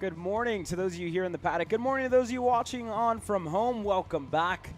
Good morning to those of you here in the paddock. Good morning to those of you watching on from home. Welcome back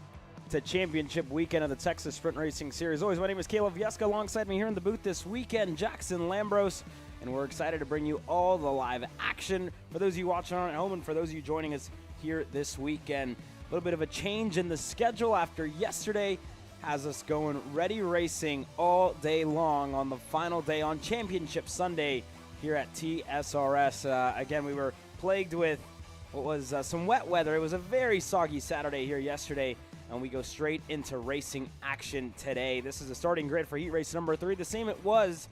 to championship weekend of the Texas Sprint Racing Series. Always, my name is Caleb Vieska. Alongside me here in the booth this weekend, Jackson Lambros. And we're excited to bring you all the live action for those of you watching on at home and for those of you joining us here this weekend. A little bit of a change in the schedule after yesterday has us going ready racing all day long on the final day on Championship Sunday here at TSRS. Again, we were plagued with what was some wet weather. It was a very soggy Saturday here yesterday, and we go straight into racing action today. This is the starting grid for heat race number 3, the same it was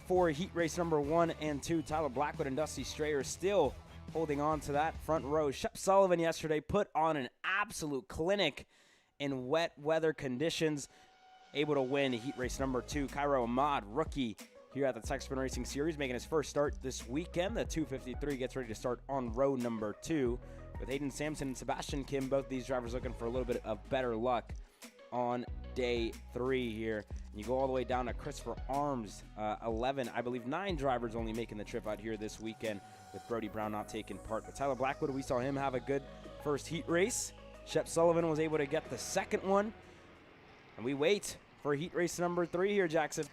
for heat race number 1 and 2. Tyler Blackwood and Dusty Strayer still holding on to that front row. Shep Sullivan yesterday put on an absolute clinic in wet weather conditions, able to win heat race number 2. Cairo Ahmad, rookie here at the Texas Sprint Racing Series, making his first start this weekend. The 253 gets ready to start on row number 2 with Hayden Sampson and Sebastian Kim. Both these drivers looking for a little bit of better luck on day 3 here. And you go all the way down to Christopher Arms, 11, I believe 9 drivers only making the trip out here this weekend, with Brody Brown not taking part. But Tyler Blackwood, we saw him have a good first heat race. Shep Sullivan was able to get the second one. And we wait for heat race number 3 here, Jackson.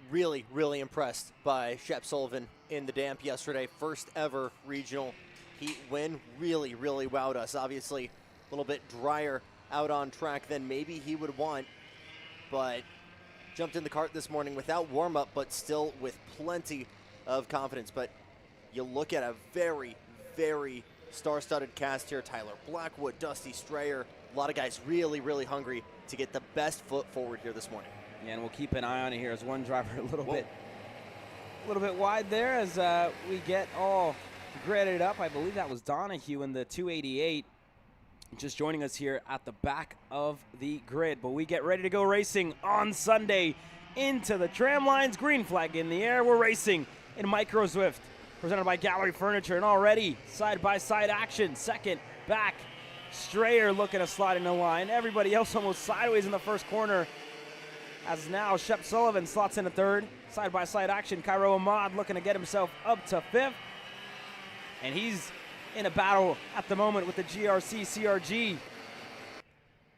Really, really impressed by Shep Sullivan in the damp yesterday. First ever regional heat win. Really, really wowed us. Obviously, a little bit drier out on track than maybe he would want, but jumped in the cart this morning without warm-up, but still with plenty of confidence. But you look at a very, very star-studded cast here. Tyler Blackwood, Dusty Strayer, a lot of guys really, really hungry to get the best foot forward here this morning. Yeah, and we'll keep an eye on it here as one driver a little bit wide there as we get all gridded up. I believe that was Donahue in the 288 just joining us here at the back of the grid. But we get ready to go racing on Sunday into the tram lines. Green flag in the air. We're racing in Micro Zwift presented by Gallery Furniture, and already side-by-side action. Second, back, Strayer looking to slide in the line. Everybody else almost sideways in the first corner. As now Shep Sullivan slots in a third. Side-by-side action. Cairo Ahmad looking to get himself up to 5th. And he's in a battle at the moment with the GRC CRG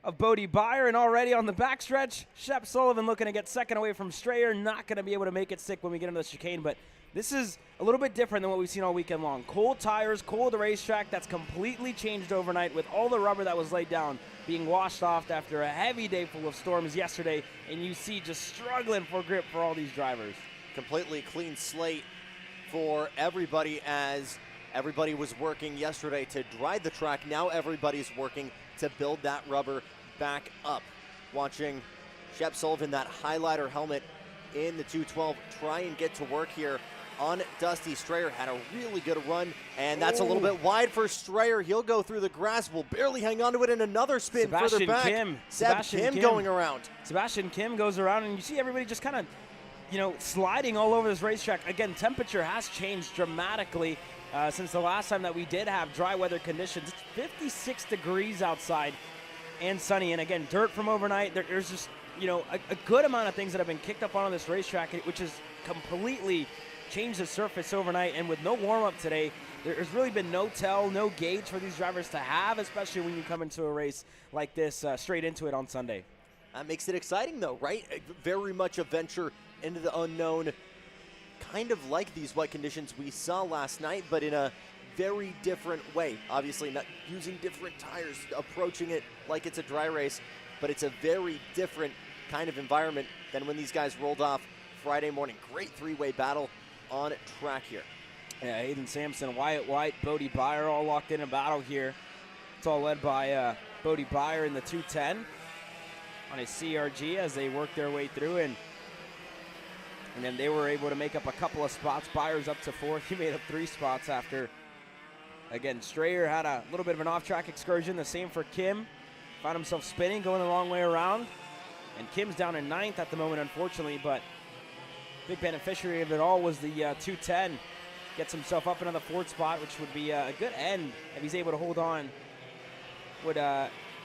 of Bodie Byer. And already on the backstretch, Shep Sullivan looking to get second away from Strayer. Not going to be able to make it stick when we get into the chicane. But this is a little bit different than what we've seen all weekend long. Cold tires, cold racetrack. That's completely changed overnight with all the rubber that was laid down being washed off after a heavy day full of storms yesterday, and you see just struggling for grip for all these drivers. Completely clean slate for everybody, as everybody was working yesterday to dry the track. Now everybody's working to build that rubber back up. Watching Shep Sullivan, that highlighter helmet in the 212, try and get to work here on Dusty Strayer. Had a really good run, and that's a little bit wide for Strayer. He'll go through the grass, will barely hang on to it, in another spin further back. Sebastian Kim going around. Sebastian Kim goes around, and you see everybody just kind of, sliding all over this racetrack. Again, temperature has changed dramatically since the last time that we did have dry weather conditions. It's 56 degrees outside and sunny, and again, dirt from overnight. There's just, a good amount of things that have been kicked up on this racetrack, which has completely changed the surface overnight. And with no warm-up today, there's really been no gauge for these drivers to have, especially when you come into a race like this straight into it on Sunday. That makes it exciting, though, right? Very much a venture into the unknown, kind of like these wet conditions we saw last night, but in a very different way. Obviously, not using different tires, approaching it like it's a dry race, but it's a very different kind of environment than when these guys rolled off Friday morning. Great three-way battle on track here. Yeah, Hayden Sampson, Wyatt White, Bodie Byer all locked in a battle here. It's all led by Bodie Byer in the 210 on his CRG as they work their way through, and then they were able to make up a couple of spots. Byers up to 4th. He made up 3 spots after, again, Strayer had a little bit of an off-track excursion. The same for Kim. Found himself spinning, going the wrong way around. And Kim's down in 9th at the moment, unfortunately, but big beneficiary of it all was the 210. Gets himself up into the 4th spot, which would be a good end if he's able to hold on. Would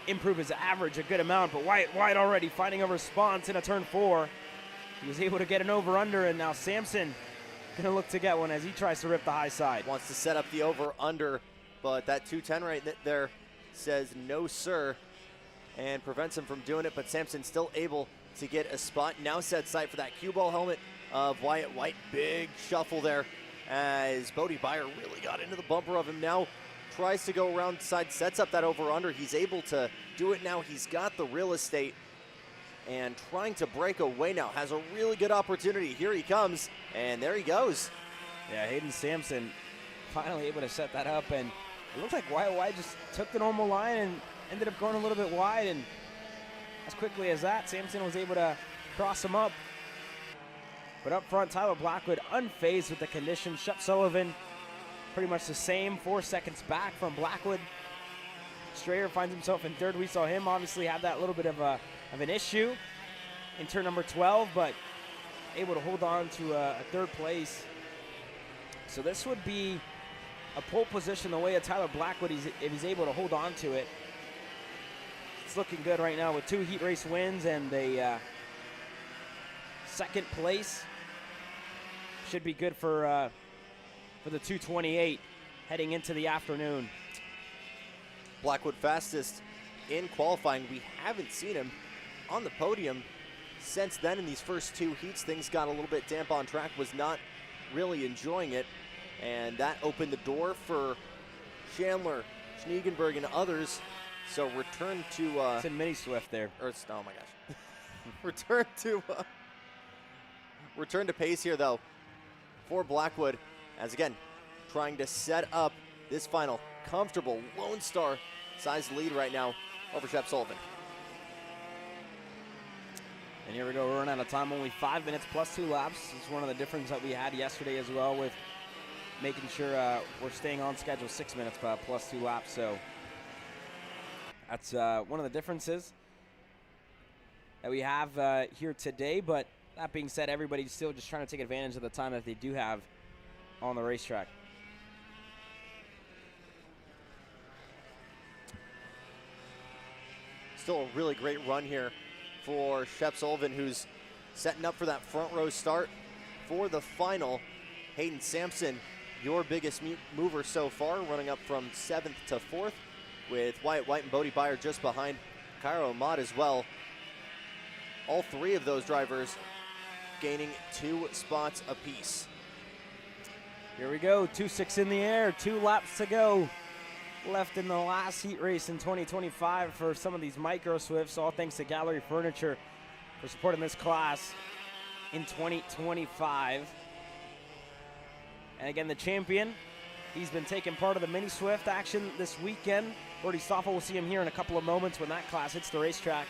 improve his average a good amount, but White already finding a response in a turn 4. He was able to get an over-under, and now Sampson gonna look to get one as he tries to rip the high side. Wants to set up the over-under, but that 210 right there says no, sir, and prevents him from doing it, but Sampson still able to get a spot. Now set sight for that cue ball helmet of Wyatt White. Big shuffle there as Bodie Beyer really got into the bumper of him. Now tries to go around side, sets up that over-under. He's able to do it now. He's got the real estate and trying to break away now. Has a really good opportunity. Here he comes, and there he goes. Yeah, Hayden Sampson finally able to set that up, and it looks like Wyatt White just took the normal line and ended up going a little bit wide, and as quickly as that, Sampson was able to cross him up. But up front, Tyler Blackwood unfazed with the conditions. Shep Sullivan pretty much the same, 4 seconds back from Blackwood. Strayer finds himself in third. We saw him obviously have that little bit of an issue in turn number 12, but able to hold on to a third place. So this would be a pole position the way of Tyler Blackwood if he's able to hold on to it. It's looking good right now with 2 heat race wins and a second place. Should be good for the 228 heading into the afternoon. Blackwood fastest in qualifying. We haven't seen him on the podium since then. In these first 2 heats, things got a little bit damp on track, was not really enjoying it, and that opened the door for Chandler, Schniegenberg, and others. So return to it's in Mini Swift there. Oh my gosh. return to pace here though for Blackwood, as again trying to set up this final comfortable Lone Star size lead right now over Shep Sullivan. And here we go, we're running out of time, only 5 minutes plus 2 laps. It's one of the differences that we had yesterday as well with making sure we're staying on schedule. 6 minutes plus 2 laps, so that's one of the differences that we have here today. But that being said, everybody's still just trying to take advantage of the time that they do have on the racetrack. Still a really great run here for Shep Sullivan, who's setting up for that front row start for the final. Hayden Sampson, your biggest mover so far, running up from 7th to 4th, with Wyatt White and Bodie Beyer just behind. Cairo Ahmad as well. All 3 of those drivers gaining 2 spots apiece. Here we go, 2-6 in the air, 2 laps to go left in the last heat race in 2025 for some of these micro Swifts, all thanks to Gallery Furniture for supporting this class in 2025. And again, the champion, he's been taking part of the Mini Swift action this weekend. Brody Stoffel, we'll see him here in a couple of moments when that class hits the racetrack.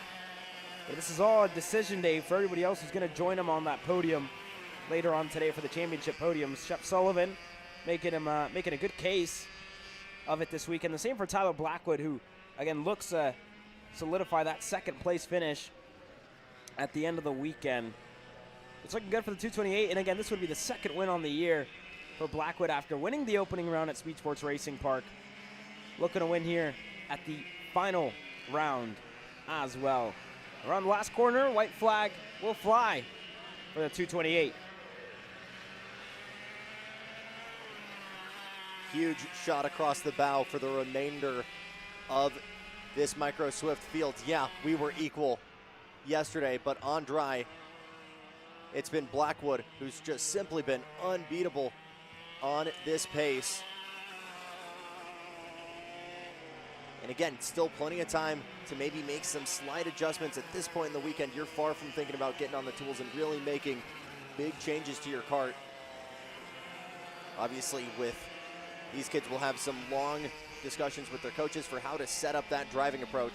But this is all a decision day for everybody else who's going to join him on that podium later on today for the championship podium. Shep Sullivan making a good case of it this weekend. The same for Tyler Blackwood, who again looks to solidify that second place finish at the end of the weekend. It's looking good for the 228, and again, this would be the second win on the year for Blackwood after winning the opening round at Speed Sports Racing Park. Looking to win here at the final round as well. Around the last corner, white flag will fly for the 228. Huge shot across the bow for the remainder of this micro Swift field. Yeah, we were equal yesterday, but on dry, it's been Blackwood who's just simply been unbeatable on this pace. And again, still plenty of time to maybe make some slight adjustments at this point in the weekend. You're far from thinking about getting on the tools and really making big changes to your kart. Obviously, with these kids will have some long discussions with their coaches for how to set up that driving approach.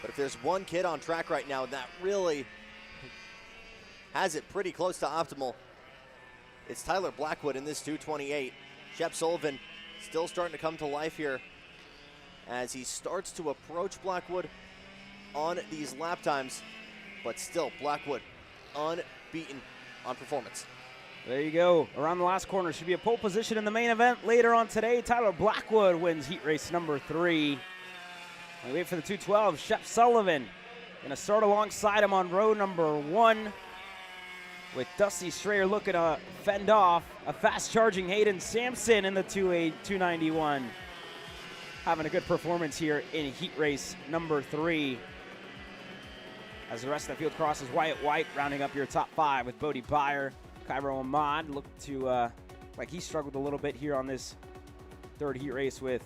But if there's one kid on track right now that really has it pretty close to optimal, it's Tyler Blackwood in this 228. Shep Sullivan still starting to come to life here as he starts to approach Blackwood on these lap times, but still Blackwood unbeaten on performance. There you go. Around the last corner should be a pole position in the main event later on today. Tyler Blackwood wins heat race number 3. We wait for the 212. Shep Sullivan going to start alongside him on row number 1. with Dusty Strayer looking to fend off a fast-charging Hayden Sampson in the 291. Having a good performance here in heat race number 3. As the rest of the field crosses, Wyatt White rounding up your top 5 with Bodie Byer. Cairo Ahmad looked to, like he struggled a little bit here on this 3rd heat race with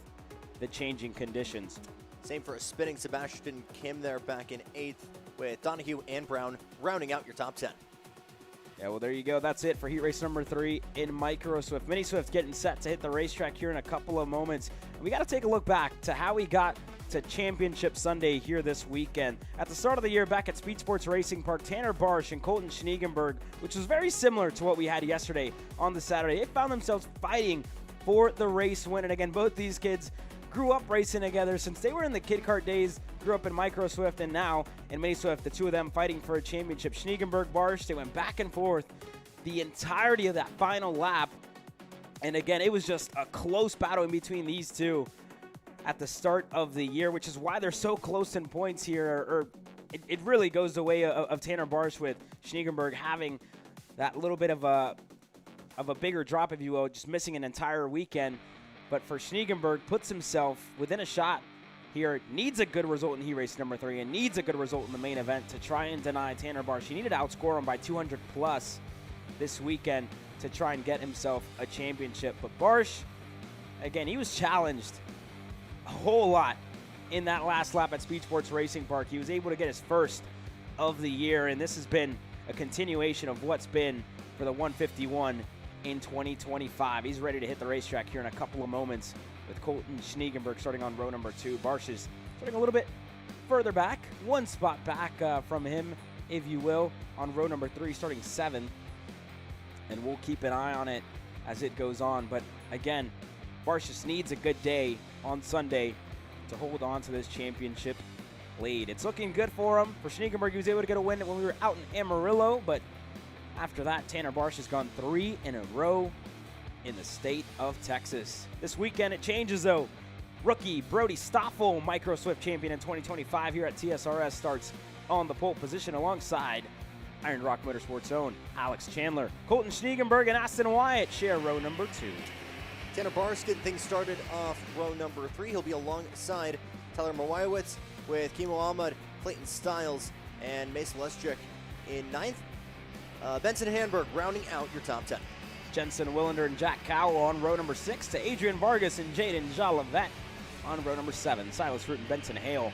the changing conditions. Same for a spinning Sebastian Kim there back in 8th, with Donahue and Brown rounding out your top 10. Yeah, well, there you go. That's it for heat race number 3 in Micro Swift. Mini Swift getting set to hit the racetrack here in a couple of moments. We got to take a look back to how we got to Championship Sunday here this weekend. At the start of the year, back at Speed Sports Racing Park, Tanner Barsh and Colton Schniegenberg, which was very similar to what we had yesterday on the Saturday, they found themselves fighting for the race win. And again, both these kids grew up racing together since they were in the Kid Kart days, grew up in Micro Swift, and now in Mini Swift, the two of them fighting for a championship. Schniegenberg, Barsh, they went back and forth the entirety of that final lap. And again, it was just a close battle in between these two at the start of the year, which is why they're so close in points here. It really goes the way of Tanner Barsh, with Schniegenberg having that little bit of a bigger drop, if you will, just missing an entire weekend. But for Schniegenberg, puts himself within a shot here, needs a good result in heat race number 3, and needs a good result in the main event to try and deny Tanner Barsh. He needed to outscore him by 200 plus this weekend to try and get himself a championship. But Barsh, again, he was challenged a whole lot in that last lap at Speed Sports Racing Park. He was able to get his first of the year, and this has been a continuation of what's been for the 151 in 2025. He's ready to hit the racetrack here in a couple of moments, with Colton Schniegenberg starting on row number 2. Barsh is starting a little bit further back, one spot back from him, if you will, on row number 3, starting 7th. And we'll keep an eye on it as it goes on. But again, Barsh just needs a good day on Sunday to hold on to this championship lead. It's looking good for him. For Schniegenberg, he was able to get a win when we were out in Amarillo, but after that, Tanner Barsh has gone 3 in a row in the state of Texas. This weekend it changes though. Rookie Brody Stoffel, Micro Swift champion in 2025 here at TSRS, starts on the pole position alongside Iron Rock Motorsports' own Alex Chandler. Colton Schniegenberg and Aston Wyatt share row number 2. Tanner Barsh getting things started off row number 3. He'll be alongside Tyler Mawajewicz, with Kimo Ahmad, Clayton Stiles, and Mason Leschuk in 9th. Benson Hanberg rounding out your top 10. Jensen Willander and Jack Cowell on row number 6 to Adrian Vargas and Jaden Jolivet on row number 7. Silas Root and Benson Hale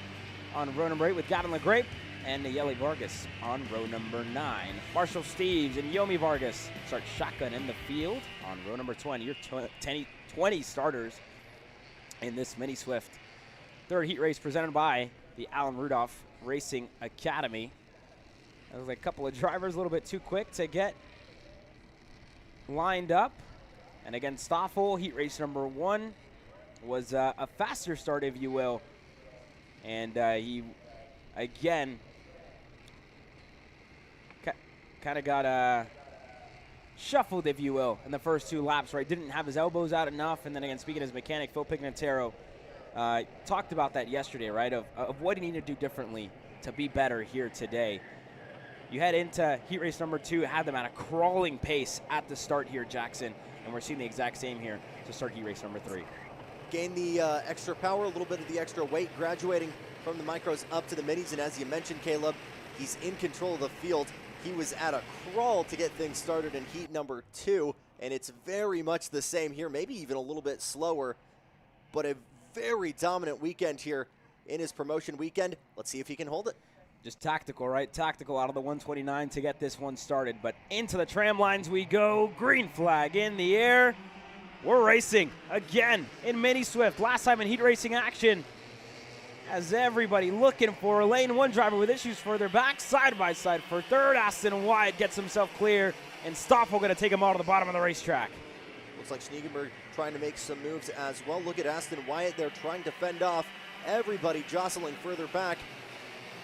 on row number 8, with Gavin LeGrape and Nayeli Vargas on row number 9. Marshall Steves and Yomi Vargas start shotgun in the field on row number 20. Your 20 starters in this Mini Swift 3rd heat race presented by the Alan Rudolph Racing Academy. There was a couple of drivers a little bit too quick to get lined up. And again, Stoffel, heat race number 1, was a faster start, if you will. And he, again, kind of got shuffled, if you will, in the first 2 laps, right? Didn't have his elbows out enough. And then again, speaking as mechanic, Phil Pignataro talked about that yesterday, right? Of what he needed to do differently to be better here today. You head into heat race number 2, had them at a crawling pace at the start here, Jackson, and we're seeing the exact same here to start heat race number 3. Gain the extra power, a little bit of the extra weight, graduating from the micros up to the minis, and as you mentioned, Caleb, he's in control of the field. He was at a crawl to get things started in heat number 2, and it's very much the same here, maybe even a little bit slower, but a very dominant weekend here in his promotion weekend. Let's see if he can hold it. Just tactical, right? Tactical out of the 129 to get this one started. But into the tram lines we go. Green flag in the air. We're racing again in Mini Swift. Last time in heat racing action. As everybody looking for a lane 1 driver with issues further back. Side by side for 3rd. Aston Wyatt gets himself clear. And Stoffel going to take him out to the bottom of the racetrack. Looks like Schniegenberg trying to make some moves as well. Look at Aston Wyatt there trying to fend off everybody jostling further back,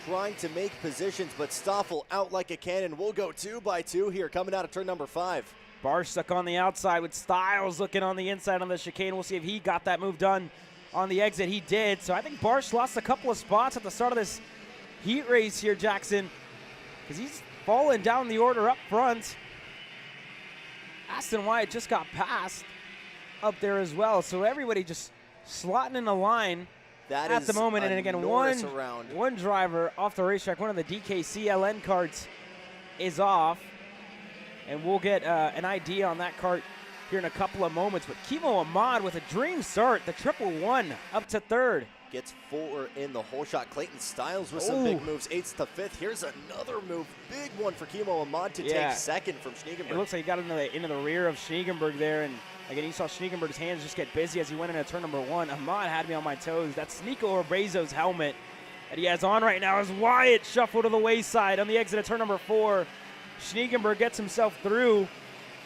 trying to make positions, but Stoffel out like a cannon. We'll go 2 by 2 here coming out of turn number 5. Barsh stuck on the outside with Stiles looking on the inside on the chicane. We'll see if he got that move done on the exit. He did. So I think Barsh lost a couple of spots at the start of this heat race here, Jackson, because he's fallen down the order up front. Aston Wyatt just got passed up there as well. So everybody just slotting in a line at the moment. And again, one driver off the racetrack, one of the DKCLN carts is off. And we'll get an idea on that cart here in a couple of moments. But Kimo Ahmad with a dream start, the 111 up to third. Gets 4 in the whole shot. Clayton Stiles with some big moves, 8th to 5th. Here's another move, big one for Kimo Ahmad to take second from Schniegenberg. It looks like he got into the rear of Schniegenberg there, and again, you saw Schniegenberg's hands just get busy as he went into turn number 1. Ahmad had me on my toes. That's Nico Urbezo's helmet that he has on right now as Wyatt shuffled to the wayside on the exit of turn number 4. Schniegenberg gets himself through,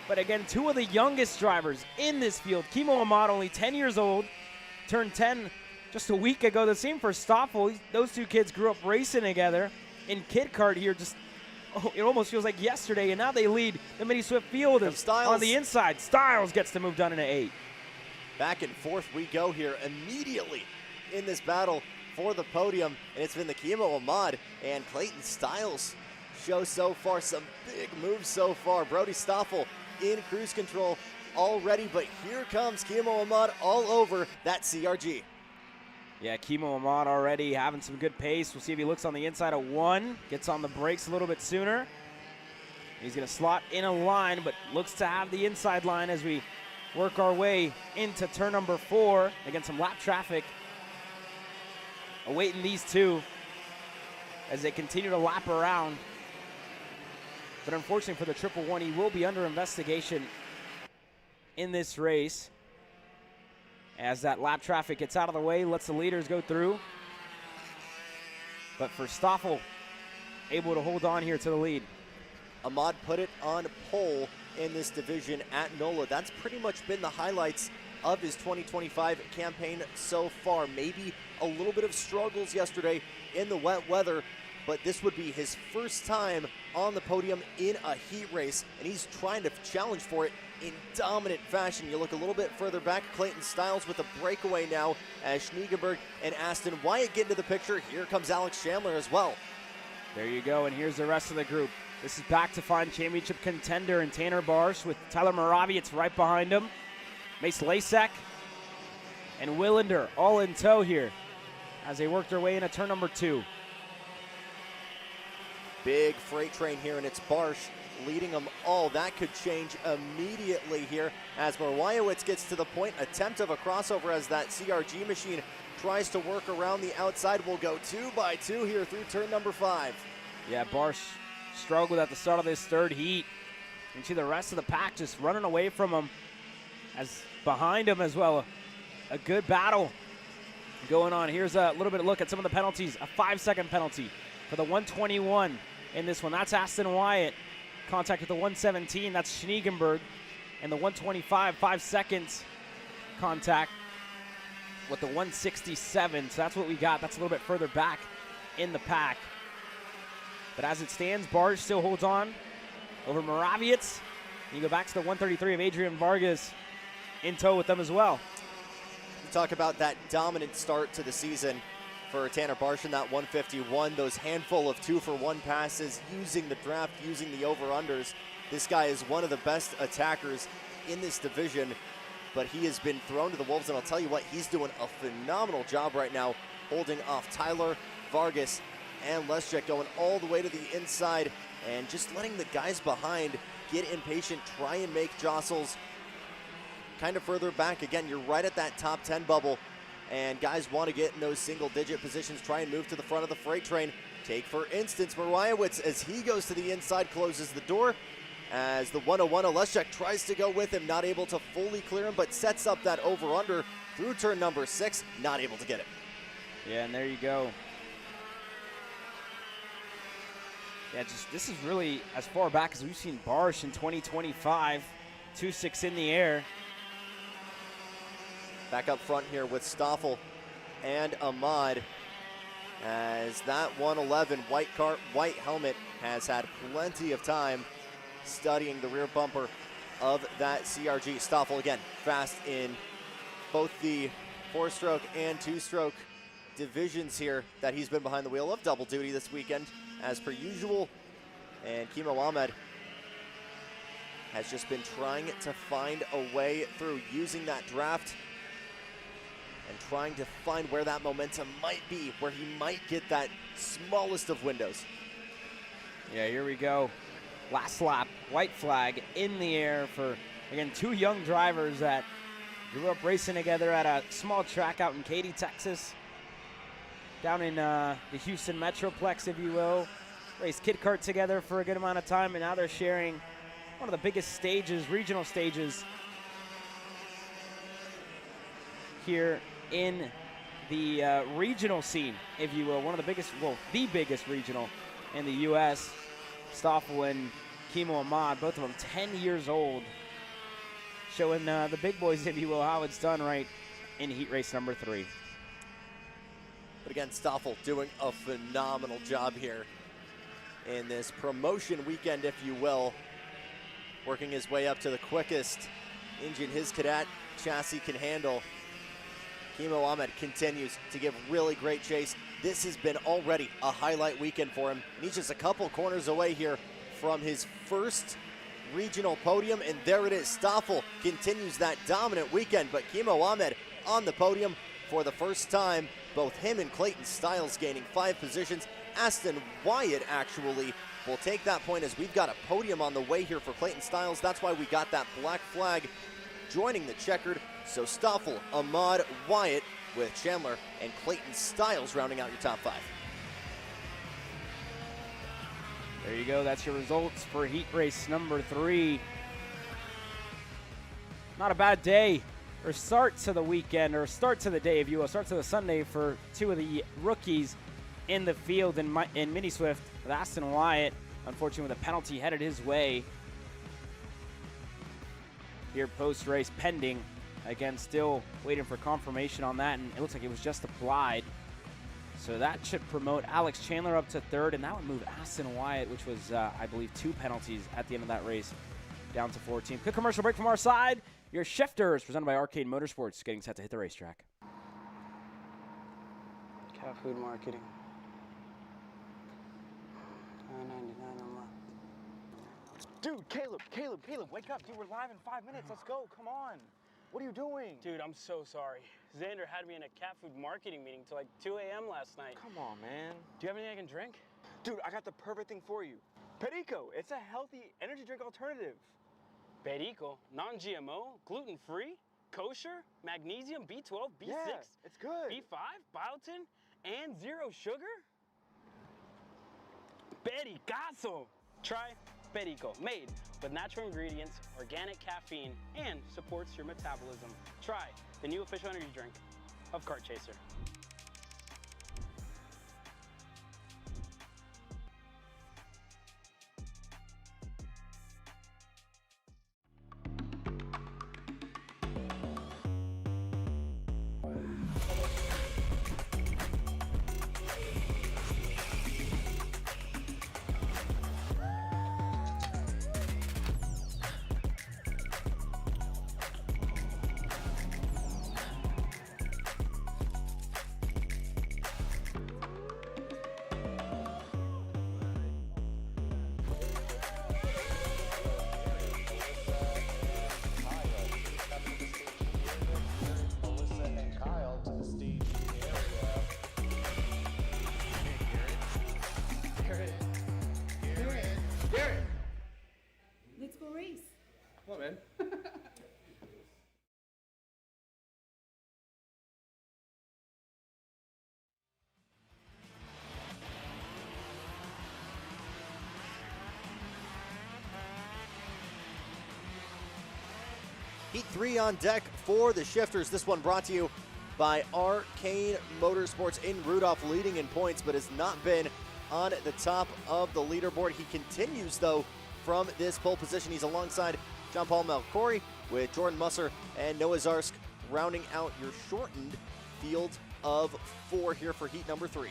but again, 2 of the youngest drivers in this field. Kimo Ahmad, only 10 years old, turned 10 just a week ago. The same for Stoffel. Those 2 kids grew up racing together in Kid Kart here. It almost feels like yesterday, and now they lead the Mini Swift field on the inside. Stiles gets the move done in an 8. Back and forth we go here immediately in this battle for the podium, and it's been the Kimo Ahmad and Clayton Stiles show so far. Some big moves so far. Brody Stoffel in cruise control already, but here comes Kimo Ahmad all over that CRG. Yeah, Kimo Ahmad already having some good pace. We'll see if he looks on the inside of 1, gets on the brakes a little bit sooner. He's going to slot in a line, but looks to have the inside line as we work our way into turn number 4. Again, some lap traffic awaiting these 2 as they continue to lap around. But unfortunately for the 111, he will be under investigation in this race. As that lap traffic gets out of the way, lets the leaders go through. But for Stoffel, able to hold on here to the lead. Ahmad put it on pole in this division at NOLA. That's pretty much been the highlights of his 2025 campaign so far. Maybe a little bit of struggles yesterday in the wet weather, but this would be his first time on the podium in a heat race, and he's trying to challenge for it in dominant fashion. You look a little bit further back, Clayton Stiles with a breakaway now as Schniegenberg and Aston Wyatt get into the picture. Here comes Alex Chandler as well. There you go, and here's the rest of the group. This is back to find championship contender in Tanner Barsh with Tyler Moraviec right behind him. Mace Lasek and Willander all in tow here as they work their way into turn number 2. Big freight train here, and it's Barsh leading them all. That could change immediately here as Morawiecz gets to the point. Attempt of a crossover as that CRG machine tries to work around the outside. We'll go 2 by 2 here through turn number 5. Yeah, Barsh struggled at the start of this third heat. You can see the rest of the pack just running away from him, as behind him as well. A good battle going on. Here's a little bit of look at some of the penalties. A 5-second penalty for the 121 in this one. That's Aston Wyatt. Contact with the 117, that's Schniegenberg. And the 125, 5 seconds contact with the 167. So that's what we got. That's a little bit further back in the pack. But as it stands, Barge still holds on over Moraviec. You go back to the 133 of Adrian Vargas in tow with them as well. You talk about that dominant start to the season for Tanner Barsh in that 151, those handful of 2-for-1 passes, using the draft, using the over-unders. This guy is one of the best attackers in this division, but he has been thrown to the wolves, and I'll tell you what, he's doing a phenomenal job right now, holding off Tyler, Vargas, and Leschek, going all the way to the inside, and just letting the guys behind get impatient, try and make jostles kind of further back. Again, you're right at that top 10 bubble, and guys want to get in those single-digit positions, try and move to the front of the freight train. Take, for instance, Morawiecz as he goes to the inside, closes the door. As the 101, Leschek tries to go with him, not able to fully clear him, but sets up that over-under through turn number 6, not able to get it. Yeah, and there you go. Yeah, this is really as far back as we've seen Barsh in 2025. 2-6 in the air. Back up front here with Stoffel and Ahmad, as that 111 white cart, white helmet has had plenty of time studying the rear bumper of that CRG. Stoffel again, fast in both the 4-stroke and 2-stroke divisions here that he's been behind the wheel of. Double duty this weekend as per usual. And Kimo Ahmed has just been trying to find a way through using that draft and trying to find where that momentum might be, where he might get that smallest of windows. Yeah, here we go. Last lap, white flag in the air for, again, two young drivers that grew up racing together at a small track out in Katy, Texas. Down in the Houston Metroplex, if you will. Raced kid kart together for a good amount of time, and now they're sharing one of the biggest stages, regional stages, here in the regional scene, if you will. One of the biggest, well, the biggest regional in the U.S. Stoffel and Kimo Ahmed, both of them 10 years old, showing the big boys, if you will, how it's done right in heat race number 3. But again, Stoffel doing a phenomenal job here in this promotion weekend, if you will, working his way up to the quickest engine his cadet chassis can handle. Kimo Ahmed continues to give really great chase. This has been already a highlight weekend for him, and he's just a couple corners away here from his first regional podium, and there it is. Stoffel continues that dominant weekend, but Kimo Ahmed on the podium for the first time. Both him and Clayton Stiles gaining 5 positions. Aston Wyatt actually will take that point, as we've got a podium on the way here for Clayton Stiles. That's why we got that black flag joining the checkered. So Stoffel, Ahmad, Wyatt, with Chandler and Clayton Stiles rounding out your top 5. There you go. That's your results for heat race number 3. Not a bad day, or start to the weekend, or start to the day, if you will, start to the Sunday for 2 of the rookies in the field in Mini Swift. With Aston Wyatt, unfortunately, with a penalty headed his way here post-race pending. Again, still waiting for confirmation on that, and it looks like it was just applied. So that should promote Alex Chandler up to 3rd, and that would move Aston Wyatt, which was, I believe, 2 penalties at the end of that race, down to 14. Quick commercial break from our side. Your Shifters, presented by Arcade Motorsports, getting set to hit the racetrack. Cat food marketing. $9.99 a month. Dude, Caleb, wake up. Dude, we're live in 5 minutes. Let's go. Come on. What are you doing? Dude, I'm so sorry. Xander had me in a cat food marketing meeting till like 2 a.m. last night. Come on, man. Do you have anything I can drink? Dude, I got the perfect thing for you. Perico. It's a healthy energy drink alternative. Perico, non-GMO, gluten-free, kosher, magnesium, B12, B6, Yeah, it's good. B5, biotin, and 0 sugar? Pericazo! Try Perico, made with natural ingredients, organic caffeine, and supports your metabolism. Try the new official energy drink of Kart Chaser. Let's go race. Come on, man. Heat 3 on deck for the Shifters. This one brought to you by Arcade Motorsports. In Rudolph leading in points, but has not been on the top of the leaderboard. He continues, though, from this pole position. He's alongside John Paul Malcory, with Jordan Musser and Noah Zarsk rounding out your shortened field of 4 here for heat number 3.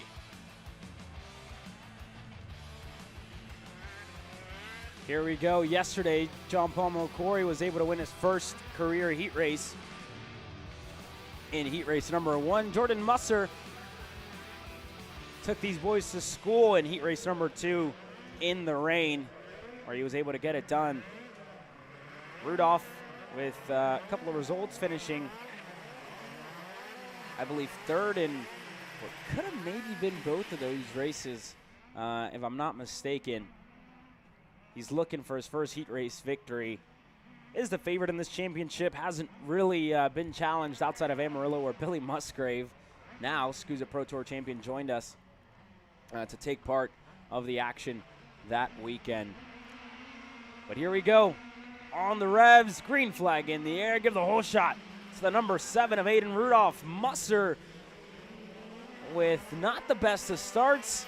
Here we go. Yesterday, John Paul Malcory was able to win his first career heat race in heat race number 1. Jordan Musser took these boys to school in heat race number 2 in the rain, where he was able to get it done. Rudolph with a couple of results finishing, I believe, third in what could have maybe been both of those races, if I'm not mistaken. He's looking for his first heat race victory. Is the favorite in this championship. Hasn't really been challenged outside of Amarillo or Billy Musgrave. Now, SCUSA Pro Tour champion joined us to take part of the action that weekend. But here we go. On the revs, green flag in the air. Give the whole shot to the number 7 of Aiden Rudolph. Musser with not the best of starts,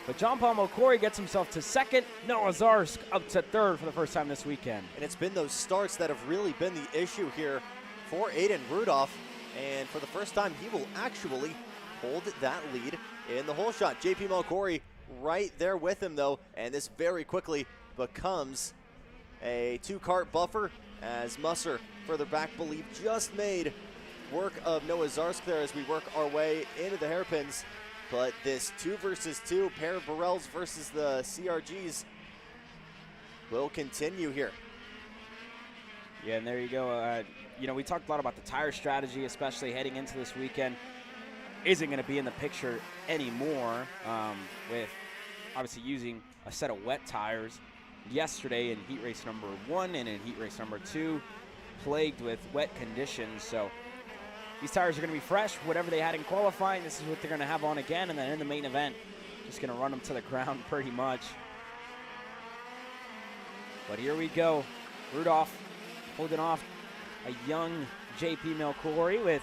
but John Paul Mokori gets himself to second. Noah Zarsk up to third for the first time this weekend. And it's been those starts that have really been the issue here for Aiden Rudolph. And for the first time, he will actually hold that lead in the whole shot. JP Mokori right there with him, though. And this very quickly becomes a 2-cart buffer as Musser further back, believe, just made work of Noah Zarsk there as we work our way into the hairpins. But this 2 versus 2 pair of Burrells versus the CRGs will continue here. Yeah, and there you go. You know, we talked a lot about the tire strategy, especially heading into this weekend. Isn't going to be in the picture anymore with obviously using a set of wet tires. Yesterday in heat race number 1 and in heat race number 2, plagued with wet conditions. So these tires are going to be fresh. Whatever they had in qualifying, this is what they're going to have on again. And then in the main event, just going to run them to the ground pretty much. But here we go. Rudolph holding off a young JP Mokori with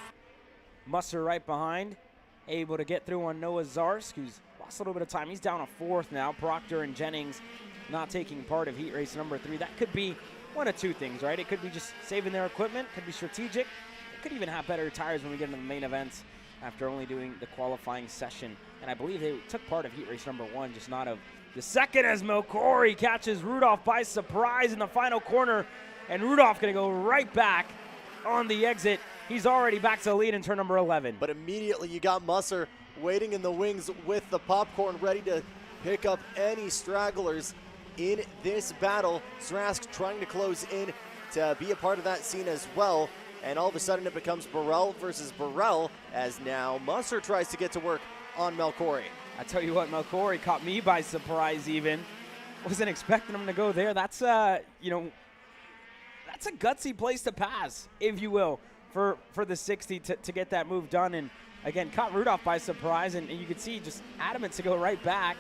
Musser right behind. Able to get through on Noah Zarsk, who's lost a little bit of time. He's down a 4th now. Proctor and Jennings not taking part of heat race number 3. That could be one of 2 things, right? It could be just saving their equipment, could be strategic. It could even have better tires when we get into the main events after only doing the qualifying session. And I believe they took part of heat race number 1, just not of the second, as Mokori catches Rudolph by surprise in the final corner. And Rudolph going to go right back on the exit. He's already back to the lead in turn number 11. But immediately you got Musser waiting in the wings with the popcorn, ready to pick up any stragglers in this battle. Zrask trying to close in to be a part of that scene as well. And all of a sudden it becomes Burrell versus Burrell, as now Musser tries to get to work on Mokori. I tell you what, Mokori caught me by surprise even. Wasn't expecting him to go there. That's, you know, that's a gutsy place to pass, if you will, for the 60 to get that move done. And again, caught Rudolph by surprise, and you could see just adamant to go right back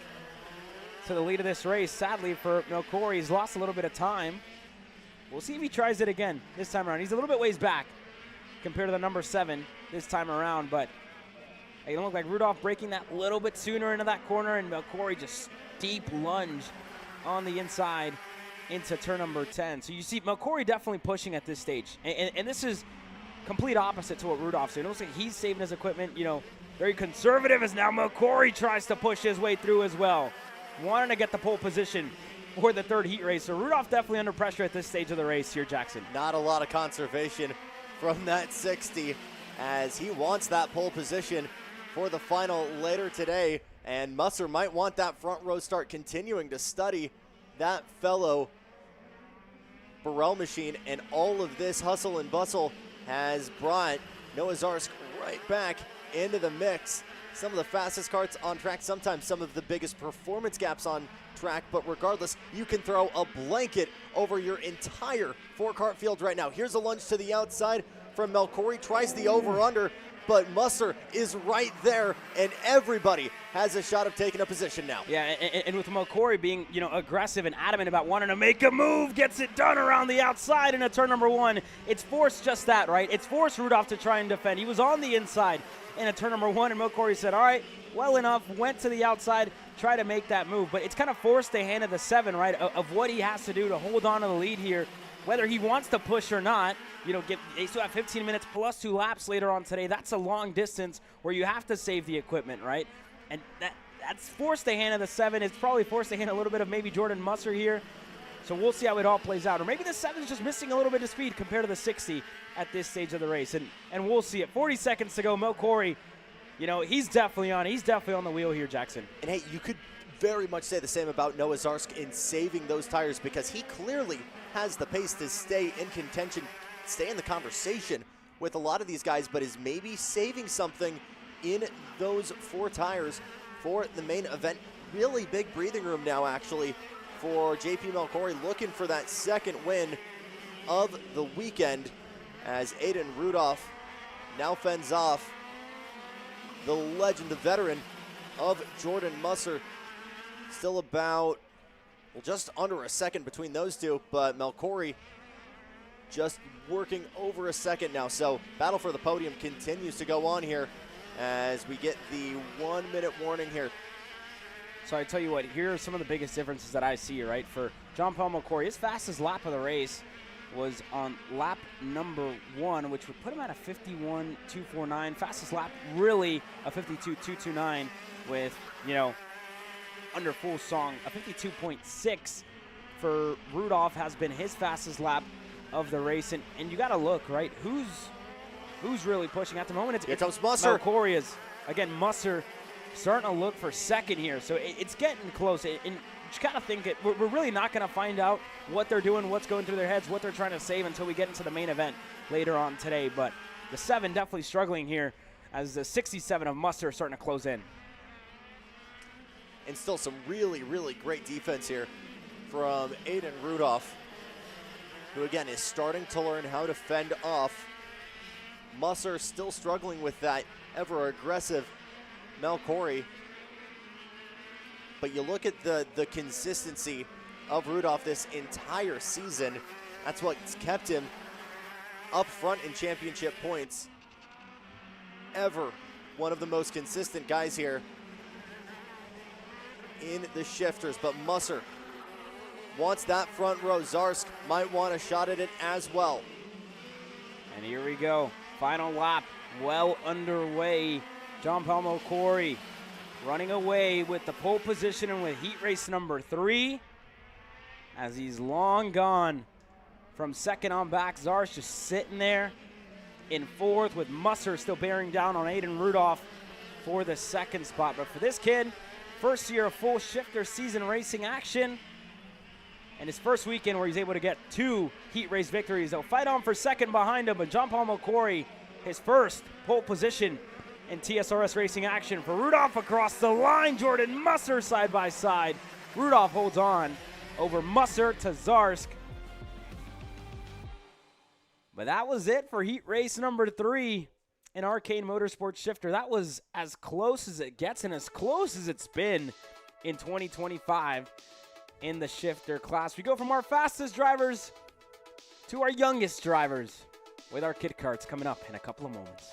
to the lead of this race. Sadly for Mokori, he's lost a little bit of time. We'll see if he tries it again this time around. He's a little bit ways back compared to the number 7 this time around, but it looked like Rudolph breaking that little bit sooner into that corner, and Mokori just deep lunge on the inside into turn number 10. So you see Mokori definitely pushing at this stage, and this is complete opposite to what Rudolph's doing. It looks like he's saving his equipment, you know, very conservative, as now Mokori tries to push his way through as well, wanting to get the pole position for the 3rd heat race. So Rudolph definitely under pressure at this stage of the race here, Jackson. Not a lot of conservation from that 60, as he wants that pole position for the final later today. And Musser might want that front row start, continuing to study that fellow Burrell machine. And all of this hustle and bustle has brought Noah Zarsk right back into the mix. Some of the fastest karts on track, sometimes some of the biggest performance gaps on track, but regardless, you can throw a blanket over your entire 4-kart field right now. Here's a lunge to the outside from Mokori, tries the over-under, but Musser is right there, and everybody has a shot of taking a position now. Yeah, and with Mokori being, you know, aggressive and adamant about wanting to make a move, gets it done around the outside into turn number 1. It's forced just that, right? It's forced Rudolph to try and defend. He was on the inside in a turn number 1, and Mokori said, all right, well enough, went to the outside, try to make that move. But it's kind of forced the hand of the 7, right, of what he has to do to hold on to the lead here, whether he wants to push or not. You know, they still have 15 minutes plus 2 laps later on today. That's a long distance where you have to save the equipment, right? And that's forced the hand of the 7. It's probably forced the hand a little bit of maybe Jordan Musser here. So we'll see how it all plays out. Or maybe the 7's just missing a little bit of speed compared to the 60 at this stage of the race. And we'll see it. 40 seconds to go. Mokori, you know, he's definitely on. He's definitely on the wheel here, Jackson. And hey, you could very much say the same about Noah Zarsk in saving those tires, because he clearly has the pace to stay in contention, stay in the conversation with a lot of these guys, but is maybe saving something in those 4 tires for the main event. Really big breathing room now, actually, for JP Melchori, looking for that second win of the weekend, as Aiden Rudolph now fends off the legend, the veteran of Jordan Musser. Still about, well, just under a second between those two, but Melchori just working over a second now. So battle for the podium continues to go on here as we get the 1-minute warning here. So I tell you what, here are some of the biggest differences that I see, right? For John Paul Melchori, his fastest lap of the race was on lap number 1, which would put him at a 51.249. Fastest lap, really, a 52.229 with, you know, under full song. A 52.6 for Rudolph has been his fastest lap of the race. And you got to look, right? Who's really pushing at the moment? Here comes Musser. Melchori is, again, Musser starting to look for second here. So it's getting close. And you got to think we're really not going to find out what they're doing, what's going through their heads, what they're trying to save until we get into the main event later on today. But the 7 definitely struggling here as the 67 of Musser starting to close in. And still some really, really great defense here from Aiden Rudolph, who again is starting to learn how to fend off Musser, still struggling with that ever aggressive Melchori. But you look at the consistency of Rudolph this entire season. That's what's kept him up front in championship points. Ever one of the most consistent guys here in the shifters. But Musser wants that front row. Zarsk might want a shot at it as well. And here we go. Final lap well underway. John Paul Melchori running away with the pole position and with heat race number 3, as he's long gone from second on back. Zarsk just sitting there in 4th, with Musser still bearing down on Aiden Rudolph for the 2nd spot. But for this kid, first year of full shifter season racing action, and his first weekend where he's able to get 2 heat race victories. They'll fight on for second behind him, but John Paul Melchori, his first pole position in TSRS racing action. For Rudolph across the line, Jordan Musser side by side. Rudolph holds on over Musser to Zarsk. But that was it for heat race number 3 in Arcade Motorsports Shifter. That was as close as it gets and as close as it's been in 2025 in the shifter class. We go from our fastest drivers to our youngest drivers with our kid karts coming up in a couple of moments.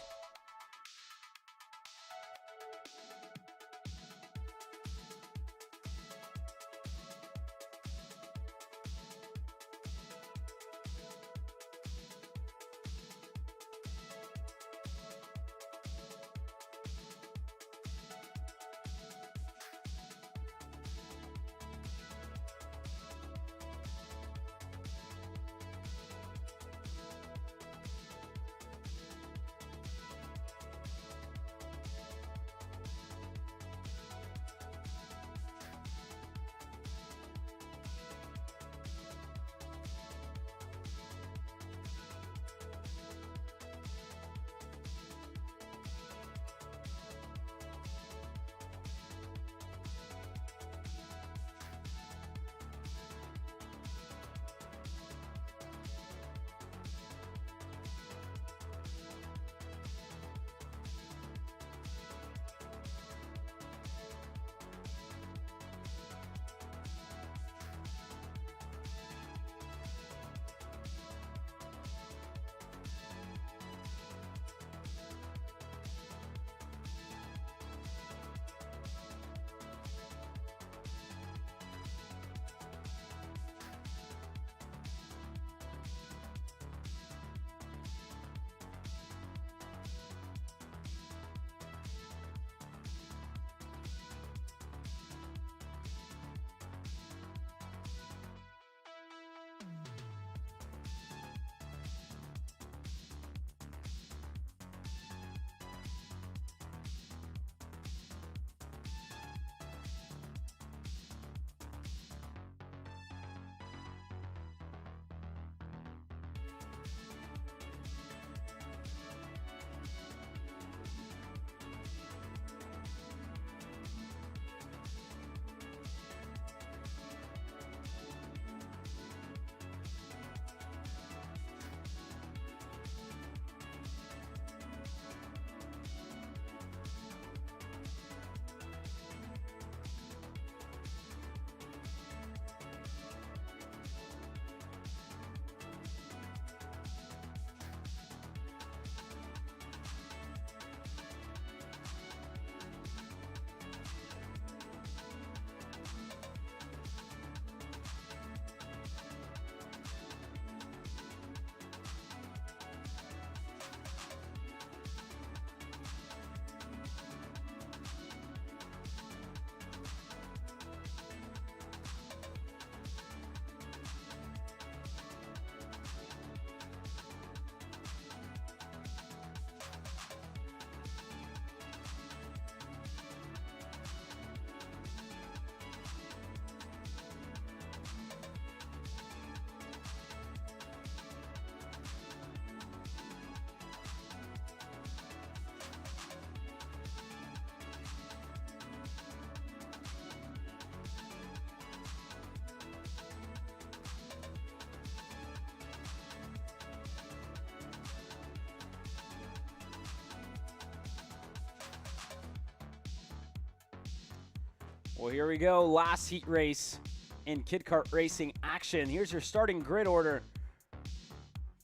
Well, here we go. Last heat race in Kid Kart Racing action. Here's your starting grid order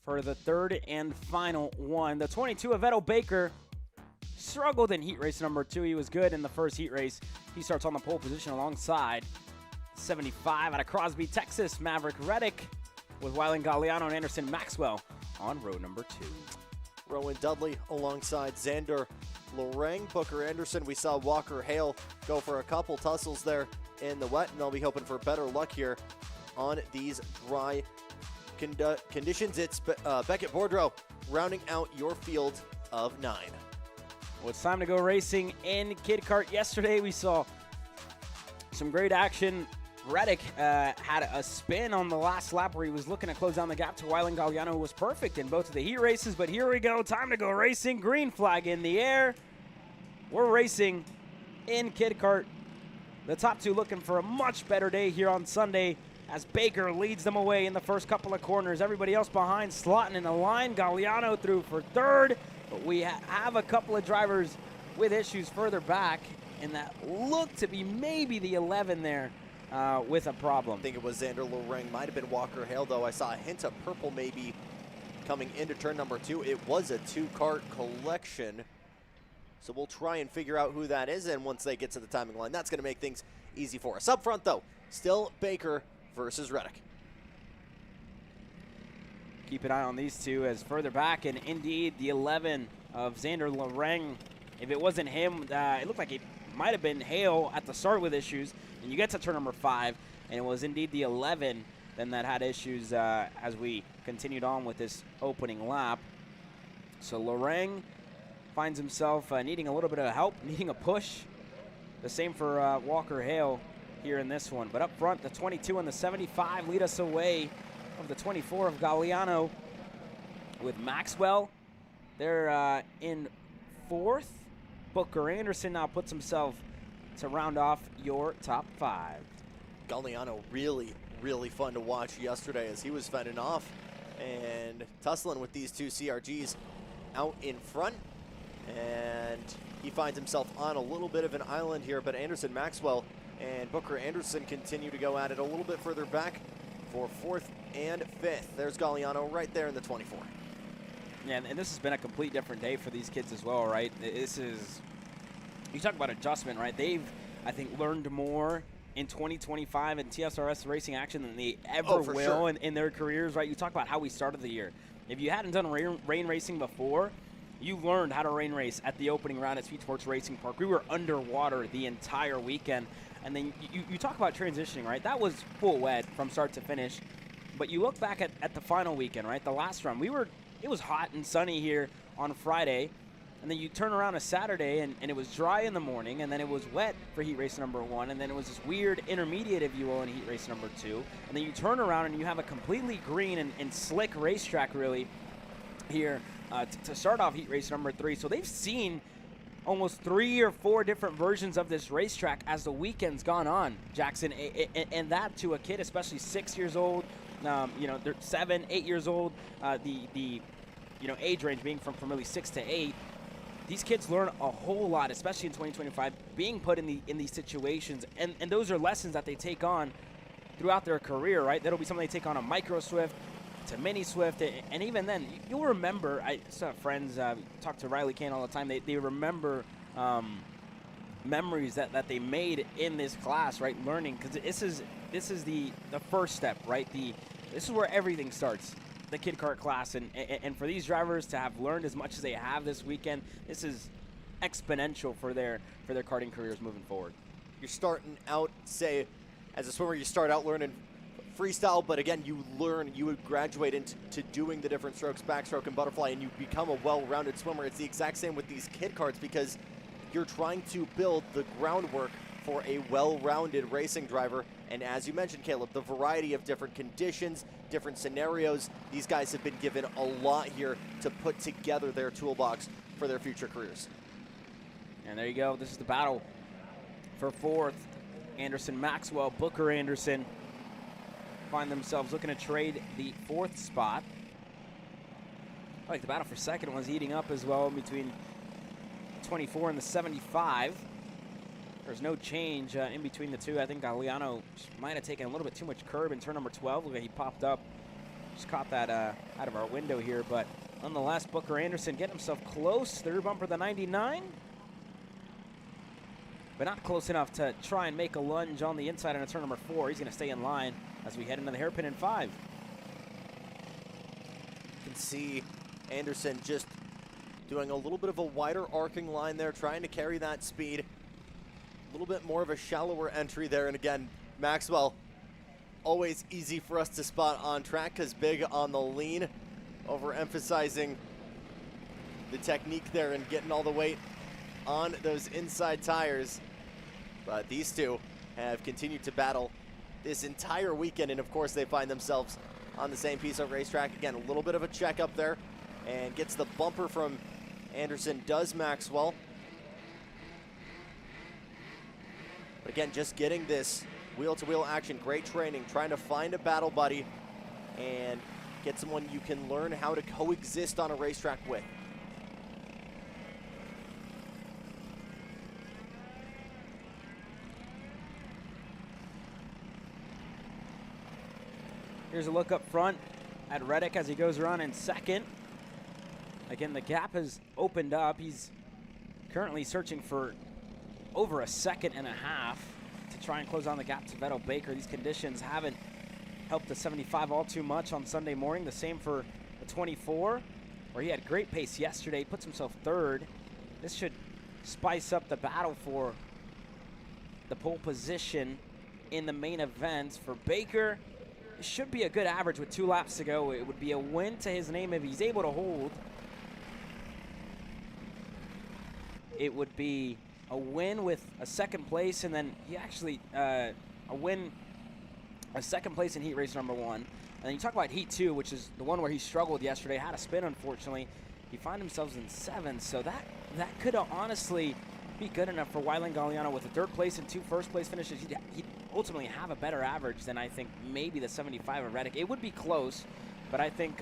for the third and final one. The 22 of Edo Baker struggled in heat race number 2. He was good in the first heat race. He starts on the pole position alongside 75 out of Crosby, Texas, Maverick Reddick with Wyland Galliano and Anderson Maxwell on row number 2. Rowan Dudley alongside Xander Lorang. Booker Anderson, we saw Walker Hale go for a couple tussles there in the wet, and they'll be hoping for better luck here on these dry conditions. It's Beckett Bourdreau rounding out your field of 9. Well, it's time to go racing in Kid Kart. Yesterday we saw some great action. Reddick had a spin on the last lap where he was looking to close down the gap to Wyland Galliano, who was perfect in both of the heat races. But here we go, time to go racing. Green flag in the air. We're racing in Kid Kart. The top 2 looking for a much better day here on Sunday as Baker leads them away in the first couple of corners. Everybody else behind slotting in the line. Galliano through for third. But we have a couple of drivers with issues further back, and that looked to be maybe the 11 there. With a problem. I think it was Xander Lorang. Might have been Walker Hale, though. I saw a hint of purple maybe coming into turn number 2. It was a 2-cart collection. So we'll try and figure out who that is, and once they get to the timing line, that's going to make things easy for us. Up front, though, still Baker versus Reddick. Keep an eye on these two as further back, and indeed the 11 of Xander Lorang. If it wasn't him, it looked like it might have been Hale at the start with issues. And you get to turn number 5, and it was indeed the 11 then that had issues as we continued on with this opening lap. So Lorang finds himself needing a little bit of help, needing a push. The same for Walker Hale here in this one. But up front, the 22 and the 75 lead us away of the 24 of Galliano with Maxwell. They're in 4th. Booker Anderson now puts himself to round off your top 5. Galliano really, really fun to watch yesterday as he was fending off and tussling with these 2 CRGs out in front. And he finds himself on a little bit of an island here, but Anderson Maxwell and Booker Anderson continue to go at it a little bit further back for 4th and 5th. There's Galliano right there in the 24. Yeah, and this has been a complete different day for these kids as well, right? This is... You talk about adjustment, right? They've, I think, learned more in 2025 in TSRS racing action than they ever will sure. in their careers, right? You talk about how we started the year. If you hadn't done rain racing before, you learned how to rain race at the opening round at Speed Sports Racing Park. We were underwater the entire weekend. And then you talk about transitioning, right? That was full wet from start to finish. But you look back at the final weekend, right? The last run, it was hot and sunny here on Friday. And then you turn around a Saturday, and it was dry in the morning, and then it was wet for heat race number 1, and then it was this weird intermediate, if you will, in heat race number 2. And then you turn around, and you have a completely green and slick racetrack, really, here to start off heat race number 3. So they've seen almost 3 or 4 different versions of this racetrack as the weekend's gone on, Jackson, and that to a kid, especially 6 years old. They're 7, 8 years old. The age range being from really 6 to 8. These kids learn a whole lot, especially in 2025, being put in these situations, and those are lessons that they take on throughout their career, right? That'll be something they take on a micro Swift to mini Swift, and even then, you'll remember. I still have friends talk to Riley Kane all the time. They remember memories that they made in this class, right? Learning, because this is the first step, right? This is where everything starts. The Kid Kart class, and for these drivers to have learned as much as they have this weekend, this is exponential for their karting careers moving forward. You're starting out, say, as a swimmer, you start out learning freestyle, but again, you would graduate into doing the different strokes, backstroke and butterfly, and you become a well-rounded swimmer. It's the exact same with these Kid Karts because you're trying to build the groundwork for a well-rounded racing driver. And as you mentioned, Caleb, the variety of different conditions, different scenarios, these guys have been given a lot here to put together their toolbox for their future careers. And there you go. This is the battle for 4th. Anderson Maxwell, Booker Anderson find themselves looking to trade the 4th spot. I like the battle for 2nd was heating up as well between 24 and the 75. There's no change in between the two. I think Galliano might have taken a little bit too much curb in turn number 12. Look like he popped up. Just caught that out of our window here. But nonetheless, Booker Anderson getting himself close. Third bumper, the 99. But not close enough to try and make a lunge on the inside on turn number 4. He's going to stay in line as we head into the hairpin in 5. You can see Anderson just doing a little bit of a wider arcing line there, trying to carry that speed. A little bit more of a shallower entry there. And again, Maxwell, always easy for us to spot on track because big on the lean, overemphasizing the technique there and getting all the weight on those inside tires. But these two have continued to battle this entire weekend, and of course they find themselves on the same piece of racetrack. Again, a little bit of a checkup there, and gets the bumper from Anderson, does Maxwell. But again, just getting this wheel-to-wheel action, great training, trying to find a battle buddy and get someone you can learn how to coexist on a racetrack with. Here's a look up front at Reddick as he goes around in second. Again, the gap has opened up. He's currently searching for over a second and a half to try and close on the gap to Vettel Baker. These conditions haven't helped the 75 all too much on Sunday morning. The same for the 24, where he had great pace yesterday. He puts himself third. This should spice up the battle for the pole position in the main event. For Baker, it should be a good average with 2 laps to go. It would be a win to his name if he's able to hold. It would be a win with a second place, and then he actually a second place in heat race number 1. And then you talk about heat 2, which is the one where he struggled yesterday, had a spin unfortunately. He found himself in 7th, so that could honestly be good enough for Wyland Galliano with a 3rd place and 2 first place finishes. He'd ultimately have a better average than I think maybe the 75 of Reddick. It would be close, but I think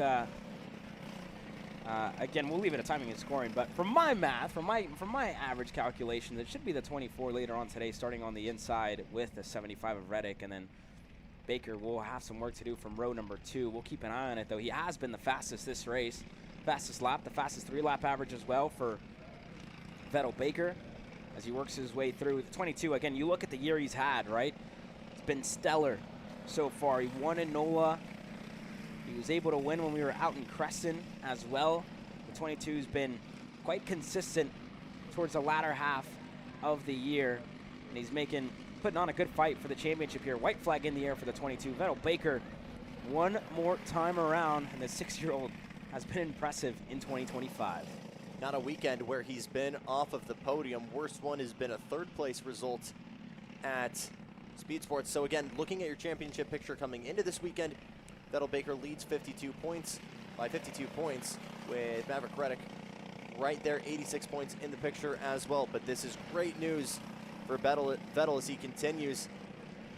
again, we'll leave it at timing and scoring, but from my math, from my average calculations, it should be the 24 later on today, starting on the inside with the 75 of Reddick, and then Baker will have some work to do from row number 2. We'll keep an eye on it, though. He has been the fastest this race, fastest lap, the fastest 3-lap average as well for Vettel Baker as he works his way through. The 22, again, you look at the year he's had, right? It's been stellar so far. He won in NOLA. He was able to win when we were out in Crescent as well. The 22's been quite consistent towards the latter half of the year, and he's putting on a good fight for the championship here. White flag in the air for the 22. Vettel Baker one more time around, and the 6-year-old has been impressive in 2025. Not a weekend where he's been off of the podium. Worst one has been a 3rd place result at Speed Sports. So again, looking at your championship picture coming into this weekend, Vettel Baker leads 52 points by 52 points with Maverick Reddick right there, 86 points in the picture as well. But this is great news for Vettel as he continues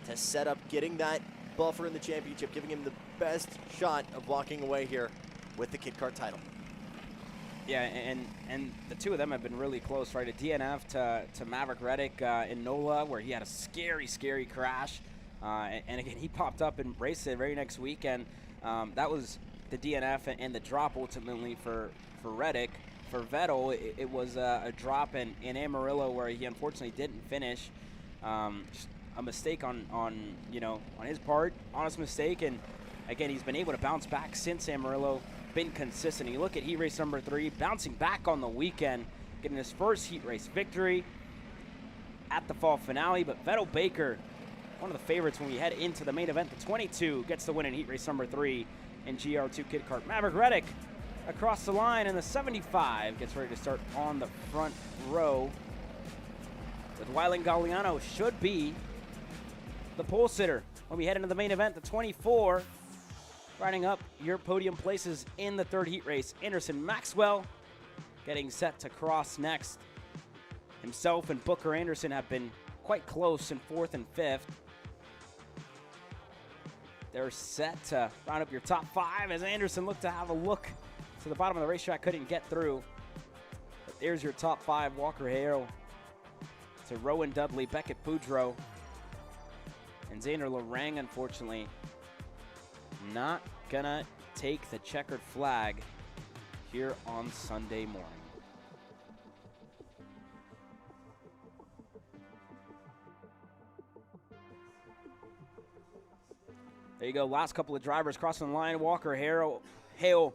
to set up getting that buffer in the championship, giving him the best shot of walking away here with the Kit Kart title. Yeah, and the two of them have been really close, right? A DNF to Maverick Reddick in NOLA, where he had a scary crash. And again, he popped up and raced it the very next weekend. That was the DNF and the drop ultimately for Reddick. For Vettel, it was a drop in Amarillo where he unfortunately didn't finish. Just a mistake on his part, honest mistake. And again, he's been able to bounce back since Amarillo, been consistent. You look at heat race number 3, bouncing back on the weekend, getting his first heat race victory at the fall finale. But Vettel Baker, one of the favorites when we head into the main event. The 22 gets the win in heat race number 3 in GR2 Kit Kart. Maverick Reddick across the line, and the 75 gets ready to start on the front row. With Wyland Galliano should be the pole sitter when we head into the main event. The 24 riding up your podium places in the 3rd heat race. Anderson Maxwell getting set to cross next. Himself and Booker Anderson have been quite close in 4th and 5th. They're set to round up your top 5 as Anderson looked to have a look to the bottom of the racetrack, couldn't get through. But there's your top 5. Walker Hale to Rowan Dudley, Beckett Boudreau, and Xander Lorang, unfortunately, not gonna take the checkered flag here on Sunday morning. There you go, last couple of drivers crossing the line. Walker Hale,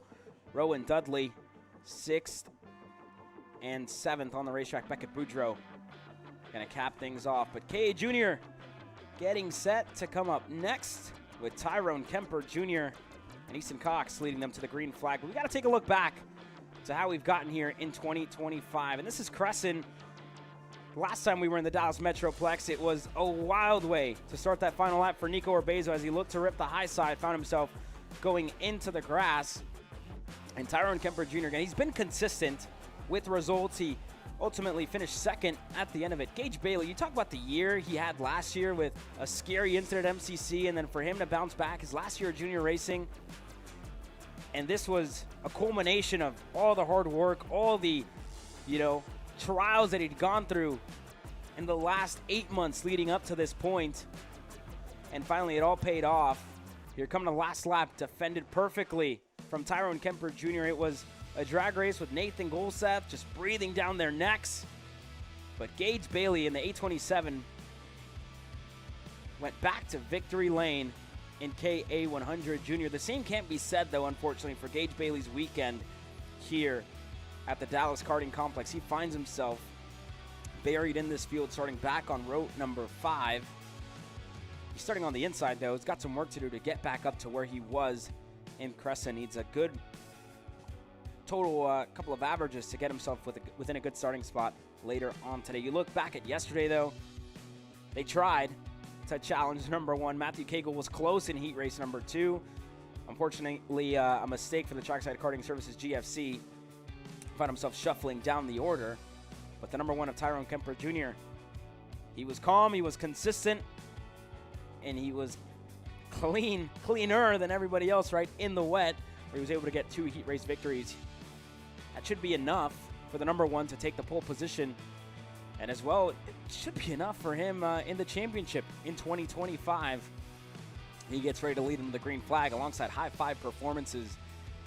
Rowan Dudley, 6th and 7th on the racetrack. Beckett Boudreau gonna cap things off. But K Jr. getting set to come up next with Tyrone Kemper Jr. and Easton Cox leading them to the green flag. But we gotta take a look back to how we've gotten here in 2025. And this is Crescent. Last time we were in the Dallas Metroplex, it was a wild way to start that final lap for Nico Urbezo as he looked to rip the high side, found himself going into the grass. And Tyrone Kemper Jr., again, he's been consistent with results. He ultimately finished 2nd at the end of it. Gage Bailey, you talk about the year he had last year with a scary incident at MCC, and then for him to bounce back his last year of junior racing. And this was a culmination of all the hard work, all the, trials that he'd gone through in the last 8 months leading up to this point. And finally, it all paid off. Here coming the last lap, defended perfectly from Tyrone Kemper Jr. It was a drag race with Nathan Golseth just breathing down their necks. But Gage Bailey in the 827 went back to victory lane in KA100 Junior. The same can't be said, though, unfortunately, for Gage Bailey's weekend here at the Dallas Karting Complex. He finds himself buried in this field, starting back on row number 5. He's starting on the inside, though. He's got some work to do to get back up to where he was in Crescent. Needs a good total couple of averages to get himself within a good starting spot later on today. You look back at yesterday, though, they tried to challenge number 1. Matthew Cagle was close in heat race number 2. Unfortunately, a mistake for the Trackside Karting Services GFC. Found himself shuffling down the order. But the number 1 of Tyrone Kemper Jr., he was calm, he was consistent, and he was cleaner than everybody else right in the wet, where he was able to get 2 heat race victories. That should be enough for the number 1 to take the pole position. And as well, it should be enough for him in the championship in 2025. He gets ready to lead into the green flag alongside high 5 performances,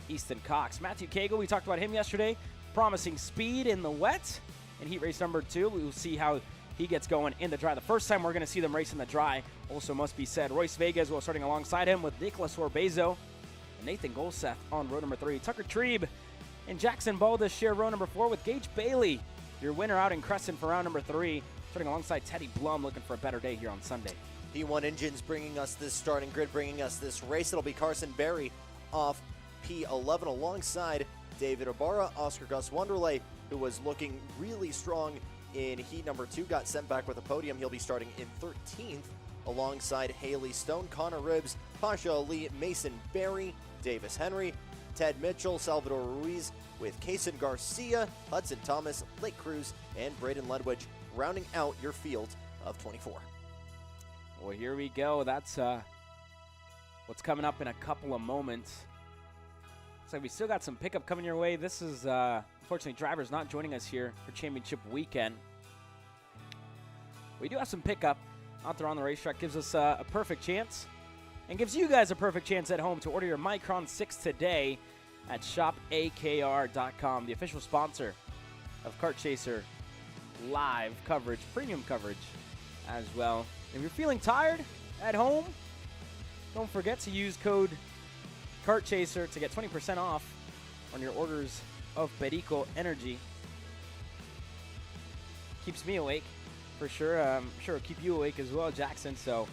Easton Cox. Matthew Cagle, we talked about him yesterday, promising speed in the wet in heat race number 2. We will see how he gets going in the dry. The first time we're going to see them race in the dry, also must be said. Royce Vega as well starting alongside him with Nicholas Urbezo and Nathan Golseth on row number 3. Tucker Trebe and Jackson Baldas share row number 4 with Gage Bailey, your winner out in Crescent for round number 3, starting alongside Teddy Blum, looking for a better day here on Sunday. P1 Engines bringing us this starting grid, bringing us this race. It'll be Carson Berry off P11 alongside David Ibarra. Oscar Gus Wonderlay, who was looking really strong in heat number 2, got sent back with a podium. He'll be starting in 13th alongside Haley Stone, Connor Ribbs, Pasha Ali, Mason Berry, Davis Henry, Ted Mitchell, Salvador Ruiz, with Kaysen Garcia, Hudson Thomas, Lake Cruz, and Braden Ledwidge rounding out your field of 24. Well, here we go. That's what's coming up in a couple of moments. Looks like we still got some pickup coming your way. This is, unfortunately, drivers not joining us here for championship weekend. We do have some pickup out there on the racetrack. Gives us a perfect chance and gives you guys a perfect chance at home to order your Micron 6 today at shopakr.com, the official sponsor of Kart Chaser live coverage, premium coverage as well. If you're feeling tired at home, don't forget to use code Kart Chaser to get 20% off on your orders of Perico Energy. Keeps me awake for sure. I'm sure it'll keep you awake as well, Jackson. So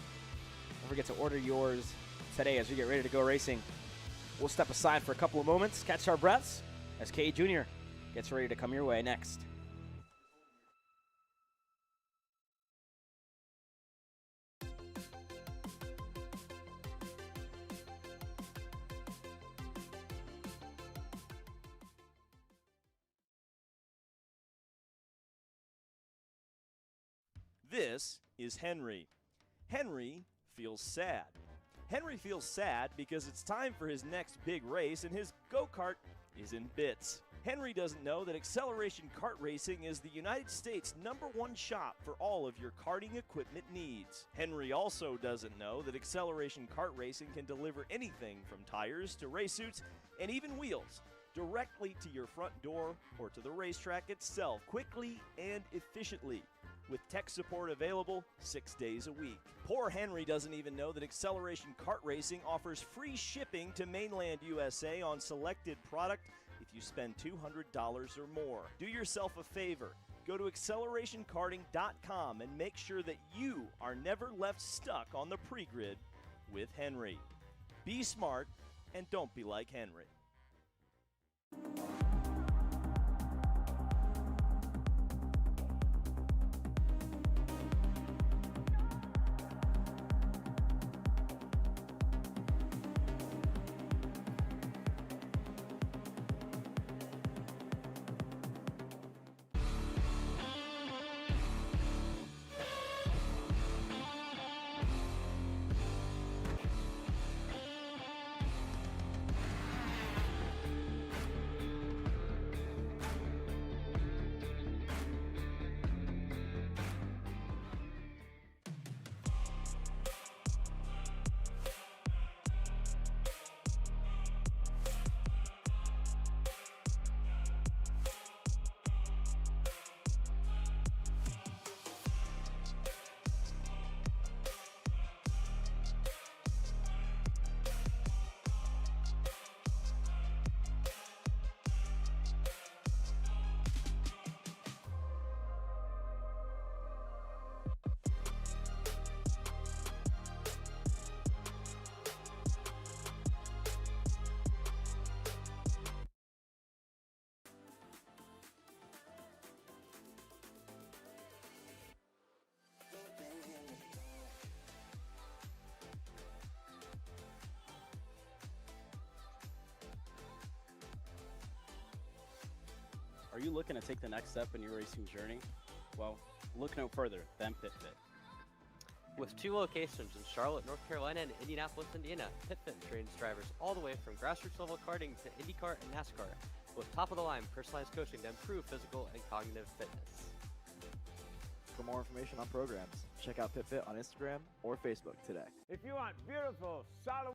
don't forget to order yours today as we get ready to go racing. We'll step aside for a couple of moments, catch our breaths as K Jr. gets ready to come your way next. This is Henry. Henry feels sad. Henry feels sad because it's time for his next big race and his go-kart is in bits. Henry doesn't know that Acceleration Kart Racing is the United States' #1 shop for all of your karting equipment needs. Henry also doesn't know that Acceleration Kart Racing can deliver anything from tires to race suits and even wheels directly to your front door or to the racetrack itself, quickly and efficiently, with tech support available 6 days a week. Poor Henry doesn't even know that Acceleration Kart Racing offers free shipping to mainland USA on selected product if you spend $200 or more. Do yourself a favor. Go to accelerationkarting.com and make sure that you are never left stuck on the pre-grid with Henry. Be smart and don't be like Henry. Are you looking to take the next step in your racing journey? Well, look no further than PitFit. With 2 locations in Charlotte, North Carolina and Indianapolis, Indiana, PitFit trains drivers all the way from grassroots level karting to IndyCar and NASCAR, with top-of-the-line personalized coaching to improve physical and cognitive fitness. For more information on programs, check out PitFit on Instagram or Facebook today. If you want beautiful, solid...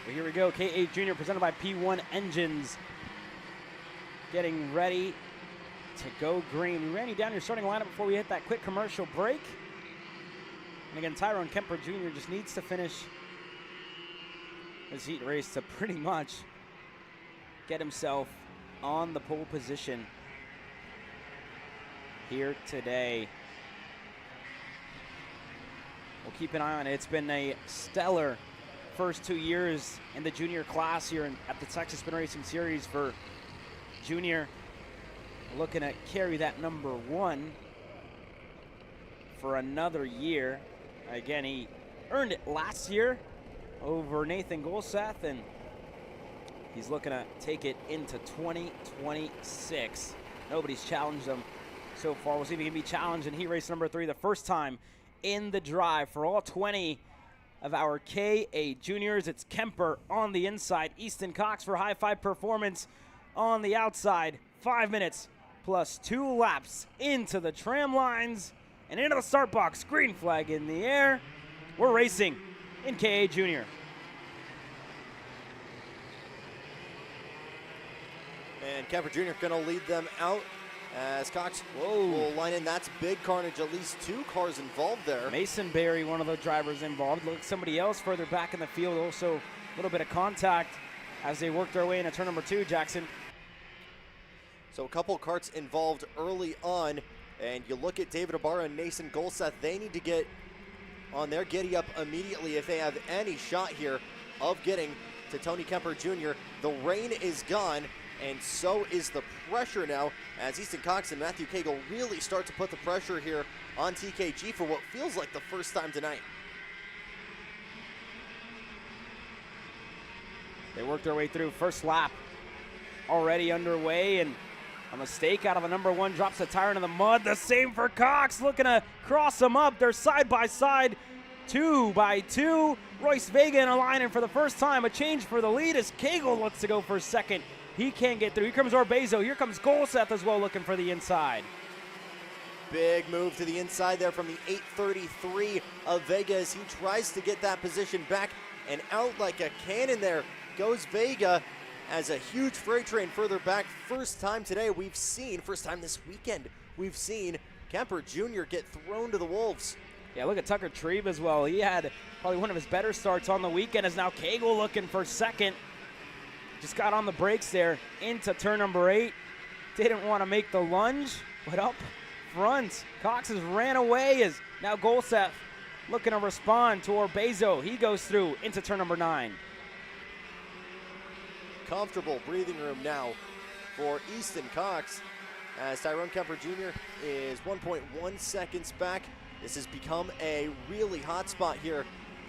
Well, here we go. K8 Junior presented by P1 Engines. Getting ready to go green. We ran you down your starting lineup before we hit that quick commercial break. And again, Tyrone Kemper Jr. just needs to finish his heat race to pretty much get himself on the pole position here today. We'll keep an eye on it. It's been a stellar first 2 years in the junior class here at the Texas Spin Racing Series for Junior. Looking to carry that #1 for another year. Again, he earned it last year over Nathan Golseth, and he's looking to take it into 2026. Nobody's challenged him so far. We'll see if he can be challenged in heat race #3, the first time in the drive for all 20 of our K8 juniors. It's Kemper on the inside, Easton Cox for high five performance on the outside. 5 minutes plus 2 laps into the tram lines and into the start box. Green flag in the air. We're racing in K8 junior. And Kemper Jr. going to lead them out as Cox will line in. That's big carnage. At least 2 cars involved there. Mason Berry, one of the drivers involved. Look, somebody else further back in the field. Also a little bit of contact as they work their way into turn #2, Jackson. So a couple karts involved early on. And you look at David Ibarra and Nathan Golseth. They need to get on their giddy up immediately if they have any shot here of getting to Tony Kemper Jr. The rain is gone, and so is the pressure now as Easton Cox and Matthew Cagle really start to put the pressure here on TKG for what feels like the first time tonight. They work their way through. First lap already underway, and a mistake out of the number 1 drops the tire into the mud. The same for Cox, looking to cross them up. They're side by side, 2 by 2. Royce Vega in a line, and for the first time, a change for the lead as Cagle looks to go for second. He can't get through. Here comes Orbezo. Here comes Golseth as well, looking for the inside. Big move to the inside there from the 833 of Vega as he tries to get that position back, and out like a cannon there goes Vega as a huge freight train further back. First time this weekend, we've seen Kemper Jr. get thrown to the wolves. Yeah, look at Tucker Trebe as well. He had probably one of his better starts on the weekend, as now Cagle looking for second. Just got on the brakes there into turn number 8. Didn't want to make the lunge, but up front. Cox has ran away as now Golseth looking to respond to Orbezo. He goes through into turn number 9. Comfortable breathing room now for Easton Cox as Tyrone Kemper Jr. is 1.1 seconds back. This has become a really hot spot here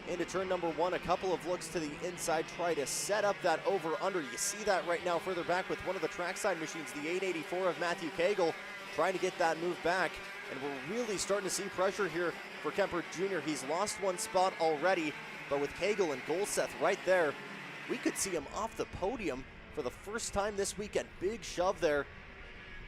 into turn number 1. A couple of looks to the inside, try to set up that over-under. You see that right now further back with one of the trackside machines, the 884 of Matthew Cagle, trying to get that move back. And we're really starting to see pressure here for Kemper Jr. He's lost 1 spot already, but with Cagle and Golseth right there, we could see him off the podium for the first time this weekend. Big shove there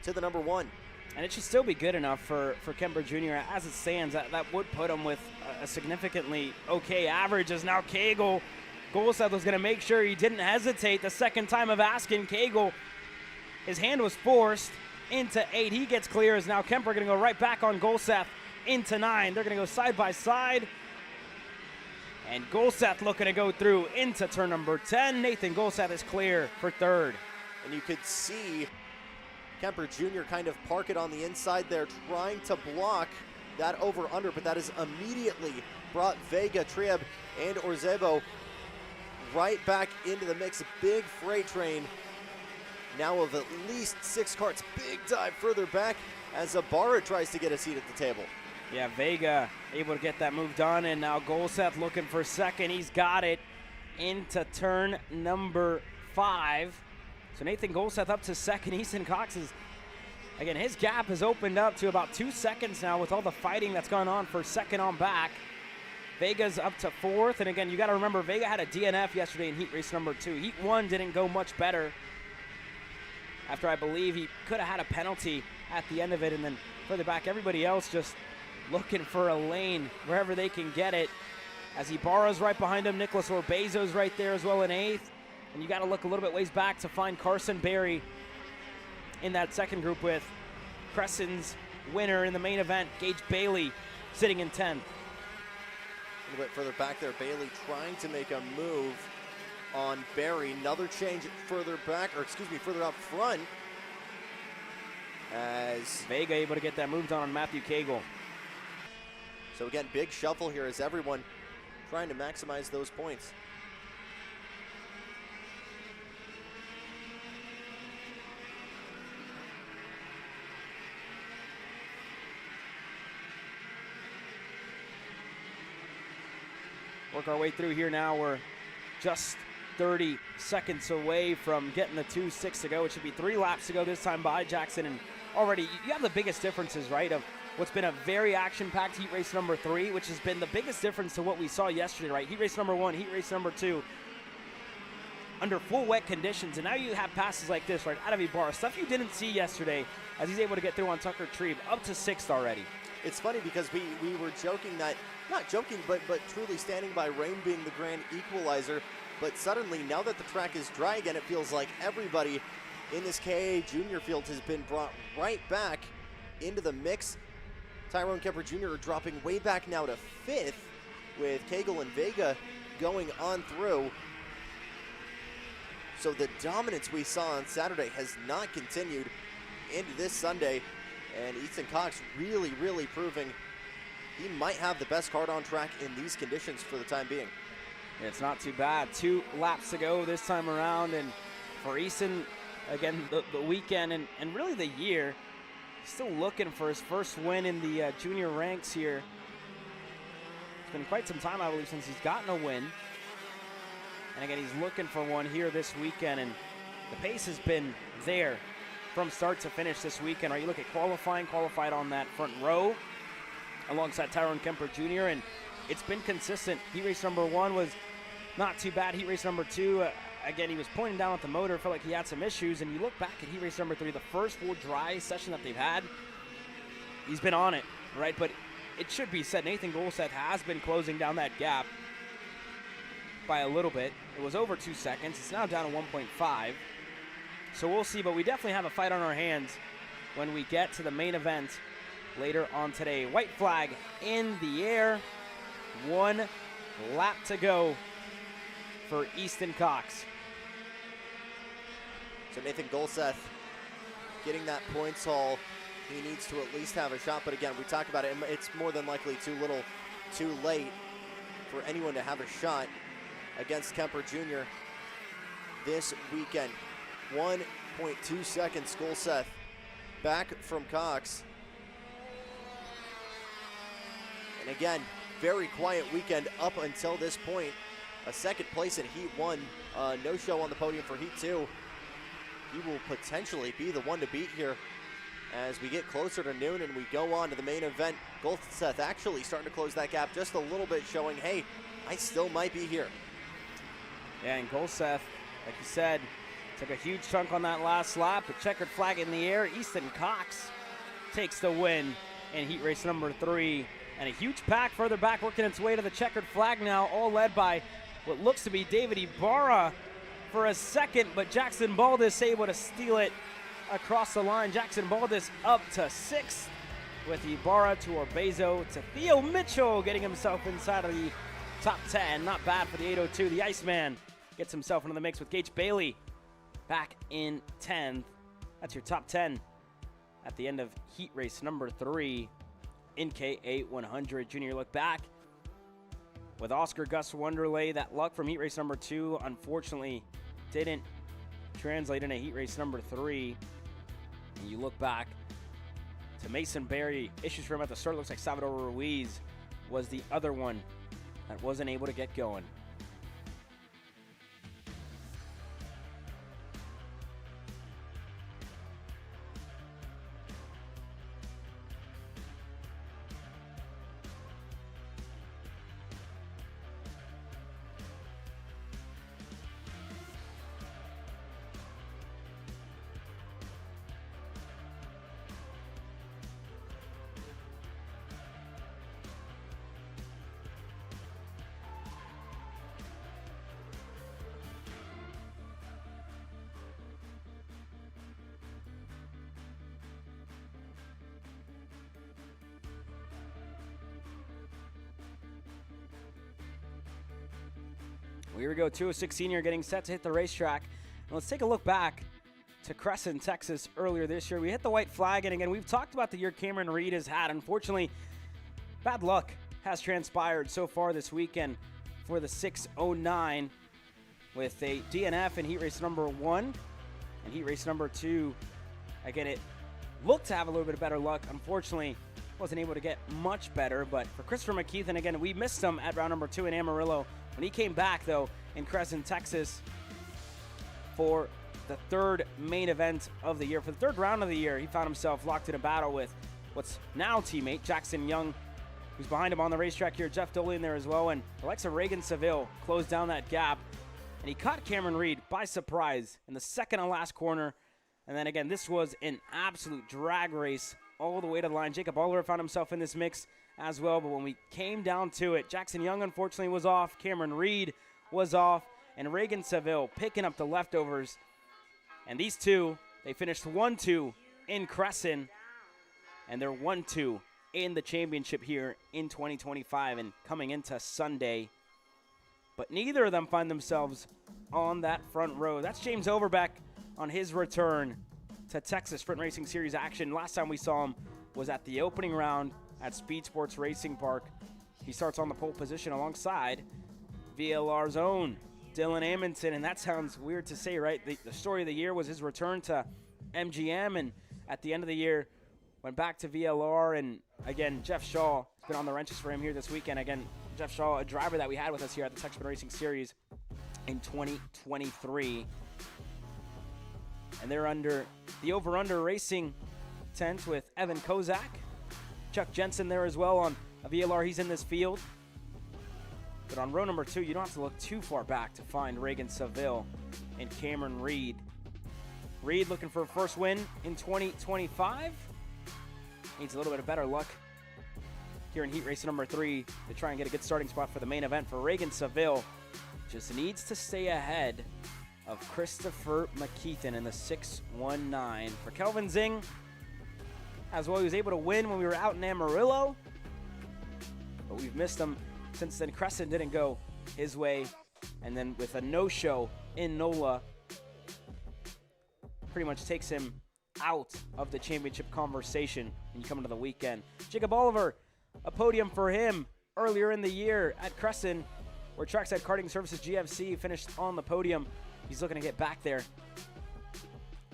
to the number 1. And it should still be good enough for Kemper Jr. As it stands, that would put him with a significantly okay average, as now Cagle, Golseth was going to make sure he didn't hesitate the second time of asking. Cagle, his hand was forced into 8. He gets clear, as now Kemper going to go right back on Golseth into 9. They're going to go side by side. And Golseth looking to go through into turn number 10. Nathan Golseth is clear for 3rd. And you could see Kemper Jr. kind of park it on the inside there, trying to block that over-under, but that has immediately brought Vega, Trebe, and Orbezo right back into the mix. A big freight train now of at least 6 carts. Big dive further back as Ibarra tries to get a seat at the table. Yeah, Vega able to get that move done, and now Golseth looking for second. He's got it into turn number 5. So Nathan Golseth up to second. Easton Cox is, again, his gap has opened up to about 2 seconds now with all the fighting that's gone on for second on back. Vega's up to 4th, and again, you got to remember, Vega had a DNF yesterday in heat race number 2. Heat 1 didn't go much better after, I believe, he could have had a penalty at the end of it, and then further back, everybody else just looking for a lane wherever they can get it. As Ibarra's right behind him, Nicholas Orbezo's right there as well in 8th. And you got to look a little bit ways back to find Carson Berry in that second group, with Crescent's winner in the main event, Gage Bailey, sitting in 10th. A little bit further back there, Bailey trying to make a move on Berry. Another change further back, or excuse me, further up front, as Vega able to get that move done on Matthew Cagle. So again, big shuffle here as everyone trying to maximize those points. Work our way through here now. We're just 30 seconds away from getting the 2:06 to go. It should be 3 laps to go this time by Jackson. And already you have the biggest differences, right, of what's been a very action-packed heat race number 3, which has been the biggest difference to what we saw yesterday, right? Heat race number 1, heat race number 2, under full wet conditions. And now you have passes like this, right, out of Ibarra. Stuff you didn't see yesterday as he's able to get through on Tucker Trebe, up to 6th already. It's funny because we were joking that, not joking, but truly standing by rain being the grand equalizer. But suddenly, now that the track is dry again, it feels like everybody in this KA junior field has been brought right back into the mix. Tyrone Kemper Jr. dropping way back now to 5th, with Cagle and Vega going on through. So the dominance we saw on Saturday has not continued into this Sunday. And Easton Cox really, really proving he might have the best card on track in these conditions for the time being. It's not too bad. 2 laps to go this time around. And for Easton, again, the weekend and really the year, still looking for his first win in the junior ranks here. It's been quite some time, I believe, since he's gotten a win. And again, he's looking for one here this weekend, and the pace has been there from start to finish this weekend. Right, you look at qualified on that front row alongside Tyrone Kemper Jr., and it's been consistent. Heat race number 1 was not too bad. Heat race number 2, again, he was pointing down at the motor, felt like he had some issues, and you look back at heat race number 3, the first full dry session that they've had, he's been on it, right? But it should be said, Nathan Golseth has been closing down that gap by a little bit. It was over 2 seconds. It's now down to 1.5. So we'll see, but we definitely have a fight on our hands when we get to the main event later on today. White flag in the air. 1 lap to go for Easton Cox. So Nathan Golseth getting that points haul. He needs to at least have a shot, but again, we talked about it. It's more than likely too late for anyone to have a shot against Kemper Jr. this weekend. 1.2 seconds, Golseth back from Cox. And again, very quiet weekend up until this point. A second place in Heat 1, no show on the podium for Heat 2. He will potentially be the one to beat here as we get closer to noon and we go on to the main event. Golseth actually starting to close that gap just a little bit, showing, hey, I still might be here. Yeah, and Golseth, like you said, took a huge chunk on that last lap. A checkered flag in the air. Easton Cox takes the win in heat race number 3. And a huge pack further back working its way to the checkered flag now, all led by what looks to be David Ibarra for a second, but Jackson Baldus able to steal it across the line. Jackson Baldus up to 6th with Ibarra to Orbezo to Theo Mitchell getting himself inside of the top 10. Not bad for the 802. The Iceman gets himself into the mix with Gage Bailey back in 10th. That's your top 10 at the end of heat race number 3 in K8 100. Junior look back with Oscar Gus Wonderlay. That luck from heat race number 2 unfortunately didn't translate into heat race number 3. And you look back to Mason Berry. Issues for him at the start. Looks like Salvador Ruiz was the other one that wasn't able to get going. Here we go, 206 senior getting set to hit the racetrack. And let's take a look back to Crescent, Texas earlier this year. We hit the white flag, and again, we've talked about the year Cameron Reed has had. Unfortunately, bad luck has transpired so far this weekend for the 609 with a DNF in heat race number 1 and heat race number 2. Again, it looked to have a little bit of better luck. Unfortunately, wasn't able to get much better, but for Christopher McKeith, and again, we missed him at round number 2 in Amarillo. When he came back, though, in Crescent, Texas for the 3rd main event of the year. For the 3rd round of the year, he found himself locked in a battle with what's now teammate Jackson Young, who's behind him on the racetrack here. Jeff Doley in there as well, and Alexa Reagan Seville closed down that gap. And he caught Cameron Reed by surprise in the second and last corner. And then again, this was an absolute drag race all the way to the line. Jacob Aller found himself in this mix as well, but when we came down to it, Jackson Young unfortunately was off, Cameron Reed was off, and Reagan Seville picking up the leftovers. And these two, they finished 1-2 in Crescent, and they're 1-2 in the championship here in 2025 and coming into Sunday. But neither of them find themselves on that front row. That's James Overbeck on his return to Texas Sprint Racing Series action. Last time we saw him was at the opening round at Speed Sports Racing Park. He starts on the pole position alongside VLR's own Dylan Amundsen, and that sounds weird to say, right? The story of the year was his return to MGM, and at the end of the year, went back to VLR, and again, Jeff Shaw has been on the wrenches for him here this weekend. Again, Jeff Shaw, a driver that we had with us here at the Texas Sprint Racing Series in 2023. And they're under the over-under racing tent with Evan Kozak. Chuck Jensen there as well on a VLR. He's in this field. But on row number 2, you don't have to look too far back to find Reagan Seville and Cameron Reed. Reed looking for a first win in 2025. Needs a little bit of better luck here in heat race number 3 to try and get a good starting spot for the main event. For Reagan Seville, just needs to stay ahead of Christopher McKeithen in the 619. For Kelvin Zing, as well, he was able to win when we were out in Amarillo, but we've missed him since then. Crescent didn't go his way, and then with a no-show in NOLA, pretty much takes him out of the championship conversation when you come into the weekend. Jacob Oliver, a podium for him earlier in the year at Crescent, where Trackside Karting Services GFC finished on the podium. He's looking to get back there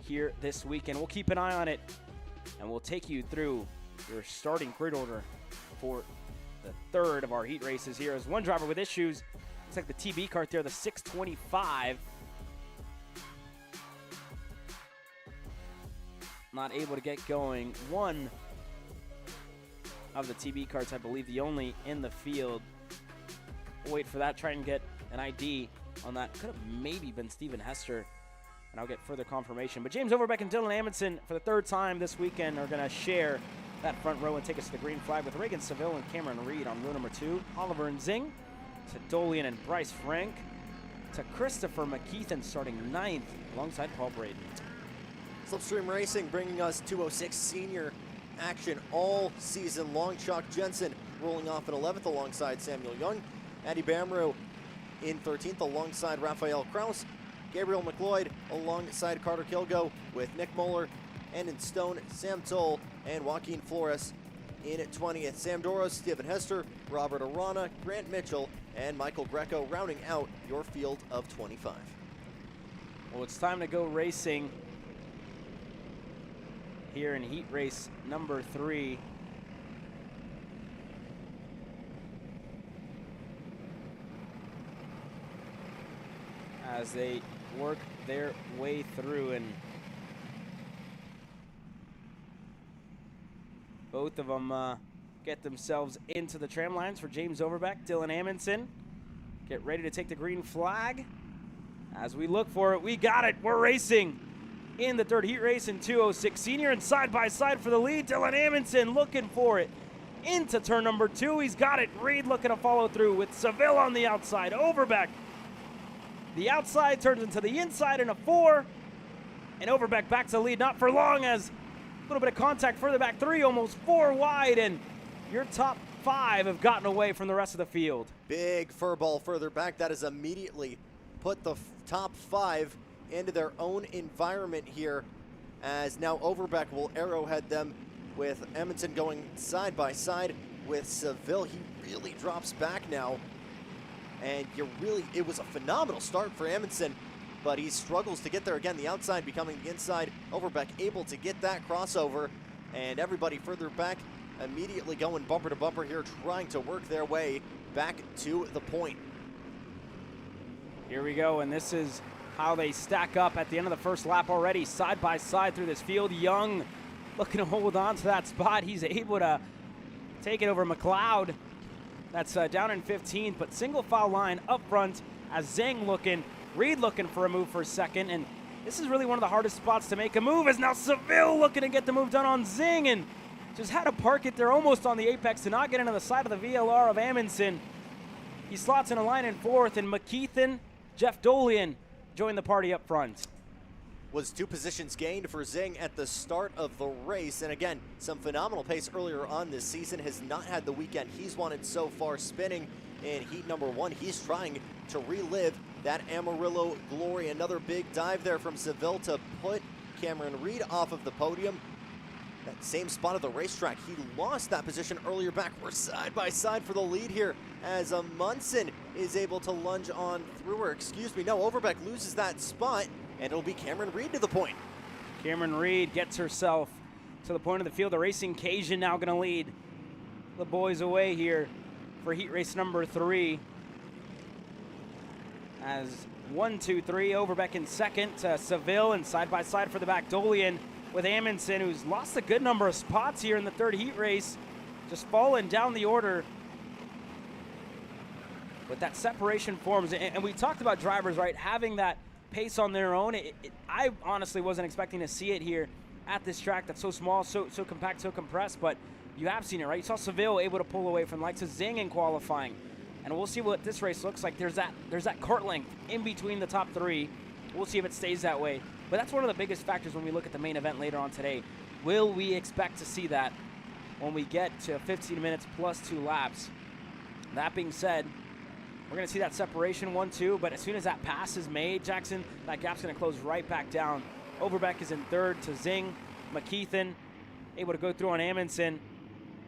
here this weekend. We'll keep an eye on it, and we'll take you through your starting grid order for the third of our heat races here. As one driver with issues, looks like the TB kart there, the 625. Not able to get going. One of the TB karts, I believe, the only in the field. We'll wait for that, try and get an ID on that. Could have maybe been Steven Hester, and I'll get further confirmation. But James Overbeck and Dylan Amundsen, for the third time this weekend, are going to share that front row and take us to the green flag with Reagan Seville and Cameron Reed on row number 2. Oliver and Zing to Dolian and Bryce Frank to Christopher McKeithen starting 9th alongside Paul Braden. Slipstream Racing bringing us 206 senior action all season long. Chuck Jensen rolling off in 11th alongside Samuel Young. Addy Bamru in 13th alongside Raphael Kraus. Gabriel McLeod alongside Carter Kilgo with Nick Moeller. And in Stone, Sam Toll and Joaquin Flores in at 20th. Sam Doros, Stephen Hester, Robert Arana, Grant Mitchell, and Michael Greco rounding out your field of 25. Well, it's time to go racing here in heat race number 3. As they work their way through, and both of them get themselves into the tram lines. For James Overbeck, Dylan Amundsen get ready to take the green flag. As we look for it, we got it. We're racing in the third heat race in 206 senior, and side by side for the lead. Dylan Amundsen looking for it into turn number 2. He's got it. Reed looking to follow through with Seville on the outside. Overbeck, the outside turns into the inside in a 4, and Overbeck back to the lead. Not for long, as a little bit of contact further back. 3, almost 4 wide, and your top 5 have gotten away from the rest of the field. Big fur ball further back. That has immediately put the top 5 into their own environment here, as now Overbeck will arrowhead them with Amundsen going side by side with Seville. He really drops back now, and it was a phenomenal start for Amundsen, but he struggles to get there again. The outside becoming the inside. Overbeck able to get that crossover, and everybody further back immediately going bumper to bumper here, trying to work their way back to the point. Here we go, and this is how they stack up at the end of the first lap already, side by side through this field. Young looking to hold on to that spot. He's able to take it over McLeod. That's down in 15th, but single file line up front as Zhang looking, Reed looking for a move for second, and this is really one of the hardest spots to make a move, as now Seville looking to get the move done on Zing, and just had to park it there almost on the apex to not get into the side of the VLR of Amundsen. He slots in a line in 4th, and McKeithen, Jeff Dolian join the party up front. Was 2 positions gained for Zing at the start of the race, and again, some phenomenal pace earlier on this season. Has not had the weekend he's wanted so far, spinning in heat number 1. He's trying to relive that Amarillo glory. Another big dive there from Seville to put Cameron Reed off of the podium. That same spot of the racetrack, he lost that position earlier back. We're side by side for the lead here, as Munson is able to lunge on through her. Overbeck loses that spot, and it'll be Cameron Reed to the point. Cameron Reed gets herself to the point of the field. The Racing Cajun now going to lead the boys away here for heat race number 3, as 1, 2, 3. Overbeck in second to Seville, and side by side for the back Dolian with Amundsen, who's lost a good number of spots here in the third heat race, just falling down the order. But that separation forms, and we talked about drivers, right, having that pace on their own. I honestly wasn't expecting to see it here at this track that's so small, so compact, so compressed, but you have seen it, right? You saw Seville able to pull away from the likes of Zing in qualifying, and we'll see what this race looks like. There's that kart length in between the top three. We'll see if it stays that way, but that's one of the biggest factors when we look at the main event later on today. Will we expect to see that when we get to 15 minutes plus 2 laps? That being said, we're going to see that separation 1-2, but as soon as that pass is made, Jackson, that gap's going to close right back down. Overbeck is in third to Zing. McKeithen able to go through on Amundsen,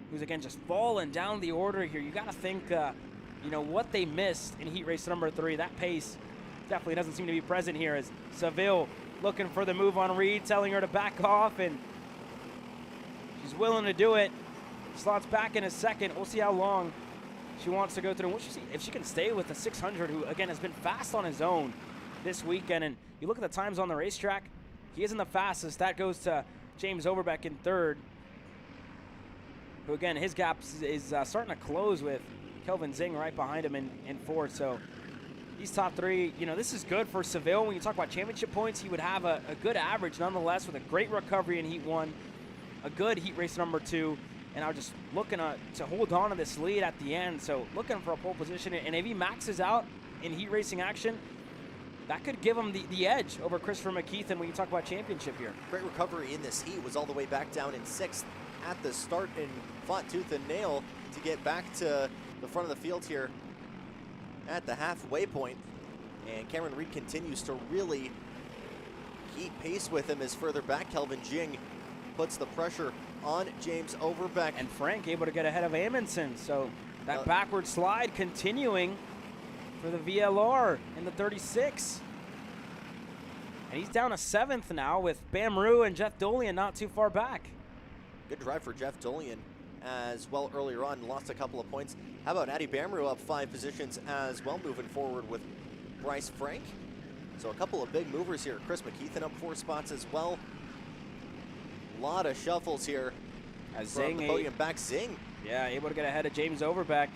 who's again just falling down the order here. You got to think, you know, what they missed in heat race number 3. That pace definitely doesn't seem to be present here, as Seville looking for the move on Reed, telling her to back off, and she's willing to do it. Slots back in a second. We'll see how long she wants to go through. We'll see if she can stay with the 600, who again has been fast on his own this weekend. And you look at the times on the racetrack, he isn't the fastest. That goes to James Overbeck in third, who again, his gap is starting to close with Kelvin Zing right behind him in fourth. So these top three, you know, this is good for Seville. When you talk about championship points, he would have a good average nonetheless, with a great recovery in heat 1, a good heat race number 2, and I was just looking to hold on to this lead at the end. So looking for a pole position, and if he maxes out in heat racing action, that could give him the edge over Christopher McKeithen when you talk about championship here. Great recovery in this heat, was all the way back down in 6th at the start and fought tooth and nail to get back to the front of the field here at the halfway point. And Cameron Reed continues to really keep pace with him as further back Kelvin Jing puts the pressure on James Overbeck. And Frank able to get ahead of Amundsen. So that backward slide continuing for the VLR in the 36. And he's down to 7th now with Bam Rue and Jeff Dolian not too far back. Good drive for Jeff Dolian as well earlier on, lost a couple of points. How about Addy Bamru up 5 positions as well, moving forward with Bryce Frank. So a couple of big movers here. Chris McKeithen up 4 spots as well. A lot of shuffles here as from Zing the podium back. Zing. Yeah, able to get ahead of James Overbeck.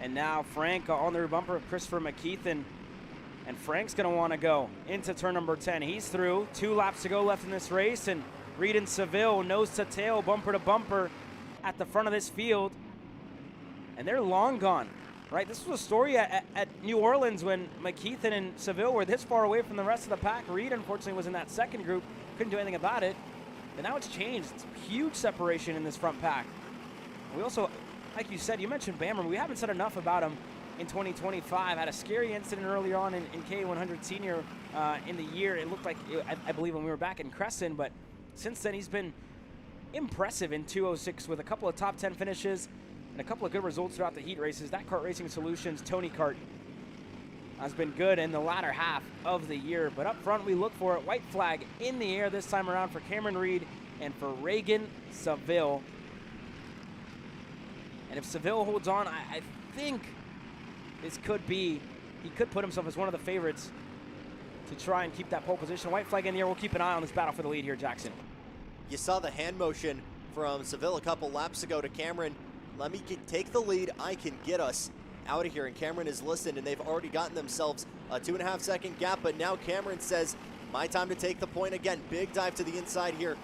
And now Frank on the rear bumper of Christopher McKeithen. And Frank's going to want to go into turn number 10. He's through. 2 laps to go left in this race. And Reed and Seville, nose to tail, bumper to bumper at the front of this field. And they're long gone, right? This was a story at New Orleans when McKeithen and Seville were this far away from the rest of the pack. Reed, unfortunately, was in that second group. Couldn't do anything about it. But now it's changed. It's a huge separation in this front pack. We also, like you said, you mentioned Bammer. We haven't said enough about him in 2025. Had a scary incident earlier on in K100 Senior in the year. It looked like, I believe, when we were back in Crescent, but since then he's been impressive in 206 with a couple of top 10 finishes and a couple of good results throughout the heat races. That Kart Racing Solutions Tony Kart has been good in the latter half of the year. But up front, we look for it. White flag in the air this time around for Cameron Reed and for Reagan Seville. And if Seville holds on, I think this could be, he could put himself as one of the favorites to try and keep that pole position. White flag in the air. We'll keep an eye on this battle for the lead here, Jackson. You saw the hand motion from Seville a couple laps ago to Cameron. Let me take the lead. I can get us out of here. And Cameron has listened, and they've already gotten themselves a 2.5 second gap. But now Cameron says, my time to take the point again. Big dive to the inside here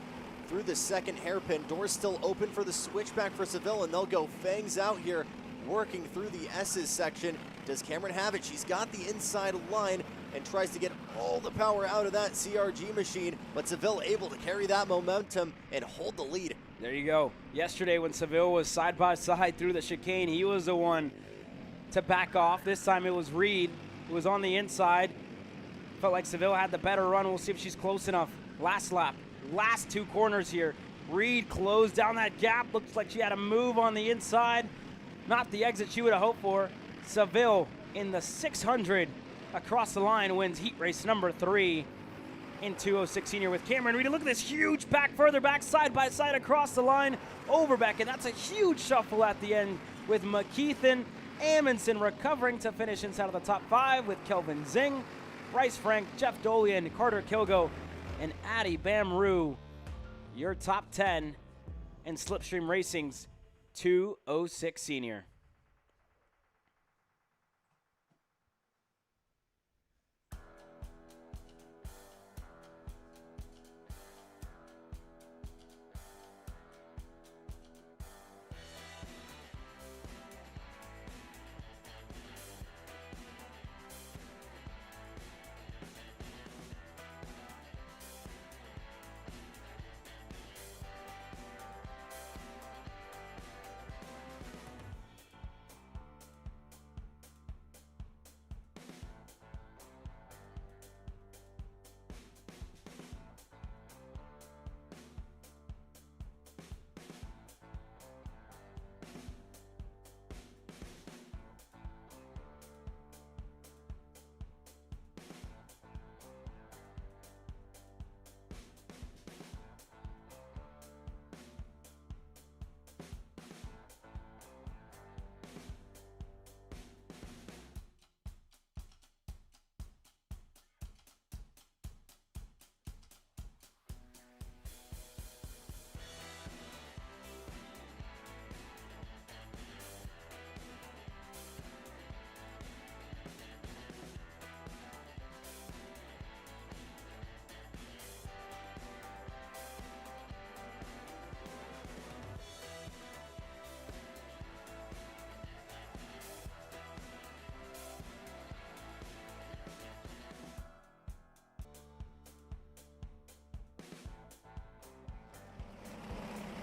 through the second hairpin. Doors still open for the switchback for Seville, and they'll go fangs out here, working through the S's section. Does Cameron have it? She's got the inside line and tries to get all the power out of that CRG machine, but Seville able to carry that momentum and hold the lead. There you go. Yesterday when Seville was side by side through the chicane, he was the one to back off. This time it was Reed who was on the inside. Felt like Seville had the better run. We'll see if she's close enough. Last lap, last 2 corners here. Reed closed down that gap. Looks like she had a move on the inside. Not the exit she would have hoped for. Seville in the 600 across the line wins heat race number 3 in 206 Senior with Cameron Reed. Look at this huge further back, side by side across the line. Overbeck, and that's a huge shuffle at the end with McKeithen. Amundsen recovering to finish inside of the top 5 with Kelvin Zing. Bryce Frank, Jeff Dolian, Carter Kilgo, and Addy Bamroo. Your top 10 in Slipstream Racing's 206 Senior.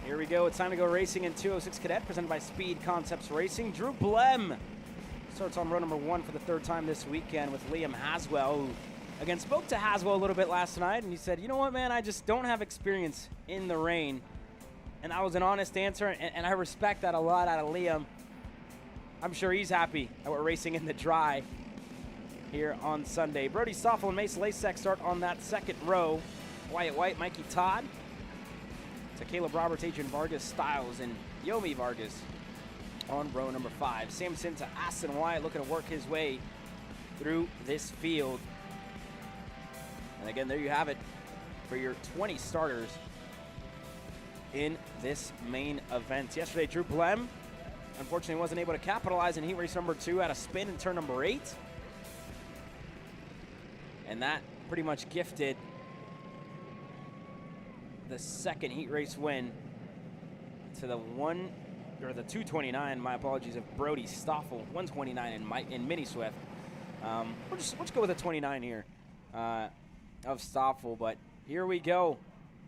Here we go. It's time to go racing in 206 Cadet, presented by Speed Concepts Racing. Drew Blem starts on row number 1 for the 3rd time this weekend with Liam Haswell, who, again, spoke to Haswell a little bit last night, and he said, you know what, man, I just don't have experience in the rain. And that was an honest answer, and I respect that a lot out of Liam. I'm sure he's happy that we're racing in the dry here on Sunday. Brody Stoffel and Mace Lasek start on that 2nd row. Wyatt White, Mikey Todd. To Caleb Roberts, Adrian Vargas, Styles, and Yomi Vargas on row number 5. Samson to Aston Wyatt, looking to work his way through this field. And again, there you have it for your 20 starters in this main event. Yesterday, Drew Blem unfortunately wasn't able to capitalize in heat race number 2, had a spin in turn number 8. And that pretty much gifted the 2nd heat race win to the 229, my apologies, of Brody Stoffel, 129 in Mini Swift. We'll just go with a 29 here of Stoffel, but here we go.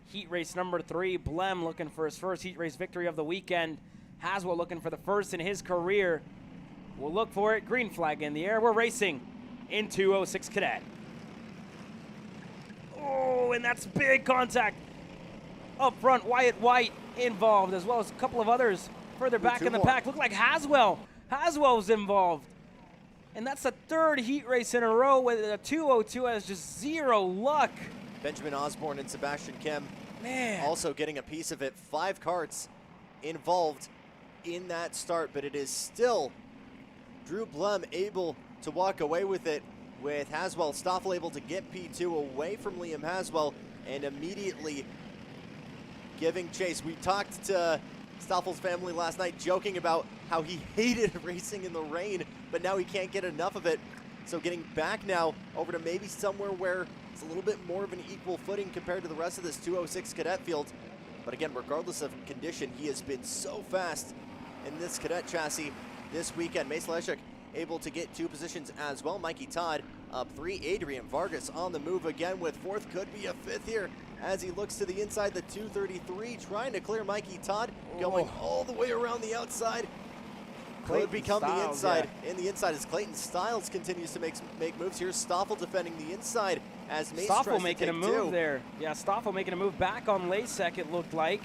Heat race number 3, Blem looking for his first heat race victory of the weekend. Haswell looking for the first in his career. We'll look for it. Green flag in the air. We're racing in 206 Cadet. Oh, and that's big contact. Up front, Wyatt White involved, as well as a couple of others further back in the pack. Looked like Haswell was involved. And that's the 3rd heat race in a row with a 202 has just zero luck. Benjamin Osborne and Sebastian Kim Man. also getting a piece of it. 5 karts involved in that start, but it is still Drew Blem able to walk away with it, with Haswell Stoffel able to get P2 away from Liam Haswell and immediately giving chase. We talked to Stoffel's family last night, joking about how he hated racing in the rain, but now he can't get enough of it. So getting back now over to maybe somewhere where it's a little bit more of an equal footing compared to the rest of this 206 Cadet field. But again, regardless of condition, he has been so fast in this Cadet chassis this weekend. Mace Leszek able to get 2 positions as well. Mikey Todd up 3. Adrian Vargas on the move again with 4th. Could be a 5th here as he looks to the inside, the 233, trying to clear Mikey Todd, going all the way around the outside. Could become the inside. Yeah. In the inside as Clayton Styles continues to make moves. Here's Stoffel defending the inside as Mace Stoffel making a move there. Yeah, Stoffel making a move back on Lasek, it looked like,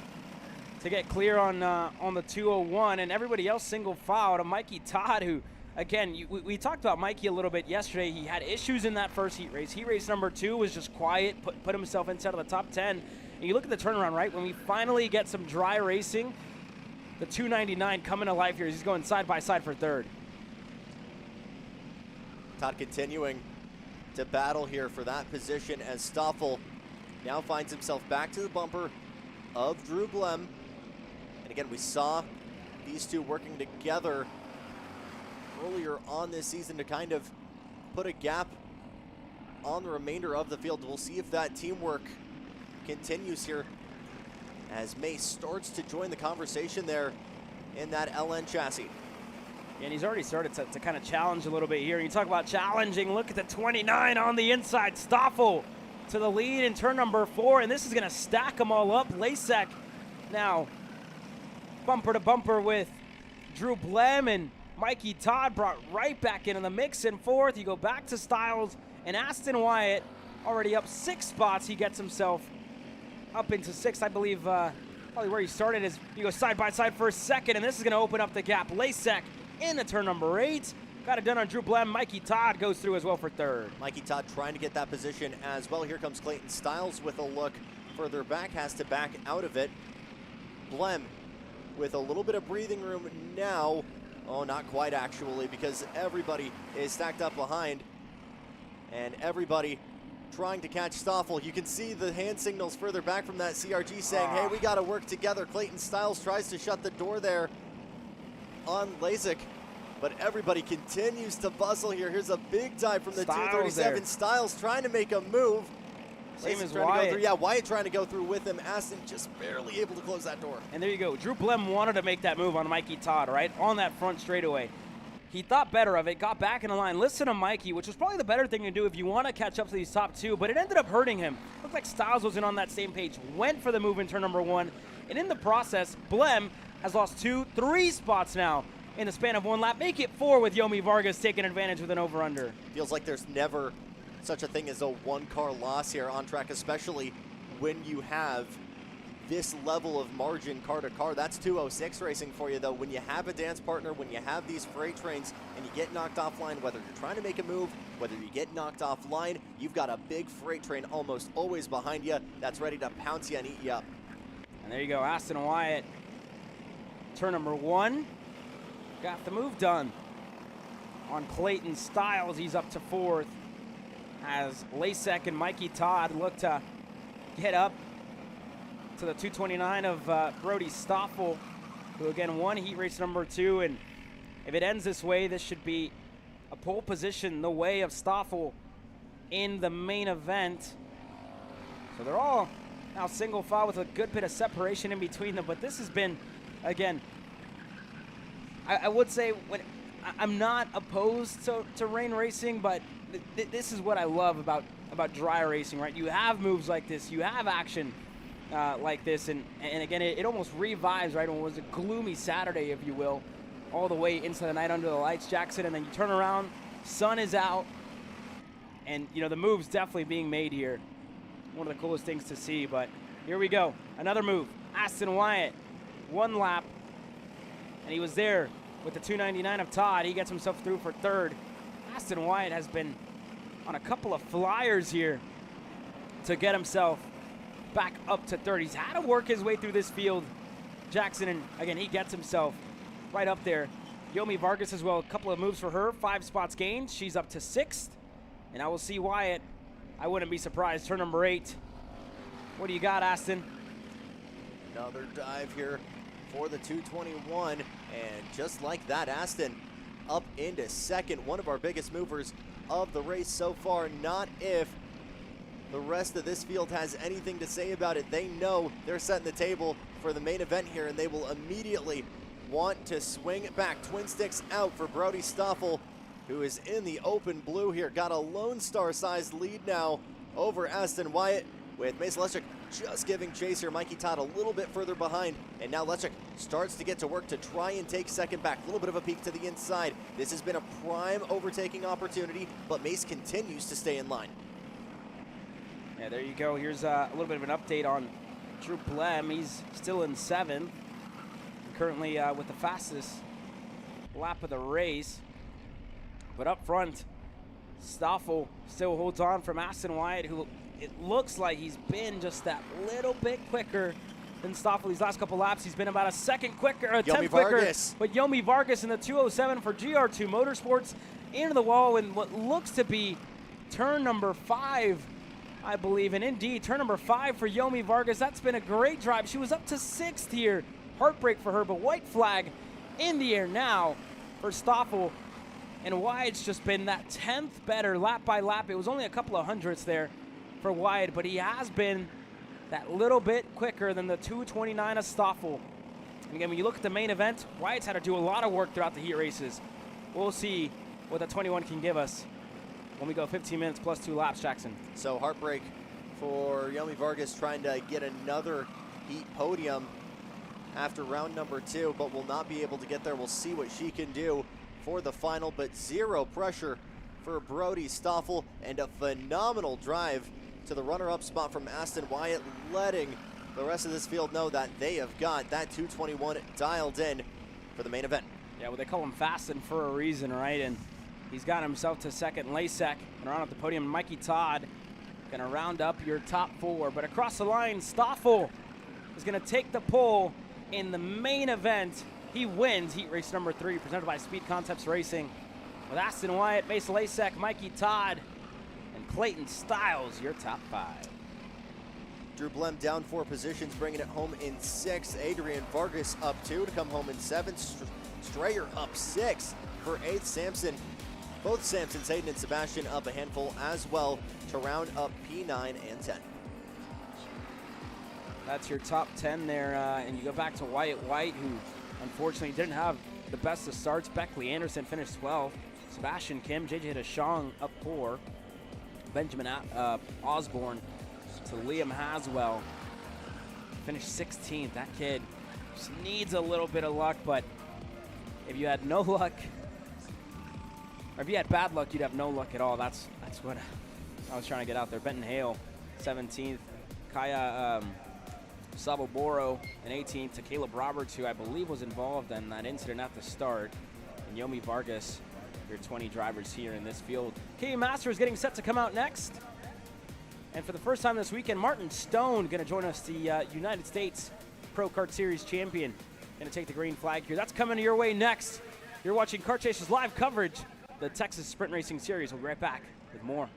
to get clear on the 201, and everybody else single file to Mikey Todd, who, again, we talked about Mikey a little bit yesterday. He had issues in that first heat race. Heat race number 2 was just quiet, put himself inside of the top 10. And you look at the turnaround, right? When we finally get some dry racing, the 299 coming to life here. He's going side by side for 3rd. Todd continuing to battle here for that position as Stoffel now finds himself back to the bumper of Drew Blem. And again, we saw these two working together earlier on this season to kind of put a gap on the remainder of the field. We'll see if that teamwork continues here as Mace starts to join the conversation there in that LN chassis. And he's already started to kind of challenge a little bit here. You talk about challenging. Look at the 29 on the inside. Stoffel to the lead in turn number 4, and this is going to stack them all up. Lasek now bumper to bumper with Drew Blem, and Mikey Todd brought right back into the mix in 4th. You go back to Styles, and Aston Wyatt already up 6 spots. He gets himself up into 6th, I believe. Probably where he started is you go side by side for a second, and this is going to open up the gap. Lasek into turn number 8. Got it done on Drew Blem. Mikey Todd goes through as well for 3rd. Mikey Todd trying to get that position as well. Here comes Clayton Styles with a look further back, has to back out of it. Blem with a little bit of breathing room now. Oh, not quite actually, because everybody is stacked up behind and everybody trying to catch Stoffel. You can see the hand signals further back from that CRG saying, hey, we got to work together. Clayton Styles tries to shut the door there on Lasek, but everybody continues to bustle here. Here's a big dive from the 237. There. Styles trying to make a move. Same as trying Wyatt. to go through. Yeah, Wyatt trying to go through with him. Aston just barely able to close that door. And there you go. Drew Blem wanted to make that move on Mikey Todd, right? On that front straightaway. He thought better of it, got back in the line, listened to Mikey, which was probably the better thing to do if you want to catch up to these top 2, but it ended up hurting him. Looked like Styles wasn't on that same page, went for the move in turn number 1, and in the process, Blem has lost 3 spots now in the span of 1 lap. Make it 4 with Yomi Vargas taking advantage with an over-under. Feels like there's never such a thing as a 1-car loss here on track, especially when you have this level of margin car to car. That's 206 racing for you, though. When you have a dance partner, when you have these freight trains and you get knocked offline, whether you're trying to make a move, whether you get knocked offline, you've got a big freight train almost always behind you that's ready to pounce you and eat you up. And there you go, Aston Wyatt, turn number 1, got the move done on Clayton Styles. He's up to 4th as Lasek and Mikey Todd look to get up to the 229 of Brody Stoffel, who again won heat race number 2. And if it ends this way, this should be a pole position the way of Stoffel in the main event. So they're all now single file with a good bit of separation in between them. But this has been, again, I would say I'm not opposed to rain racing, but this is what I love about dry racing, right? You have moves like this, you have action like this, and again, it almost revives, right? When it was a gloomy Saturday, if you will, all the way into the night under the lights, Jackson, and then you turn around, sun is out, and you know the move's definitely being made here. One of the coolest things to see, but here we go, another move. Aston Wyatt, 1 lap, and he was there with the 299 of Todd. He gets himself through for 3rd. Aston Wyatt has been on a couple of flyers here to get himself back up to 3rd. He's had to work his way through this field, Jackson, and again, he gets himself right up there. Yomi Vargas as well, a couple of moves for her, 5 spots gained. She's up to 6th, and I will see Wyatt. I wouldn't be surprised. Turn number 8. What do you got, Aston? Another dive here for the 221, and just like that, Aston up into 2nd, one of our biggest movers of the race so far. Not if the rest of this field has anything to say about it. They know they're setting the table for the main event here, and they will immediately want to swing it back. Twin sticks out for Brody Stoffel, who is in the open blue here. Got a Lone Star-sized lead now over Aston Wyatt, with Mace Leszczyk just giving chase here. Mikey Todd a little bit further behind, and now Leszczyk starts to get to work to try and take 2nd back. A little bit of a peek to the inside. This has been a prime overtaking opportunity, but Mace continues to stay in line. Yeah, there you go. Here's a little bit of an update on Drew Blem. He's still in 7th, currently with the fastest lap of the race. But up front, Stoffel still holds on from Aston Wyatt, who it looks like he's been just that little bit quicker than Stoffel these last couple laps. He's been about a 2nd quicker, a 10th quicker. But Yomi Vargas in the 207 for GR2 Motorsports into the wall in what looks to be turn number 5, I believe, and indeed, turn number 5 for Yomi Vargas. That's been a great drive. She was up to 6th here. Heartbreak for her, but white flag in the air now for Stoffel. And Wyatt's just been that 10th better lap by lap. It was only a couple of hundredths there for Wyatt, but he has been that little bit quicker than the 2:29 of Stoffel. And again, when you look at the main event, Wyatt's had to do a lot of work throughout the heat races. We'll see what the 21 can give us when we go 15 minutes plus 2 laps, Jackson. So heartbreak for Yomi Vargas, trying to get another heat podium after round number 2, but will not be able to get there. We'll see what she can do for the final, but zero pressure for Brody Stoffel, and a phenomenal drive to the runner-up spot from Aston Wyatt, letting the rest of this field know that they have got that 2:21 dialed in for the main event. Yeah, well, they call him Fasten for a reason, right? And he's got himself to second. Lasek and around at the podium. Mikey Todd gonna round up your top 4. But across the line, Stoffel is gonna take the pole in the main event. He wins heat race number 3, presented by Speed Concepts Racing, with Aston Wyatt, Mace Lasek, Mikey Todd, and Clayton Stiles, your top 5. Drew Blem down 4 positions, bringing it home in 6th. Adrian Vargas up 2 to come home in 7th. Strayer up 6 for 8th. Sampson, both Sampsons, Hayden and Sebastian, up a handful as well to round up P9 and 10. That's your top 10 there, and you go back to Wyatt White, who unfortunately didn't have the best of starts. Beckley Anderson finished 12th. Sebastian Kim, JJ Hashong up 4. Benjamin Osborne to Liam Haswell finished 16th. That kid just needs a little bit of luck, but if you had no luck, or if you had bad luck, you'd have no luck at all. That's what I was trying to get out there. Benton Hale, 17th. Kaya Saboboro in 18th, to Caleb Roberts, who I believe was involved in that incident at the start, and Yomi Vargas, your 20 drivers here in this field. Katie Masters getting set to come out next. And for the first time this weekend, Martin Stone going to join us, the United States Pro Kart Series champion. Going to take the green flag here. That's coming your way next. You're watching Kart Chaser's live coverage, the Texas Sprint Racing Series. We'll be right back with more.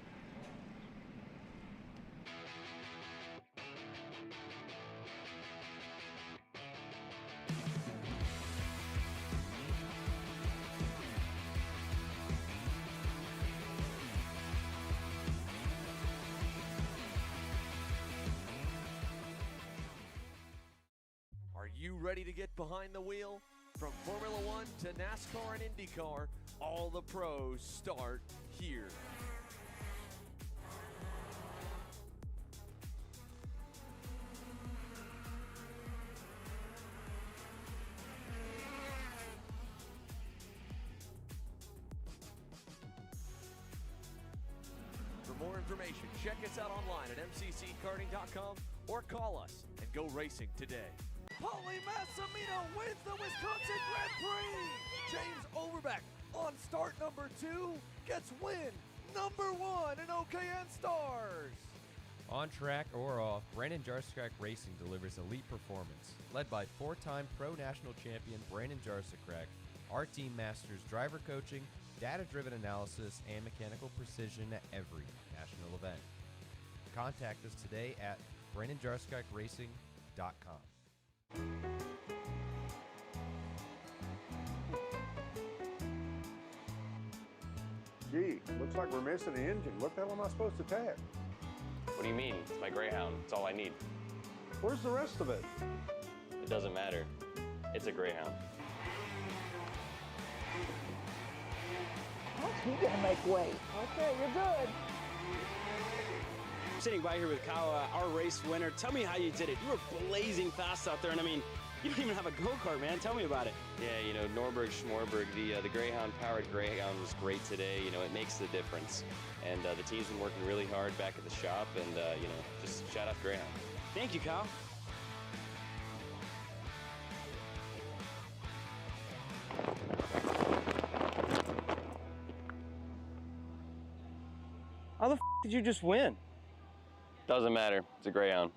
Are you ready to get behind the wheel? From Formula One to NASCAR and IndyCar, all the pros start here. For more information, check us out online at mcckarting.com or call us and go racing today. Paulie Massimino wins the Wisconsin Grand Prix! James Overbeck on start number 2 gets win number 1 in OKN Stars! On track or off, Brandon Jarsekrak Racing delivers elite performance. Led by 4-time Pro National Champion Brandon Jarsekrak, our team masters driver coaching, data-driven analysis, and mechanical precision at every national event. Contact us today at BrandonJarsekrakRacing.com. Gee, looks like we're missing an engine. What the hell am I supposed to tag? What do you mean? It's my Greyhound. It's all I need. Where's the rest of it? It doesn't matter. It's a Greyhound. You gotta make way. Okay, you're good. Sitting by here with Kyle, our race winner. Tell me how you did it. You were blazing fast out there, and I mean, you don't even have a go-kart, man. Tell me about it. Yeah, you know, Norberg, Schmorberg, the Greyhound-powered Greyhound was great today. You know, it makes the difference. And the team's been working really hard back at the shop, and, you know, just shout out Greyhound. Thank you, Kyle. How the f did you just win? Doesn't matter. It's a Greyhound.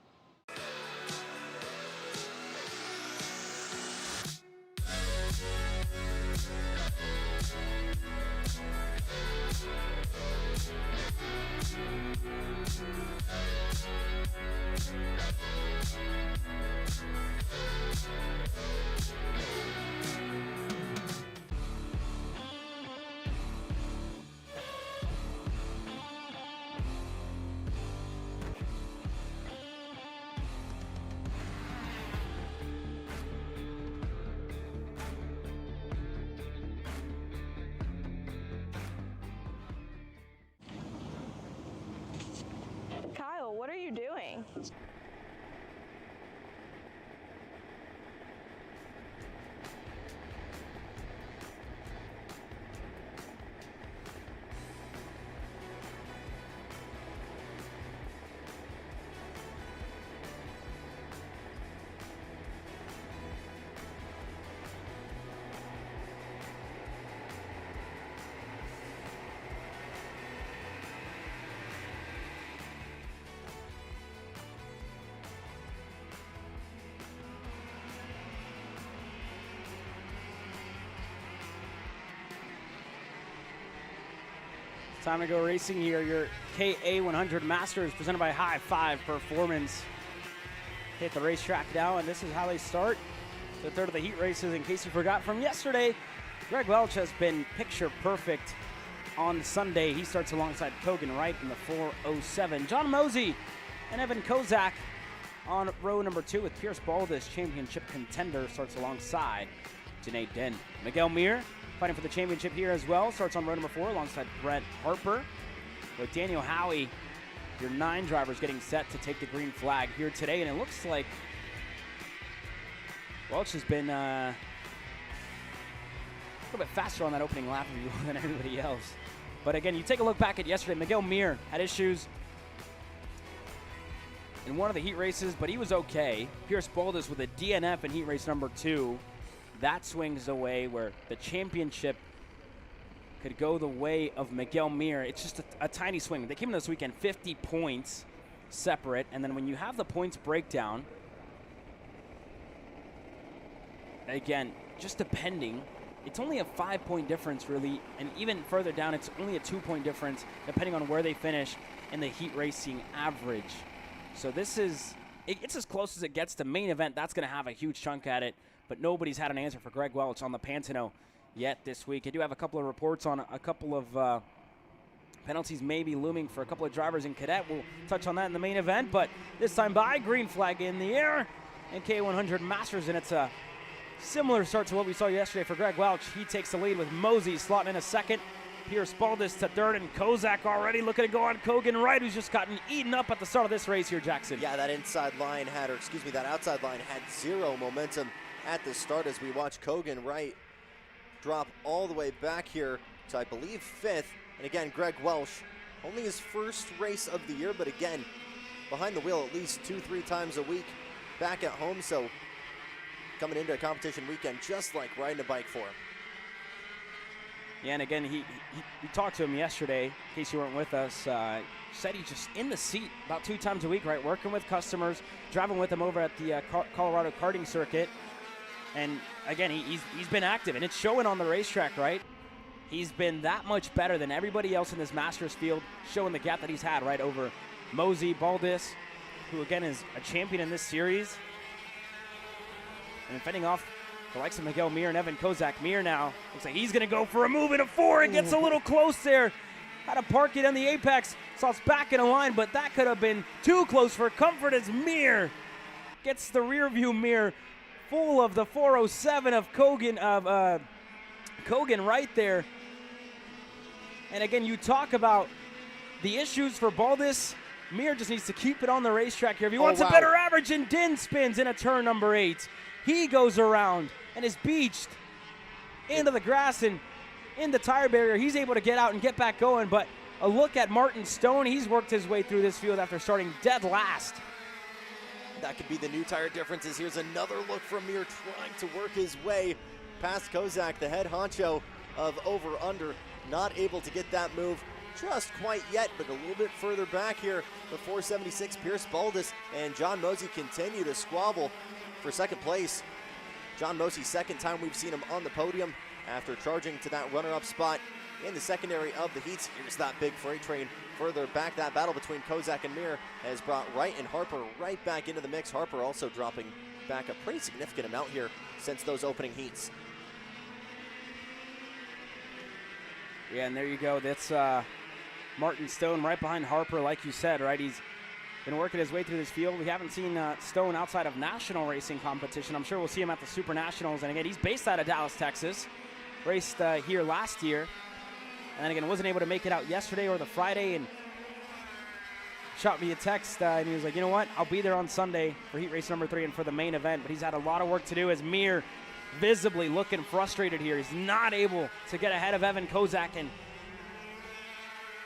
Kyle, what are you doing? Time to go racing here. Your KA100 Masters presented by High Five Performance. Hit the racetrack now, and this is how they start the third of the heat races. In case you forgot from yesterday, Greg Welch has been picture perfect on Sunday. He starts alongside Kogan Wright in the 407. John Mosey and Evan Kozak on row number 2 with Pierce Baldus, championship contender, starts alongside Janae Den. Miguel Mir fighting for the championship here as well. Starts on row number 4 alongside Brent Harper. With Daniel Howie, your 9 drivers getting set to take the green flag here today. And it looks like Welch has been a little bit faster on that opening lap than everybody else. But again, you take a look back at yesterday. Miguel Mir had issues in one of the heat races, but he was okay. Pierce Baldus with a DNF in heat race number 2. That swings away where the championship could go the way of Miguel Mir. It's just a tiny swing. They came in this weekend 50 points separate, and then when you have the points breakdown, again, just depending, it's only a 5-point difference really, and even further down, it's only a 2-point difference depending on where they finish in the heat racing average. So this is, it's as close as it gets to main event. That's going to have a huge chunk at it. But nobody's had an answer for Greg Welch on the Pantano yet this week. I do have a couple of reports on a couple of penalties maybe looming for a couple of drivers in Cadet. We'll touch on that in the main event. But this time by, green flag in the air, and K100 Masters, and it's a similar start to what we saw yesterday for Greg Welch. He takes the lead with Mosey slotting in a second. Pierce Baldus to third, and Kozak already looking to go on Kogan Wright, who's just gotten eaten up at the start of this race here, Jackson. Yeah, that outside line had zero momentum at the start as we watch Kogan Wright drop all the way back here to, I believe, 5th. And again, Greg Welch, only his first race of the year, but again, behind the wheel at least 2-3 times a week, back at home, so coming into a competition weekend just like riding a bike for him. Yeah, and again, we talked to him yesterday, in case you weren't with us. Said he's just in the seat about 2 times a week, right? Working with customers, driving with them over at the Colorado karting circuit. And again, he's been active, and it's showing on the racetrack, right? He's been that much better than everybody else in this Masters field, showing the gap that he's had, right, over Mosey, Baldus, who again is a champion in this series. And fending off the likes of Miguel Mir and Evan Kozak. Mir now looks like he's going to go for a move in a 4 and gets a little close there. Had to park it on the apex, so it's back in a line, but that could have been too close for comfort as Mir gets the rear view mirror full of the 407 of Kogan right there. And again, you talk about the issues for Baldus. Mir just needs to keep it on the racetrack here. If he wants a better average, and Din spins in a turn number 8. He goes around and is beached into the grass and in the tire barrier. He's able to get out and get back going, but a look at Martin Stone. He's worked his way through this field after starting dead last. That could be the new tire differences. Here's another look from Mir trying to work his way past Kozak, the head honcho of over-under. Not able to get that move just quite yet, but a little bit further back here. The 476 Pierce Baldus and John Mosey continue to squabble for second place. John Mosey, second time we've seen him on the podium after charging to that runner-up spot in the secondary of the Heats. Here's that big freight train further back. That battle between Kozak and Mir has brought Wright and Harper right back into the mix. Harper also dropping back a pretty significant amount here since those opening heats. Yeah, and there you go. That's Martin Stone right behind Harper, like you said, right? He's been working his way through this field. We haven't seen Stone outside of national racing competition. I'm sure we'll see him at the Super Nationals. And again, he's based out of Dallas, Texas. Raced here last year. And again, wasn't able to make it out yesterday or the Friday, and shot me a text, and he was like, you know what? I'll be there on Sunday for heat race number 3 and for the main event. But he's had a lot of work to do as Mir visibly looking frustrated here. He's not able to get ahead of Evan Kozak, and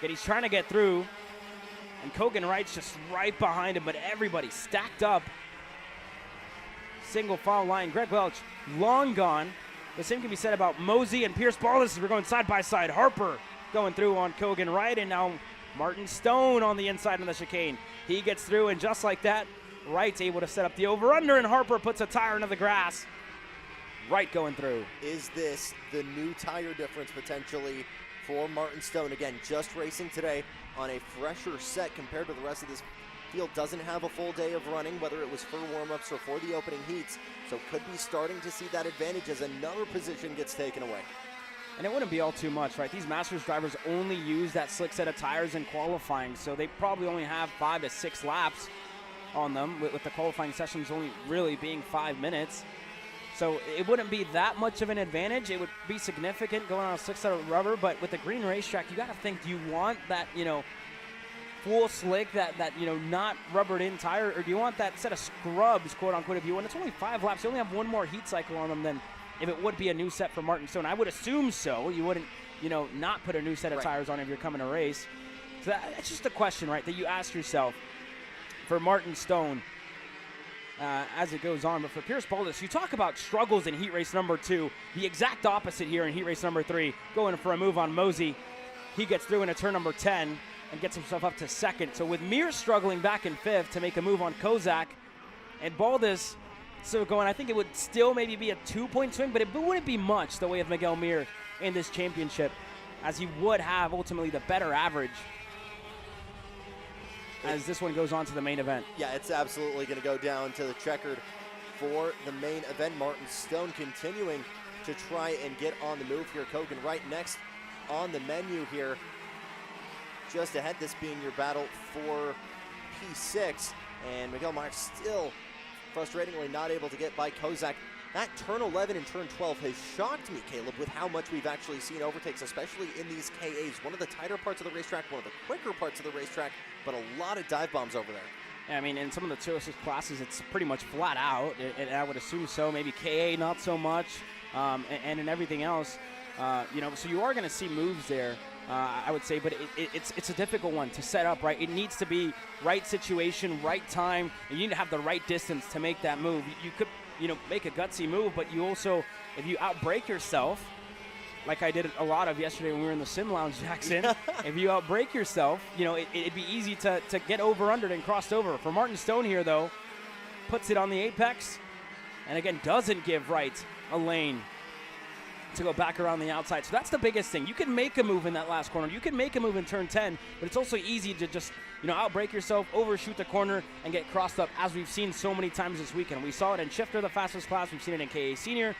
yet he's trying to get through. And Kogan Wright's just right behind him, but everybody stacked up. Single foul line. Greg Welch long gone. The same can be said about Mosey and Pierce Ballas as we're going side by side. Harper going through on Kogan Wright, and now Martin Stone on the inside of the chicane. He gets through, and just like that, Wright's able to set up the over-under, and Harper puts a tire into the grass. Wright going through. Is this the new tire difference potentially for Martin Stone? Again, just racing today on a fresher set compared to the rest of this field. Doesn't have a full day of running, whether it was for warm-ups or for the opening heats. So could be starting to see that advantage as another position gets taken away. And it wouldn't be all too much, right? These Masters drivers only use that slick set of tires in qualifying, so they probably only have 5 to 6 laps on them, with the qualifying sessions only really being 5 minutes. So it wouldn't be that much of an advantage. It would be significant going on a slick set of rubber, but with the green racetrack, you got to think, do you want that, full slick, that not rubbered in tire, or do you want that set of scrubs, quote unquote, if you want? It's only 5 laps. You only have one more heat cycle on them than if it would be a new set for Martin Stone. I would assume so. You wouldn't, not put a new set of tires on if you're coming to race. So that's just a question, right, that you ask yourself for Martin Stone as it goes on. But for Pierce Baldas, you talk about struggles in heat race number 2. The exact opposite here in heat race number 3, going for a move on Mosey. He gets through into turn number 10 and gets himself up to 2nd. So with Mir struggling back in 5th to make a move on Kozak, and Baldas so going, I think it would still maybe be a 2-point swing, but it wouldn't be much the way of Miguel Mir in this championship, as he would have ultimately the better average as this one goes on to the main event. Yeah, it's absolutely going to go down to the checkered for the main event. Martin Stone continuing to try and get on the move here. Kogan Wright next on the menu here. Just ahead, this being your battle for P6, and Miguel Myers still frustratingly not able to get by Kozak. That turn 11 and turn 12 has shocked me, Caleb, with how much we've actually seen overtakes, especially in these KAs. One of the tighter parts of the racetrack, one of the quicker parts of the racetrack, but a lot of dive bombs over there. Yeah, I mean, in some of the 206 classes, it's pretty much flat out, and I would assume so. Maybe KA not so much, and in everything else, so you are going to see moves there. I would say, but it's a difficult one to set up, right? It needs to be right situation, right time, and you need to have the right distance to make that move. You could, make a gutsy move, but you also, if you outbrake yourself, like I did a lot of yesterday when we were in the sim lounge, Jackson, if you outbrake yourself, it'd be easy to get over-undered and crossed over. For Martin Stone here, though, puts it on the apex, and again, doesn't give Wright a lane to go back around the outside. So that's the biggest thing. You can make a move in that last corner. You can make a move in turn 10, but it's also easy to just, outbrake yourself, overshoot the corner, and get crossed up, as we've seen so many times this weekend. We saw it in Shifter, the fastest class. We've seen it in KA Senior,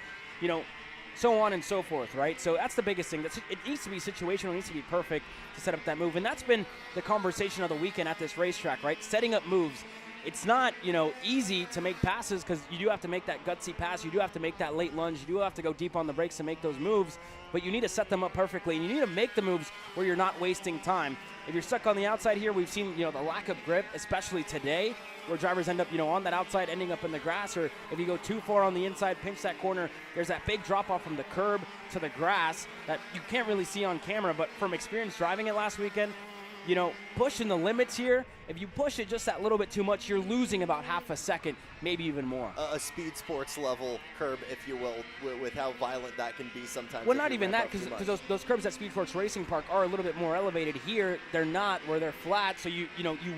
so on and so forth, right? So that's the biggest thing. It needs to be situational. It needs to be perfect to set up that move. And that's been the conversation of the weekend at this racetrack, right? Setting up moves. It's not, easy to make passes, because you do have to make that gutsy pass. You do have to make that late lunge. You do have to go deep on the brakes to make those moves, but you need to set them up perfectly, and you need to make the moves where you're not wasting time. If you're stuck on the outside here, we've seen, the lack of grip, especially today, where drivers end up, on that outside, ending up in the grass, or if you go too far on the inside, pinch that corner, there's that big drop off from the curb to the grass that you can't really see on camera, but from experience driving it last weekend, pushing the limits here, if you push it just that little bit too much, you're losing about half a second, maybe even more. A speed sports level curb, if you will, with how violent that can be sometimes. Well, not even that, because those curbs at Speed Sports Racing Park are a little bit more elevated. Here, they're not, where they're flat, so you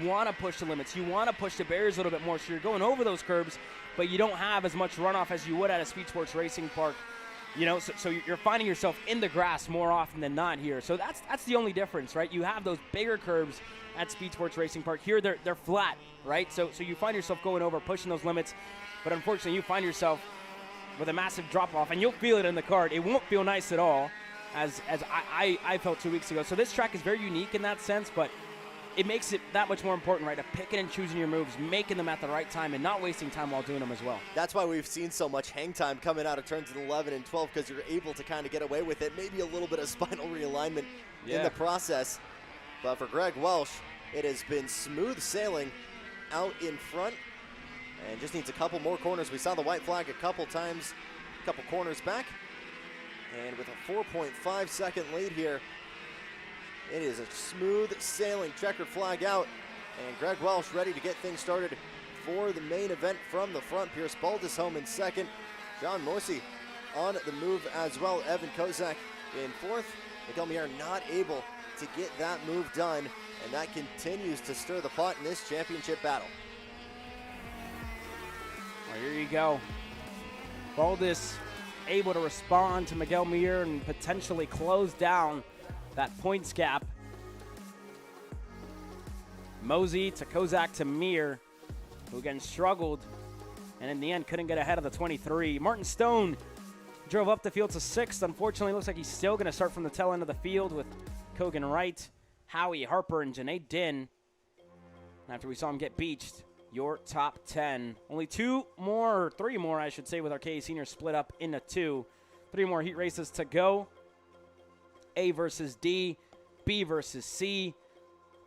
want to push the limits. You want to push the barriers a little bit more, so you're going over those curbs, but you don't have as much runoff as you would at a Speed Sports Racing Park. So you're finding yourself in the grass more often than not here. So that's the only difference, right? You have those bigger curves at Speed Sports Racing Park. Here they're flat, right? So you find yourself going over, pushing those limits, but unfortunately you find yourself with a massive drop-off, and you'll feel it in the kart. It won't feel nice at all, as I felt 2 weeks ago. So this track is very unique in that sense, but it makes it that much more important, right, of picking and choosing your moves, making them at the right time, and not wasting time while doing them as well. That's why we've seen so much hang time coming out of turns 11 and 12, because you're able to kind of get away with it. Maybe a little bit of spinal realignment in the process. But for Greg Welsh, it has been smooth sailing out in front, and just needs a couple more corners. We saw the white flag a couple times, a couple corners back. And with a 4.5 second lead here, it is a smooth sailing checkered flag out, and Greg Welsh ready to get things started for the main event from the front. Pierce Baldus home in second. John Morsi on the move as well. Evan Kozak in fourth. Miguel Mier not able to get that move done, and that continues to stir the pot in this championship battle. Well, here you go. Baldus able to respond to Miguel Mier and potentially close down that points gap. Mosey to Kozak to Mir, who again struggled and in the end couldn't get ahead of the 23. Martin Stone drove up the field to sixth. Unfortunately, looks like he's still going to start from the tail end of the field with Kogan Wright, Howie Harper, and Janae Din. After we saw him get beached, your top 10. Only three more, I should say, with our KA Senior split up into two. 3 more heat races to go. A versus D, B versus C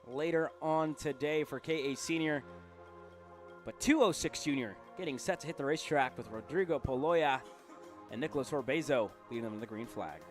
later on today for KA Senior. But 206 Junior getting set to hit the racetrack with Rodrigo Poloya and Nicholas Orbezo leading them in the green flag.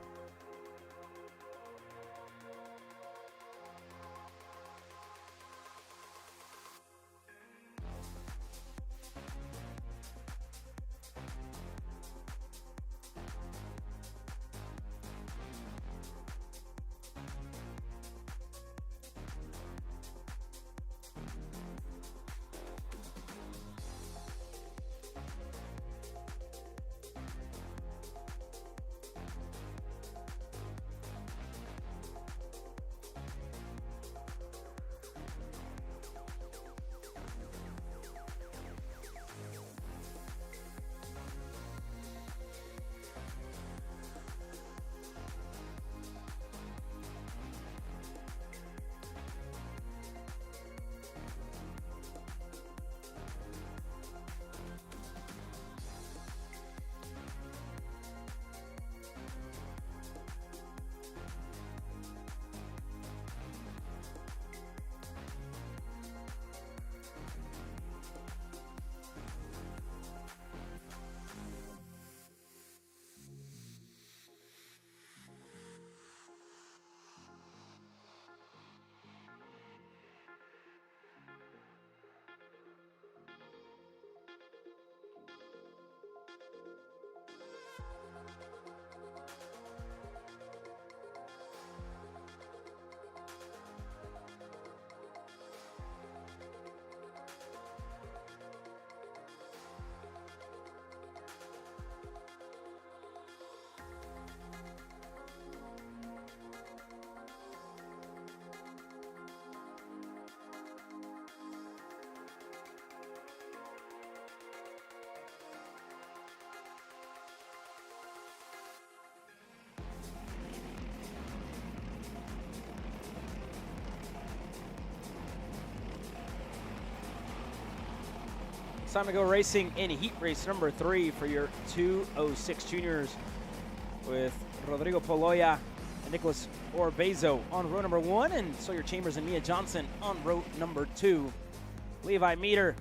It's time to go racing in heat race number 3 for your 206 juniors with Rodrigo Poloya and Nicholas Orbezo on row number 1, and Sawyer Chambers and Mia Johnson on row number 2. Levi Meter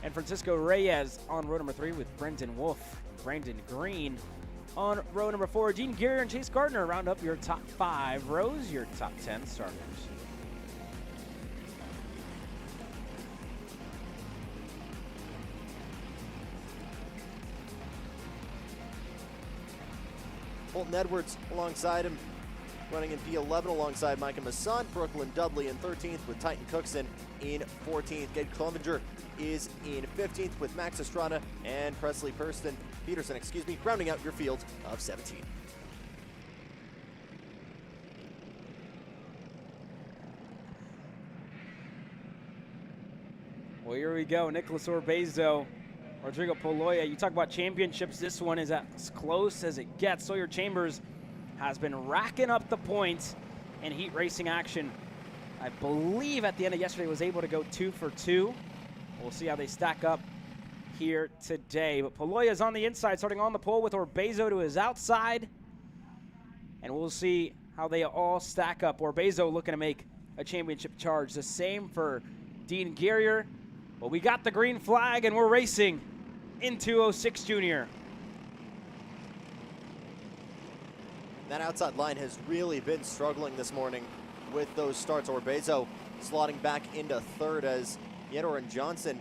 and Francisco Reyes on row number 3 with Brendan Wolf and Brandon Green on row number 4. Gene Gear and Chase Gardner round up your top 5 rows, your top 10 starters. Colton Edwards alongside him running in P11 alongside Micah Masson. Brooklyn Dudley in 13th with Titan Cookson in 14th. Gabe Clevenger is in 15th with Max Estrada and Presley Peterson, rounding out your field of 17. Well, here we go. Nicholas Orbezo, Rodrigo Poloya. You talk about championships. This one is as close as it gets. Sawyer Chambers has been racking up the points in heat racing action. I believe at the end of yesterday was able to go 2 for 2. We'll see how they stack up here today. But Poloya is on the inside, starting on the pole with Orbezo to his outside. And we'll see how they all stack up. Orbezo looking to make a championship charge. The same for Dean Guerrier. Well, we got the green flag, and we're racing into 06 Junior. That outside line has really been struggling this morning with those starts. Orbezo slotting back into third as Yedor and Johnson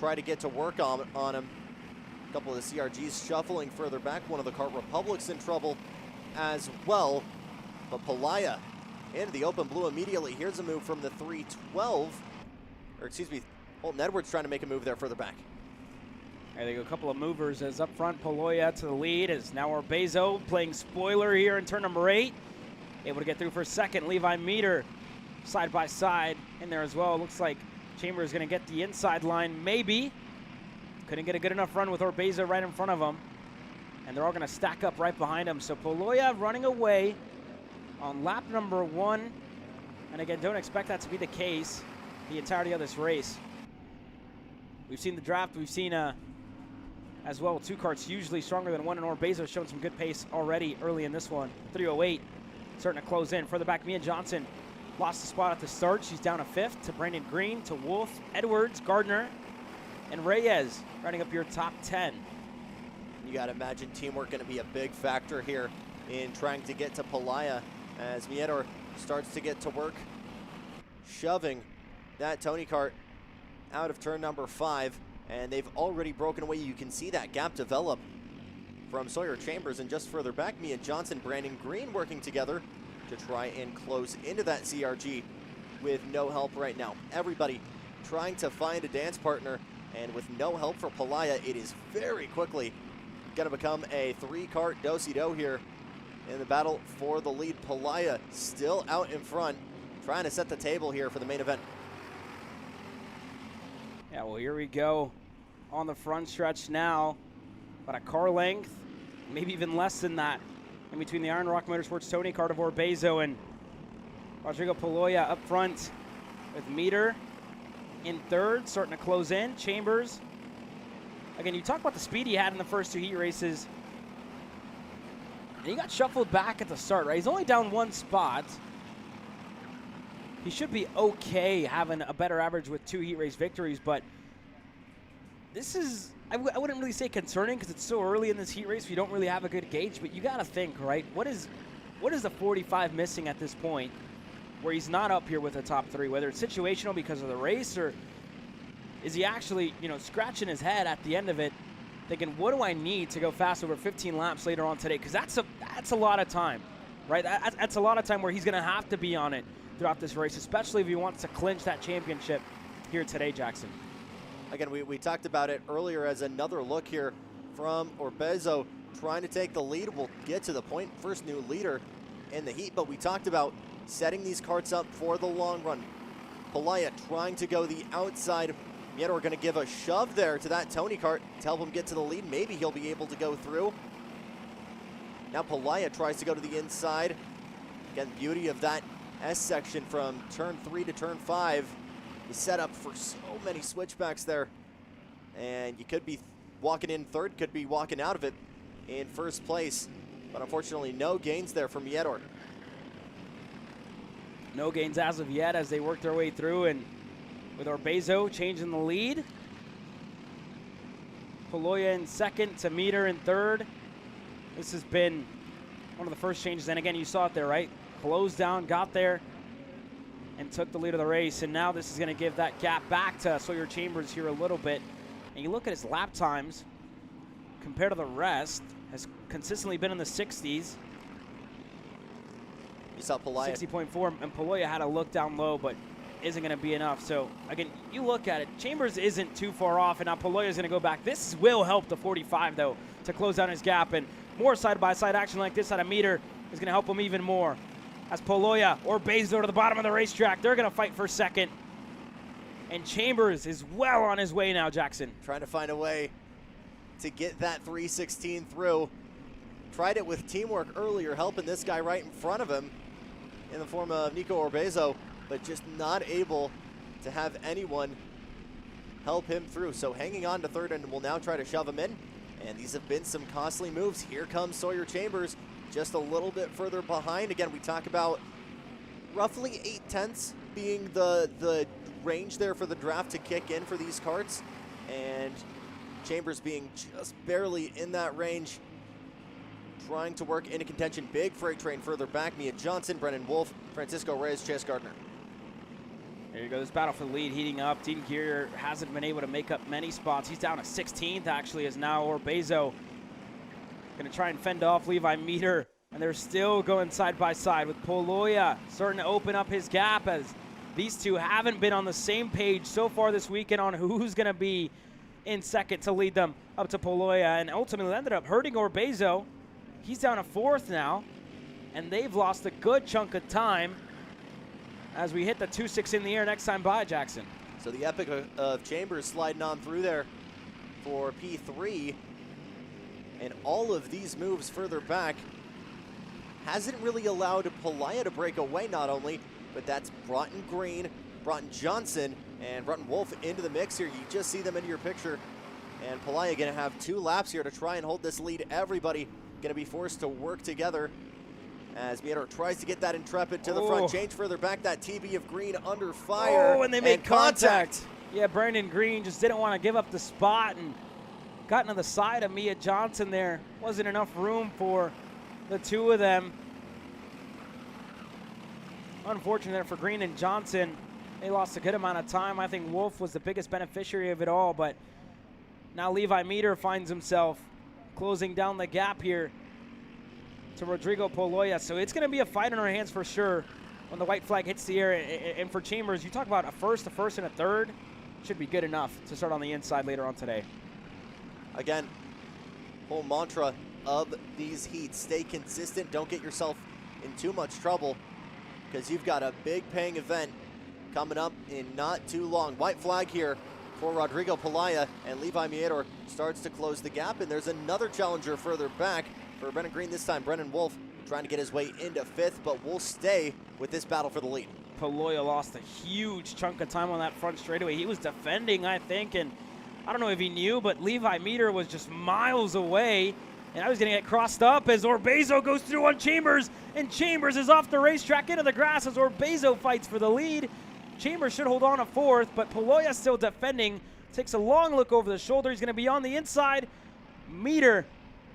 try to get to work on him. A couple of the CRGs shuffling further back. One of the Kart Republics in trouble as well. But Poloya into the open blue immediately. Here's a move from the 312. Or excuse me, Holton Edwards trying to make a move there further back. There they go, a couple of movers as up front. Poloya to the lead as now Orbezo playing spoiler here in turn number 8. Able to get through for second. Levi Meter side by side in there as well. Looks like Chambers is going to get the inside line, maybe. Couldn't get a good enough run with Orbezo right in front of him. And they're all going to stack up right behind him. So Poloya running away on lap number 1. And again, don't expect that to be the case the entirety of this race. We've seen the draft. We've seen as well 2 karts usually stronger than one, and Orbezo showing some good pace already early in this one. 308 starting to close in. Further back, Mia Johnson lost the spot at the start. She's down to 5th to Brandon Green, to Wolf, Edwards, Gardner, and Reyes running up your top 10. You got to imagine teamwork going to be a big factor here in trying to get to Poloya as Miedor starts to get to work, shoving that Tony kart out of turn number 5, and they've already broken away. You can see that gap develop from Sawyer Chambers, and just further back, Mia Johnson, Brandon Green working together to try and close into that CRG with no help right now. Everybody trying to find a dance partner, and with no help for Poloya, it is very quickly going to become a 3-kart do-si-do here in the battle for the lead. Poloya still out in front, trying to set the table here for the main event. Yeah, well, here we go on the front stretch now. About a car length, maybe even less than that, in between the Iron Rock Motorsports Tony kart of Orbezo and Rodrigo Poloya up front with Meter in third, starting to close in. Chambers, again, you talk about the speed he had in the first 2 heat races, and he got shuffled back at the start, right? He's only down 1 spot. He should be okay having a better average with 2 heat race victories, but this is, I wouldn't really say concerning because it's so early in this heat race. We don't really have a good gauge, but you got to think, right? What is the 45 missing at this point where he's not up here with the top 3, whether it's situational because of the race, or is he actually, scratching his head at the end of it thinking, what do I need to go fast over 15 laps later on today? Because that's a lot of time, right? That's a lot of time where he's going to have to be on it throughout this race, especially if he wants to clinch that championship here today, Jackson. Again, we talked about it earlier as another look here from Orbezo trying to take the lead. We'll get to the point, first new leader in the heat, but we talked about setting these karts up for the long run. Poloya trying to go the outside. Yet we're going to give a shove there to that Tony kart to help him get to the lead. Maybe he'll be able to go through. Now Poloya tries to go to the inside. Again, beauty of that S section from turn 3 to turn 5 is set up for so many switchbacks there. And you could be walking in third, could be walking out of it in first place. But unfortunately, no gains there from Yedor. No gains as of yet as they work their way through, and with Orbezo changing the lead. Poloya in second to Meter in third. This has been one of the first changes, and again, you saw it there, right? Closed down, got there, and took the lead of the race, and now this is going to give that gap back to Sawyer Chambers here a little bit. And you look at his lap times compared to the rest, has consistently been in the 60s. You saw Pelayo. 60.4, and Pelayo had a look down low, but isn't going to be enough. So, again, you look at it, Chambers isn't too far off, and now Pelayo is going to go back. This will help the 45, though, to close down his gap, and more side-by-side action like this at a meter is going to help him even more. As Pelayo or Bezo to the bottom of the racetrack, they're going to fight for second. And Chambers is well on his way now, Jackson. Trying to find a way to get that 316 through. Tried it with teamwork earlier, helping this guy right in front of him in the form of Nico Orbezo, but just not able to have anyone help him through. So hanging on to third, and will now try to shove him in. And these have been some costly moves. Here comes Sawyer Chambers, just a little bit further behind. Again, we talk about roughly 8/10 being the range there for the draft to kick in for these karts, and Chambers being just barely in that range, trying to work into contention. Big freight train further back. Mia Johnson, Brennan Wolf, Francisco Reyes, Chase Gardner. There you go, this battle for the lead heating up. Dean Gear hasn't been able to make up many spots. He's down to 16th, actually, as now Orbezo going to try and fend off Levi Meter. And they're still going side by side with Pelayo starting to open up his gap, as these two haven't been on the same page so far this weekend on who's going to be in second to lead them up to Pelayo, and ultimately ended up hurting Orbezo. He's down to 4th now, and they've lost a good chunk of time as we hit the 2.6 in the air next time by, Jackson. So the epic of Chambers sliding on through there for P3, and all of these moves further back hasn't really allowed Pelayo to break away, not only, but that's Broughton Green, Broughton Johnson, and Broughton Wolf into the mix here. You just see them into your picture, and Pelayo going to have 2 laps here to try and hold this lead. Everybody going to be forced to work together as Mieter tries to get that Intrepid to the front. Change further back, that TB of Green under fire. Oh, and they made contact. Yeah, Brandon Green just didn't want to give up the spot and got into the side of Mia Johnson there. Wasn't enough room for the two of them. Unfortunate for Green and Johnson. They lost a good amount of time. I think Wolf was the biggest beneficiary of it all, but now Levi Meter finds himself closing down the gap here to Rodrigo Pelayo. So it's going to be a fight in our hands for sure when the white flag hits the air. And for Chambers, you talk about a first, and a third. Should be good enough to start on the inside later on today. Again, whole mantra of these heats: stay consistent, don't get yourself in too much trouble, because you've got a big paying event coming up in not too long. White flag here for Rodrigo Pelayo, and Levi Meador starts to close the gap, and there's another challenger further back for Brennan Green. This time Brennan Wolf trying to get his way into 5th, but will stay with this battle for the lead. Pelayo lost a huge chunk of time on that front straightaway. He was defending, I think, and I don't know if he knew, but Levi Meter was just miles away, and I was going to get crossed up as Orbezo goes through on Chambers, and Chambers is off the racetrack into the grass as Orbezo fights for the lead. Chambers should hold on to 4th, but Pelayo still defending. Takes a long look over the shoulder. He's going to be on the inside. Meter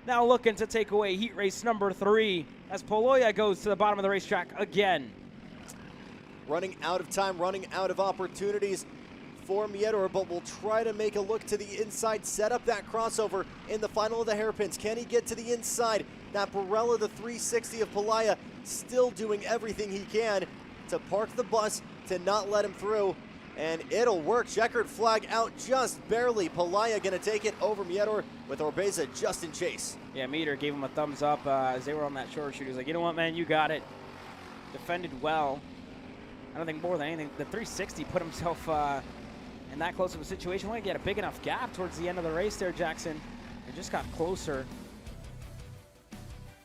now looking to take away heat race number 3 as Pelayo goes to the bottom of the racetrack again. Running out of time, running out of opportunities for Meador, but will try to make a look to the inside, set up that crossover in the final of the hairpins. Can he get to the inside? That Barella, the 360 of Pelayo, still doing everything he can to park the bus, to not let him through, and it'll work. Checkered flag out just barely. Pelayo going to take it over Meador with Orbezo just in chase. Yeah, Meter gave him a thumbs up as they were on that short shoot. He was like, you know what, man, you got it. Defended well. I don't think more than anything, the 360 put himself in that close of a situation. Wanted to get a big enough gap towards the end of the race there, Jackson. It just got closer.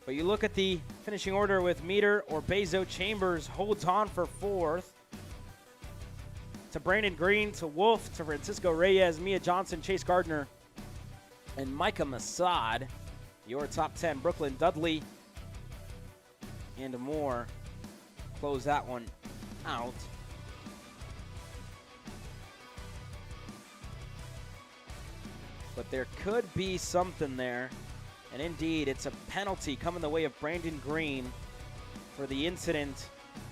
But you look at the finishing order with Meter, Orbezo, Chambers holds on for 4th. To Brandon Green, to Wolf, to Francisco Reyes, Mia Johnson, Chase Gardner, and Micah Massad. Your top 10, Brooklyn Dudley, and more. Close that one out. But there could be something there. And indeed, it's a penalty coming the way of Brandon Green for the incident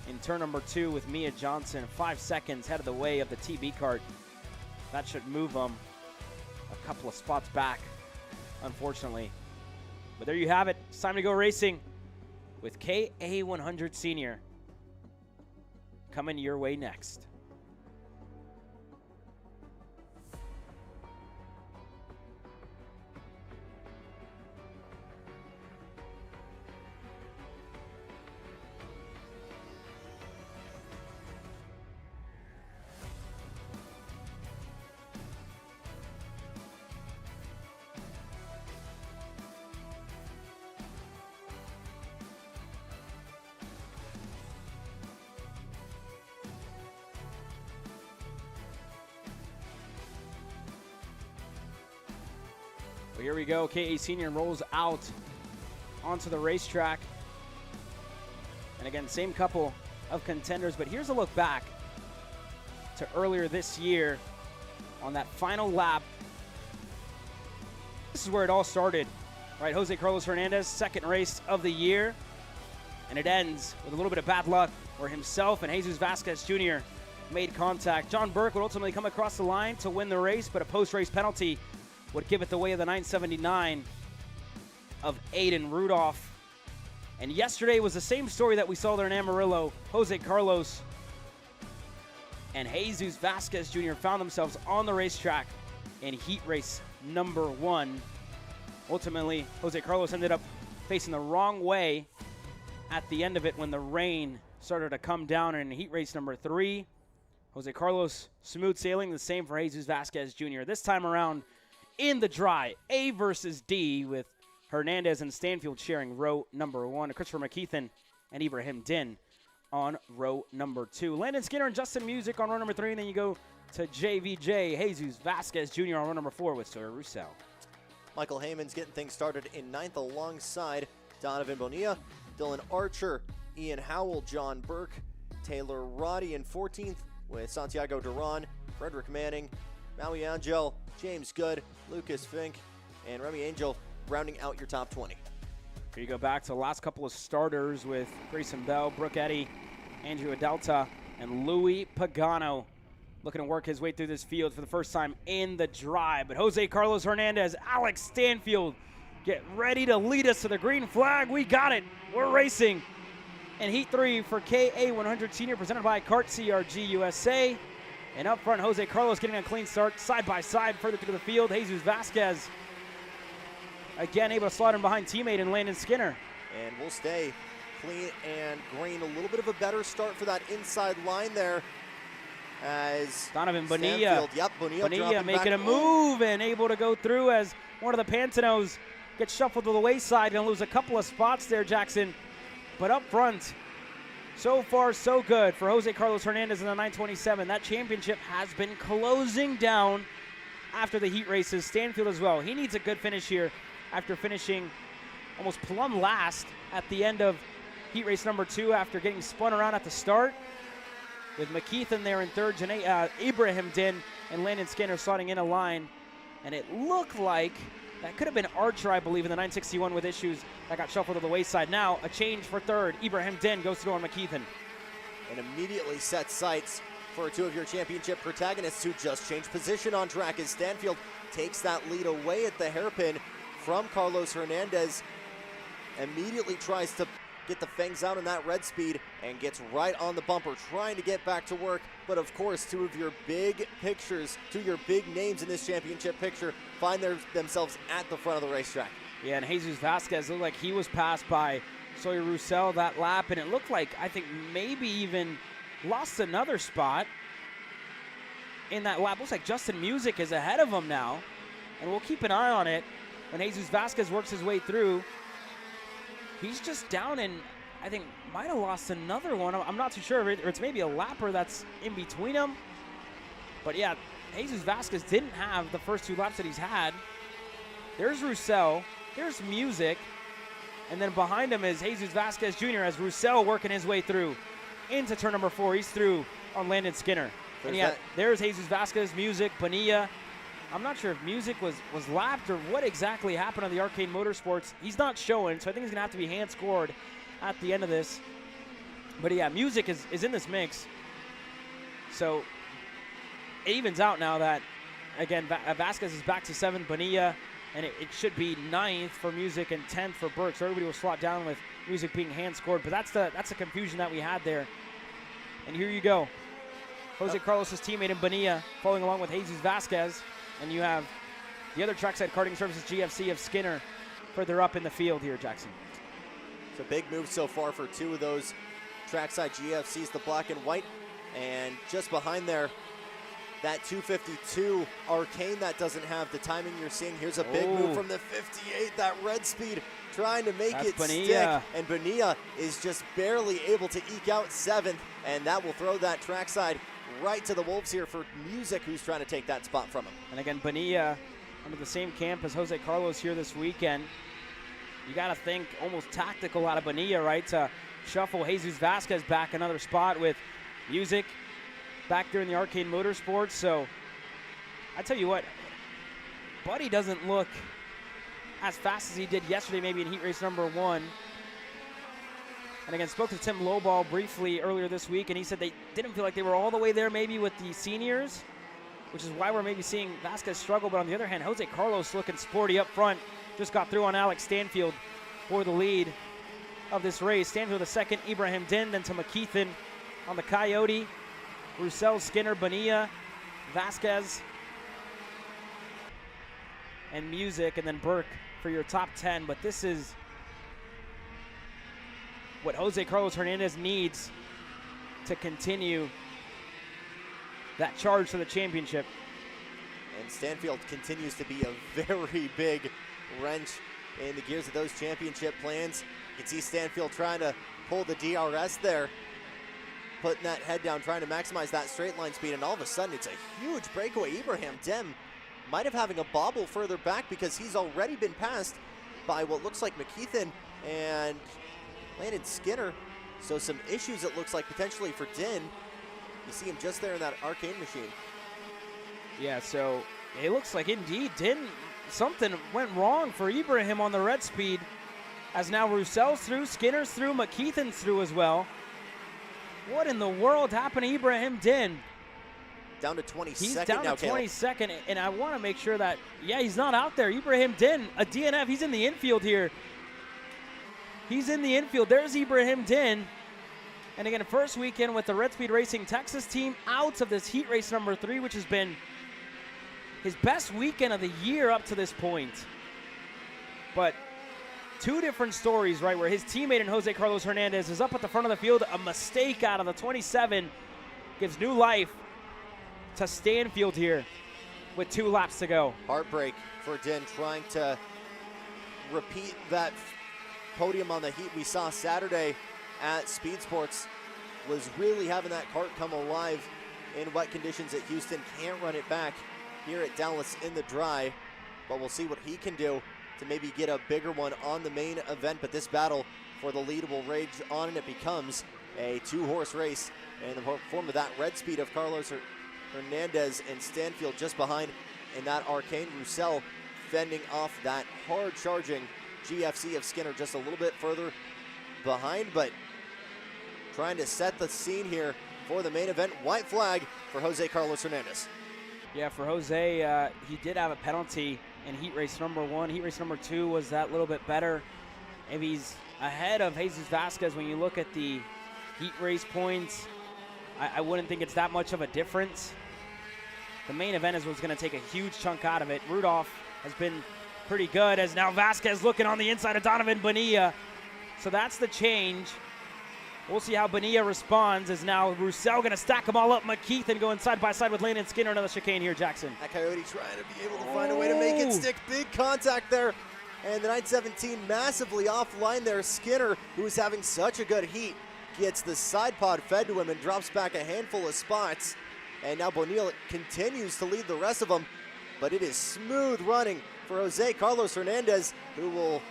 in turn number 2 with Mia Johnson. 5 seconds head of the way of the TB kart. That should move them a couple of spots back, unfortunately. But there you have it. It's time to go racing with KA100 Senior coming your way next. Well, here we go. KA Senior rolls out onto the racetrack. And again, same couple of contenders, but here's a look back to earlier this year on that final lap. This is where it all started, right? Jose Carlos Hernandez, second race of the year. And it ends with a little bit of bad luck where himself and Jesus Vasquez Jr. made contact. John Burke would ultimately come across the line to win the race, but a post-race penalty would give it the way of the 979 of Aiden Rudolph. And yesterday was the same story that we saw there in Amarillo. Jose Carlos and Jesus Vasquez Jr. found themselves on the racetrack in heat race number 1. Ultimately, Jose Carlos ended up facing the wrong way at the end of it when the rain started to come down in heat race number 3. Jose Carlos smooth sailing, the same for Jesus Vasquez Jr. This time around, in the dry, A versus D, with Hernandez and Stanfield sharing row number 1. Christopher McKeithen and Ibrahim Din on row number 2. Landon Skinner and Justin Music on row number 3, and then you go to JVJ, Jesus Vasquez Jr. on row number 4 with Sawyer Roussel. Michael Heyman's getting things started in 9th alongside Donovan Bonilla, Dylan Archer, Ian Howell, John Burke, Taylor Roddy in 14th with Santiago Duran, Frederick Manning, Maui Angel, James Good, Lucas Fink, and Remy Angel rounding out your top 20. Here you go back to the last couple of starters with Grayson Bell, Brooke Eddy, Andrew Adelta, and Louis Pagano looking to work his way through this field for the first time in the dry. But Jose Carlos Hernandez, Alex Stanfield, get ready to lead us to the green flag. We got it. We're racing. And Heat 3 for KA100 Senior, presented by Kart CRG USA. And up front, Jose Carlos getting a clean start, side by side, further through the field. Jesus Vasquez, again, able to slot in behind teammate and Landon Skinner. And we'll stay clean and green. A little bit of a better start for that inside line there. As Donovan Bonilla, Bonilla making a move and able to go through as one of the Pantanos gets shuffled to the wayside and lose a couple of spots there, Jackson. But up front, so far so good for Jose Carlos Hernandez in the 927. That championship has been closing down after the heat races. Stanfield as well. He needs a good finish here after finishing almost plumb last at the end of heat race number 2 after getting spun around at the start. With McKeithen there in third, Ibrahim Din and Landon Skinner slotting in a line. And it looked like that could have been Archer, I believe, in the 961 with issues that got shuffled to the wayside. Now a change for third. Ibrahim Din goes through on McKeithen. And immediately set sights for 2 of your championship protagonists who just changed position on track as Stanfield takes that lead away at the hairpin from Carlos Hernandez. Immediately tries to get the fangs out in that red speed and gets right on the bumper, trying to get back to work. But of course, 2 of your big pictures, 2 of your big names in this championship picture find themselves at the front of the racetrack. Yeah, and Jesus Vasquez looked like he was passed by Sawyer Roussel that lap, and it looked like, I think, maybe even lost another spot in that lap. Looks like Justin Music is ahead of him now, and we'll keep an eye on it when Jesus Vasquez works his way through. He's just down and I think might have lost another one. I'm not too sure, or it's maybe a lapper that's in between them. But yeah, Jesus Vasquez didn't have the first 2 laps that he's had. There's Roussel, there's Music, and then behind him is Jesus Vasquez Jr. as Roussel working his way through into turn number 4. He's through on Landon Skinner. And yeah, there's Jesus Vasquez, Music, Bonilla. I'm not sure if Music was lapped or what exactly happened on the Arcade Motorsports. He's not showing, so I think he's going to have to be hand scored at the end of this. But yeah, Music is in this mix. So it evens out now that, again, Vasquez is back to 7th, Bonilla, and it should be 9th for Music and 10th for Burke. So everybody will slot down with Music being hand scored, but that's the confusion that we had there. And here you go. Jose Carlos' teammate in Bonilla following along with Jesus Vasquez. And you have the other trackside karting services GFC of Skinner further up in the field here, Jackson. It's a big move so far for two of those trackside GFCs, the black and white. And just behind there, that 252 Arcane that doesn't have the timing you're seeing. Here's a big move from the 58, that red speed trying to make it stick. And Bonilla is just barely able to eke out 7th, and that will throw that trackside right to the Wolves here for Music, who's trying to take that spot from him. And again, Bonilla under the same camp as Jose Carlos here this weekend. You got to think almost tactical out of Bonilla, right, to shuffle Jesus Vasquez back another spot with Music back there in the Arcane Motorsports. So I tell you what, Buddy doesn't look as fast as he did yesterday, maybe in heat race number 1. And again, spoke to Tim Lowball briefly earlier this week, and he said they didn't feel like they were all the way there maybe with the seniors, which is why we're maybe seeing Vasquez struggle. But on the other hand, Jose Carlos looking sporty up front, just got through on Alex Stanfield for the lead of this race. Stanfield the second, Ibrahim Din, then to McKeithen on the Coyote, Roussel, Skinner, Bonilla, Vasquez, and Music, and then Burke for your top 10. But this is what Jose Carlos Hernandez needs to continue that charge to the championship. And Stanfield continues to be a very big wrench in the gears of those championship plans. You can see Stanfield trying to pull the DRS there, putting that head down, trying to maximize that straight line speed, and all of a sudden it's a huge breakaway. Ibrahim Dem might have having a bobble further back because he's already been passed by what looks like McKeithen and Landon Skinner. So some issues it looks like potentially for Din. You see him just there in that arcade machine. Yeah, so it looks like indeed something went wrong for Ibrahim on the red speed, as now Roussel's through, Skinner's through, McKeithen's through as well. What in the world happened to Ibrahim Din? Down to 22nd He's down now, to 22nd, and I want to make sure that, yeah, he's not out there. Ibrahim Din, a DNF, he's in the infield here. He's in the infield. There's Ibrahim Din. And again, first weekend with the Red Speed Racing Texas team out of this heat race number 3, which has been his best weekend of the year up to this point. But two different stories, right, where his teammate in Jose Carlos Hernandez is up at the front of the field. A mistake out of the 27 gives new life to Stanfield here with 2 laps to go. Heartbreak for Din, trying to repeat that podium on the heat we saw Saturday at Speed Sports. Was really having that kart come alive in wet conditions at Houston. Can't run it back here at Dallas in the dry, but we'll see what he can do to maybe get a bigger one on the main event. But this battle for the lead will rage on, and it becomes a 2-horse race in the form of that red speed of Carlos Hernandez and Stanfield just behind, and that Arcane Roussel fending off that hard-charging GFC of Skinner just a little bit further behind, but trying to set the scene here for the main event. White flag for Jose Carlos Hernandez. Yeah, for Jose, he did have a penalty in heat race number 1. Heat race number 2 was that little bit better. Maybe he's ahead of Jesus Vasquez when you look at the heat race points. I wouldn't think it's that much of a difference. The main event is what's going to take a huge chunk out of it. Rudolph has been pretty good, as now Vasquez looking on the inside of Donovan Bonilla. So that's the change. We'll see how Bonilla responds, as now Roussel going to stack them all up. McKeithen going side by side with Landon Skinner. Another chicane here, Jackson. That Coyote trying to be able to find a way to make it stick. Big contact there. And the 917 massively offline there. Skinner, who is having such a good heat, gets the side pod fed to him and drops back a handful of spots. And now Bonilla continues to lead the rest of them. But it is smooth running for Jose Carlos Hernandez, who will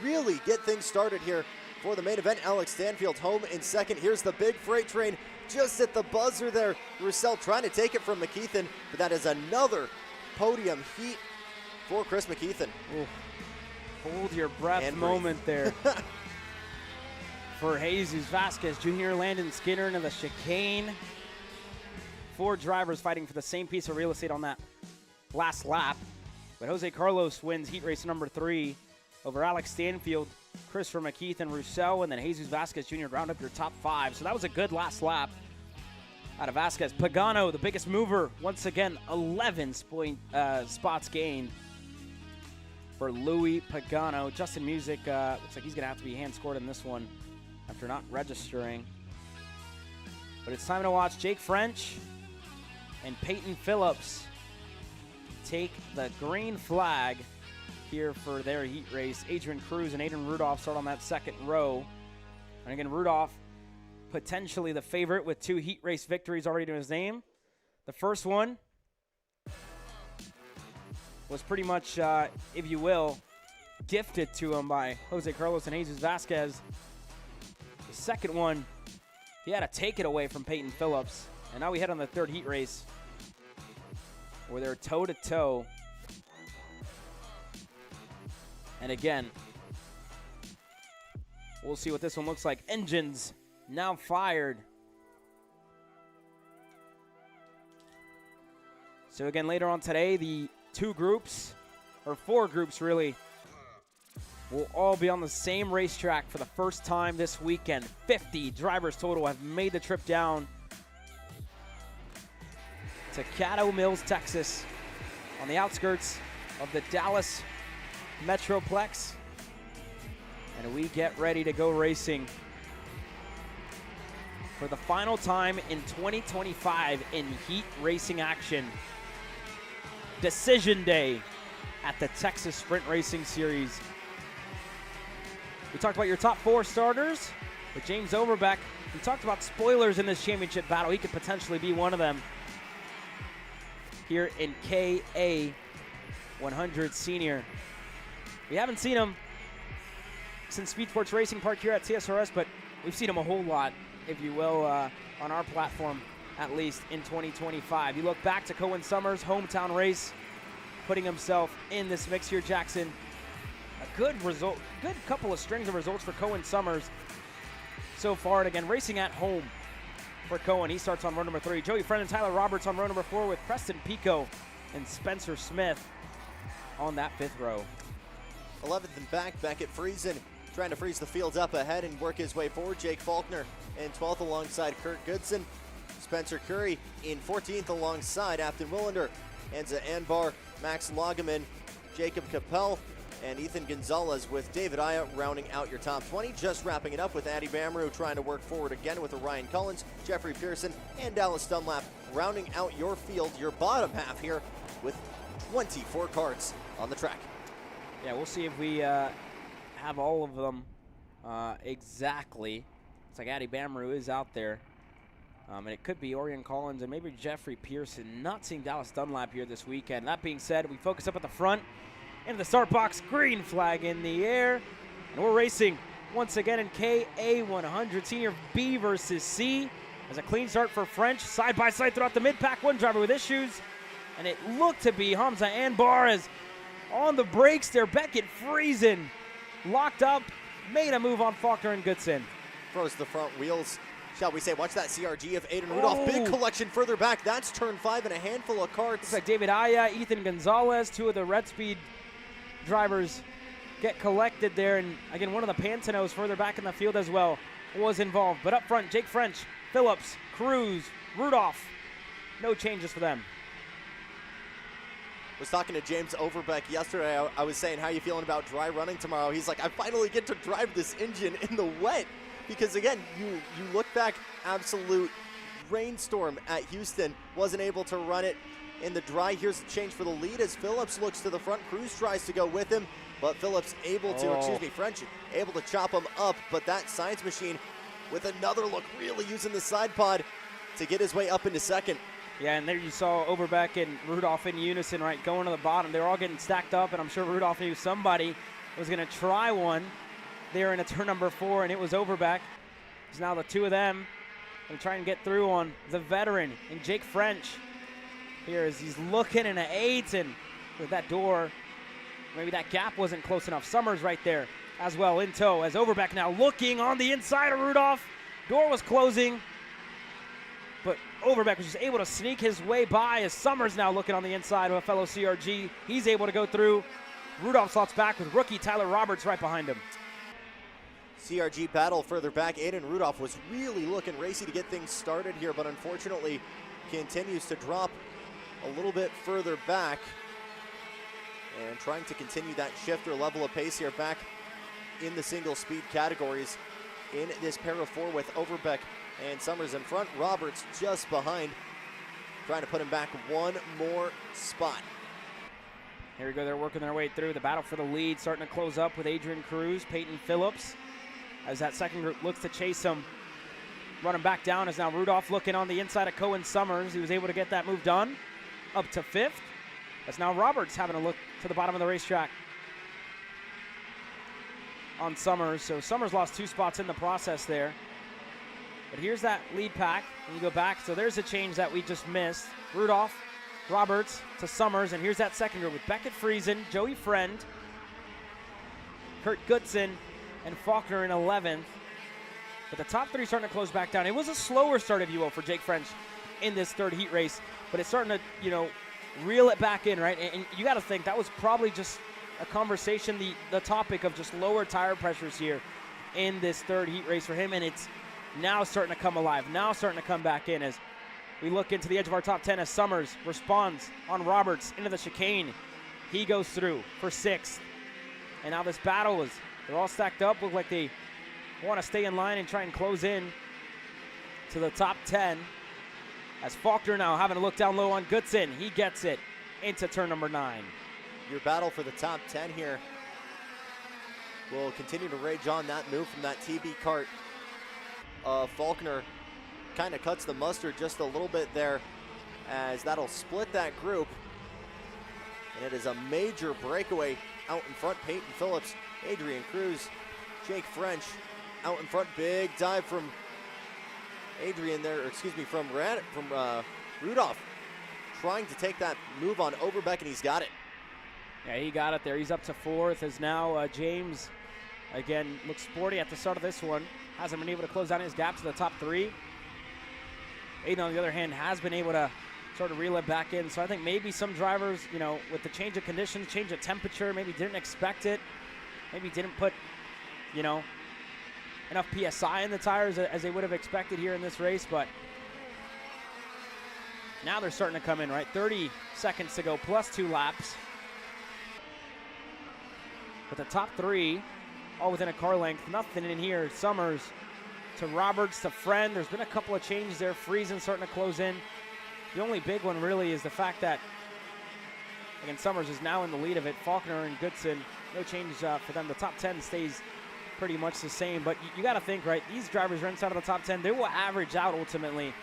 really get things started here for the main event. Alex Stanfield home in second. Here's the big freight train just at the buzzer there. Roussel trying to take it from McKeithen, but that is another podium heat for Chris McKeithen. Ooh. Hold your breath and moment there. For Jesus Vasquez Jr., Landon Skinner into the chicane. 4 drivers fighting for the same piece of real estate on that last lap. But Jose Carlos wins heat race number 3. over Alex Stanfield, Christopher McKeith, and Rousseau, and then Jesus Vasquez Jr. round up your top 5. So that was a good last lap out of Vasquez. Pagano, the biggest mover, once again, 11 spots gained for Louis Pagano. Justin Music looks like he's going to have to be hand-scored in this one after not registering. But it's time to watch Jake French and Peyton Phillips take the green flag here for their heat race. Adrian Cruz and Aiden Rudolph start on that second row. And again, Rudolph, potentially the favorite with 2 heat race victories already to his name. The first one was pretty much, if you will, gifted to him by Jose Carlos and Jesus Vasquez. The second one, he had to take it away from Peyton Phillips. And now we head on the third heat race where they're toe-to-toe. And again, we'll see what this one looks like. Engines now fired. So again, later on today, the 2 groups, or 4 groups really, will all be on the same racetrack for the first time this weekend. 50 drivers total have made the trip down to Caddo Mills, Texas, on the outskirts of the Dallas Metroplex. And we get ready to go racing for the final time in 2025 in heat racing action. Decision day at the Texas Sprint Racing Series. We talked about your top 4 starters with James Overbeck. We talked about spoilers in this championship battle. He could potentially be one of them here in KA 100 Senior. We haven't seen him since Speed Sports Racing Park here at TSRS, but we've seen him a whole lot, if you will, on our platform, at least in 2025. You look back to Cohen Summers' hometown race, putting himself in this mix here, Jackson. A good result, good couple of strings of results for Cohen Summers so far. And again, racing at home for Cohen. He starts on row number 3. Joey Friend and Tyler Roberts on row number 4 with Preston Pico and Spencer Smith on that 5th row. 11th and back, Beckett Friesen trying to freeze the field up ahead and work his way forward. Jake Faulkner in 12th alongside Kurt Goodson. Spencer Curry in 14th alongside Afton Willander. Anza Anbar, Max Lageman, Jacob Capel, and Ethan Gonzalez with David Aya rounding out your top 20. Just wrapping it up with Addy Bamru trying to work forward again with Orion Collins, Jeffrey Pearson, and Dallas Dunlap rounding out your field, your bottom half here with 24 karts on the track. Yeah, we'll see if we have all of them exactly. It's like Addy Bamru is out there. And it could be Orion Collins and maybe Jeffrey Pearson. Not seeing Dallas Dunlap here this weekend. That being said, we focus up at the front. Into the start box, green flag in the air. And we're racing once again in KA 100 Senior B versus C. As a clean start for French. Side by side throughout the mid-pack. One driver with issues. And it looked to be Hamza Anbar as on the brakes there. Beckett Friesen locked up. Made a move on Faulkner and Goodson. Throws the front wheels. Shall we say, watch that CRG of Aiden Rudolph. Big collection further back. That's turn 5 and a handful of karts. Looks like David Aya, Ethan Gonzalez, 2 of the Red Speed drivers get collected there. And again, one of the Pantanos further back in the field as well was involved. But up front, Jake French, Phillips, Cruz, Rudolph. No changes for them. Was talking to James Overbeck yesterday. I was saying, how you feeling about dry running tomorrow? He's like, I finally get to drive this engine in the wet. Because again, you look back, absolute rainstorm at Houston. Wasn't able to run it in the dry. Here's the change for the lead as Phillips looks to the front. Cruz tries to go with him, but Phillips able to, French able to chop him up. But that Science Machine with another look, really using the side pod to get his way up into second. Yeah, and there you saw Overbeck and Rudolph in unison, right, going to the bottom. They were all getting stacked up, and I'm sure Rudolph knew somebody was going to try one there in a turn number 4, and it was Overbeck. It's now the 2 of them going to try and get through on the veteran and Jake French. Here as he's looking in an 8, and with that door, maybe that gap wasn't close enough. Summers right there as well in tow as Overbeck now looking on the inside of Rudolph. Door was closing, but Overbeck was just able to sneak his way by as Summers now looking on the inside of a fellow CRG. He's able to go through. Rudolph slots back with rookie Tyler Roberts right behind him. CRG battle further back. Aiden Rudolph was really looking racy to get things started here, but unfortunately continues to drop a little bit further back and trying to continue that shift or level of pace here back in the single speed categories in this pair of four with Overbeck and Summers in front. Roberts just behind, trying to put him back one more spot. Here we go, they're working their way through. The battle for the lead starting to close up with Adrian Cruz, Peyton Phillips, as that second group looks to chase him. Running back down is now Rudolph looking on the inside of Cohen Summers. He was able to get that move done up to fifth. That's now Roberts having a look to the bottom of the racetrack on Summers. So Summers lost 2 spots in the process there. But here's that lead pack, and you go back. So there's a change that we just missed. Rudolph, Roberts to Summers, and here's that second group with Beckett Friesen, Joey Friend, Kurt Goodson, and Faulkner in 11th. But the top 3 starting to close back down. It was a slower start, if you will, for Jake French in this third heat race, but it's starting to, reel it back in, right? And you got to think that was probably just a conversation, the topic of just lower tire pressures here in this third heat race for him, and it's now starting to come alive, now starting to come back in as we look into the edge of our top 10 as Summers responds on Roberts into the chicane. He goes through for 6th. And now this battle is, they're all stacked up, look like they want to stay in line and try and close in to the top 10. As Faulkner now having a look down low on Goodson. He gets it into turn number 9. Your battle for the top 10 here will continue to rage on. That move from that TB kart. Faulkner kind of cuts the mustard just a little bit there, as that'll split that group. And it is a major breakaway out in front. Peyton Phillips, Adrian Cruz, Jake French out in front. Big dive from Adrian there, from Rudolph, trying to take that move on Overbeck, and he's got it. Yeah, he got it there. He's up to 4th as now James, again, looks sporty at the start of this one. Hasn't been able to close down his gap to the top 3. Aiden, on the other hand, has been able to sort of reel it back in. So I think maybe some drivers, with the change of conditions, change of temperature, maybe didn't expect it. Maybe didn't put, enough PSI in the tires as they would have expected here in this race. But now they're starting to come in, right? 30 seconds to go, plus 2 laps. But the top 3, all within a car length. Nothing in here. Summers to Roberts to Friend. There's been a couple of changes there. Friesen starting to close in. The only big one really is the fact that, again, Summers is now in the lead of it. Faulkner and Goodson, no change for them. The top 10 stays pretty much the same. But you got to think, right, these drivers are inside of the top 10. They will average out ultimately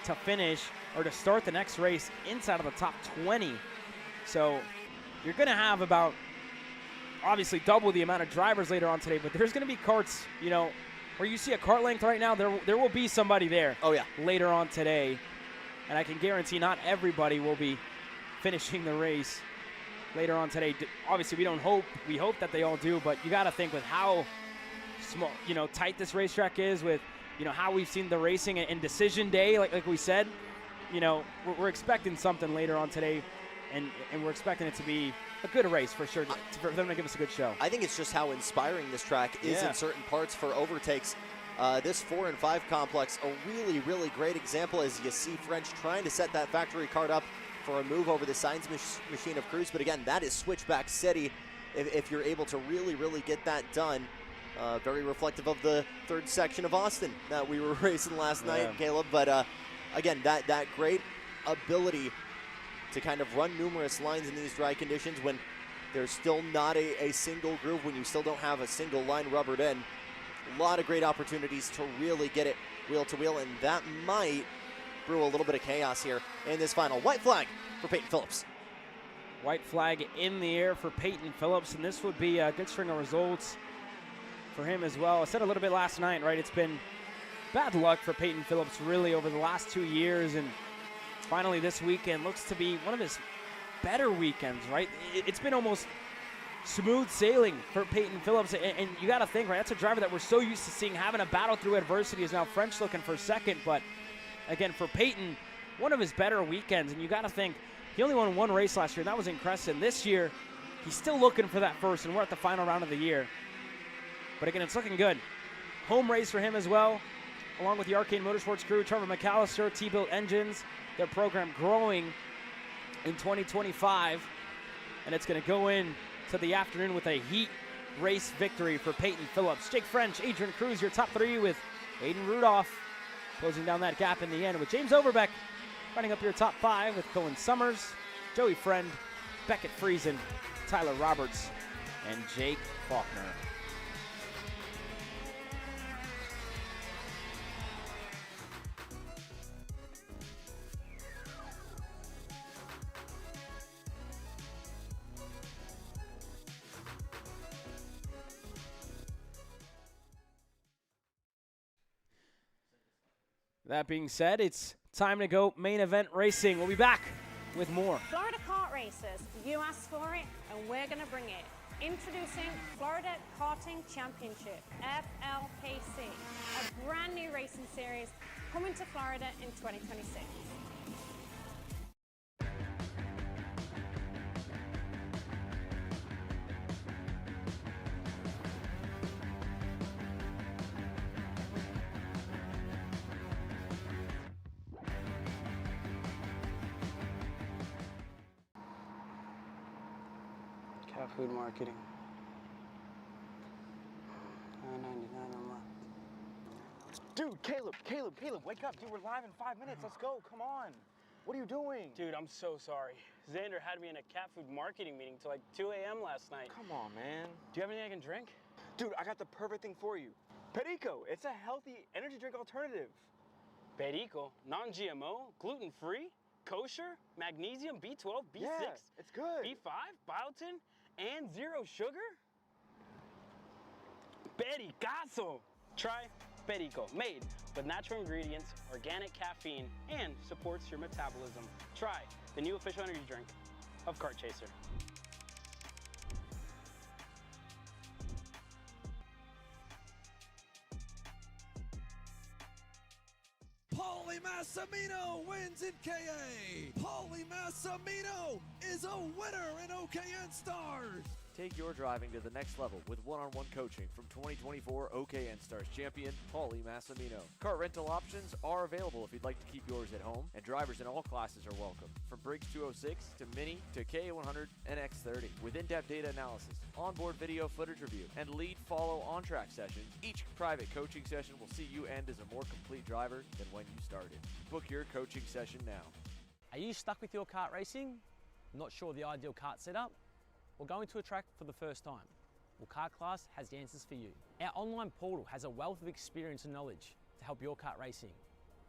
to finish or to start the next race inside of the top 20. So you're going to have about, obviously, double the amount of drivers later on today. But there's going to be karts, where you see a kart length right now, there will be somebody there. Oh, yeah. Later on today. And I can guarantee not everybody will be finishing the race later on today. Obviously, we hope that they all do, but you got to think with how small, tight this racetrack is, with, how we've seen the racing and decision day, like we said, we're expecting something later on today, and we're expecting it to be a good race for sure, for them to give us a good show. I think it's just how inspiring this track is in certain parts for overtakes. This 4 and 5 complex, a really, really great example as you see French trying to set that factory kart up for a move over the science machine of Cruz. But again, that is switchback city if you're able to really, really get that done. Very reflective of the third section of Austin that we were racing last night, Caleb. But again, that great ability to kind of run numerous lines in these dry conditions when there's still not a single groove, when you still don't have a single line rubbered in. A lot of great opportunities to really get it wheel to wheel, and that might brew a little bit of chaos here in this final. White flag for Peyton Phillips. White flag in the air for Peyton Phillips, and this would be a good string of results for him as well. I said a little bit last night, right? It's been bad luck for Peyton Phillips really over the last 2 years, and finally this weekend looks to be one of his better weekends, right? It's been almost smooth sailing for Peyton Phillips, and you got to think, right, that's a driver that we're so used to seeing having a battle through adversity. Is now French looking for second, but again, for Peyton, one of his better weekends, and you got to think, he only won 1 race last year, and that was in Crescent. This year, He's still looking for that first, and we're at the final round of the year. But again, it's looking good. Home race for him as well, along with the Arcane Motorsports crew, Trevor McAllister, T-Built Engines, their program growing in 2025. And it's going to go in to the afternoon with a heat race victory for Peyton Phillips. Jake French, Adrian Cruz, your top three, with Aiden Rudolph closing down that gap in the end, with James Overbeck running up your top five with Cohen Summers, Joey Friend, Beckett Friesen, Tyler Roberts, and Jake Faulkner. That being said, it's time to go main event racing. We'll be back with more. Florida Kart Racers, you asked for it, and we're going to bring it. Introducing Florida Karting Championship, FLKC, a brand new racing series coming to Florida in 2026. Food marketing. $9.99 a month. Dude, Caleb, wake up. Dude, we're live in 5 minutes. Let's go. Come on. What are you doing? Dude, I'm so sorry. Xander had me in a cat food marketing meeting till like 2 a.m. last night. Come on, man. Do you have anything I can drink? Dude, I got the perfect thing for you. Perico. It's a healthy energy drink alternative. Perico, non-GMO, gluten-free, kosher, magnesium, B12, B6, Yeah, it's good. B5, biotin, and zero sugar? Pericazo! Try Perico, made with natural ingredients, organic caffeine, and supports your metabolism. Try the new official energy drink of Kart Chaser. Paulie Massimino wins in KA. Paulie Massimino is a winner in OKN Stars. Take your driving to the next level with one-on-one coaching from 2024 OKN Stars champion Paulie Massimino. Kart rental options are available if you'd like to keep yours at home, and drivers in all classes are welcome, from Briggs 206 to Mini to KA100 and X30, with in-depth data analysis, onboard video footage review, and lead follow on-track sessions. Each private coaching session will see you end as a more complete driver than when you started. Book your coaching session now. Are you stuck with your kart racing? Not sure the ideal kart setup? Or going to a track for the first time? Well, Kart Class has the answers for you. Our online portal has a wealth of experience and knowledge to help your kart racing.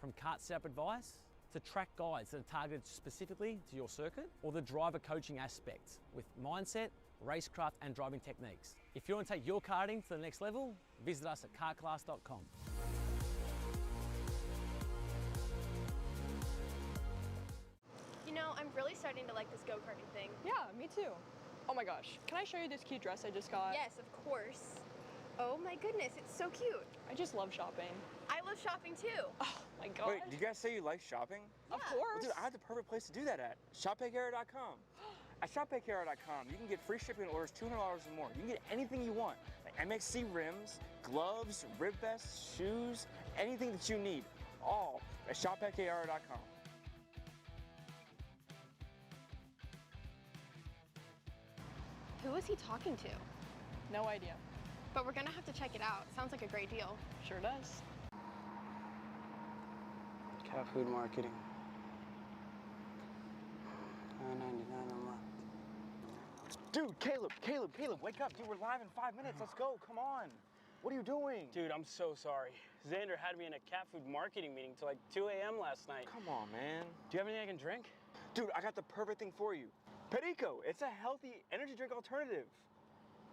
From kart setup advice to track guides that are targeted specifically to your circuit, or the driver coaching aspects with mindset, racecraft, and driving techniques. If you want to take your karting to the next level, visit us at kartclass.com. You know, I'm really starting to like this go-karting thing. Yeah, me too. Oh my gosh, can I show you this cute dress I just got? Yes, of course. Oh my goodness, it's so cute. I just love shopping. I love shopping too. Oh my gosh. Wait, did you guys say you like shopping? Of course. Well, dude, I have the perfect place to do that at. ShopPayCara.com. At ShopPayCara.com, you can get free shipping on orders $200 or more. You can get anything you want, like MXC rims, gloves, rib vests, shoes, anything that you need, all at ShopPayCara.com. Who is he talking to? No idea. But we're gonna have to check it out. Sounds like a great deal. Sure does. Cat food marketing. $9.99 a month. Dude, Caleb, wake up. Dude, we're live in 5 minutes. Let's go. Come on. What are you doing? Dude, I'm so sorry. Xander had me in a cat food marketing meeting till like 2 a.m. last night. Come on, man. Do you have anything I can drink? Dude, I got the perfect thing for you. Perico, it's a healthy energy drink alternative.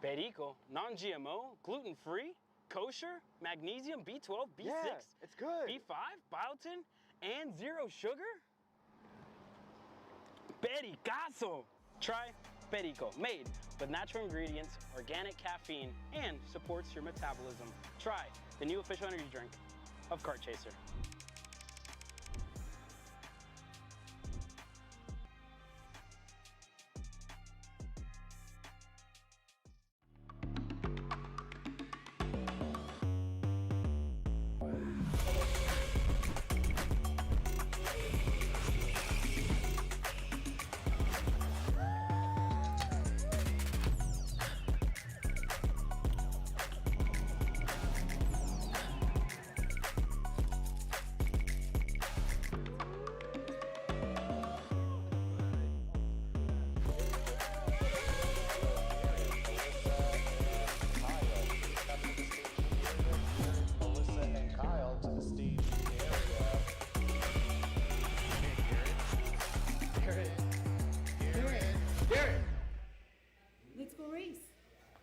Perico, non-GMO, gluten-free, kosher, magnesium, B12, B6, Yeah, it's good. B5, biotin, and zero sugar? Pericazo! Try Perico, made with natural ingredients, organic caffeine, and supports your metabolism. Try the new official energy drink of Kart Chaser.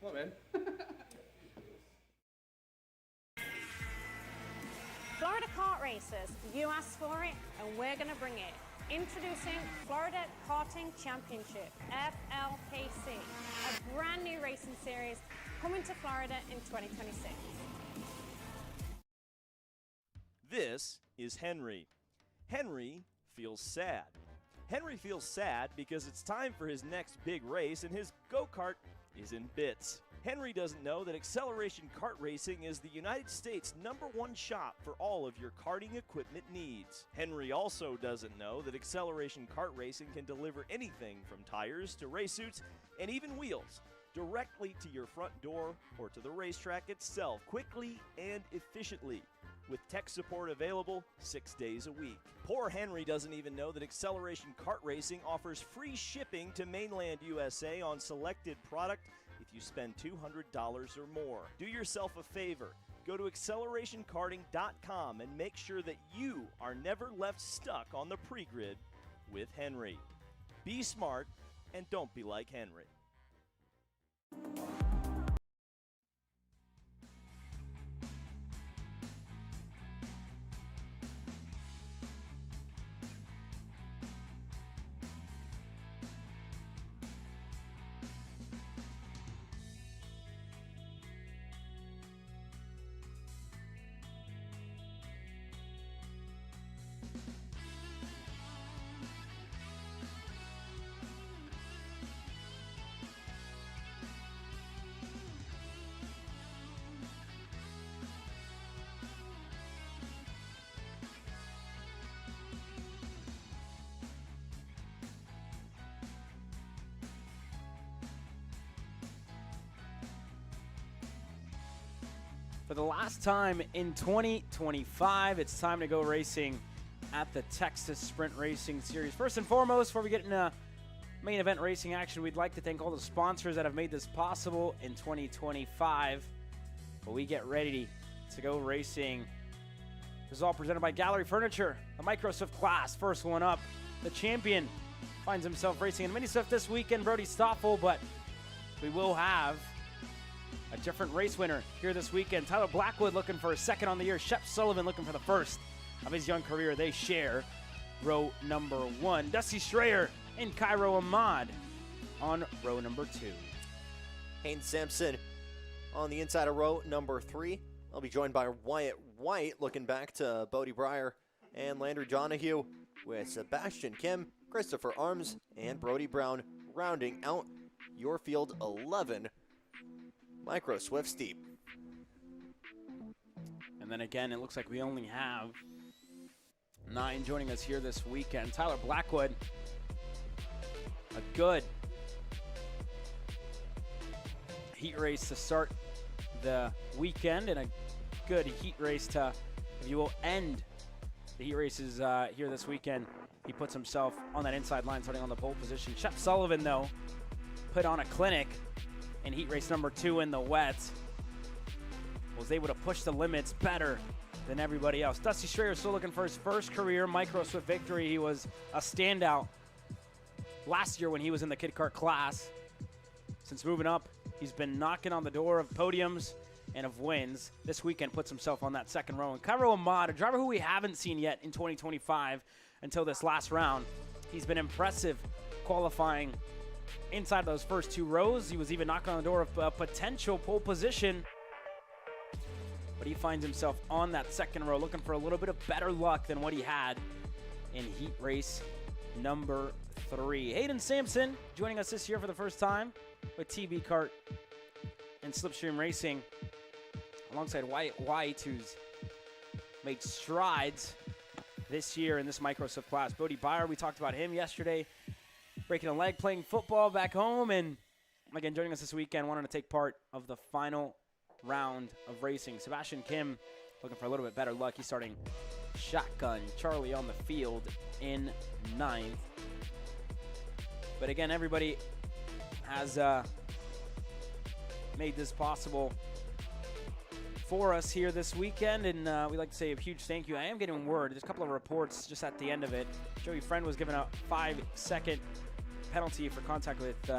Come on, man. Florida kart racers, you asked for it, and we're going to bring it. Introducing Florida Karting Championship, FLKC, a brand new racing series coming to Florida in 2026. This is Henry. Henry feels sad. Henry feels sad because it's time for his next big race and his go-kart is in bits. Henry doesn't know that Acceleration Kart Racing is the United States' #1 shop for all of your karting equipment needs. Henry also doesn't know that Acceleration Kart Racing can deliver anything from tires to race suits and even wheels directly to your front door or to the racetrack itself quickly and efficiently, with tech support available 6 days a week. Poor Henry doesn't even know that Acceleration Kart Racing offers free shipping to mainland USA on selected product if you spend $200 or more. Do yourself a favor. Go to accelerationkarting.com and make sure that you are never left stuck on the pre-grid with Henry. Be smart and don't be like Henry. For the last time in 2025, it's time to go racing at the Texas Sprint Racing Series. First and foremost, before we get into main event racing action, we'd like to thank all the sponsors that have made this possible in 2025. But we get ready to go racing. This is all presented by Gallery Furniture, the Microswift class. First one up, the champion finds himself racing in Mini Swift this weekend, Brody Stoffel, but we will have a different race winner here this weekend. Tyler Blackwood looking for a second on the year. Shep Sullivan looking for the first of his young career. They share row number 1. Dusty Schrayer and Cairo Ahmad on row number 2. Hayden Sampson on the inside of row number 3. I'll be joined by Wyatt White looking back to Bodie Breyer and Landry Donahue, with Sebastian Kim, Christopher Arms, and Brody Brown rounding out your field 11 Micro Swift Steep. And then again, it looks like we only have 9 joining us here this weekend. Tyler Blackwood, a good heat race to start the weekend, and a good heat race to, if you will, end the heat races here this weekend. He puts himself on that inside line, starting on the pole position. Shep Sullivan, though, put on a clinic in heat race number 2 in the wet. Was able to push the limits better than everybody else. Dusty Schrayer still looking for his first career Micro Swift victory. He was a standout last year when he was in the Kid Kart class. Since moving up, he's been knocking on the door of podiums and of wins. This weekend puts himself on that second row. And Cairo Ahmad, a driver who we haven't seen yet in 2025 until this last round. He's been impressive qualifying inside those first 2 rows. He was even knocking on the door of a potential pole position, but he finds himself on that second row looking for a little bit of better luck than what he had in heat race number 3. Hayden Sampson joining us this year for the first time with TB Kart and Slipstream Racing, alongside Wyatt White, who's made strides this year in this Micro Swift class. Bodie Breyer, we talked about him yesterday, breaking a leg, playing football back home, and again joining us this weekend, wanting to take part of the final round of racing. Sebastian Kim looking for a little bit better luck. He's starting shotgun. Charlie on the field in 9th. But again, everybody has made this possible for us here this weekend, and we'd like to say a huge thank you. I am getting word, there's a couple of reports just at the end of it. Joey Friend was given a 5-second penalty for contact with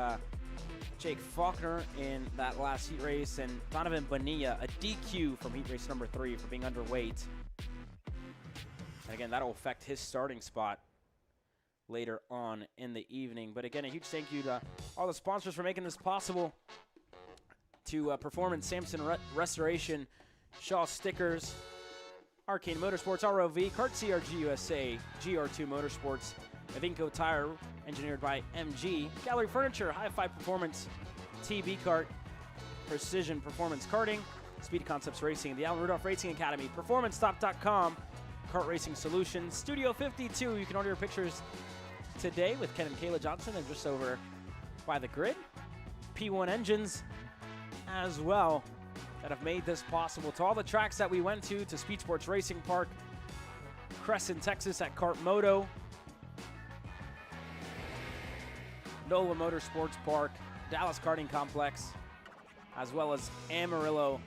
Jake Faulkner in that last heat race, and Donovan Bonilla, a DQ from heat race number 3 for being underweight. And again, that'll affect his starting spot later on in the evening. But again, a huge thank you to all the sponsors for making this possible. To Performance Sampson Restoration, Shaw Stickers, Arcane Motorsports, ROV, Kart CRG USA, GR2 Motorsports, Avinco Tire, engineered by MG, Gallery Furniture, Hi-Fi Performance, TB Kart, Precision Performance Karting, Speed Concepts Racing, the Alan Rudolph Racing Academy, PerformanceStop.com, Kart Racing Solutions, Studio 52. You can order your pictures today with Ken and Kayla Johnson. They're just over by the grid. P1 Engines as well that have made this possible. To all the tracks that we went to Speed Sports Racing Park, Crescent, Texas at Kart Moto, NOLA Motorsports Park, Dallas Karting Complex, as well as Amarillo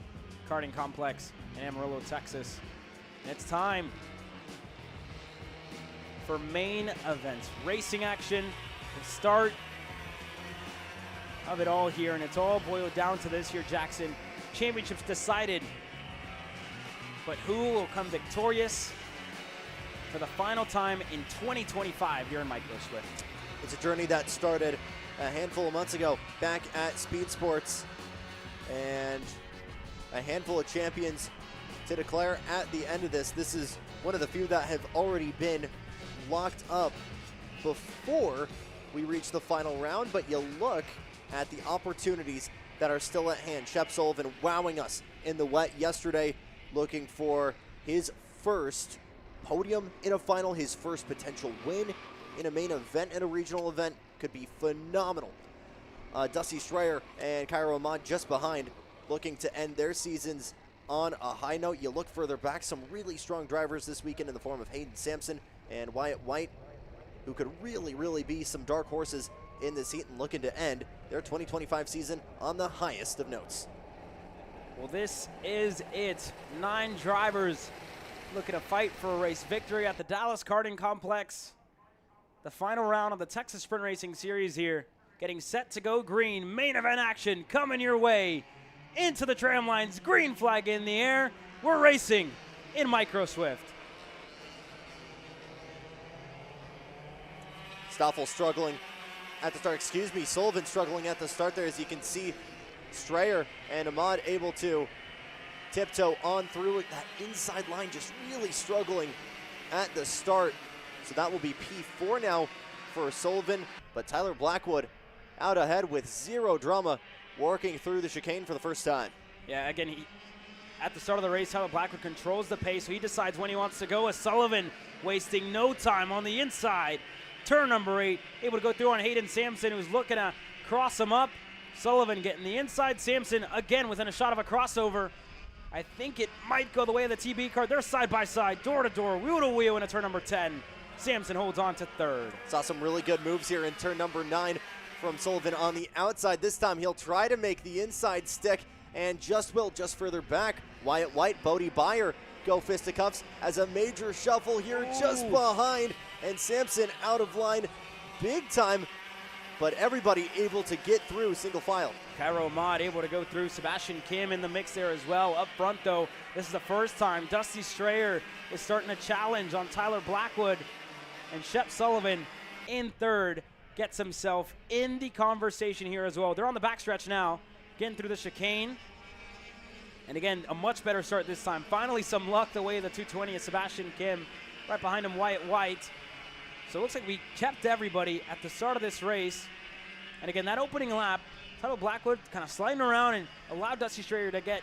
Karting Complex in Amarillo, Texas. And it's time for main events. Racing action, the start of it all here, and it's all boiled down to this here, Jackson. Championships decided, but who will come victorious for the final time in 2025 here in Micro Swift? It's a journey that started a handful of months ago back at Speed Sports, and a handful of champions to declare at the end of this. This is one of the few that have already been locked up before we reach the final round, but you look at the opportunities that are still at hand. Shep Sullivan wowing us in the wet yesterday, looking for his first podium in a final, his first potential win in a main event and a regional event. Could be phenomenal. Dusty Strayer and Cairo Ahmad just behind, looking to end their seasons on a high note. You look further back, some really strong drivers this weekend in the form of Hayden Sampson and Wyatt White, who could really be some dark horses in this heat and looking to end their 2025 season on the highest of notes. Well, this is it. 9 drivers looking to fight for a race victory at the Dallas Karting Complex. The final round of the Texas Sprint Racing Series here, getting set to go green. Main event action coming your way. Into the tram lines, green flag in the air. We're racing in Micro Swift. Stoffel struggling at the start, Sullivan struggling at the start there, as you can see. Strayer and Ahmad able to tiptoe on through it. That inside line just really struggling at the start. So that will be P4 now for Sullivan, but Tyler Blackwood out ahead with zero drama, working through the chicane for the first time. Yeah, again, at the start of the race, Tyler Blackwood controls the pace, so he decides when he wants to go. As Sullivan wasting no time on the inside. Turn number 8, able to go through on Hayden Sampson, who's looking to cross him up. Sullivan getting the inside. Sampson again within a shot of a crossover. I think it might go the way of the TB Kart. They're side by side, door to door, wheel to wheel into turn number 10. Sampson holds on to 3rd. Saw some really good moves here in turn number 9 from Sullivan on the outside. This time he'll try to make the inside stick and just further back. Wyatt White, Bodie Byer go fisticuffs as a major shuffle here just behind, and Sampson out of line big time, but everybody able to get through single file. Cairo Ahmad able to go through. Sebastian Kim in the mix there as well. Up front though, this is the first time Dusty Strayer is starting a challenge on Tyler Blackwood, and Shep Sullivan in 3rd gets himself in the conversation here as well. They're on the backstretch now, getting through the chicane. And again, a much better start this time. Finally some luck the way of the 220 is Sebastian Kim. Right behind him, Wyatt White. So it looks like we kept everybody at the start of this race. And again, that opening lap, Tyler Blackwood kind of sliding around and allowed Dusty Strayer to get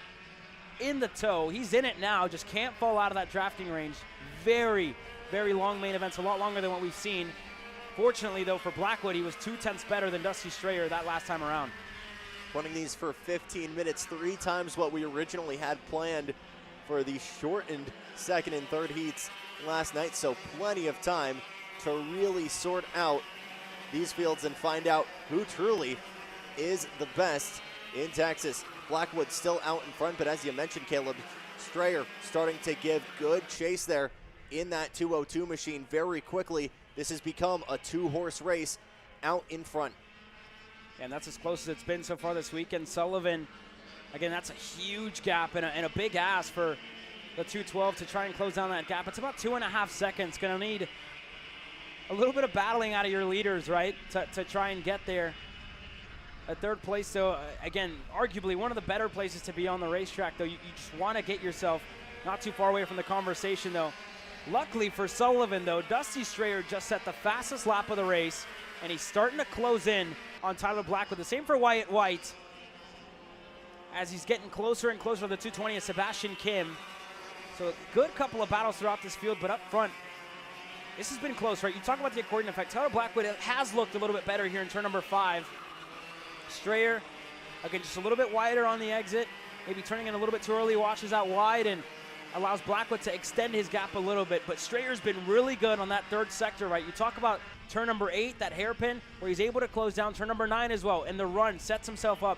in the tow. He's in it now, just can't fall out of that drafting range. Very long main events, a lot longer than what we've seen. Fortunately, though, for Blackwood, he was 2/10 better than Dusty Strayer that last time around. Running these for 15 minutes, 3 times what we originally had planned for the shortened 2nd and 3rd heats last night, so plenty of time to really sort out these fields and find out who truly is the best in Texas. Blackwood still out in front, but as you mentioned, Caleb, Strayer starting to give good chase there in that 202 machine very quickly. This has become a 2-horse race out in front. And that's as close as it's been so far this weekend. Sullivan, again, that's a huge gap and a big ask for the 212 to try and close down that gap. It's about 2.5 seconds. Going to need a little bit of battling out of your leaders, right, to try and get there. At third place, so again, arguably one of the better places to be on the racetrack, though. You just want to get yourself not too far away from the conversation, though. Luckily for Sullivan, though, Dusty Strayer just set the fastest lap of the race, and he's starting to close in on Tyler Blackwood. The same for Wyatt White, as he's getting closer and closer to the 220 of Sebastian Kim. So a good couple of battles throughout this field, but up front, this has been close, right? You talk about the accordion effect. Tyler Blackwood has looked a little bit better here in turn number 5. Strayer, again, just a little bit wider on the exit, maybe turning in a little bit too early, washes out wide and allows Blackwood to extend his gap a little bit. But Strayer's been really good on that third sector, right? You talk about turn number 8, that hairpin, where he's able to close down turn number 9 as well. And the run sets himself up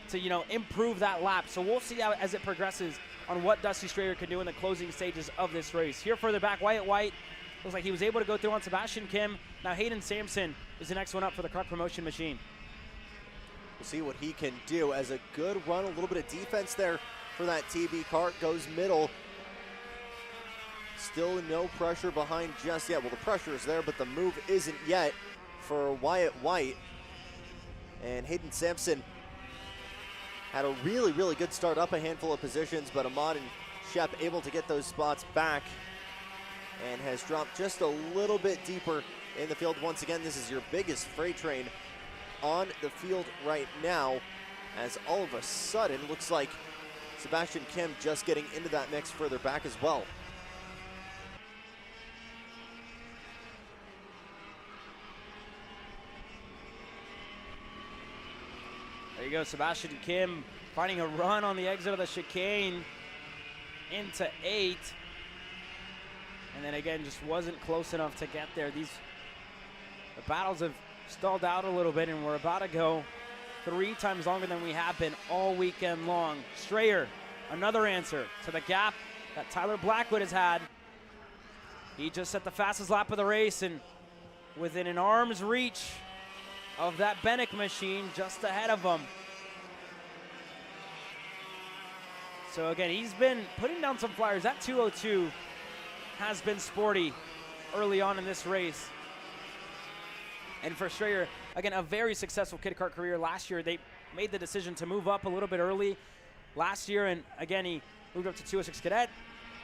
to, improve that lap. So we'll see how, as it progresses, on what Dusty Strayer can do in the closing stages of this race. Here further back, Wyatt White looks like he was able to go through on Sebastian Kim. Now Hayden Sampson is the next one up for the Kart Promotion machine. We'll see what he can do as a good run, a little bit of defense there for that TB kart. Goes middle. Still no pressure behind just yet. Well, the pressure is there, but the move isn't yet for Wyatt White. And Hayden Sampson had a really, really good start, up a handful of positions, but Ahmad and Shep able to get those spots back and has dropped just a little bit deeper in the field. Once again, this is your biggest freight train on the field right now, as all of a sudden looks like Sebastian Kim just getting into that mix further back as well. There you go, Sebastian Kim finding a run on the exit of the chicane into 8. And then again, just wasn't close enough to get there. The battles have stalled out a little bit, and we're about to go 3 times longer than we have been all weekend long. Strayer, another answer to the gap that Tyler Blackwood has had. He just set the fastest lap of the race, and within an arm's reach of that Bennick machine just ahead of him. So again, he's been putting down some flyers. That 202 has been sporty early on in this race. And for Strayer, again, a very successful kid kart career. Last year, they made the decision to move up a little bit early last year, and again, he moved up to 206 Cadet,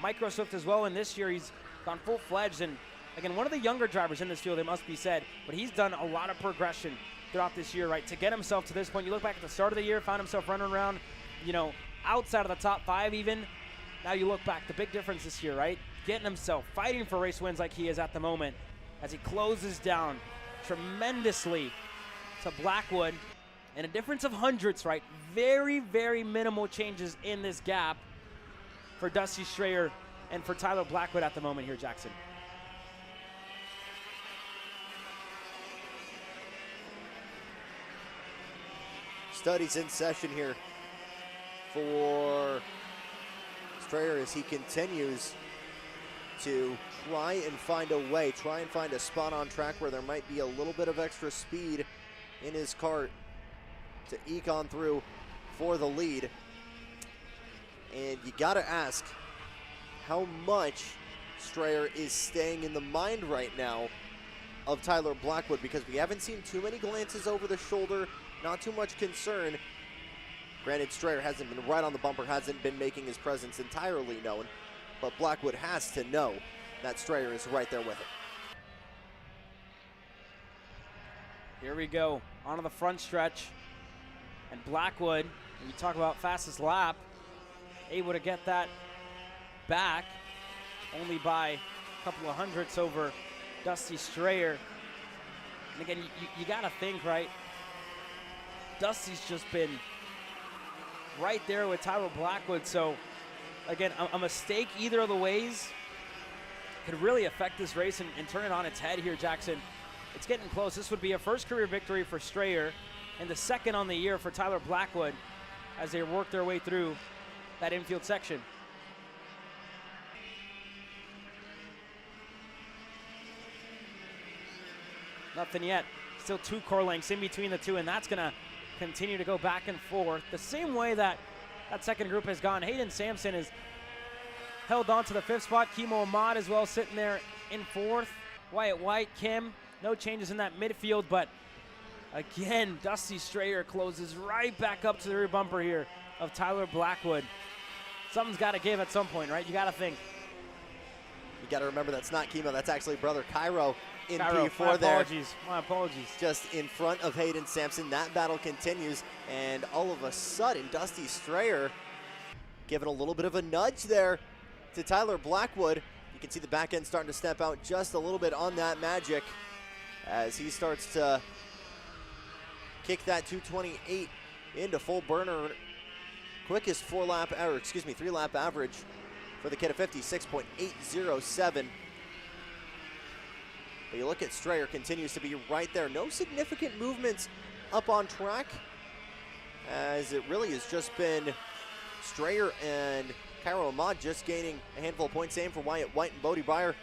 Micro Swift as well, and this year he's gone full-fledged, and again, one of the younger drivers in this field, it must be said, but he's done a lot of progression throughout this year, right, to get himself to this point. You look back at the start of the year, found himself running around, outside of the top 5 even. Now you look back, the big difference this year, right, getting himself, fighting for race wins like he is at the moment, as he closes down tremendously to Blackwood, and a difference of hundredths, right? Very, very minimal changes in this gap for Dusty Strayer and for Tyler Blackwood at the moment here, Jackson. Studies in session here for Strayer as he continues to try and find a way, try and find a spot on track where there might be a little bit of extra speed in his kart to eke on through for the lead. And you gotta ask how much Strayer is staying in the mind right now of Tyler Blackwood, because we haven't seen too many glances over the shoulder, not too much concern. Granted, Strayer hasn't been right on the bumper, hasn't been making his presence entirely known, but Blackwood has to know that Strayer is right there with him. Here we go, onto the front stretch. And Blackwood, when you talk about fastest lap, able to get that back only by a couple of hundredths over Dusty Strayer. And again, you got to think, right? Dusty's just been right there with Tyler Blackwood. So, again, a mistake either of the ways could really affect this race and turn it on its head here, Jackson. It's getting close. This would be a first career victory for Strayer and the second on the year for Tyler Blackwood as they work their way through that infield section. Nothing yet. Still 2 core lengths in between the two, and that's going to continue to go back and forth the same way that second group has gone. Hayden Sampson has held on to the 5th spot. Kimo Ahmad as well sitting there in 4th. Wyatt White, Kim, no changes in that midfield, but again, Dusty Strayer closes right back up to the rear bumper here of Tyler Blackwood. Something's got to give at some point, right? You got to think. You got to remember that's not Kimo, that's actually brother Cairo in Cairo, P4 there. My apologies. Just in front of Hayden Sampson. That battle continues, and all of a sudden, Dusty Strayer giving a little bit of a nudge there to Tyler Blackwood. You can see the back end starting to step out just a little bit on that magic as he starts to kick that 228 into full burner. Quickest 3-lap average for the kid of 56.807. But you look at Strayer, continues to be right there. No significant movements up on track, as it really has just been Strayer and Cairo Ahmad just gaining a handful of points. Same for Wyatt White and Bodie Breyer.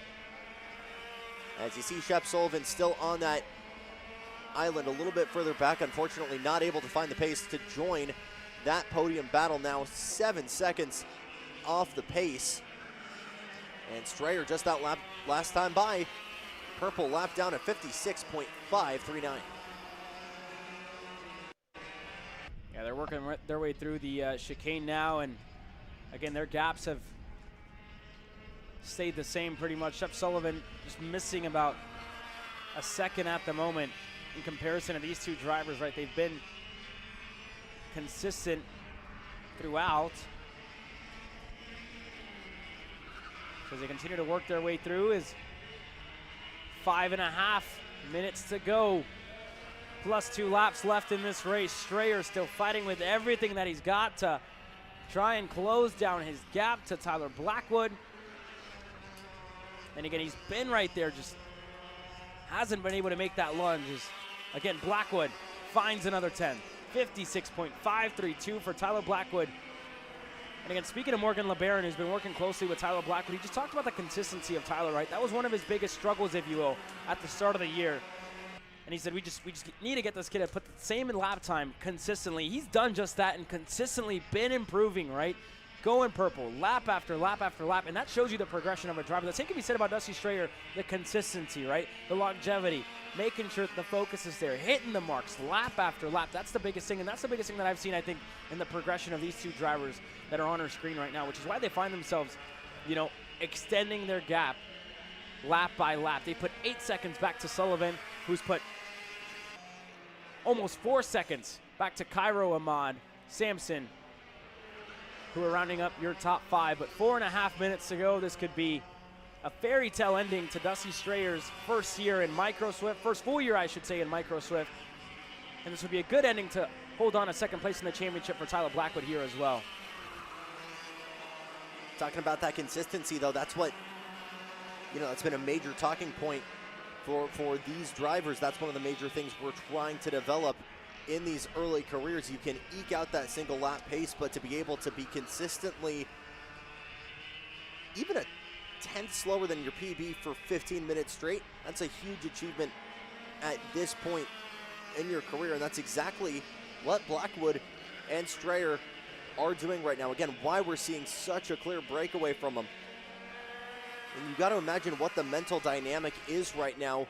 As you see Shep Sullivan still on that island a little bit further back, unfortunately not able to find the pace to join that podium battle. Now 7 seconds off the pace. And Strayer just out last time by. Purple lap down at 56.539. Yeah, they're working their way through the chicane now, and again, their gaps have stayed the same pretty much. Shep Sullivan just missing about a second at the moment in comparison to these two drivers, right? They've been consistent throughout. So as they continue to work their way through, is 5.5 minutes to go. Plus 2 laps left in this race. Strayer still fighting with everything that he's got to try and close down his gap to Tyler Blackwood. And again, he's been right there, just hasn't been able to make that lunge. Again, Blackwood finds another 10. 56.532 for Tyler Blackwood. And again, speaking of Morgan LeBaron, who's been working closely with Tyler Blackwood, he just talked about the consistency of Tyler, right? That was one of his biggest struggles, if you will, at the start of the year. And he said, we just need to get this kid to put the same in lap time consistently. He's done just that and consistently been improving, right? Going purple, lap after lap after lap, and that shows you the progression of a driver. The same can be said about Dusty Strayer, the consistency, right? The longevity, making sure that the focus is there, hitting the marks, lap after lap. That's the biggest thing, and that's the biggest thing that I've seen, I think, in the progression of these two drivers that are on our screen right now, which is why they find themselves, you know, extending their gap lap by lap. They put 8 seconds back to Sullivan, who's put almost 4 seconds back to Cairo Ahmad, Sampson, who are rounding up your top 5. But 4.5 minutes to go. This could be a fairy tale ending to Dusty Strayer's first year in Micro Swift, first full year, I should say, in Micro Swift. And this would be a good ending to hold on to second place in the championship for Tyler Blackwood here as well. Talking about that consistency, though, that's what, you know, that's been a major talking point for these drivers. That's one of the major things we're trying to develop in these early careers. You can eke out that single lap pace, but to be able to be consistently even a tenth slower than your PB for 15 minutes straight, that's a huge achievement at this point in your career, and that's exactly what Blackwood and Strayer are doing right now. Again, why we're seeing such a clear breakaway from them. And you've got to imagine what the mental dynamic is right now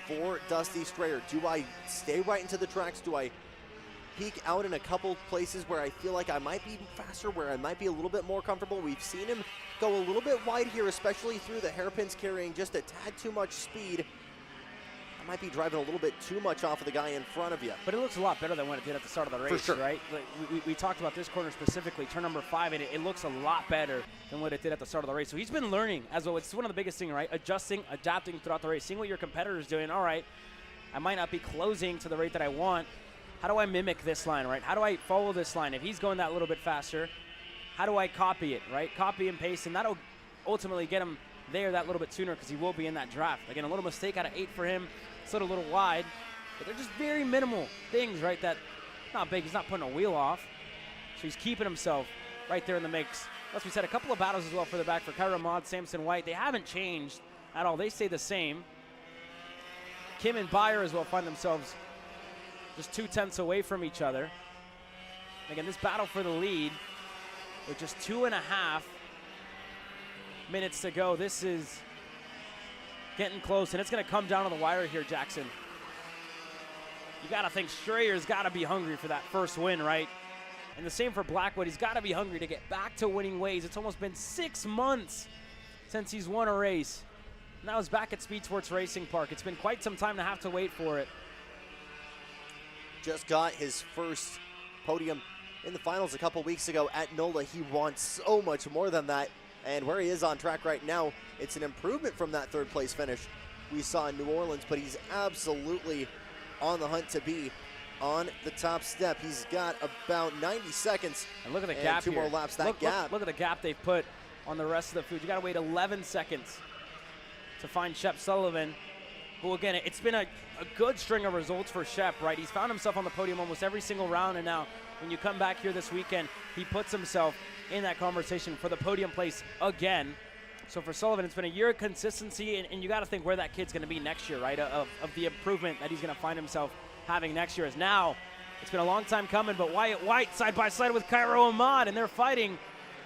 for Dusty Strayer. Do I stay right into the tracks? Do I peek out in a couple places where I feel like I might be faster, where I might be a little bit more comfortable? We've seen him go a little bit wide here, especially through the hairpins, carrying just a tad too much speed. I might be driving a little bit too much off of the guy in front of you. But it looks a lot better than what it did at the start of the race, For sure. right? Like we talked about this corner specifically, turn number 5, and it looks a lot better than what it did at the start of the race. So he's been learning as well. It's one of the biggest things, right? Adjusting, adapting throughout the race, seeing what your competitor's doing. All right, I might not be closing to the rate that I want. How do I mimic this line, right? How do I follow this line? If he's going that little bit faster, how do I copy it, right? Copy and paste, and that'll ultimately get him there that little bit sooner because he will be in that draft. Again, a little mistake out of 8 for him. Slid a little wide, but they're just very minimal things, right? That not big. He's not putting a wheel off, so he's keeping himself right there in the mix. As we said, a couple of battles as well for the back for Cairo Ahmad, Samson White. They haven't changed at all. They stay the same. Kim and Beyer as well find themselves just 2/10 away from each other. Again, this battle for the lead with just 2.5 minutes to go. This is getting close, and it's going to come down to the wire here, Jackson. You got to think Strayer's got to be hungry for that first win, right? And the same for Blackwood. He's got to be hungry to get back to winning ways. It's almost been 6 months since he's won a race. And that was back at Speed Sports Racing Park. It's been quite some time to have to wait for it. Just got his first podium in the finals a couple weeks ago at NOLA. He wants so much more than that. And where he is on track right now, it's an improvement from that third place finish we saw in New Orleans, but he's absolutely on the hunt to be on the top step. He's got about 90 seconds. And look at the gap two here. more laps. Look at the gap they've put on the rest of the food. You got to wait 11 seconds to find Shep Sullivan, who, again, it's been a good string of results for Shep, right? He's found himself on the podium almost every single round, and now when you come back here this weekend, he puts himself in that conversation for the podium place again. So for Sullivan, it's been a year of consistency, and you got to think where that kid's going to be next year, right? Of the improvement that he's going to find himself having next year. Is now, it's been a long time coming, but Wyatt White side by side with Cairo Ahmad, and they're fighting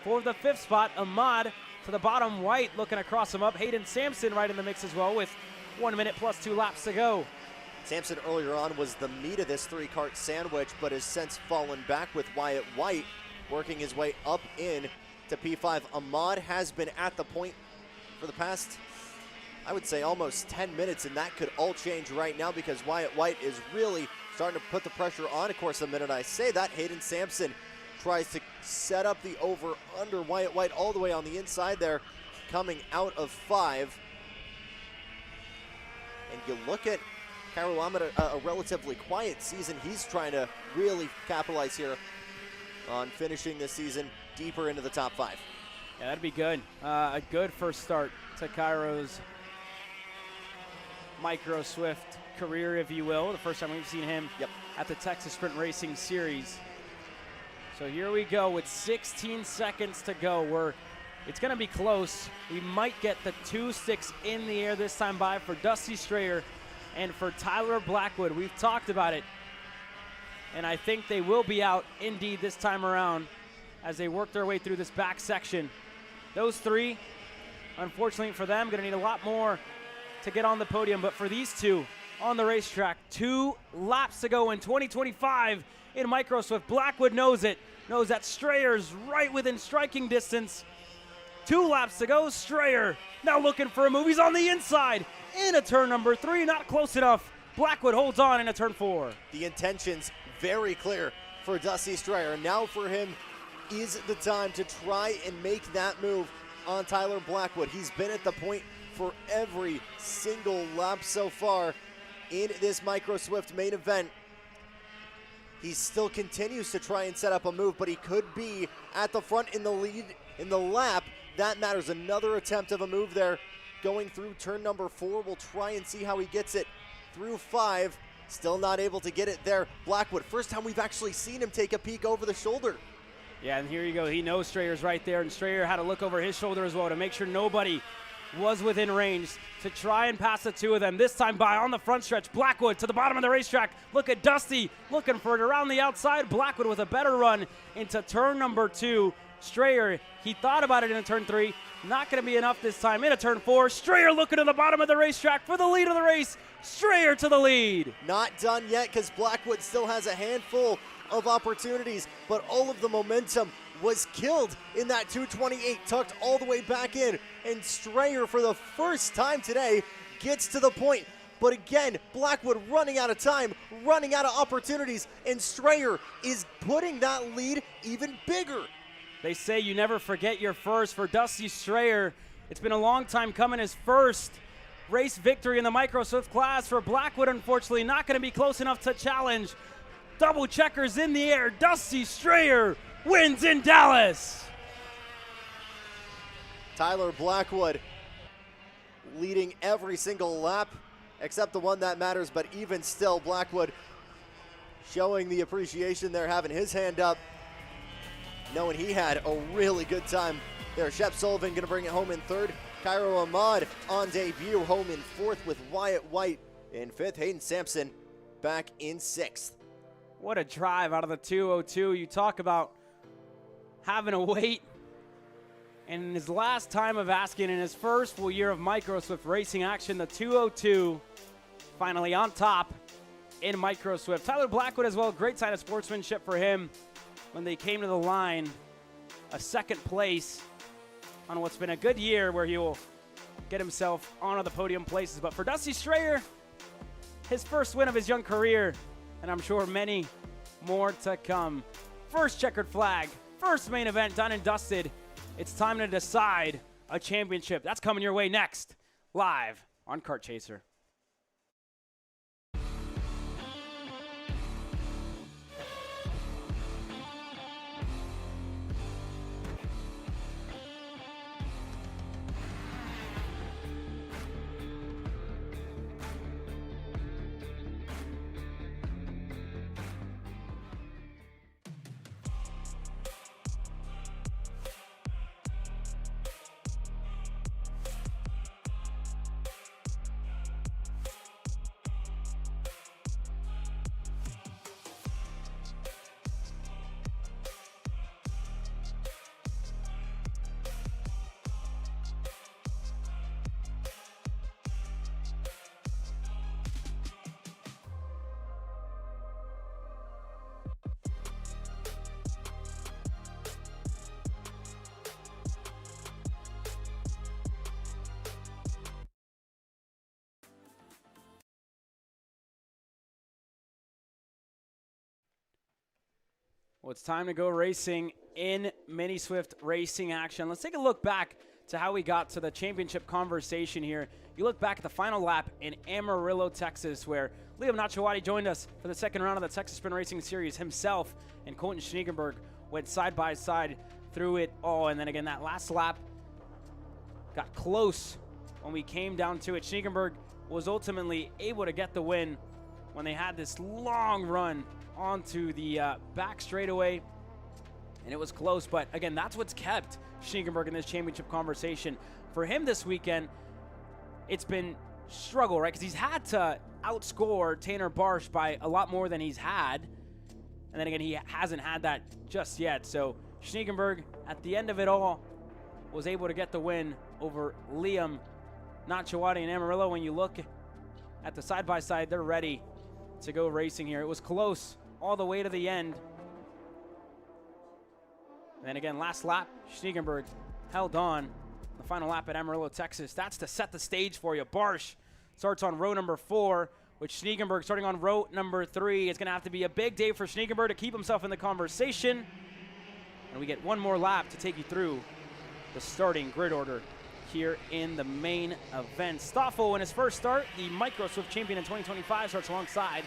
for the 5th spot. Ahmad to the bottom, White looking across him up. Hayden Sampson right in the mix as well with 1 minute plus 2 laps to go. Sampson earlier on was the meat of this 3-cart sandwich, but has since fallen back with Wyatt White working his way up in to P5. Ahmad has been at the point for the past, I would say, almost 10 minutes, and that could all change right now because Wyatt White is really starting to put the pressure on. Of course, the minute I say that, Hayden Sampson tries to set up the over-under. Wyatt White all the way on the inside there, coming out of 5. And you look at Cairo Ahmed, a relatively quiet season. He's trying to really capitalize here on finishing this season deeper into the top 5. Yeah, that'd be good. A good first start to Cairo's Micro Swift career, if you will. The first time we've seen him at the Texas Sprint Racing Series. So here we go with 16 seconds to go. It's going to be close. We might get the 2 sticks in the air this time by for Dusty Strayer and for Tyler Blackwood. We've talked about it, and I think they will be out indeed this time around as they work their way through this back section. Those 3, unfortunately for them, going to need a lot more to get on the podium, but for these 2 on the racetrack, 2 laps to go in 2025 in Micro Swift. Blackwood knows it, knows that Strayer's right within striking distance. 2 laps to go. Strayer now looking for a move. He's on the inside into turn number 3, not close enough. Blackwood holds on into turn 4. The intention's very clear for Dusty Strayer. Now for him is the time to try and make that move on Tyler Blackwood. He's been at the point for every single lap so far in this Micro Swift main event. He still continues to try and set up a move, but he could be at the front in the lead in the lap. That matters. Another attempt of a move there going through turn number 4. We'll try and see how he gets it through 5. Still not able to get it there. Blackwood, first time we've actually seen him take a peek over the shoulder. Yeah, and here you go. He knows Strayer's right there, and Strayer had to look over his shoulder as well to make sure nobody was within range to try and pass the 2 of them. This time by on the front stretch, Blackwood to the bottom of the racetrack. Look at Dusty looking for it around the outside. Blackwood with a better run into turn number 2. Strayer, he thought about it in turn 3. Not going to be enough this time. Into turn 4. Strayer looking to the bottom of the racetrack for the lead of the race. Strayer to the lead. Not done yet because Blackwood still has a handful of opportunities, but all of the momentum was killed in that 228, tucked all the way back in, and Strayer for the first time today gets to the point. But again, Blackwood running out of time, running out of opportunities, and Strayer is putting that lead even bigger. They say you never forget your first for Dusty Strayer. It's been a long time coming. His first race victory in the Micro Swift class for Blackwood, unfortunately, not going to be close enough to challenge. Double checkers in the air. Dusty Strayer wins in Dallas. Tyler Blackwood leading every single lap except the one that matters, but even still, Blackwood showing the appreciation there, having his hand up, knowing he had a really good time there. Shep Sullivan going to bring it home in 3rd. Cairo Ahmad on debut, home in 4th with Wyatt White in 5th. Hayden Sampson back in 6th. What a drive out of the 202. You talk about having to wait. And in his last time of asking, in his first full year of Micro Swift racing action, the 202 finally on top in Micro Swift. Tyler Blackwood as well, great sign of sportsmanship for him when they came to the line. A 2nd place on what's been a good year where he will get himself onto the podium places. But for Dusty Strayer, his first win of his young career, and I'm sure many more to come. First checkered flag, first main event done and dusted. It's time to decide a championship. That's coming your way next, live on Kart Chaser. Well, it's time to go racing in Mini Swift racing action. Let's take a look back to how we got to the championship conversation here. You look back at the final lap in Amarillo, Texas, where Liam Nachawati joined us for the 2nd round of the Texas Sprint Racing Series. Himself and Colton Schniegenberg went side by side through it all. And then again, that last lap got close when we came down to it. Schniegenberg was ultimately able to get the win when they had this long run onto the back straightaway, and it was close. But again, that's what's kept Schniegenberg in this championship conversation. For him this weekend, it's been struggle, right? Because he's had to outscore Tanner Barsh by a lot more than he's had. And then again, he hasn't had that just yet. So Schniegenberg, at the end of it all, was able to get the win over Liam Nachawati and Amarillo. When you look at the side-by-side, they're ready to go racing here. It was close all the way to the end. And then again, last lap, Schniegenberg held on the final lap at Amarillo, Texas. That's to set the stage for you. Barsh starts on row number 4, with Schniegenberg starting on row number 3. It's going to have to be a big day for Schniegenberg to keep himself in the conversation. And we get one more lap to take you through the starting grid order here in the main event. Stoffel, in his first start, the Micro Swift champion in 2025, starts alongside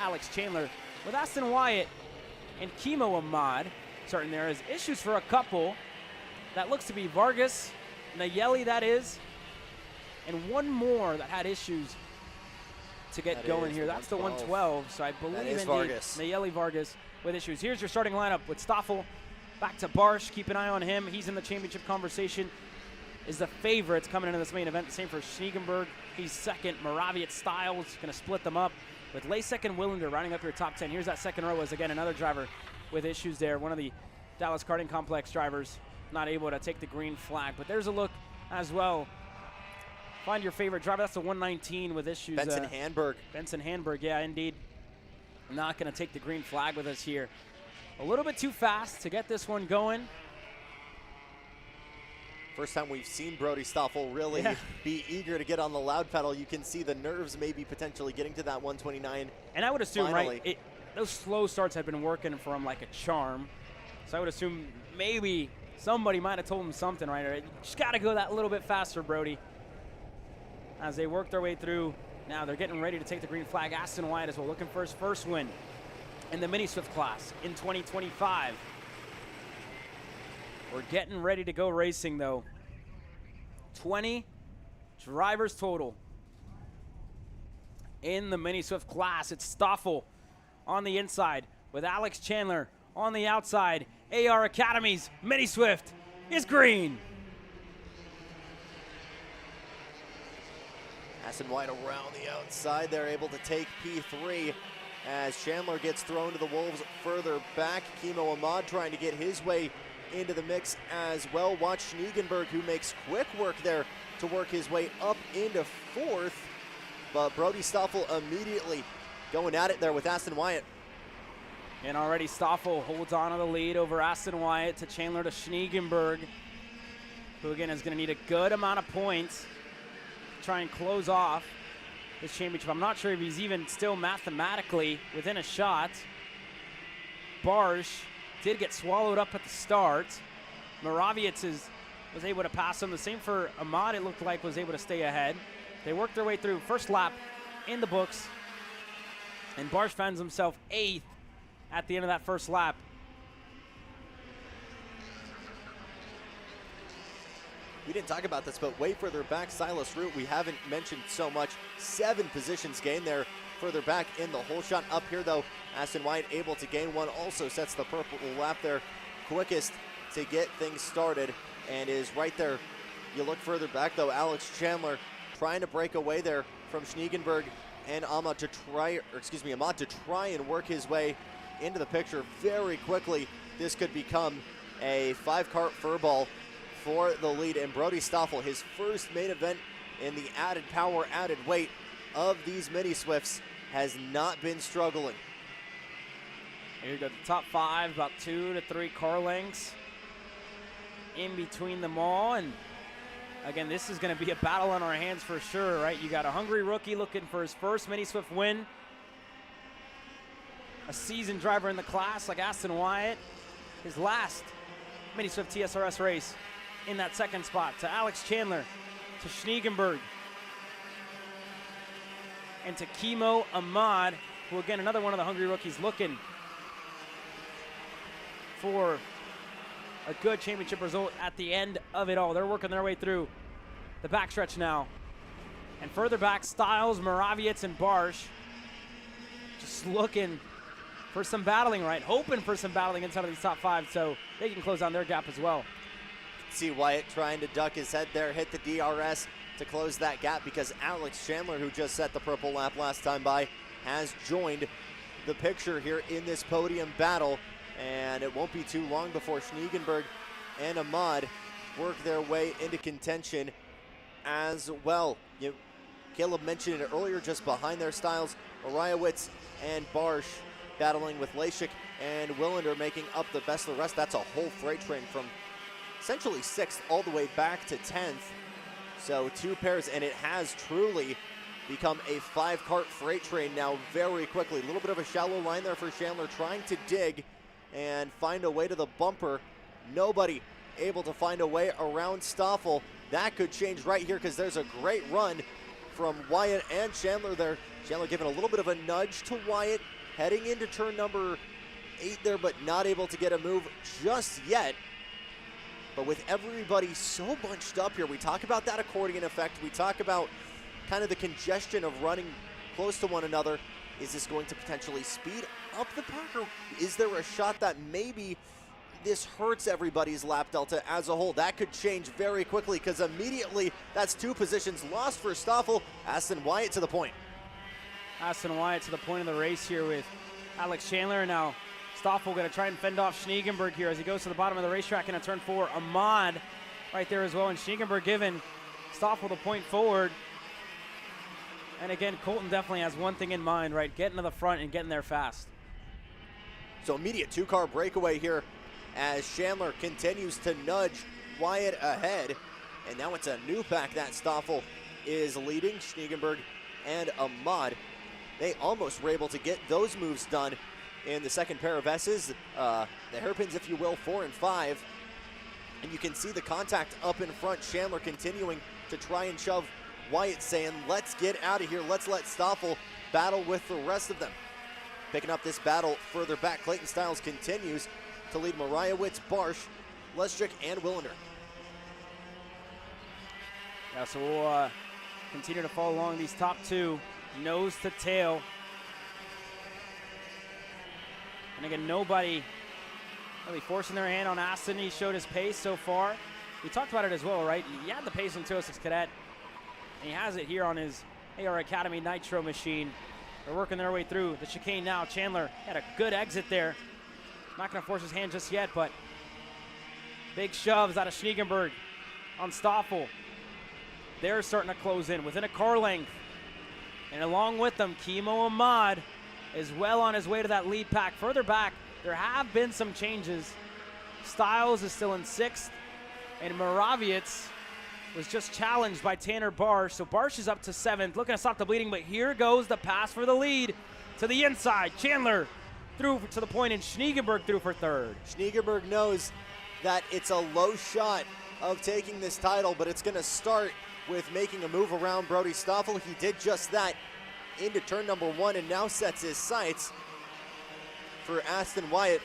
Alex Chandler, with Aston Wyatt and Kimo Ahmad starting there. As issues for a couple. That looks to be Vargas, Nayeli, that is, and one more that had issues to get going here. That's the 112. So I believe indeed Vargas. Nayeli Vargas with issues. Here's your starting lineup with Stoffel back to Barsh. Keep an eye on him. He's in the championship conversation. Is the favorites coming into this main event. The same for Schniegenberg. He's 2nd. Moravian Styles going to split them up with Lasek and Willender rounding up your top 10. Here's that 2nd row as, again, another driver with issues there. One of the Dallas Karting Complex drivers not able to take the green flag. But there's a look as well. Find your favorite driver. That's the 119 with issues. Benson Handberg. Benson Handberg, yeah, indeed. Not going to take the green flag with us here. A little bit too fast to get this one going. First time we've seen Brody Stoffel really be eager to get on the loud pedal. You can see the nerves maybe potentially getting to that 129. And I would assume, finally. right, those slow starts have been working for him like a charm. So I would assume maybe somebody might have told him something, right? You just got to go that little bit faster, Brody. As they work their way through, now they're getting ready to take the green flag. Aston Wyatt as well, looking for his first win in the Mini Swift class in 2025. We're getting ready to go racing, though. 20 drivers total in the Mini Swift class. It's Stoffel on the inside with Alex Chandler on the outside. AR Academy's Mini Swift is green. Aston White around the outside. They're able to take P3 as Chandler gets thrown to the Wolves further back. Kimo Ahmad trying to get his way into the mix as well. Watch Schniegenberg, who makes quick work there to work his way up into fourth. But Brody Stoffel immediately going at it there with Aston Wyatt. And already Stoffel holds on to the lead over Aston Wyatt to Chandler to Schniegenberg, who again is going to need a good amount of points to try and close off this championship. I'm not sure if he's even still mathematically within a shot. Barsh did get swallowed up at the start. Moraviec was able to pass him. The same for Ahmad, it looked like, was able to stay ahead. They worked their way through. First lap in the books. And Barsh finds himself 8th at the end of that first lap. We didn't talk about this, but way further back, Silas Root, we haven't mentioned so much. 7 positions gained there further back in the whole shot. Up here, though, Aston White able to gain one, also sets the purple lap there. Quickest to get things started and is right there. You look further back, though, Alex Chandler trying to break away there from Schniegenberg and Ahmad to try and work his way into the picture very quickly. This could become a 5-kart furball for the lead, and Brody Stoffel, his first main event in the added power, added weight of these mini Swifts, has not been struggling. Here you go, the top 5, about 2 to 3 car lengths in between them all. And again, this is going to be a battle on our hands for sure, right? You got a hungry rookie looking for his first mini Swift win, a seasoned driver in the class like Aston Wyatt, his last mini Swift TSRS race in that second spot, to Alex Chandler, to Schniegenberg, and to Kimo Ahmad, who again, another one of the hungry rookies looking for a good championship result at the end of it all. They're working their way through the backstretch now. And further back, Stiles, Moraviec, and Barsh just looking for some battling, right? Hoping for some battling inside of these top 5 so they can close down their gap as well. See Wyatt trying to duck his head there, hit the DRS to close that gap because Alex Chandler, who just set the purple lap last time by, has joined the picture here in this podium battle. And it won't be too long before Schniegenberg and Ahmad work their way into contention as well. Caleb mentioned it earlier, just behind their Styles, Oriowitz and Barsh battling with Lashik and Willander making up the best of the rest. That's a whole freight train from essentially 6th all the way back to 10th. So 2 pairs, and it has truly become a 5-kart freight train now very quickly. A little bit of a shallow line there for Chandler, trying to dig and find a way to the bumper. Nobody able to find a way around Stoffel. That could change right here because there's a great run from Wyatt and Chandler there. Chandler giving a little bit of a nudge to Wyatt, heading into turn number 8 there, but not able to get a move just yet. But with everybody so bunched up here, we talk about that accordion effect. We talk about kind of the congestion of running close to one another. Is this going to potentially speed up the pack, or is there a shot that maybe this hurts everybody's lap delta as a whole? That could change very quickly because immediately that's 2 positions lost for Stoffel. Aston Wyatt to the point. Aston Wyatt to the point of the race here with Alex Chandler. Now Stoffel going to try and fend off Schniegenberg here as he goes to the bottom of the racetrack into turn 4. Ahmad right there as well, and Schniegenberg giving Stoffel the point forward. And again, Colton definitely has one thing in mind, right? Getting to the front and getting there fast. So immediate 2-car breakaway here as Chandler continues to nudge Wyatt ahead. And now it's a new pack that Stoffel is leading. Schniegenberg and Ahmad, they almost were able to get those moves done in the second pair of S's. The hairpins, if you will, 4 and 5. And you can see the contact up in front. Chandler continuing to try and shove Wyatt, saying, let's get out of here. Let's let Stoffel battle with the rest of them. Picking up this battle further back, Clayton Stiles continues to lead Mariowitz, Barsh, Leschik, and Willander. Yeah, so we'll continue to follow along these top 2, nose to tail. And again, nobody really forcing their hand on Aston. He showed his pace so far. We talked about it as well, right? He had the pace on 206 Cadet, and he has it here on his AR Academy Nitro machine. They're working their way through the chicane now. Chandler had a good exit there. Not going to force his hand just yet, but big shoves out of Schniegenberg on Stoffel. They're starting to close in within a car length. And along with them, Kimo Ahmad is well on his way to that lead pack. Further back, there have been some changes. Styles is still in 6th, and Moraviec was just challenged by Tanner Barsh. So Barsh is up to 7th, looking to stop the bleeding, but here goes the pass for the lead to the inside. Chandler through to the point, and Schniegenberg through for 3rd. Schniegenberg knows that it's a low shot of taking this title, but it's going to start with making a move around Brody Stoffel. He did just that into turn number 1 and now sets his sights for Aston Wyatt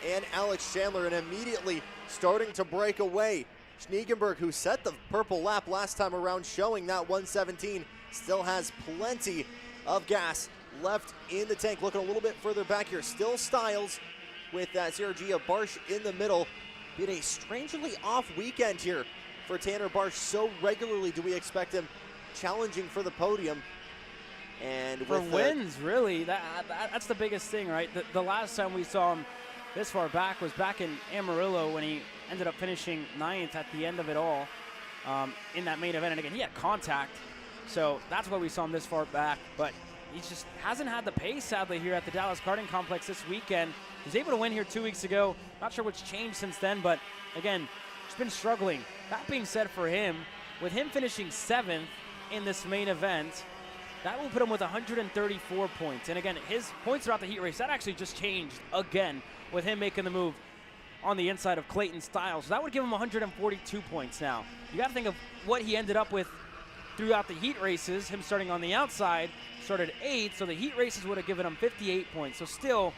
and Alex Chandler, and immediately starting to break away. Schniegenberg, who set the purple lap last time around, showing that 117, still has plenty of gas left in the tank. Looking a little bit further back here, still Styles with that Sergio Barsh in the middle. Been a strangely off weekend here for Tanner Barsh. So regularly do we expect him challenging for the podium. And for wins, really, that's the biggest thing, right? The last time we saw him this far back was back in Amarillo when he ended up finishing 9th at the end of it all in that main event. And again, he had contact, so that's why we saw him this far back. But he just hasn't had the pace, sadly, here at the Dallas Karting Complex this weekend. He was able to win here 2 weeks ago. Not sure what's changed since then, but again, he's been struggling. That being said, for him, with him finishing 7th in this main event, that will put him with 134 points. And again, his points throughout the heat race, that actually just changed again with him making the move on the inside of Clayton Styles. So that would give him 142 points now. You got to think of what he ended up with throughout the heat races. Him starting on the outside, started 8th, so the heat races would have given him 58 points. So still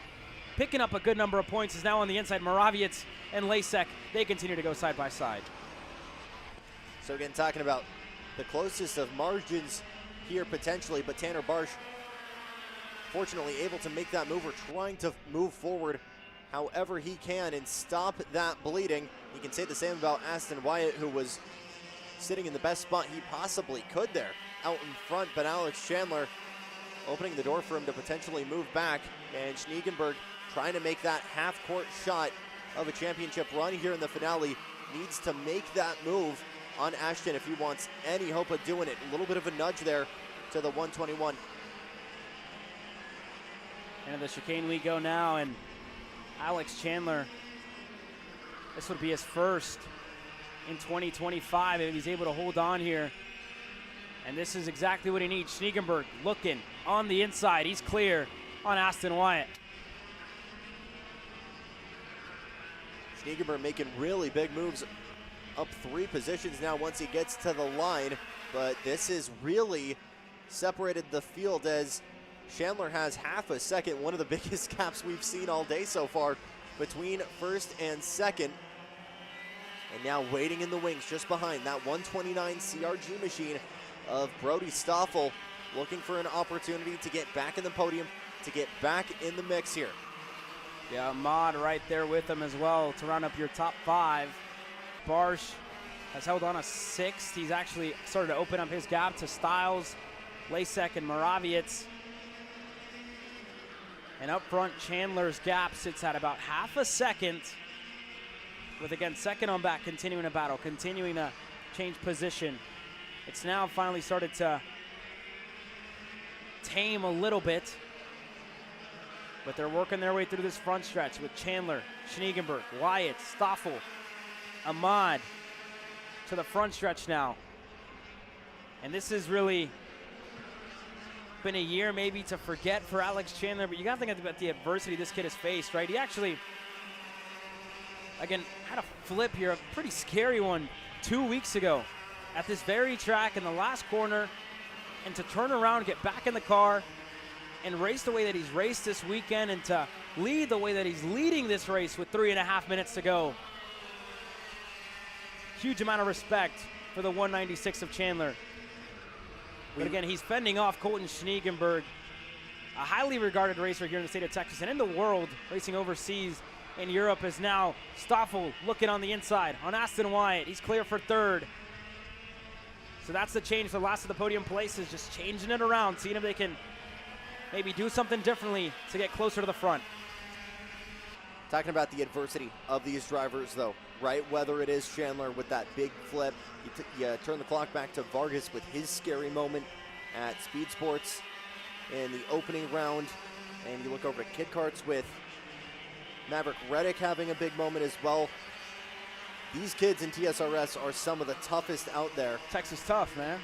picking up a good number of points. Is now on the inside. Moraviec and Lasek, they continue to go side by side. So again, talking about the closest of margins here potentially, but Tanner Barsh fortunately able to make that move, or trying to move forward however he can and stop that bleeding. You can say the same about Aston Wyatt, who was sitting in the best spot he possibly could there out in front, but Alex Chandler opening the door for him to potentially move back, and Schniegenberg trying to make that half-court shot of a championship run here in the finale. Needs to make that move on Ashton if he wants any hope of doing it. A little bit of a nudge there to the 121. Into the chicane we go now, and Alex Chandler, this would be his first in 2025 if he's able to hold on here. And this is exactly what he needs. Schniegenberg looking on the inside. He's clear on Aston Wyatt. Schniegenberg making really big moves, up 3 positions now once he gets to the line, but this has really separated the field as Chandler has half a second, one of the biggest gaps we've seen all day so far between first and second. And now waiting in the wings just behind that 129 CRG machine of Brody Stoffel, looking for an opportunity to get back in the podium, to get back in the mix here. Yeah, Ahmad right there with him as well to round up your top 5. Barsh has held on a 6th. He's actually started to open up his gap to Styles, Lasek, and Moraviec. And up front, Chandler's gap sits at about half a second, with, again, second on back, continuing a battle, continuing to change position. It's now finally started to tame a little bit, but they're working their way through this front stretch with Chandler, Schniegenberg, Wyatt, Stoffel, Ahmad to the front stretch now. And this has really been a year maybe to forget for Alex Chandler, but you got to think about the adversity this kid has faced, right? He actually, again, had a flip here, a pretty scary one 2 weeks ago at this very track in the last corner, and to turn around, get back in the car, and race the way that he's raced this weekend, and to lead the way that he's leading this race with 3.5 minutes to go. Huge amount of respect for the 196 of Chandler. But again, he's fending off Colton Schniegenberg, a highly regarded racer here in the state of Texas and in the world, racing overseas in Europe. Is now Stoffel looking on the inside on Aston Wyatt. He's clear for 3rd. So that's the change for the last of the podium places, just changing it around, seeing if they can maybe do something differently to get closer to the front. Talking about the adversity of these drivers, though, right? Whether it is Chandler with that big flip, you turn the clock back to Vargas with his scary moment at Speed Sports in the opening round, and you look over to Kid Karts with Maverick Reddick having a big moment as well. These kids in TSRS are some of the toughest out there. Texas tough, man.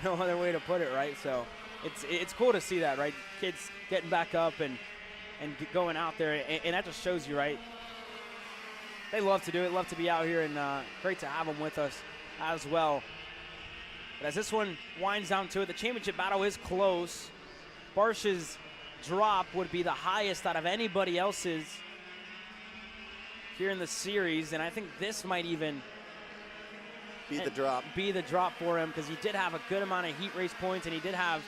No other way to put it, right? So it's cool to see that, right? Kids getting back up and going out there, and that just shows you, right? They love to do it, love to be out here, and great to have them with us as well. But as this one winds down to it, the championship battle is close. Barsh's drop would be the highest out of anybody else's here in the series, and I think this might even be the drop. Be the drop for him, because he did have a good amount of heat race points, and he did have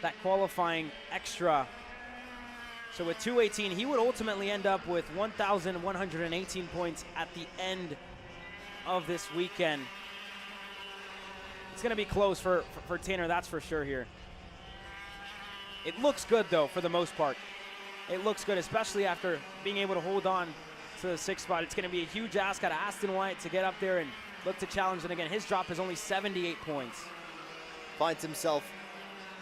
that qualifying extra. So with 218, he would ultimately end up with 1,118 points at the end of this weekend. It's going to be close for Tanner, that's for sure here. It looks good, though, for the most part. It looks good, especially after being able to hold on to the 6th spot. It's going to be a huge ask out of Aston Wyatt to get up there and look to challenge. And again, his drop is only 78 points. Finds himself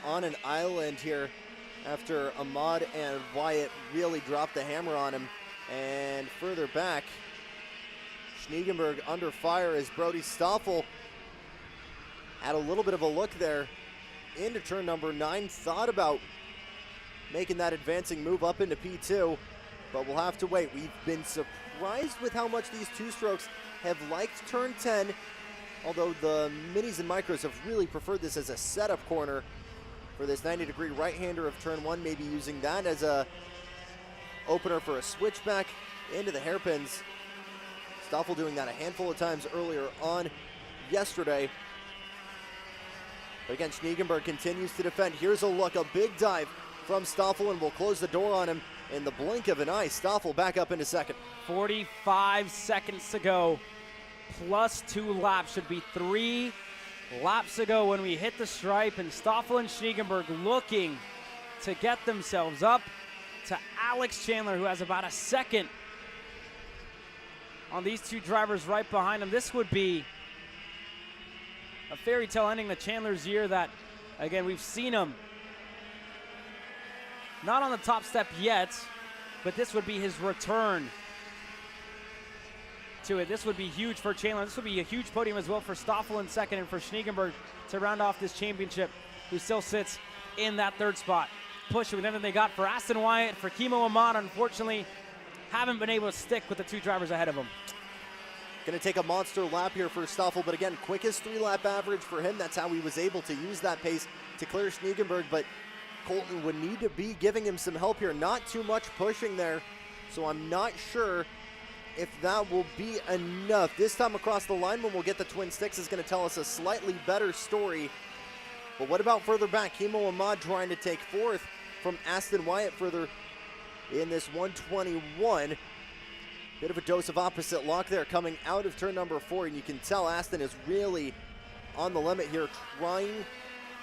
on an island here after Ahmad and Wyatt really dropped the hammer on him. And further back, Schniegenberg under fire as Brody Stoffel had a little bit of a look there into turn number 9, thought about making that advancing move up into P2, but we'll have to wait. We've been surprised with how much these two-strokes have liked turn 10, although the minis and micros have really preferred this as a setup corner for this 90-degree right-hander of turn 1, maybe using that as a opener for a switchback into the hairpins. Stoffel doing that a handful of times earlier on yesterday. But again, Schniegenberg continues to defend. Here's a look, a big dive from Stoffel, and we'll close the door on him in the blink of an eye. Stoffel back up into second. 45 seconds to go, plus 2 laps. Should be 3 laps to go when we hit the stripe, and Stoffel and Schniegenberg looking to get themselves up to Alex Chandler, who has about a second on these two drivers right behind him. This would be a fairy tale ending to Chandler's year that, again, we've seen him not on the top step yet, but this would be his return to it. This would be huge for Chandler. This would be a huge podium as well for Stoffel in second, and for Schniegenberg to round off this championship, who still sits in that 3rd spot. Pushing with everything they got for Aston Wyatt, for Kimo Ahmad, unfortunately, haven't been able to stick with the 2 drivers ahead of him. Going to take a monster lap here for Stoffel, but again, quickest 3-lap average for him. That's how he was able to use that pace to clear Schniegenberg, but Colton would need to be giving him some help here. Not too much pushing there, so I'm not sure if that will be enough. This time across the line, when we'll get the twin sticks, is going to tell us a slightly better story. But what about further back? Kimo Ahmad trying to take 4th from Aston Wyatt further in this 121. Bit of a dose of opposite luck there coming out of turn number 4, and you can tell Aston is really on the limit here, trying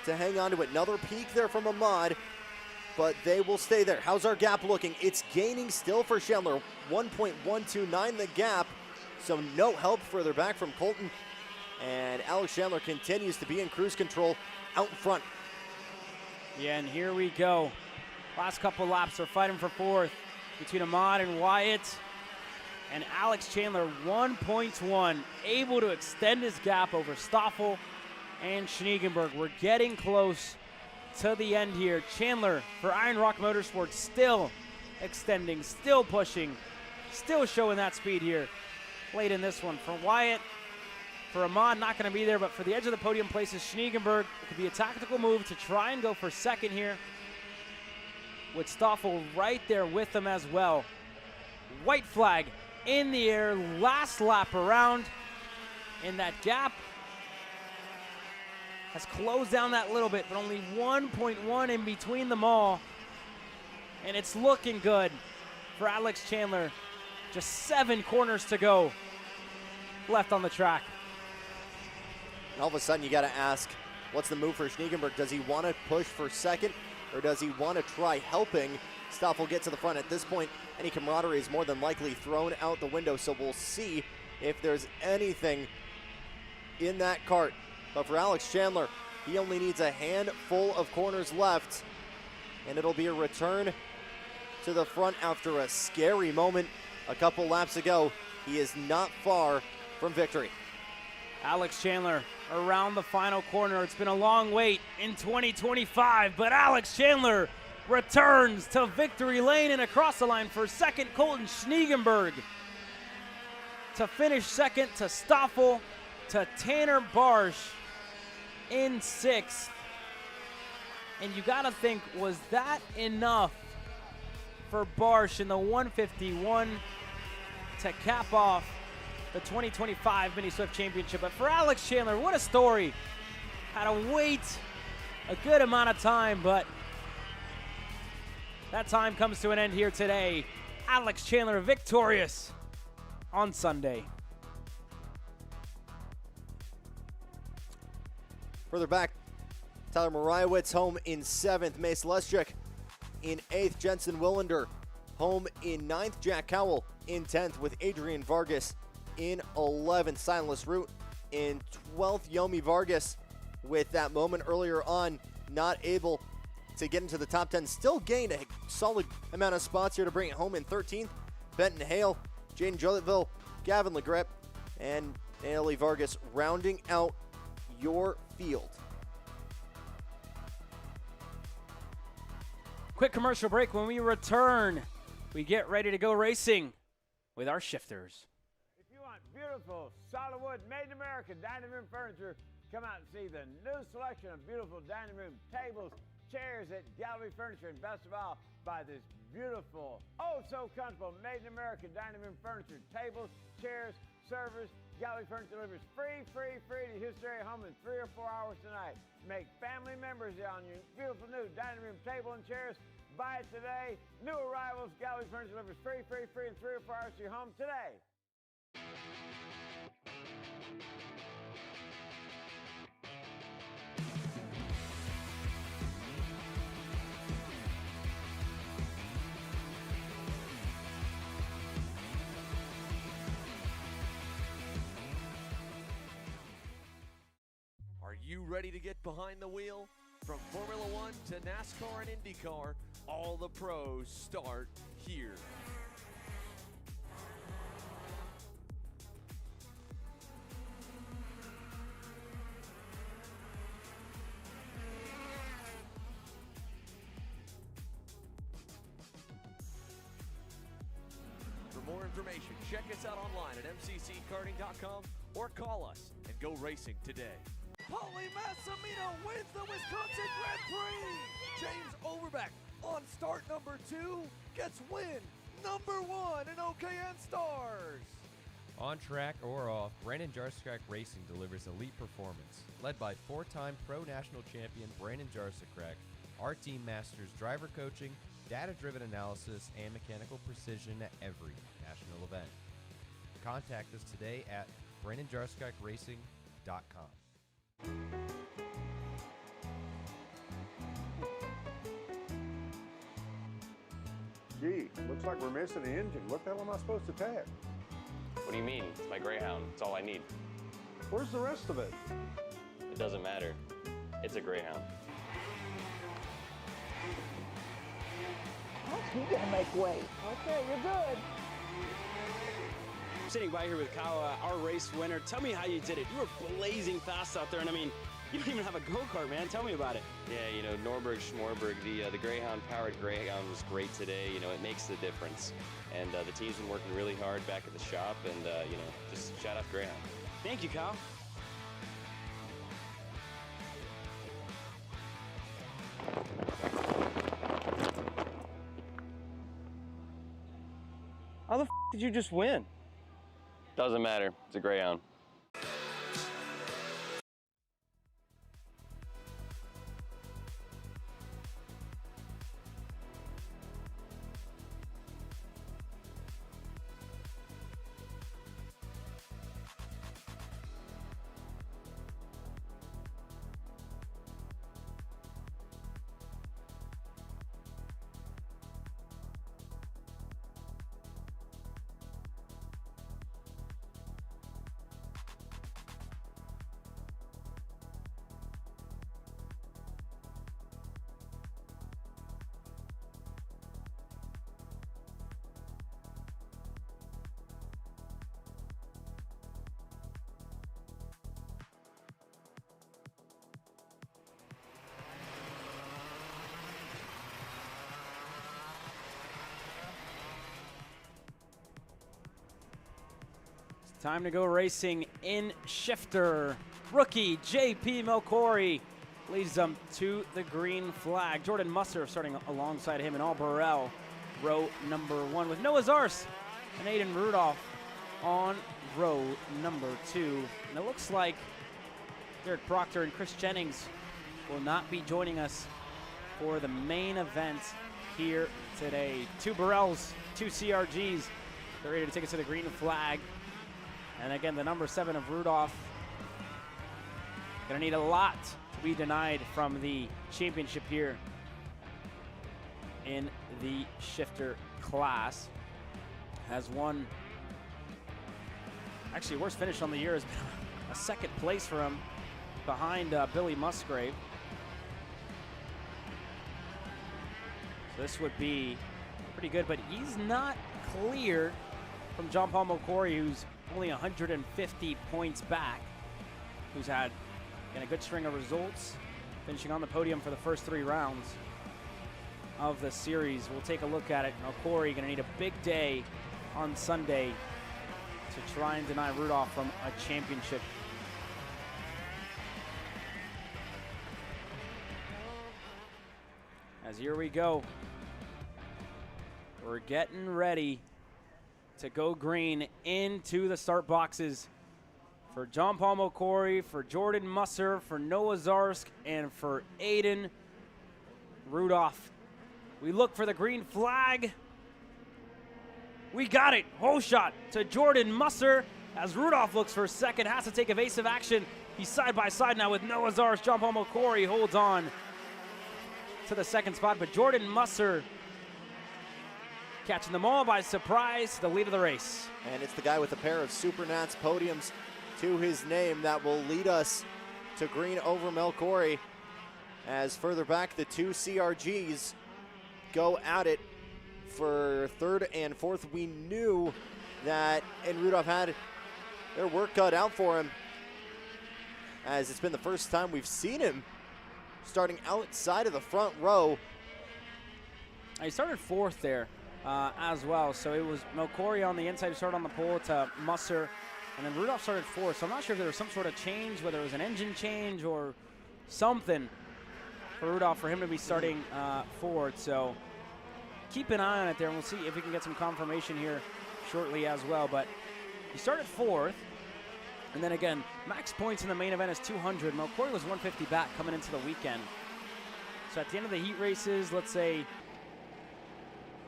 to hang on to it. Another peak there from Ahmad, but they will stay there. How's our gap looking? It's gaining still for Chandler, 1.129 the gap, so no help further back from Colton, and Alex Chandler continues to be in cruise control out in front. Yeah, and here we go. Last couple laps, they're fighting for 4th between Ahmad and Wyatt. And Alex Chandler, 1.1, able to extend his gap over Stoffel and Schniegenberg. We're getting close to the end here. Chandler for Iron Rock Motorsports still extending, still pushing, still showing that speed here late in this one. For Wyatt, for Ahmad, not going to be there, but for the edge of the podium places, Schniegenberg. It could be a tactical move to try and go for second here, with Stoffel right there with them as well. White flag in the air, last lap around, and that gap has closed down that little bit, but only 1.1 in between them all, and it's looking good for Alex Chandler. Just 7 corners to go left on the track. And all of a sudden you got to ask, what's the move for Schniegenberg? Does he want to push for second, or does he want to try helping Stoffel get to the front? At this point, any camaraderie is more than likely thrown out the window, so we'll see if there's anything in that kart. But for Alex Chandler, he only needs a handful of corners left, and it'll be a return to the front after a scary moment a couple laps ago. He is not far from victory. Alex Chandler around the final corner. It's been a long wait in 2025, but Alex Chandler returns to victory lane and across the line for second. Colton Schniegenberg to finish second, to Stoffel, to Tanner Barsh in sixth. And you gotta think, was that enough for Barsh in the 151 to cap off the 2025 Mini Swift Championship? But for Alex Chandler, what a story. Had to wait a good amount of time, but that time comes to an end here today. Alex Chandler victorious on Sunday. Further back, Tyler Moriewicz home in 7th. Mace Leschuk in 8th. Jensen Willander home in 9th. Jack Cowell in 10th with Adrian Vargas in 11th. Silas Root in 12th. Yomi Vargas with that moment earlier on, not able to get into the top 10. Still gained a solid amount of spots here to bring it home in 13th. Benton Hale, Jaden Jolitville, Gavin Legrep, and Ailey Vargas rounding out your field. Quick commercial break. When we return, we get ready to go racing with our shifters. If you want beautiful, solid wood, made in America dining room furniture, come out and see the new selection of beautiful dining room tables, chairs at Gallery Furniture, and best of all, buy this beautiful, oh so comfortable, made in America dining room furniture, tables, chairs, servers. Gallery Furniture delivers free to Houston area home in 3 or 4 hours tonight. Make family members on your beautiful new dining room table and chairs. Buy it today. New arrivals, Gallery Furniture delivers free in 3 or 4 hours to your home today. Are you ready to get behind the wheel? From Formula One to NASCAR and IndyCar, all the pros start here. For more information, check us out online at mcckarting.com or call us and go racing today. Paulie Massimino wins the Wisconsin Grand Prix. James Overbeck on start number 2 gets win number 1 in OKN Stars. On track or off, Brandon Jarsekrak Racing delivers elite performance. Led by 4-time Pro National Champion Brandon Jarsekrak, our team masters driver coaching, data-driven analysis, and mechanical precision at every national event. Contact us today at BrandonJarsekrakRacing.com. Gee, looks like we're missing an engine. What the hell am I supposed to tag? What do you mean? It's my Greyhound. It's all I need. Where's the rest of it? It doesn't matter. It's a Greyhound. You're gonna make weight. Okay, you're good. Sitting by here with Kyle, our race winner. Tell me how you did it. You were blazing fast out there, and I mean, you don't even have a go-kart, man. Tell me about it. Yeah, you know, Norberg, Schmorberg, the Greyhound-powered Greyhound was great today. You know, it makes the difference. And the team's been working really hard back at the shop, and, you know, just shout out Greyhound. Thank you, Kyle. How the f did you just win? Doesn't matter. It's a Greyhound. Time to go racing in shifter. Rookie J.P. Melcori leads them to the green flag. Jordan Musser starting alongside him, and Al Burrell, row number 1, with Noah Zars and Aiden Rudolph on row number 2. And it looks like Derek Proctor and Chris Jennings will not be joining us for the main event here today. 2 Burrells, 2 CRGs. They're ready to take us to the green flag. And again, the number 7 of Rudolph. Gonna need a lot to be denied from the championship here in the shifter class. Has won, actually worst finish on the year has been a second place for him behind Billy Musgrave. So this would be pretty good, but he's not clear from John Paul Melcori, who's only 150 points back, who's had a good string of results, finishing on the podium for the first 3 rounds of the series. We'll take a look at it. Melcori going to need a big day on Sunday to try and deny Rudolph from a championship. As here we go. We're getting ready to go green into the start boxes for John Paul Melcori, for Jordan Musser, for Noah Zarsk, and for Aiden Rudolph. We look for the green flag. We got it. Hole shot to Jordan Musser as Rudolph looks for second, has to take evasive action. He's side by side now with Noah Zarsk. John Paul Melcori holds on to the second spot, but Jordan Musser catching them all by surprise, the lead of the race. And it's the guy with a pair of Supernats podiums to his name that will lead us to green over Melcori, as further back the 2 CRGs go at it for 3rd and 4th. We knew that and Rudolph had their work cut out for him, as it's been the first time we've seen him starting outside of the front row. He started 4th there as well, so it was Melcori on the inside who started on the pole to Musser, and then Rudolph started 4th, so I'm not sure if there was some sort of change, whether it was an engine change or something for Rudolph for him to be starting 4th, so keep an eye on it there, and we'll see if we can get some confirmation here shortly as well. But he started 4th, and then again, max points in the main event is 200. Melcori was 150 back coming into the weekend. So at the end of the heat races, let's say,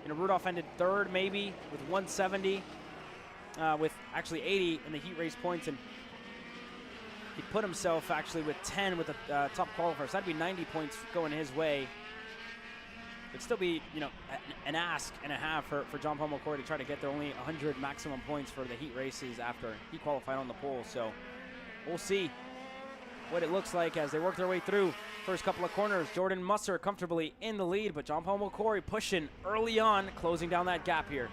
Rudolph ended 3rd maybe with 170, with actually 80 in the heat race points, and he put himself actually with 10 with the top qualifier. So that'd be 90 points going his way. It'd still be, an ask and a half for John Paul Melcori to try to get there. Only 100 maximum points for the heat races after he qualified on the pole. So we'll see what it looks like as they work their way through first couple of corners. Jordan Musser comfortably in the lead, but John Paul Melcori pushing early on, closing down that gap here.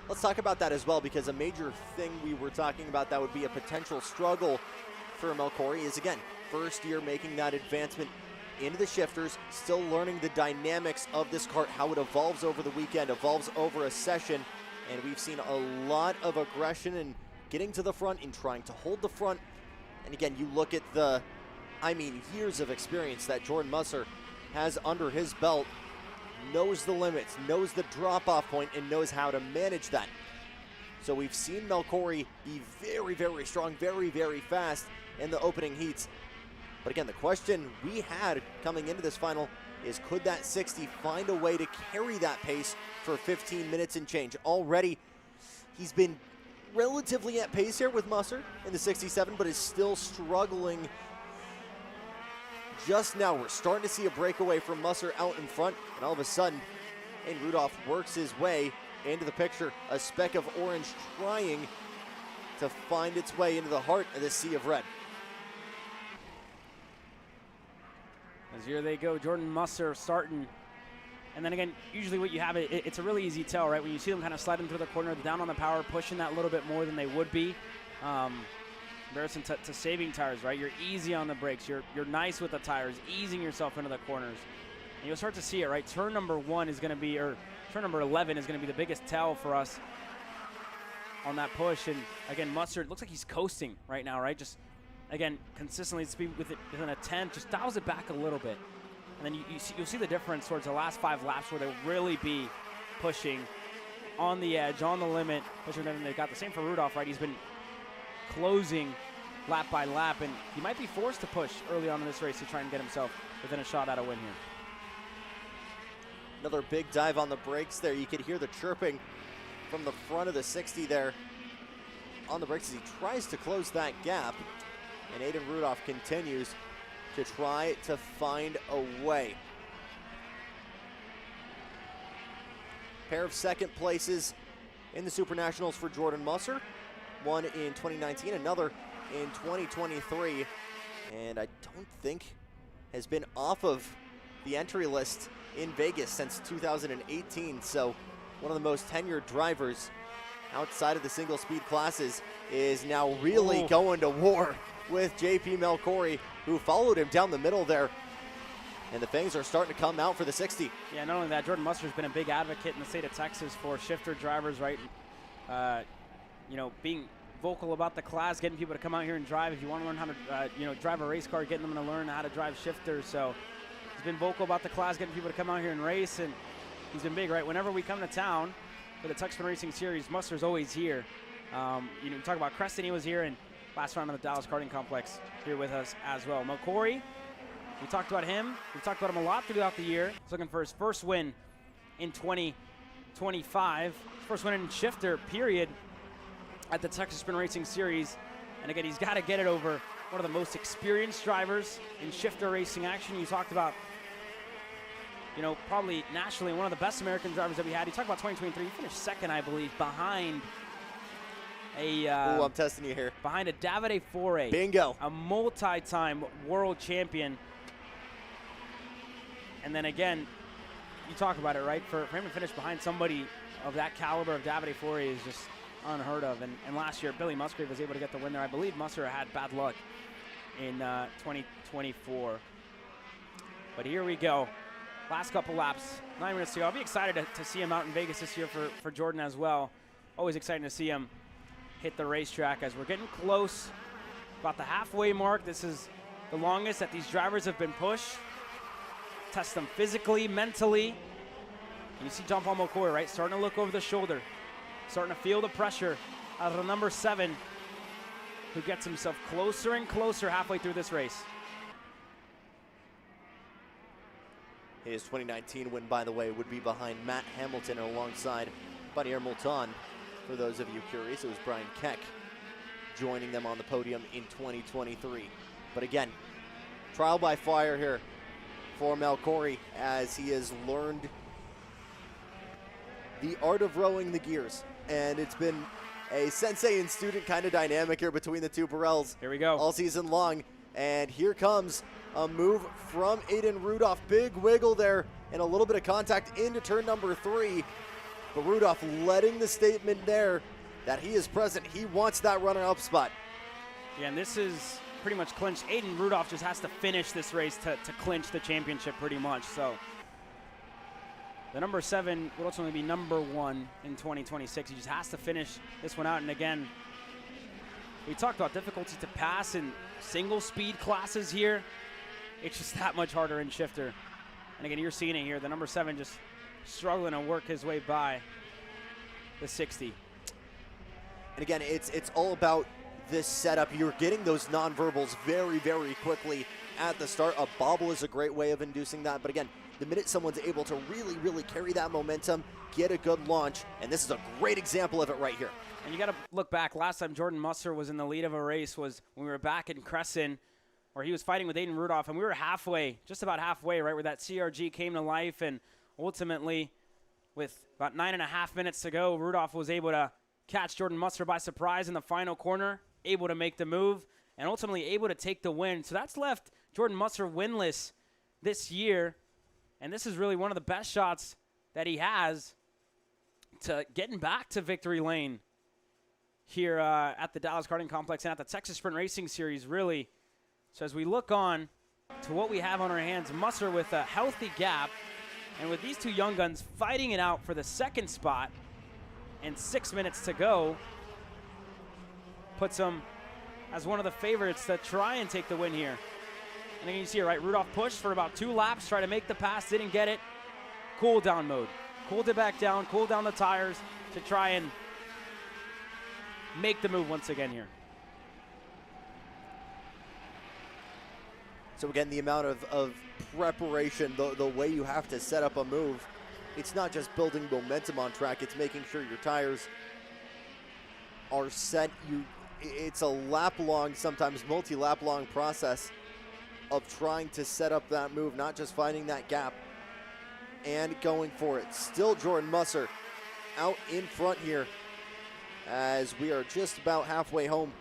Let's talk about that as well, because a major thing we were talking about that would be a potential struggle for Melcori is, again, first year making that advancement into the shifters, still learning the dynamics of this kart, how it evolves over the weekend, evolves over a session, and we've seen a lot of aggression and getting to the front and trying to hold the front. And again, you look at the, years of experience that Jordan Musser has under his belt, knows the limits, knows the drop-off point, and knows how to manage that. So we've seen Melcori be very, very strong, very, very fast in the opening heats. But again, the question we had coming into this final is, could that 60 find a way to carry that pace for 15 minutes and change? Already, he's been relatively at pace here with Musser in the 67, but is still struggling. Just now, we're starting to see a breakaway from Musser out in front, and all of a sudden, and Rudolph works his way into the picture. A speck of orange trying to find its way into the heart of this sea of red. As here they go, Jordan Musser starting. And then again, usually what you have, it's a really easy tell, right? When you see them kind of sliding through the corner, down on the power, pushing that little bit more than they would be. Comparison to saving tires, right? You're easy on the brakes. You're nice with the tires, easing yourself into the corners. And you'll start to see it, right? Turn number 1 is going to be, or turn number 11 is going to be the biggest tell for us on that push. And again, Mustard looks like he's coasting right now, right? Just, again, consistently speed within a 10, just dials it back a little bit. And then you'll see the difference towards the last 5 laps where they'll really be pushing on the edge, on the limit. Pushing them. They've got the same for Rudolph, right? He's been closing lap by lap, and he might be forced to push early on in this race to try and get himself within a shot at a win here. Another big dive on the brakes there. You could hear the chirping from the front of the 60 there on the brakes as he tries to close that gap. And Aiden Rudolph continues to try to find a way. Pair of second places in the Super Nationals for Jordan Musser. One in 2019, another in 2023. And I don't think has been off of the entry list in Vegas since 2018. So one of the most tenured drivers outside of the single speed classes is now really going to war with JP Melcori, who followed him down the middle there. And the things are starting to come out for the 60. Yeah, not only that, Jordan Musser's been a big advocate in the state of Texas for shifter drivers, right? You know, being vocal about the class, getting people to come out here and drive. If you want to learn how to, drive a race car, getting them to learn how to drive shifters. So he's been vocal about the class, getting people to come out here and race, and he's been big, right? Whenever we come to town for the Texas Racing Series, Musser's always here. We talk about Creston, he was here, and last round of the Dallas Karting Complex here with us as well. Melcori, we talked about him. We've talked about him a lot throughout the year. He's looking for his first win in 2025. First win in shifter, period, at the Texas Sprint Racing Series. And again, he's got to get it over one of the most experienced drivers in shifter racing action. You talked about, probably nationally one of the best American drivers that we had. You talked about 2023. He finished second, I believe, behind I'm testing you here. Behind a Davide Foray. Bingo. A multi-time world champion. And then again, you talk about it, right? For him to finish behind somebody of that caliber of Davide Foray is just unheard of. And last year, Billy Musgrave was able to get the win there. I believe Musser had bad luck in 2024. But here we go. Last couple laps, 9 minutes to go. I'll be excited to see him out in Vegas this year for Jordan as well. Always exciting to see him hit the racetrack as we're getting close, about the halfway mark. This is the longest that these drivers have been pushed. Test them physically, mentally. And you see John Paul Melcori, right, starting to look over the shoulder, starting to feel the pressure out of the number 7, who gets himself closer and closer halfway through this race. His 2019 win, by the way, would be behind Matt Hamilton alongside Banier Moulton. For those of you curious, it was Brian Keck joining them on the podium in 2023. But again, trial by fire here for Melcori as he has learned the art of rowing the gears. And it's been a sensei and student kind of dynamic here between the two Burrells. Here we go. All season long. And here comes a move from Aiden Rudolph. Big wiggle there and a little bit of contact into turn number 3. But Rudolph letting the statement there that he is present. He wants that runner-up spot. Yeah, and this is pretty much clinched. Aiden Rudolph just has to finish this race to clinch the championship pretty much. So the number 7 will ultimately be number 1 in 2026. He just has to finish this one out. And again, we talked about difficulty to pass in single speed classes here. It's just that much harder in shifter. And again, you're seeing it here. The number 7 just struggling to work his way by the 60. And again, it's all about this setup. You're getting those nonverbals very, very quickly at the start. A bobble is a great way of inducing that. But again, the minute someone's able to really, really carry that momentum, get a good launch, and this is a great example of it right here. And you got to look back. Last time Jordan Musser was in the lead of a race was when we were back in Crescent, where he was fighting with Aiden Rudolph, and we were halfway, just about halfway, right, where that CRG came to life. And ultimately, with about 9.5 minutes to go, Rudolph was able to catch Jordan Musser by surprise in the final corner, able to make the move, and ultimately able to take the win. So that's left Jordan Musser winless this year, and this is really one of the best shots that he has to getting back to victory lane here at the Dallas Karting Complex and at the Texas Sprint Racing Series, really. So as we look on to what we have on our hands, Musser with a healthy gap, and with these two young guns fighting it out for the second spot and 6 minutes to go, puts him as one of the favorites to try and take the win here. And then you see it, right? Rudolph pushed for about 2 laps, tried to make the pass, didn't get it. Cool down mode. Cooled it back down, cooled down the tires to try and make the move once again here. So again, the amount of preparation, the way you have to set up a move, it's not just building momentum on track, it's making sure your tires are set. It's a lap-long, sometimes multi-lap long process of trying to set up that move, not just finding that gap and going for it. Still Jordan Musser out in front here as we are just about halfway home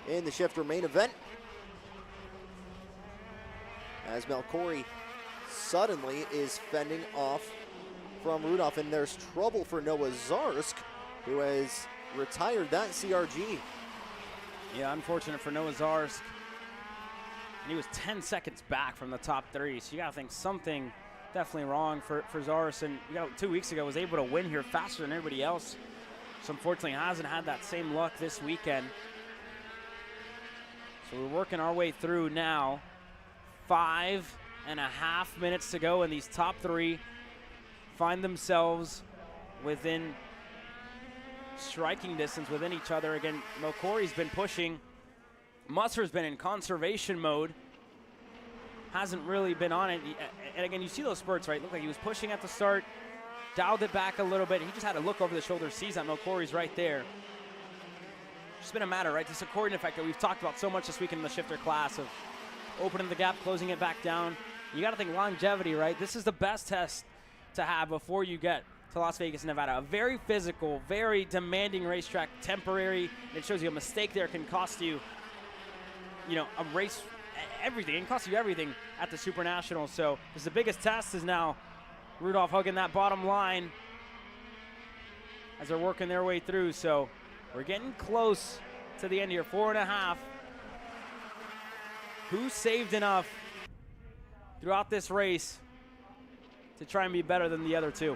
in the shifter main event. As Melchori suddenly is fending off from Rudolph, and there's trouble for Noah Zarsk, who has retired that CRG. Yeah, unfortunate for Noah Zarsk. And he was 10 seconds back from the top 3, so you gotta think something definitely wrong for Zarsk. And 2 weeks ago was able to win here faster than everybody else. So unfortunately hasn't had that same luck this weekend. So we're working our way through now. 5.5 minutes to go, and these top 3 find themselves within striking distance within each other. Again, Melchori's been pushing. Musser's been in conservation mode. Hasn't really been on it. And again, you see those spurts, right? Looked like he was pushing at the start, dialed it back a little bit. He just had to look over the shoulder, sees that Melchori's right there. It's been a matter, right? This accordion effect that we've talked about so much this week in the shifter class of opening the gap, closing it back down. You got to think longevity, right? This is the best test to have before you get to Las Vegas, Nevada. A very physical, very demanding racetrack, temporary. And it shows you a mistake there can cost you, a race, everything. It can cost you everything at the Super National. So this is the biggest test is now Rudolph hugging that bottom line as they're working their way through. So we're getting close to the end here, 4.5. Who saved enough throughout this race to try and be better than the other 2?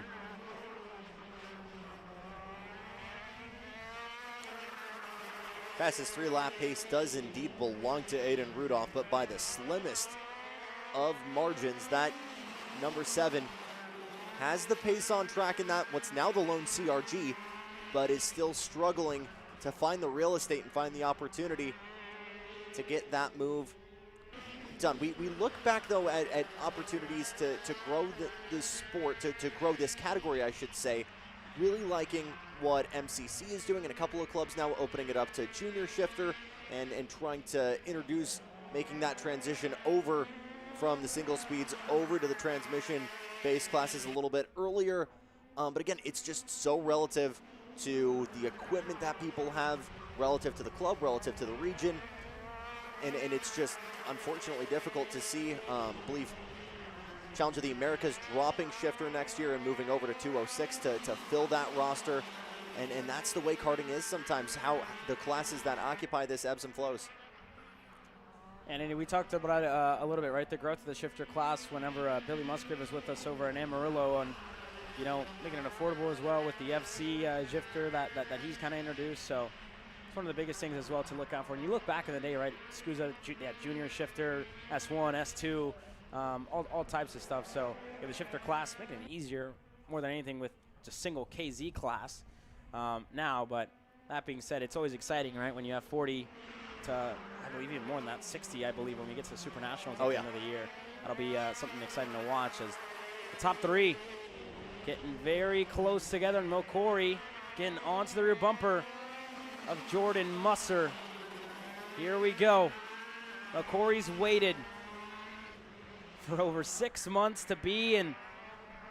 Fastest 3-lap pace does indeed belong to Aiden Rudolph, but by the slimmest of margins. That number 7 has the pace on track in that what's now the lone CRG, but is still struggling to find the real estate and find the opportunity to get that move done. We look back, though, at opportunities to grow the sport, to grow this category, I should say. Really liking what MCC is doing, and a couple of clubs now opening it up to junior shifter and trying to introduce, making that transition over from the single speeds over to the transmission base classes a little bit earlier. But again, it's just so relative to the equipment that people have, relative to the club, relative to the region. And it's just unfortunately difficult to see. I believe Challenge of the Americas dropping shifter next year and moving over to 206 to fill that roster. And that's the way karting is sometimes, how the classes that occupy this ebbs and flows. And we talked about it a little bit, right? The growth of the shifter class whenever Billy Musgrave was with us over in Amarillo, and making it affordable as well with the FC shifter that he's kind of introduced. So it's one of the biggest things as well to look out for. And you look back in the day, right? SCUSA, junior shifter, S1, S2, all types of stuff. So the shifter class making it easier more than anything with just single KZ class now. But that being said, it's always exciting, right? When you have 40 to, I believe, even more than that, 60, I believe, when we get to the Super Nationals at the end of the year. That'll be something exciting to watch as the top 3 getting very close together. And Melchori getting onto the rear bumper of Jordan Musser. Here we go. Melchori's waited for over 6 months to be in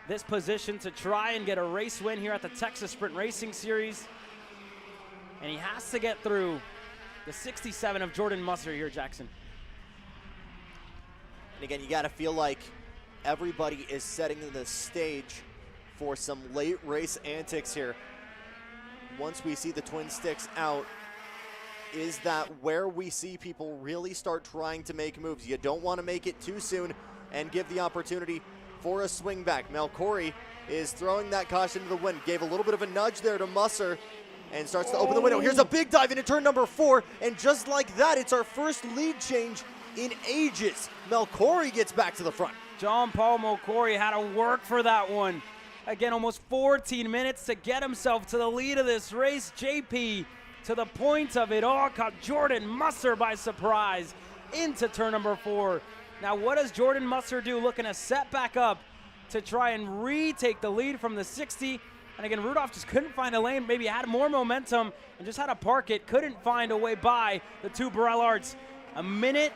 this position to try and get a race win here at the Texas Sprint Racing Series. And he has to get through the 67 of Jordan Musser here, Jackson. And again, you got to feel like everybody is setting the stage for some late race antics here. Once we see the twin sticks out, is that where we see people really start trying to make moves? You don't want to make it too soon and give the opportunity for a swing back. Melchori is throwing that caution to the wind. Gave a little bit of a nudge there to Musser, and starts to open the window. Here's a big dive into turn number 4, and just like that, it's our first lead change in ages. Melcori gets back to the front. John Paul Melcori had to work for that one. Again, almost 14 minutes to get himself to the lead of this race. JP, to the point of it all, caught Jordan Musser by surprise into turn number 4. Now, what does Jordan Musser do? Looking to set back up to try and retake the lead from the 60. And again, Rudolph just couldn't find a lane, maybe had more momentum and just had to park it. Couldn't find a way by the two Burrell Arts. A minute,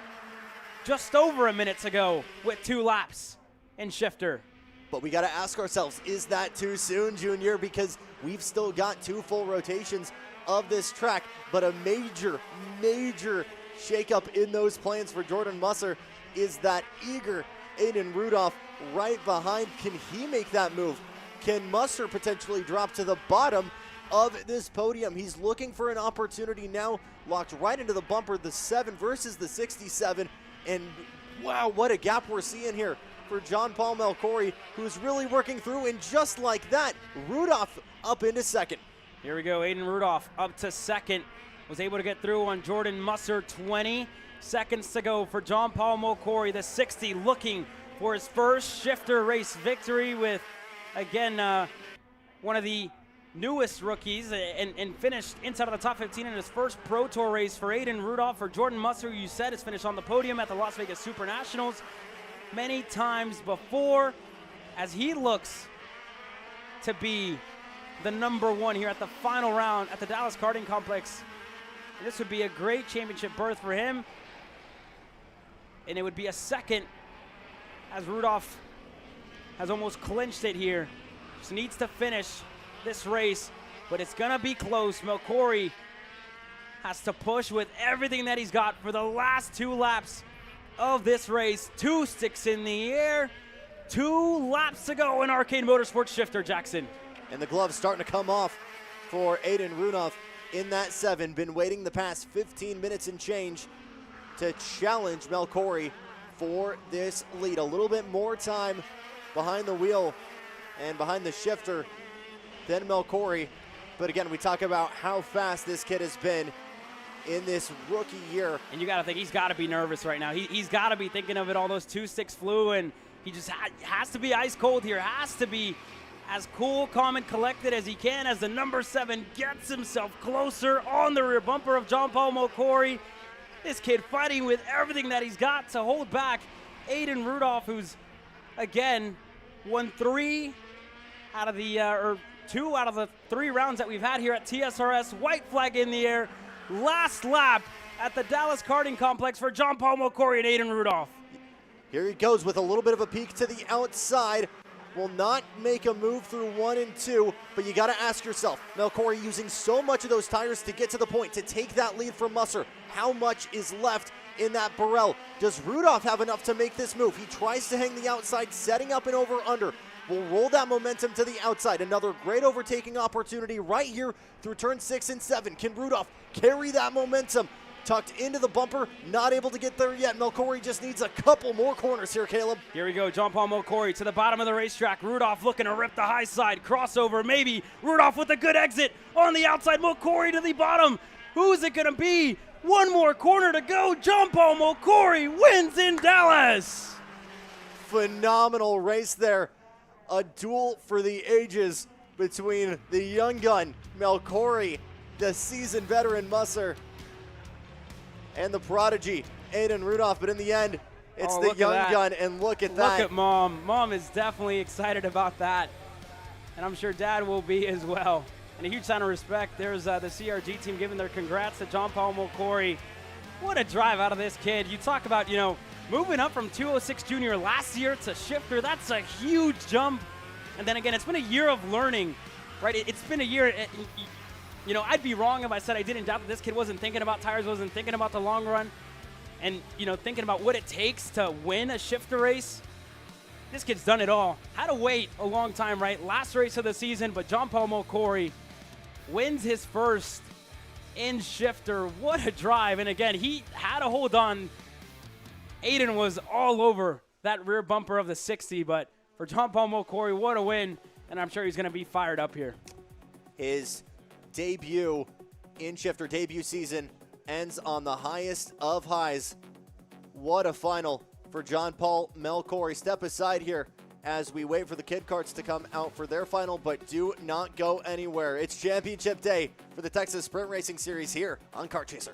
just over a minute to go with 2 laps in shifter. But we got to ask ourselves, is that too soon, Junior? Because we've still got 2 full rotations of this track, but a major, major shakeup in those plans for Jordan Musser is that eager Aiden Rudolph right behind. Can he make that move? Can Musser potentially drop to the bottom of this podium? He's looking for an opportunity now, locked right into the bumper, the 7 versus the 67, and wow, what a gap we're seeing here for John Paul Melcori, who's really working through, and just like that, Rudolph up into second. Here we go, Aiden Rudolph up to second. Was able to get through on Jordan Musser. 20 seconds to go for John Paul Melcori, the 60, looking for his first shifter race victory with, again, one of the newest rookies and finished inside of the top 15 in his first Pro Tour race for Aiden Rudolph. For Jordan Musser, you said, has finished on the podium at the Las Vegas Super Nationals many times before, as he looks to be the number 1 here at the final round at the Dallas Karting Complex. This would be a great championship berth for him, and it would be a second, as Rudolph has almost clinched it here. Just needs to finish this race, but it's gonna be close. Melcori has to push with everything that he's got for the last 2 laps of this race. 2 sticks in the air, 2 laps to go in Arcade Motorsports shifter, Jackson. And the gloves starting to come off for Aiden Rudolph in that 7. Been waiting the past 15 minutes and change to challenge Melcori for this lead. A little bit more time behind the wheel and behind the shifter than Melcori. But again, we talk about how fast this kid has been in this rookie year. And you got to think he's got to be nervous right now. He's got to be thinking of it. All those 2 sticks flew, and he just has to be ice cold here. Has to be as cool, calm, and collected as he can as the number 7 gets himself closer on the rear bumper of John Paul Melcori. This kid fighting with everything that he's got to hold back Aiden Rudolph, who's, again, won 3 out of the, or 2 out of the 3 rounds that we've had here at TSRS. White flag in the air. Last lap at the Dallas Karting Complex for John Paul Melcori and Aiden Rudolph. Here he goes with a little bit of a peek to the outside. Will not make a move through 1 and 2, but you got to ask yourself, Melcori using so much of those tires to get to the point, to take that lead from Musser. How much is left in that Burrell? Does Rudolph have enough to make this move? He tries to hang the outside, setting up an over-under. Will roll that momentum to the outside. Another great overtaking opportunity right here through turn 6 and 7. Can Rudolph carry that momentum? Tucked into the bumper, not able to get there yet. Melcori just needs a couple more corners here, Caleb. Here we go, John Paul Melcori to the bottom of the racetrack. Rudolph looking to rip the high side, crossover maybe. Rudolph with a good exit on the outside. Melcori to the bottom. Who's it gonna be? 1 more corner to go. John Paul Melcori wins in Dallas. Phenomenal race there. A duel for the ages between the young gun, Melcori, the seasoned veteran Musser, and the prodigy, Aiden Rudolph. But in the end, it's the young gun, and look at that. Look at Mom. Mom is definitely excited about that, and I'm sure Dad will be as well. And a huge sign of respect. There's the CRG team giving their congrats to John Paul Melcori. What a drive out of this kid. You talk about, moving up from 206 junior last year to shifter. That's a huge jump. And then again, it's been a year of learning, right? It's been a year. I'd be wrong if I said I didn't doubt that this kid wasn't thinking about tires, wasn't thinking about the long run, and, thinking about what it takes to win a shifter race. This kid's done it all. Had to wait a long time, right? Last race of the season, but John Paul Melcori wins his first in shifter. What a drive. And again, he had to hold on. Aiden was all over that rear bumper of the 60, but for John Paul Melcori, what a win. And I'm sure he's going to be fired up here. His debut in shifter, debut season ends on the highest of highs. What a final for John Paul Melchiori. Step aside here as we wait for the kid karts to come out for their final, but do not go anywhere. It's championship day for the Texas Sprint Racing Series here on Kart Chaser.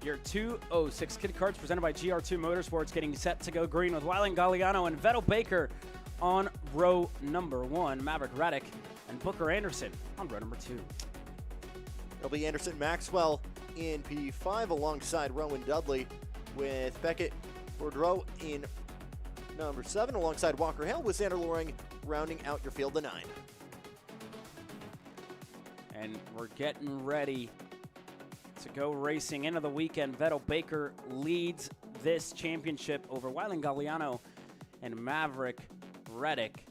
Your 206 Kid Karts presented by GR2 Motorsports getting set to go green with Wylan Galliano and Vettel Baker on row number 1. Maverick Reddick and Booker Anderson on row number 2. It'll be Anderson Maxwell in P5 alongside Rowan Dudley, with Beckett Bourdreau in number 7 alongside Walker Hale, with Sander Loring rounding out your field of 9. And we're getting ready to go racing into the weekend. Vettel Baker leads this championship over Wylan Galliano and Maverick Reddick.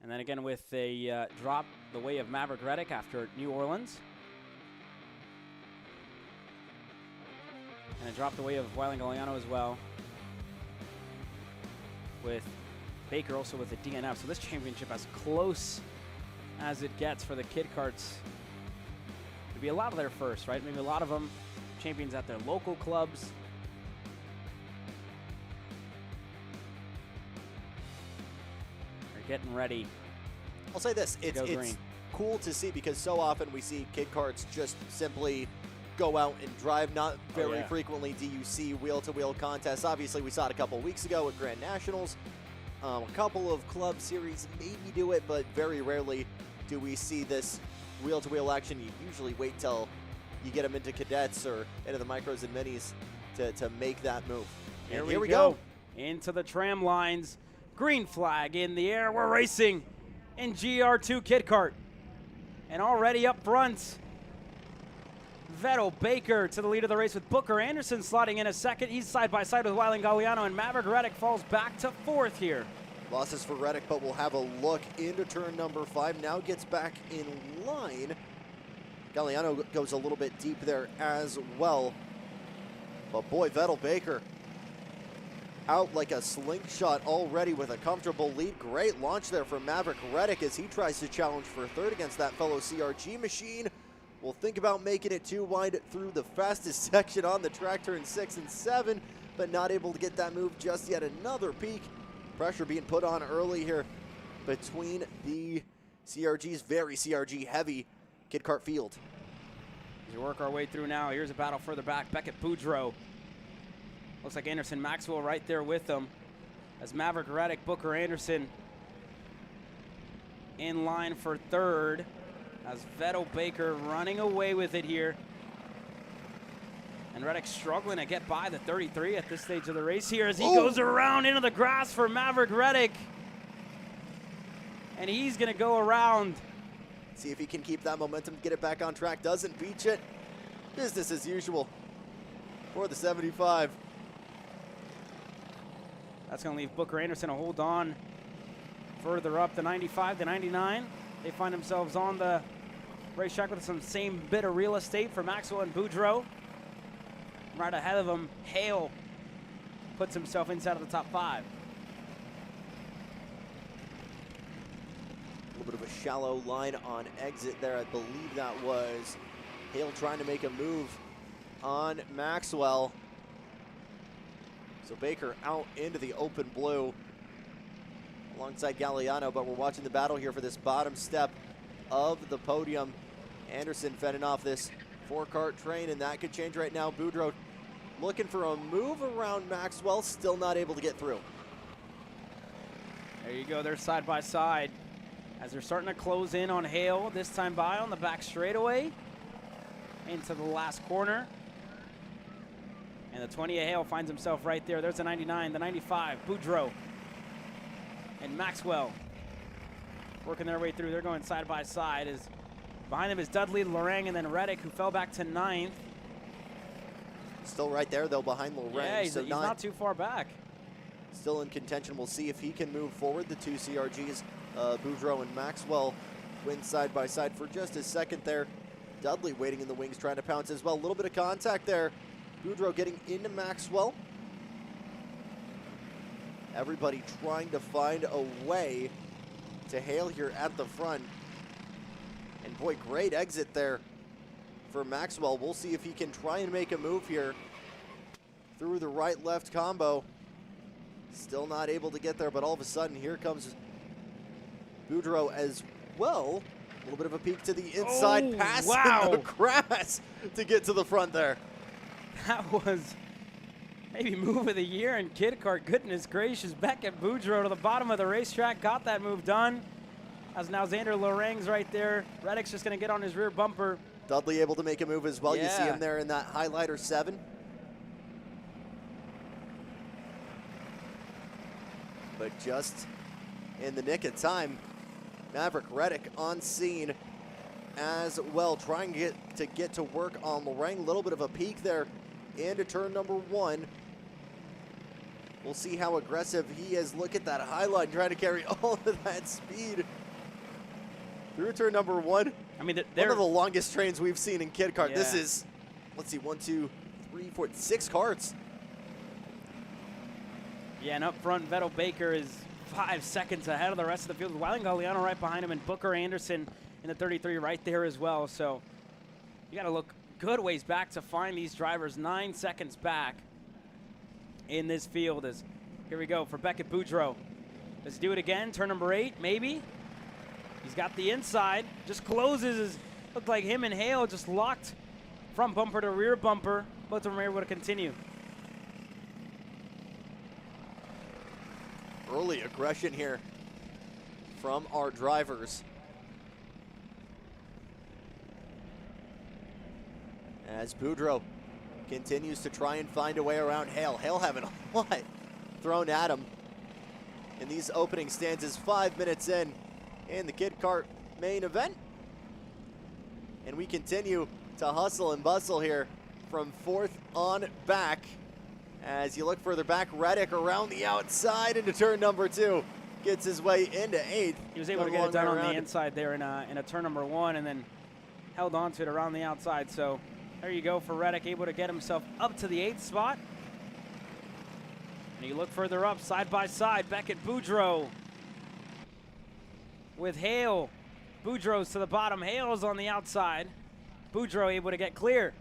And then again with a drop the way of Maverick Reddick after New Orleans. And a drop the way of Wylan Galliano as well, with Baker also with a DNF. So this championship as close as it gets for the Kid Karts. There'd be a lot of their first, right? Maybe a lot of them champions at their local clubs. They're getting ready. I'll say this, it's cool to see, because so often we see Kid Karts just simply go out and drive. Not very frequently do you see wheel-to-wheel contests. Obviously, we saw it a couple weeks ago at Grand Nationals. A couple of club series maybe do it, but very rarely do we see this wheel-to-wheel action. You usually wait till you get them into cadets or into the micros and minis to make that move. Here we go. into the tram lines. Green flag in the air. We're racing in GR2 Kid Kart. And already up front, Vettel Baker to the lead of the race with Booker Anderson slotting in a second. He's side by side with Wylan Galliano, and Maverick Reddick falls back to fourth here. Losses for Reddick, but we'll have a look into turn number 5. Now gets back in line. Galliano goes a little bit deep there as well. But boy, Vettel Baker out like a slingshot already with a comfortable lead. Great launch there from Maverick Reddick as he tries to challenge for third against that fellow CRG machine. We'll think about making it too wide through the fastest section on the track, turn 6 and 7, but not able to get that move just yet. Another peak. Pressure being put on early here between the CRG's very CRG heavy Kid Kart field. As we work our way through now, here's a battle further back. Beckett Boudreaux. Looks like Anderson Maxwell right there with them. As Maverick Reddick, Booker Anderson in line for third. As Vettel Baker running away with it here. And Reddick struggling to get by the 33 at this stage of the race here as he goes around into the grass for Maverick Reddick. And he's going to go around. See if he can keep that momentum, get it back on track. Doesn't beach it. Business as usual for the 75. That's going to leave Booker Anderson to hold on further up the 95, the 99. They find themselves on the racetrack with some same bit of real estate for Maxwell and Boudreaux. Right ahead of them, Hale puts himself inside of the top 5. A little bit of a shallow line on exit there. I believe that was Hale trying to make a move on Maxwell. So Baker out into the open blue alongside Galliano, but we're watching the battle here for this bottom step of the podium. Anderson fending off this 4-cart train, and that could change right now. Boudreaux looking for a move around Maxwell, still not able to get through. There you go, they're side by side as they're starting to close in on Hale, this time by on the back straightaway into the last corner. And the 20 of Hale finds himself right there. There's the 99, the 95, Boudreaux and Maxwell working their way through. They're going side by side. Behind them is Dudley, Lorang, and then Reddick, who fell back to 9th. Still right there, though, behind Lorang. Yeah, he's not too far back. Still in contention. We'll see if he can move forward. The two CRGs, Boudreaux and Maxwell, win side by side for just a second there. Dudley waiting in the wings, trying to pounce as well. A little bit of contact there. Boudreaux getting into Maxwell. Everybody trying to find a way to Hale here at the front. And boy, great exit there for Maxwell. We'll see if he can try and make a move here through the right-left combo. Still not able to get there, but all of a sudden, here comes Boudreaux as well. A little bit of a peek to the inside, pass in the grass to get to the front there. That was maybe move of the year in Kid Kart. Goodness gracious, Beckett Boudreaux to the bottom of the racetrack, got that move done. As now Xander Lorang's right there. Reddick's just going to get on his rear bumper. Dudley able to make a move as well. Yeah. You see him there in that highlighter 7. But just in the nick of time, Maverick Reddick on scene as well, trying to get to work on Lorang. A little bit of a peek there into turn number 1. We'll see how aggressive he is. Look at that high line, trying to carry all of that speed through turn number 1. I mean, one of the longest trains we've seen in Kid Kart. Yeah. This is, let's see, 1, 2, 3, 4, 6 carts. Yeah, and up front, Vettel Baker is 5 seconds ahead of the rest of the field. Wylan Galliano right behind him, and Booker Anderson in the 33 right there as well. So you got to look good ways back to find these drivers. 9 seconds back in this field. As here we go for Beckett Boudreaux. Let's do it again. Turn number 8, maybe. He's got the inside. Just closes. Looked like him and Hale just locked front bumper to rear bumper. Both of them are able to continue. Early aggression here from our drivers. As Boudreaux continues to try and find a way around Hale. Hale having a lot thrown at him in these opening stanzas. 5 minutes in the Kid Kart main event. And we continue to hustle and bustle here from 4th on back. As you look further back, Reddick around the outside into turn number 2. Gets his way into 8th. He was able to get it done on the inside there in a turn number 1, and then held on to it around the outside. So there you go for Reddick, able to get himself up to the 8th spot. And you look further up, side by side, Beckett Boudreaux with Hale. Boudreaux's to the bottom, Hale's on the outside. Boudreaux able to get clear.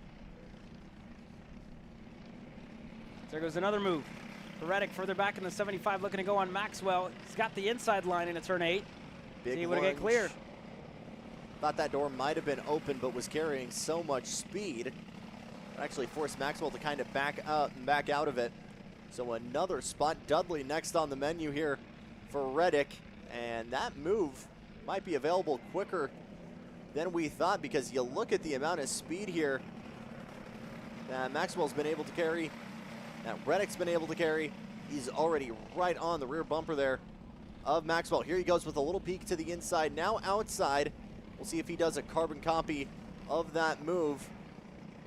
There goes another move. Reddick further back in the 75, looking to go on Maxwell. He's got the inside line into turn 8. Big able to get clear. Thought that door might have been open, but was carrying so much speed. It actually forced Maxwell to kind of back up and back out of it. So another spot. Dudley next on the menu here for Reddick. And that move might be available quicker than we thought, because you look at the amount of speed here that Maxwell's been able to carry, that Reddick's been able to carry. He's already right on the rear bumper there of Maxwell. Here he goes with a little peek to the inside, now outside. We'll see if he does a carbon copy of that move.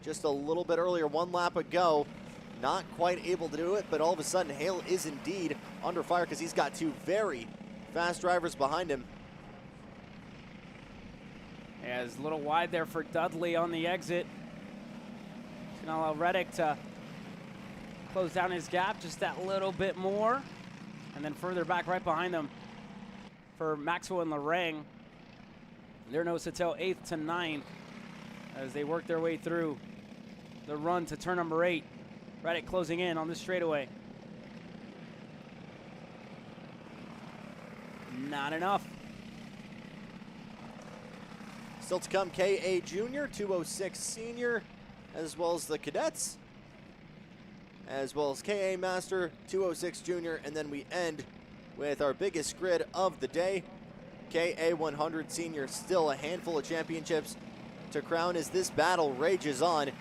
Just a little bit earlier, 1 lap ago. Not quite able to do it, but all of a sudden Hale is indeed under fire because he's got 2 very fast drivers behind him. Yeah, it's a little wide there for Dudley on the exit. It's going to allow Reddick to close down his gap just that little bit more. And then further back right behind them for Maxwell and Lorang. They're nose to tail 8th to 9th as they work their way through the run to turn number 8. Reddick closing in on this straightaway. Not enough. Still to come, K.A. Jr., 206 Senior, as well as the Cadets, as well as K.A. Master, 206 Junior, and then we end with our biggest grid of the day. K.A. 100 Senior, still a handful of championships to crown as this battle rages on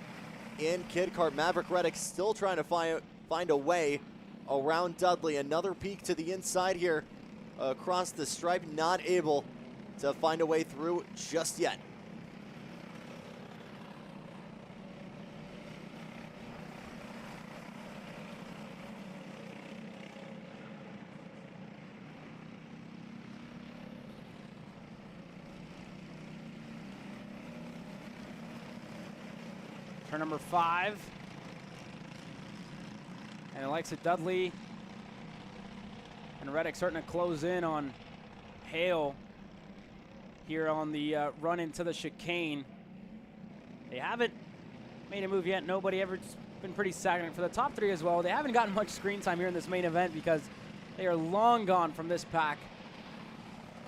in Kid Kart. Maverick Reddick still trying to find a way around Dudley. Another peek to the inside here across the stripe, not able to find a way through just yet. Turn number 5. And the likes of Dudley and Reddick starting to close in on Hale here on the run into the chicane. They haven't made a move yet. Nobody ever. It's been pretty stagnant for the top 3 as well. They haven't gotten much screen time here in this main event because they are long gone from this pack.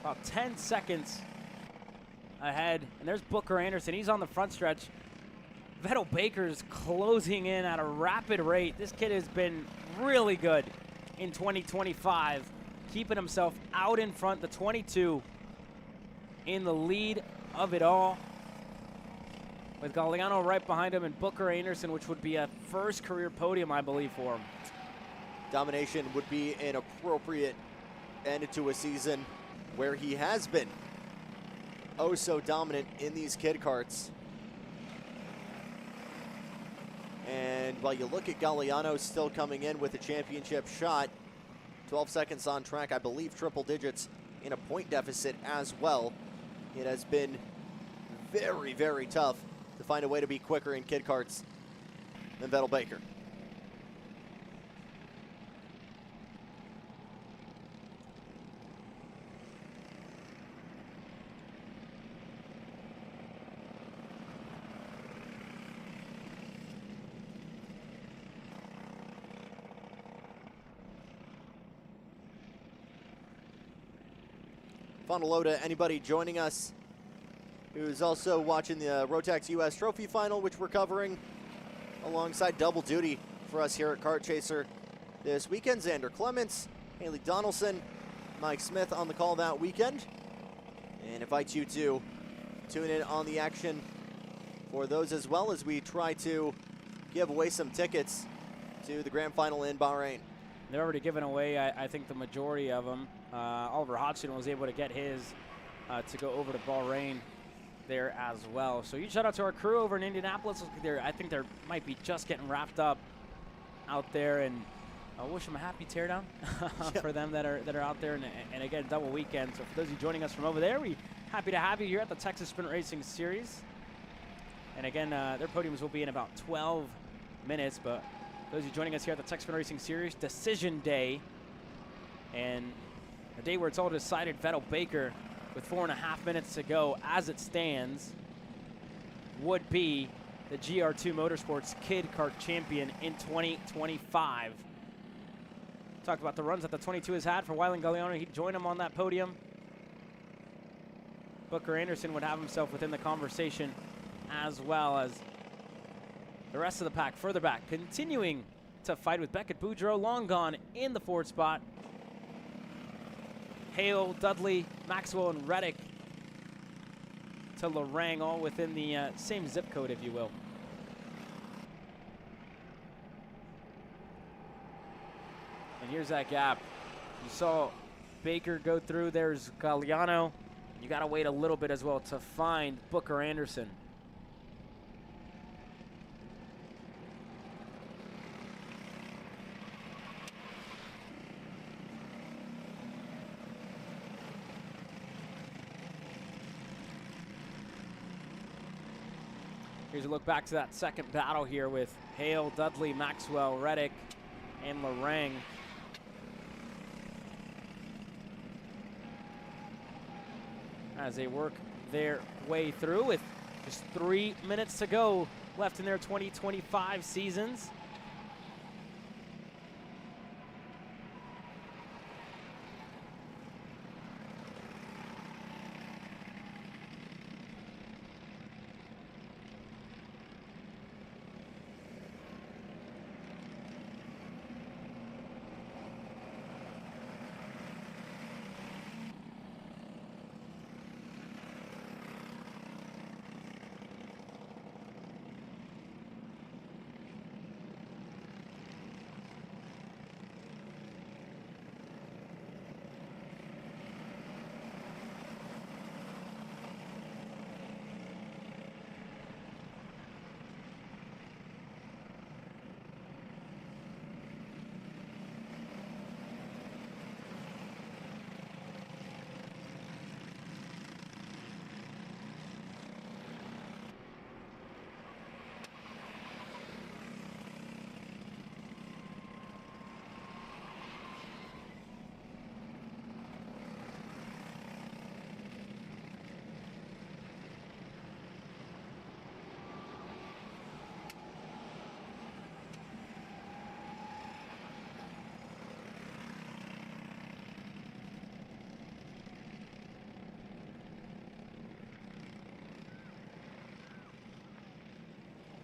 About 10 seconds ahead. And there's Booker Anderson. He's on the front stretch. Vettel Baker's closing in at a rapid rate. This kid has been really good in 2025, keeping himself out in front, the 22 in the lead of it all, with Galliano right behind him and Booker Anderson, which would be a first career podium, I believe, for him. Domination would be an appropriate end to a season where he has been oh so dominant in these Kid Karts. And while you look at Galliano still coming in with a championship shot, 12 seconds on track, I believe triple digits in a point deficit as well. It has been very, very tough to find a way to be quicker in Kid Karts than Vettel Baker. Final hello to anybody joining us who's also watching the Rotax US Trophy Final, which we're covering alongside double duty for us here at Kart Chaser this weekend. Xander Clements, Haley Donaldson, Mike Smith on the call that weekend. And invite you to tune in on the action for those as well as we try to give away some tickets to the Grand Final in Bahrain. They're already given away, I think, the majority of them. Oliver Hodgson was able to get his to go over to Bahrain there as well. So huge shout out to our crew over in Indianapolis. I think they might be just getting wrapped up out there, and I wish them a happy teardown for them that are out there. And again, double weekend. So for those of you joining us from over there, we're happy to have you here at the Texas Sprint Racing Series. And again, their podiums will be in about 12 minutes. But those of you joining us here at the Texas Sprint Racing Series, decision day, and a day where it's all decided. Vettel Baker, with 4.5 minutes to go, as it stands, would be the GR2 Motorsports Kid Kart Champion in 2025. Talked about the runs that the 22 has had for Wyland Galliano. He'd join him on that podium. Booker Anderson would have himself within the conversation, as well as the rest of the pack further back, continuing to fight with Beckett Boudreaux, long gone in the fourth spot. Hale, Dudley, Maxwell, and Reddick to Lorang, all within the same zip code, if you will. And here's that gap. You saw Baker go through. There's Galliano. You got to wait a little bit as well to find Booker Anderson. Here's a look back to that second battle here with Hale, Dudley, Maxwell, Reddick, and Lorang. As they work their way through with just 3 minutes to go left in their 2025 seasons.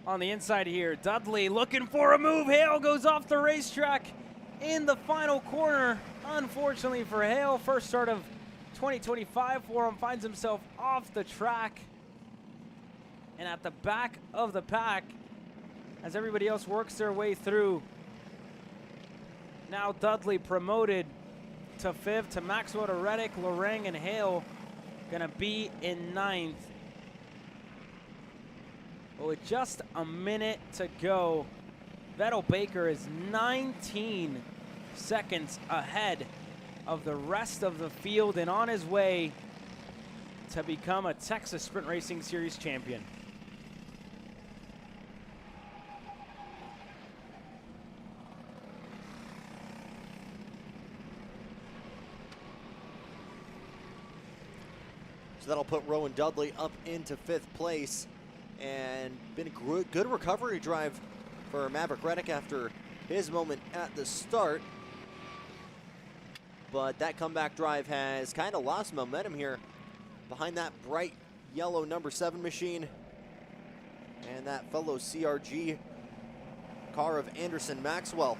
On the inside here, Dudley looking for a move. Hale goes off the racetrack in the final corner. Unfortunately for Hale, first start of 2025 for him, finds himself off the track and at the back of the pack as everybody else works their way through. Now Dudley promoted to 5th, to Maxwell, to Reddick, Lorang, and Hale gonna be in 9th. But with just a minute to go, Vettel Baker is 19 seconds ahead of the rest of the field and on his way to become a Texas Sprint Racing Series champion. So that'll put Rowan Dudley up into 5th place. And been a good recovery drive for Maverick Reddick after his moment at the start. But that comeback drive has kind of lost momentum here behind that bright yellow number 7 machine and that fellow CRG car of Anderson Maxwell.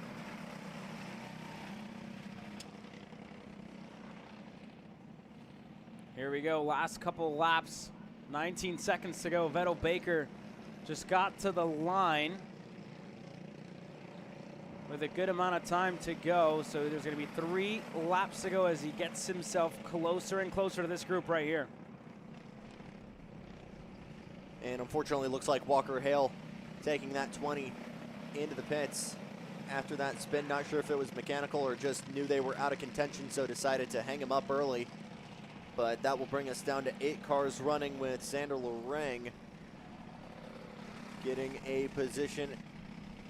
Here we go, last couple laps. 19 seconds to go. Vettel Baker just got to the line. with a good amount of time to go. So there's going to be 3 laps to go as he gets himself closer and closer to this group right here. And unfortunately, looks like Walker Hale taking that 20 into the pits after that spin. Not sure if it was mechanical or just knew they were out of contention, so decided to hang him up early. But that will bring us down to 8 cars running, with Sander Lorang getting a position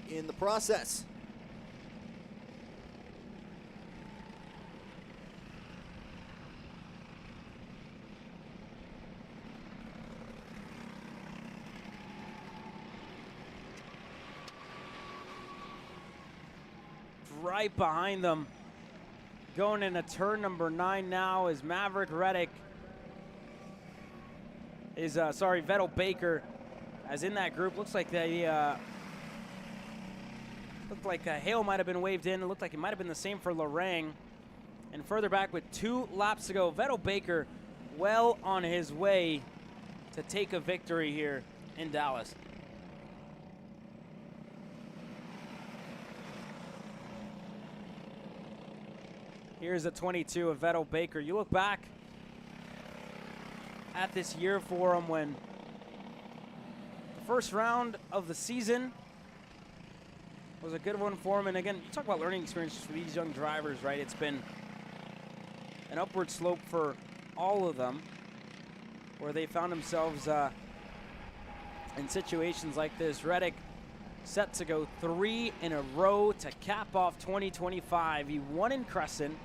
in the process. Right behind them, going into turn number 9 now, is Maverick Reddick. Vettel Baker, as in that group. Looks like Hale might have been waved in. It looked like it might have been the same for Lorang. And further back with 2 laps to go, Vettel Baker well on his way to take a victory here in Dallas. Here's the 22 of Vettel Baker. You look back at this year for him, when the first round of the season was a good one for him. And again, you talk about learning experiences for these young drivers, right? It's been an upward slope for all of them, where they found themselves in situations like this. Reddick set to go 3 in a row to cap off 2025. He won in Crescent.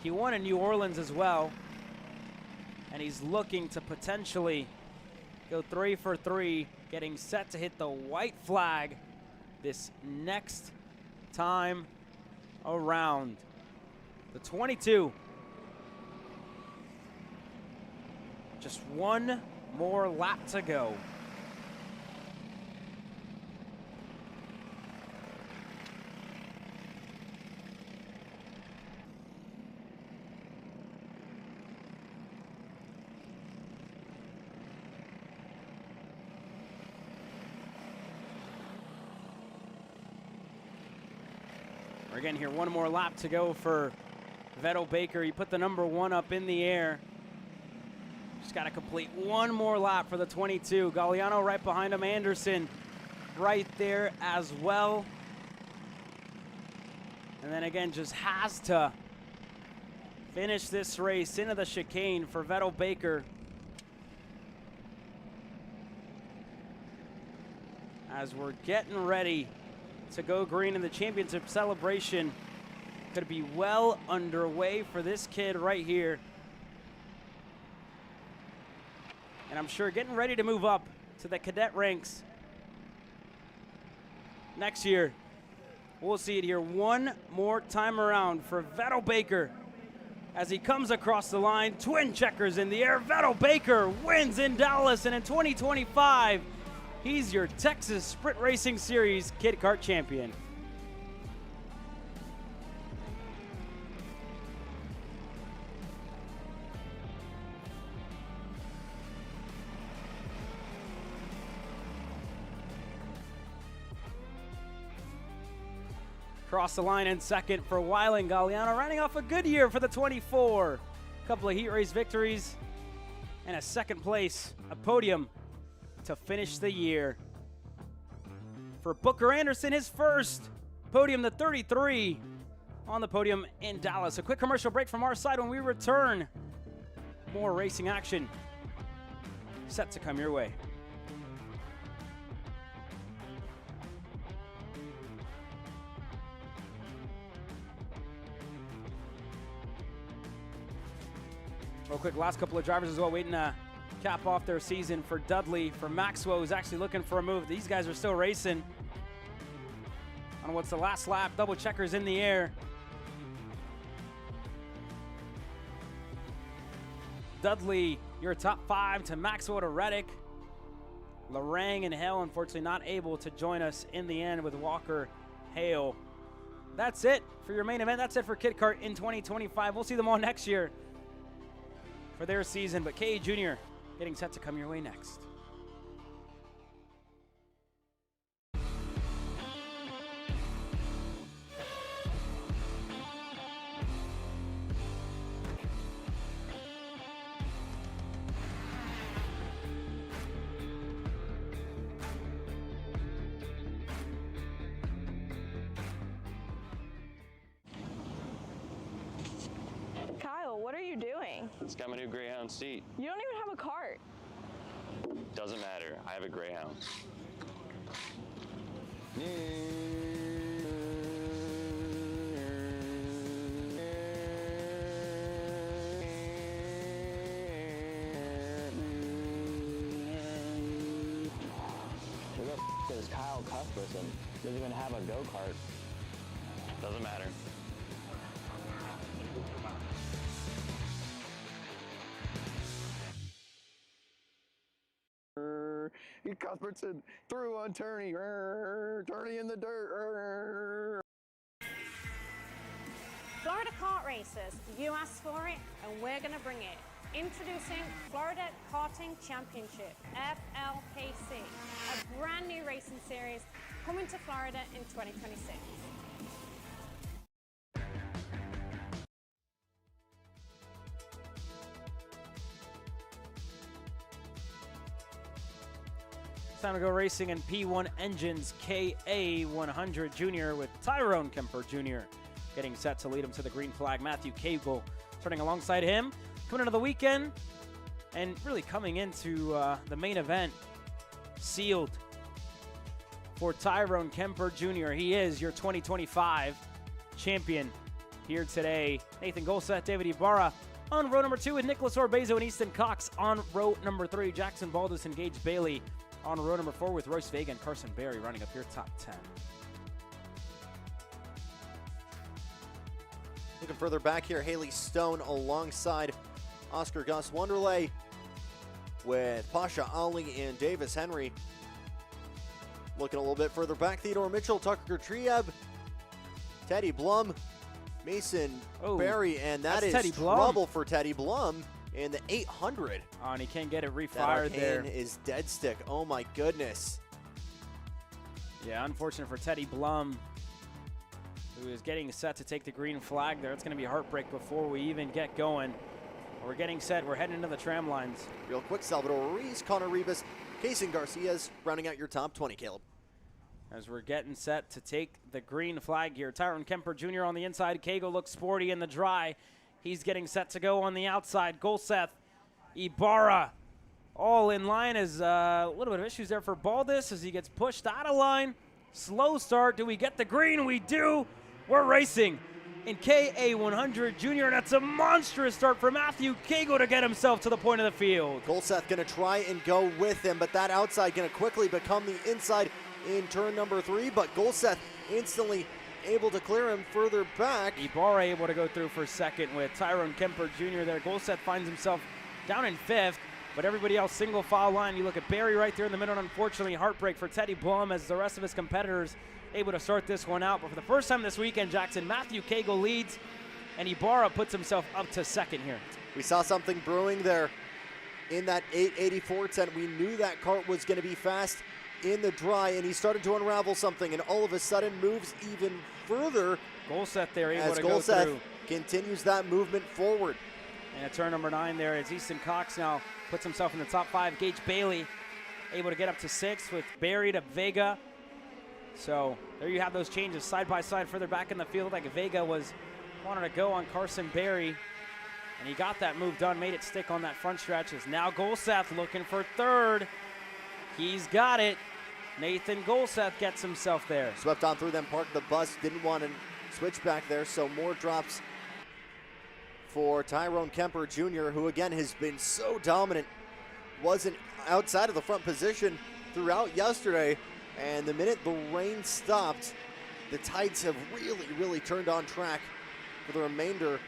He won in New Orleans as well. And he's looking to potentially go 3 for 3, getting set to hit the white flag this next time around. The 22. Just 1 more lap to go. Again here, 1 more lap to go for Vettel Baker. He put the number 1 up in the air. Just got to complete 1 more lap for the 22. Galliano right behind him. Anderson right there as well. And then again, just has to finish this race into the chicane for Vettel Baker. As we're getting ready to go green, and the championship celebration could be well underway for this kid right here. And I'm sure getting ready to move up to the cadet ranks next year. We'll see it here 1 more time around for Vettel Baker as he comes across the line. Twin checkers in the air. Vettel Baker wins in Dallas, and in 2025, he's your Texas Sprint Racing Series Kid Kart champion. Across the line in second for Weiland. Galliano running off a good year for the 24. A couple of heat race victories and a second place, a podium to finish the year. For Booker Anderson, his first podium, the 33 on the podium in Dallas. A quick commercial break from our side. When we return, more racing action set to come your way. Real quick, last couple of drivers as well waiting to cap off their season. For Dudley, for Maxwell, who's actually looking for a move. These guys are still racing on what's the last lap. Double checkers in the air. Dudley, your top 5 to Maxwell to Reddick. Lorang and Hale, unfortunately, not able to join us in the end with Walker Hale. That's it for your main event. That's it for Kid Kart in 2025. We'll see them all next year for their season, but KA Jr. getting set to come your way next. you doing? It's got my new Greyhound seat. You don't even have a cart. Doesn't matter. I have a Greyhound. Look at this Kyle Cuthbertson. Doesn't even have a go-kart. Doesn't matter. Cuthbertson through on Turney. Turney in the dirt. Florida kart racers, you asked for it, and we're going to bring it. Introducing Florida Karting Championship, FLKC, a brand new racing series coming to Florida in 2026. It's time to go racing in P1 Engines KA100 Junior with Tyrone Kemper Jr. getting set to lead him to the green flag. Matthew Cagle starting alongside him. Coming into the weekend and really coming into the main event sealed for Tyrone Kemper Jr. He is your 2025 champion here today. Nathan Golseth, David Ibarra on row number 2 with Nicholas Orbezo and Easton Cox on row number 3. Jackson Baldus and Gage Bailey on row number 4 with Royce Vega and Carson Berry running up your top 10. Looking further back here, Haley Stone alongside Oscar Gus Wonderlay with Pasha Ali and Davis Henry. Looking a little bit further back, Theodore Mitchell, Tucker Trieb, Teddy Blum, Mason Berry, and that is Teddy Blum. Trouble for Teddy Blum in the 800. Oh, and he can't get it refired that there. Arcane is dead stick. Oh my goodness. Yeah, unfortunate for Teddy Blum, who is getting set to take the green flag there. It's going to be a heartbreak before we even get going. We're getting set. We're heading into the tram lines. Real quick, Salvador Ruiz, Connor Ribas, Kason Garcias rounding out your top 20, Caleb. As we're getting set to take the green flag here. Tyrone Kemper Jr. on the inside. Cagle looks sporty in the dry. He's getting set to go on the outside. Golseth, Ibarra, all in line. As a little bit of issues there for Baldus as he gets pushed out of line. Slow start. Do we get the green? We do. We're racing in KA100 Junior, and that's a monstrous start for Matthew Cagle to get himself to the point of the field. Golseth going to try and go with him, but that outside going to quickly become the inside in turn number 3, but Golseth instantly able to clear him further back. Ibarra able to go through for second with Tyrone Kemper Jr. there. Golseth finds himself down in 5th, but everybody else single file line. You look at Barry right there in the middle, and unfortunately heartbreak for Teddy Blum as the rest of his competitors able to start this one out. But for the first time this weekend, Jackson, Matthew Cagle leads, and Ibarra puts himself up to second here. We saw something brewing there in that 884 tent. We knew that cart was going to be fast in the dry, and he started to unravel something, and all of a sudden moves even further. Golseth there able as to Golseth go through. Continues that movement forward. And at turn number 9 there is Easton Cox now puts himself in the top 5. Gage Bailey able to get up to 6th with Barry to Vega. So there you have those changes side by side further back in the field. Like Vega wanted to go on Carson Berry, and he got that move done, made it stick on that front stretch. Is now Golseth looking for 3rd. He's got it. Nathan Golseth gets himself there. Swept on through them, parked the bus, didn't want to switch back there, so more drops for Tyrone Kemper Jr., who again has been so dominant. Wasn't outside of the front position throughout yesterday, and the minute the rain stopped, the tides have really turned on track for the remainder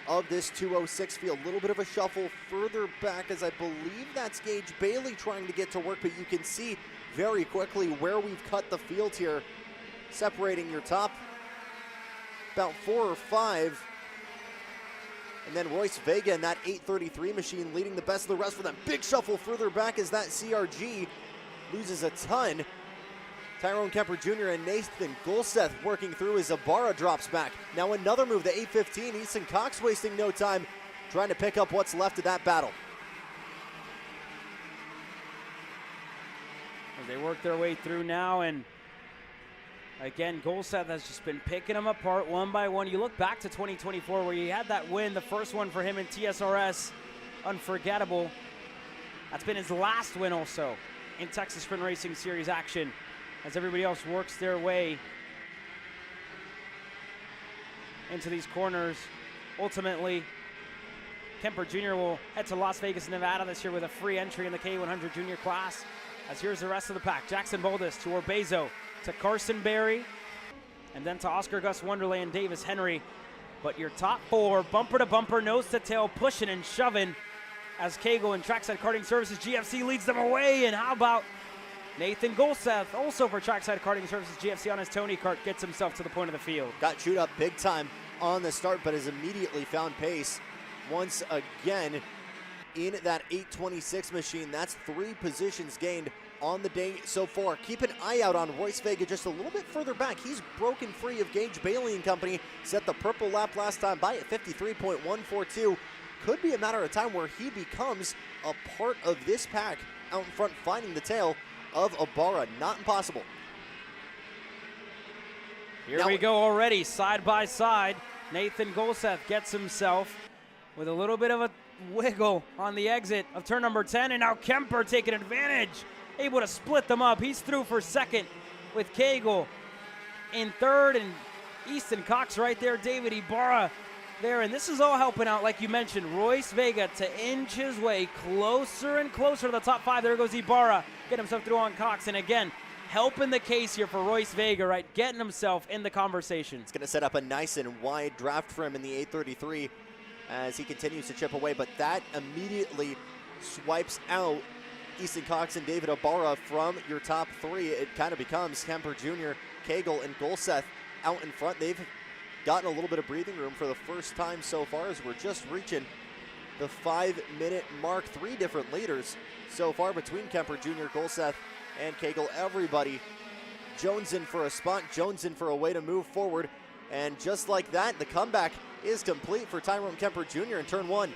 of this 206 field. A little bit of a shuffle further back, as I believe that's Gage Bailey trying to get to work, but you can see very quickly where we've cut the field here, separating your top about 4 or 5. And then Royce Vega in that 833 machine leading the best of the rest for them. Big shuffle further back as that CRG loses a ton. Tyrone Kemper Jr. and Nathan Golseth working through as Ibarra drops back. Now another move, the 815. Easton Cox wasting no time trying to pick up what's left of that battle. As they work their way through now, and Again, Golseth has just been picking them apart one by one. You look back to 2024 where he had that win, the first one for him in TSRS, unforgettable. That's been his last win also in Texas Sprint Racing Series action as everybody else works their way into these corners. Ultimately, Kemper Jr. will head to Las Vegas, Nevada this year with a free entry in the K100 Junior class. As here's the rest of the pack. Jackson Boldis to Orbezo, to Carson Berry, and then to Oscar Gus Wonderland Davis Henry. But your top four, bumper to bumper, nose to tail, pushing and shoving as Cagle and Trackside Karting Services GFC leads them away. And how about Nathan Golseth, also for Trackside Karting Services GFC on his Tony kart, gets himself to the point of the field. Got chewed up big time on the start, but has immediately found pace once again in that 826 machine. That's 3 positions gained on the day so far. Keep an eye out on Royce Vega just a little bit further back. He's broken free of Gage Bailey and company, set the purple lap last time by at 53.142. Could be a matter of time where he becomes a part of this pack out in front, finding the tail of Ibarra. Not impossible. Here we go already, side by side. Nathan Golseth gets himself with a little bit of a wiggle on the exit of turn number 10, and now Kemper taking advantage, able to split them up. He's through for second with Cagle in third, and Easton Cox right there, David Ibarra there, and this is all helping out, like you mentioned, Royce Vega to inch his way closer and closer to the top 5. There goes Ibarra, getting himself through on Cox, and again, helping the case here for Royce Vega, right, getting himself in the conversation. It's going to set up a nice and wide draft for him in the 833 as he continues to chip away, but that immediately swipes out Easton Cox and David Ibarra from your top 3. It kind of becomes Kemper Jr., Cagle, and Golseth out in front. They've gotten a little bit of breathing room for the first time so far as we're just reaching the 5-minute mark. 3 different leaders so far between Kemper Jr., Golseth, and Cagle. Everybody jonesing for a spot, jonesing for a way to move forward. And just like that, the comeback is complete for Tyrone Kemper Jr. in turn 1.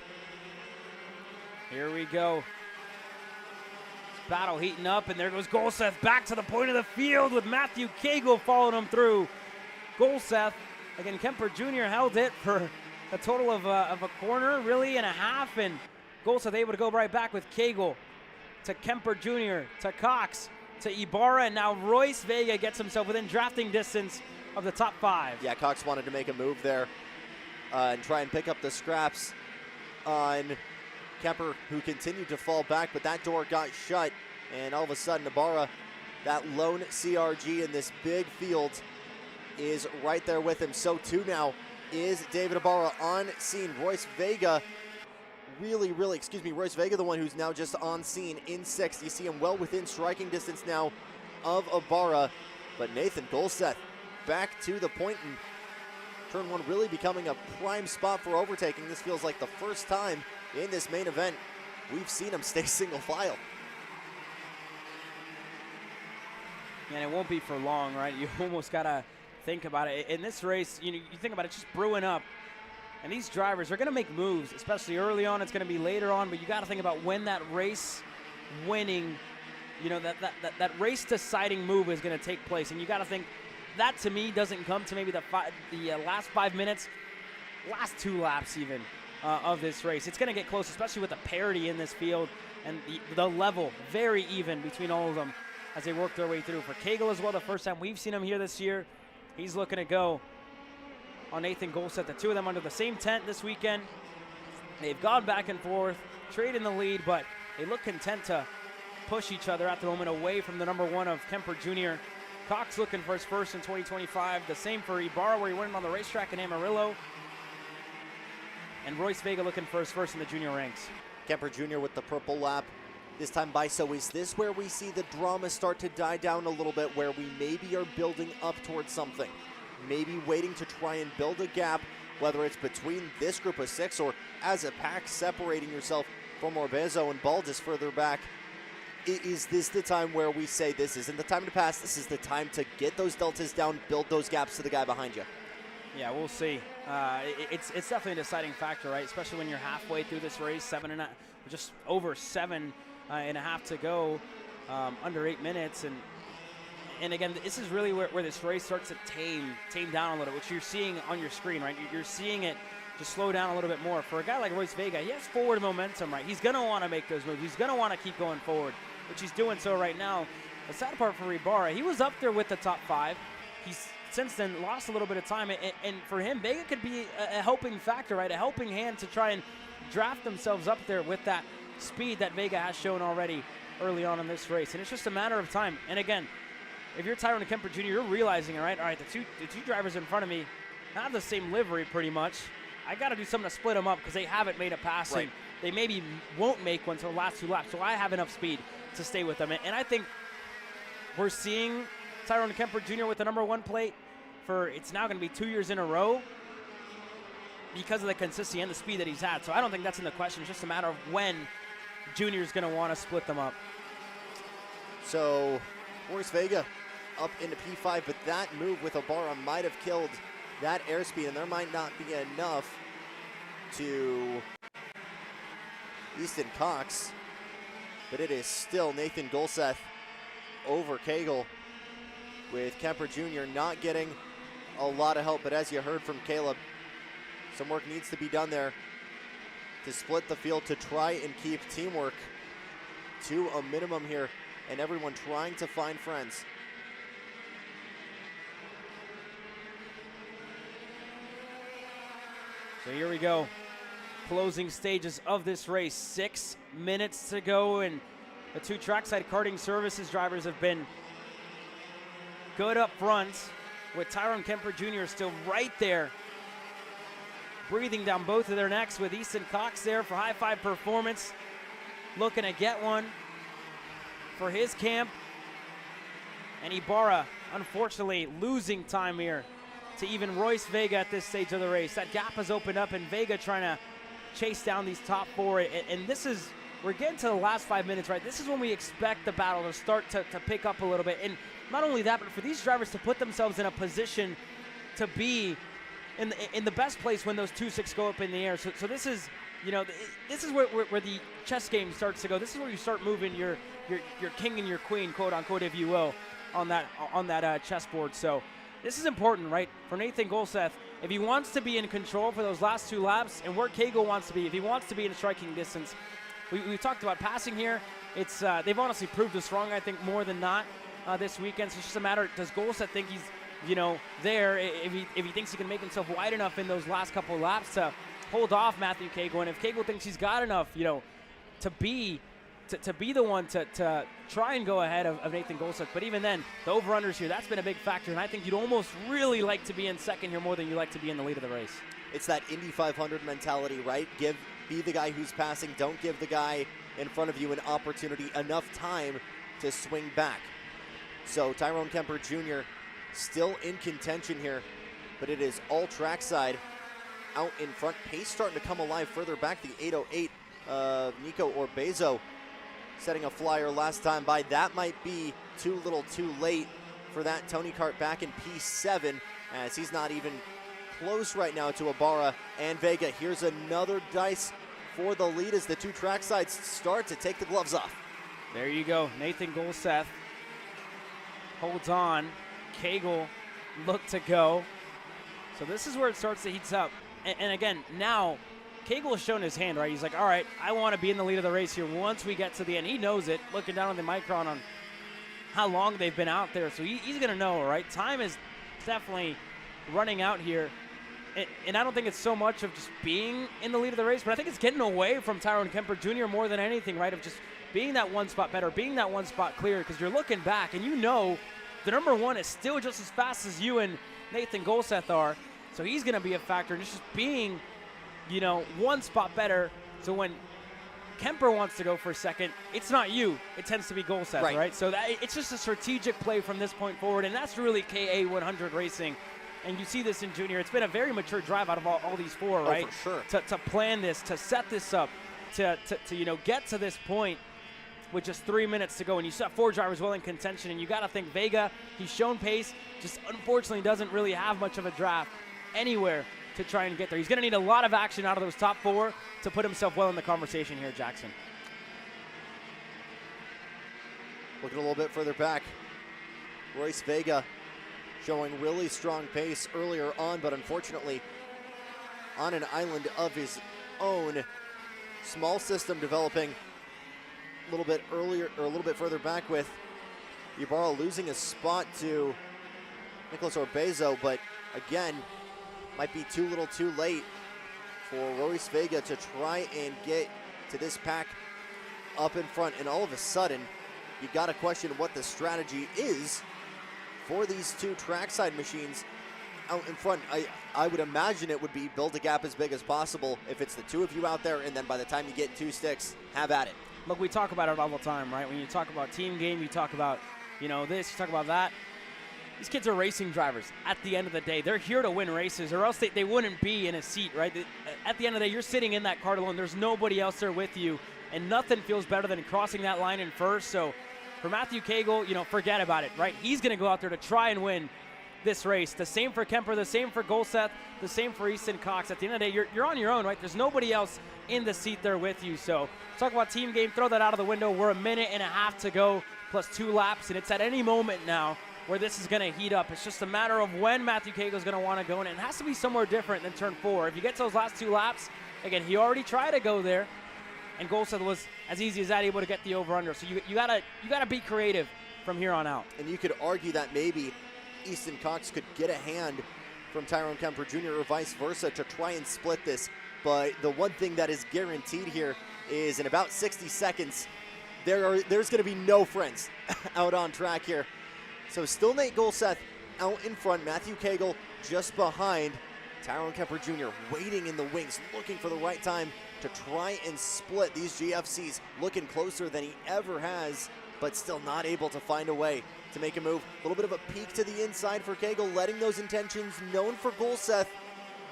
Here we go. Battle heating up, and there goes Golseth back to the point of the field with Matthew Cagle following him through. Golseth, again, Kemper Jr. held it for a total of a corner, really, and a half, and Golseth able to go right back with Cagle to Kemper Jr., to Cox, to Ibarra, and now Royce Vega gets himself within drafting distance of the top 5. Yeah, Cox wanted to make a move there and try and pick up the scraps on Kemper, who continued to fall back, but that door got shut, and all of a sudden Ibarra, that lone CRG in this big field, is right there with him. So too now is David Ibarra on scene. Royce Vega, Royce Vega, the one who's now just on scene in 6th. You see him well within striking distance now of Ibarra, but Nathan Golseth back to the point, and turn 1 really becoming a prime spot for overtaking. This feels like the first time in this main event we've seen him stay single file. And it won't be for long, right? You almost gotta think about it. In this race, you think about it just brewing up, and these drivers are gonna make moves, especially early on. It's gonna be later on, but you gotta think about when that race winning, that race deciding move is gonna take place, and you gotta think that, to me, doesn't come to maybe the last 5 minutes, last 2 laps even of this race. It's going to get close, especially with the parity in this field and the level very even between all of them as they work their way through. For Cagle as well, the first time we've seen him here this year, he's looking to go on Nathan Golseth. The 2 of them under the same tent this weekend. They've gone back and forth, trading the lead, but they look content to push each other at the moment away from the number 1 of Kemper Jr. Cox looking for his first in 2025. The same for Ibarra, where he won on the racetrack in Amarillo. And Royce Vega looking for his first in the junior ranks. Kemper Jr. with the purple lap this time by. So is this where we see the drama start to die down a little bit, where we maybe are building up towards something? Maybe waiting to try and build a gap, whether it's between this group of 6 or as a pack separating yourself from Orbezo and Baldus further back. Is this the time where we say this isn't the time to pass, this is the time to get those deltas down, build those gaps to the guy behind you? Yeah, we'll see. It's definitely a deciding factor, right? Especially when you're halfway through this race, just over 7.5 to go, under 8 minutes, and And again, this is really where this race starts to tame down a little, which you're seeing on your screen, right? You're seeing it just slow down a little bit more. For a guy like Royce Vega, he has forward momentum, right? He's going to want to make those moves. He's going to want to keep going forward, which he's doing so right now. The sad part for Ibarra, he was up there with the top 5. He's since then lost a little bit of time, and for him, Vega could be a helping factor, right? A helping hand to try and draft themselves up there with that speed that Vega has shown already early on in this race. And it's just a matter of time. And again, if you're Tyrone Kemper Jr., you're realizing it, right? All right, the two drivers in front of me have the same livery pretty much. I got to do something to split them up because they haven't made a pass. Right. They maybe won't make one until the last 2 laps, so I have enough speed to stay with them. And I think we're seeing Tyrone Kemper Jr. with the number 1 plate for it's now going to be 2 years in a row because of the consistency and the speed that he's had. So I don't think that's in the question. It's just a matter of when Junior's going to want to split them up. So Royce Vega up into P5, but that move with Ibarra might have killed that airspeed, and there might not be enough to Easton Cox, but it is still Nathan Golseth over Cagle, with Kemper Jr. not getting a lot of help. But as you heard from Caleb, some work needs to be done there to split the field, to try and keep teamwork to a minimum here, and everyone trying to find friends. So here we go. Closing stages of this race. 6 minutes to go, and the 2 trackside karting services drivers have been good up front, with Tyrone Kemper Jr. still right there, breathing down both of their necks, with Easton Cox there for high 5 performance, looking to get one for his camp. And Ibarra, unfortunately, losing time here to even Royce Vega at this stage of the race. That gap has opened up, and Vega trying to chase down these top 4. And this is, we're getting to the last 5 minutes, right? This is when we expect the battle to start to pick up a little bit. And not only that, but for these drivers to put themselves in a position to be in the best place when those 2-6 go up in the air. So this is, you know, this is where the chess game starts to go. This is where you start moving your king and your queen, quote unquote, if you will, on that chessboard. So this is important, right, for Nathan Golseth. If he wants to be in control for those last 2 laps, and where Cagle wants to be, if he wants to be in striking distance, we talked about passing here. It's they've honestly proved us wrong, I think, more than not this weekend. So it's just a matter, does Golseth think he's, you know, there, if he thinks he can make himself wide enough in those last couple of laps to hold off Matthew Cagle, and if Cagle thinks he's got enough, you know, to be the one to try and go ahead of Nathan Golseth. But even then, the over-unders here, that's been a big factor, and I think you'd almost really like to be in second here more than you like to be in the lead of the race. It's that Indy 500 mentality, right? Be the guy who's passing. Don't give the guy in front of you an opportunity, enough time to swing back. So Tyrone Kemper Jr. still in contention here, but it is all trackside out in front. Pace starting to come alive further back. The 808 of Nico Orbezo setting a flyer last time by. That might be too little too late for that Tony Kart back in P7, as he's not even close right now to Ibarra and Vega. Here's another dice for the lead as the 2 tracksides start to take the gloves off. There you go. Nathan Golseth holds on. Cagle look to go. So this is where it starts to heat up. And again, now Cagle has shown his hand, right? He's like, all right, I want to be in the lead of the race here once we get to the end. He knows it, looking down on the micron on how long they've been out there. So he's going to know, right? Time is definitely running out here. And I don't think it's so much of just being in the lead of the race, but I think it's getting away from Tyrone Kemper Jr. more than anything, right? Of just being that 1 spot better, being that 1 spot clear, because you're looking back and you know the number 1 is still just as fast as you and Nathan Golseth are. So he's going to be a factor. And it's just being, you know, 1 spot better. So when Kemper wants to go for a second, it's not you. It tends to be Golseth, right? So it's just a strategic play from this point forward, and that's really KA 100 racing. And you see this in Junior. It's been a very mature drive out of all these 4, right? For sure. To plan this, to set this up, to you know, get to this point with just 3 minutes to go. And you saw 4 drivers well in contention, and you got to think Vega, he's shown pace, just unfortunately doesn't really have much of a draft anywhere to try and get there. He's going to need a lot of action out of those top 4 to put himself well in the conversation here, Jackson. Looking a little bit further back. Royce Vega showing really strong pace earlier on, but unfortunately on an island of his own. Small system developing a little bit earlier, or a little bit further back, with Ibarra losing a spot to Nicholas Orbezo, but again, might be too little too late for Royce Vega to try and get to this pack up in front. And all of a sudden, you got to question what the strategy is for these two trackside machines out in front. I would imagine it would be build a gap as big as possible if it's the two of you out there, and then by the time you get two sticks, have at it. Look, we talk about it all the time, right? When you talk about team game, you talk about, this, you talk about that. These kids are racing drivers. At the end of the day, they're here to win races, or else they wouldn't be in a seat, right? At the end of the day, you're sitting in that cart alone. There's nobody else there with you, and nothing feels better than crossing that line in first. So for Matthew Cagle, forget about it, right? He's going to go out there to try and win this race. The same for Kemper, the same for Golseth, the same for Easton Cox. At the end of the day, you're on your own, right? There's nobody else in the seat there with you. So talk about team game, throw that out of the window. We're a minute and a half to go, plus 2 laps, and it's at any moment now where this is going to heat up. It's just a matter of when Matthew Cagle is going to want to go in. And it has to be somewhere different than turn 4. If you get to those last 2 laps, again, he already tried to go there, and Golseth was as easy as that able to get the over-under. So you gotta be creative from here on out. And you could argue that maybe Easton Cox could get a hand from Tyrone Kemper Jr. or vice versa to try and split this. But the one thing that is guaranteed here is in about 60 seconds, there's going to be no friends out on track here. So still Nate Golseth out in front, Matthew Cagle just behind, Tyrone Kemper Jr. waiting in the wings, looking for the right time to try and split these GFCs, looking closer than he ever has, but still not able to find a way to make a move. A little bit of a peek to the inside for Cagle, letting those intentions known for Golseth.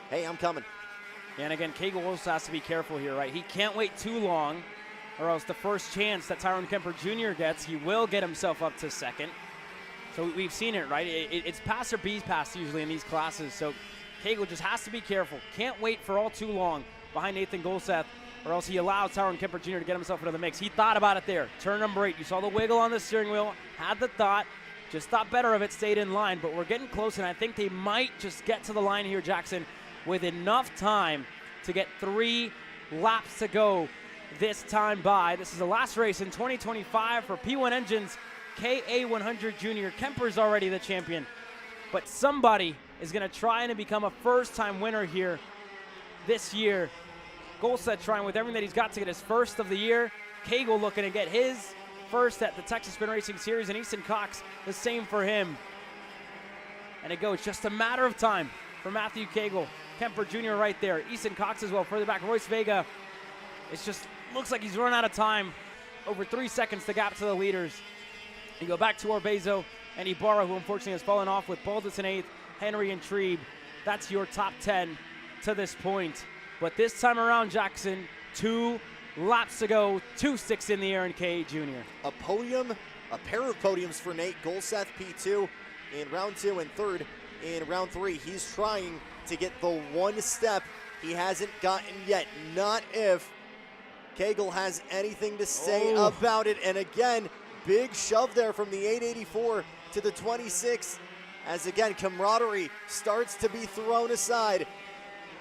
Hey, I'm coming. And again, Cagle also has to be careful here, right? He can't wait too long, or else the first chance that Tyrone Kemper Jr. gets, he will get himself up to second. So we've seen it, right? It's pass or bees pass usually in these classes. So Cagle just has to be careful. Can't wait for all too long behind Nathan Golseth, or else he allows Tyrone Kemper Jr. to get himself into the mix. He thought about it there. Turn number 8. You saw the wiggle on the steering wheel. Had the thought. Just thought better of it. Stayed in line. But we're getting close, and I think they might just get to the line here, Jackson, with enough time to get 3 laps to go this time by. This is the last race in 2025 for P1 Engines KA100 Junior. Kemper's already the champion, but somebody is going to try and become a first-time winner here this year. Golseth trying with everything that he's got to get his first of the year. Cagle looking to get his first at the Texas Sprint Racing Series, and Easton Cox the same for him. And it goes just a matter of time for Matthew Cagle. Kemper Jr. right there. Easton Cox as well. Further back, Royce Vega. It just looks like he's run out of time. Over 3 seconds the gap to the leaders. You go back to Orbezo and Ibarra, who unfortunately has fallen off, with Baldus in 8th, Henry and Trebe. That's your top 10 to this point. But this time around, Jackson, 2 laps to go, 2 sticks in the air in KA Junior. A podium, a pair of podiums for Nate Golseth, P2 in round 2 and 3rd in round 3. He's trying to get the 1 step he hasn't gotten yet. Not if Cagle has anything to say about it. And again, big shove there from the 884 to the 26, as again, camaraderie starts to be thrown aside.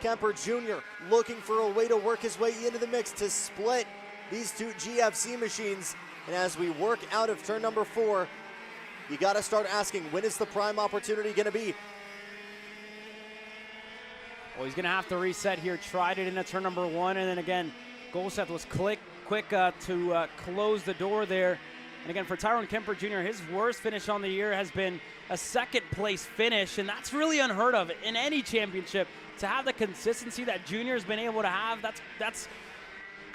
Kemper Jr. looking for a way to work his way into the mix to split these 2 GFC machines. And as we work out of turn number 4, you got to start asking, when is the prime opportunity going to be? Well, he's going to have to reset here. Tried it into turn number 1, and then again, Golseth was quick to close the door there. And again, for Tyrone Kemper Jr., his worst finish on the year has been a 2nd place finish, and that's really unheard of in any championship. To have the consistency that Junior's been able to have, that's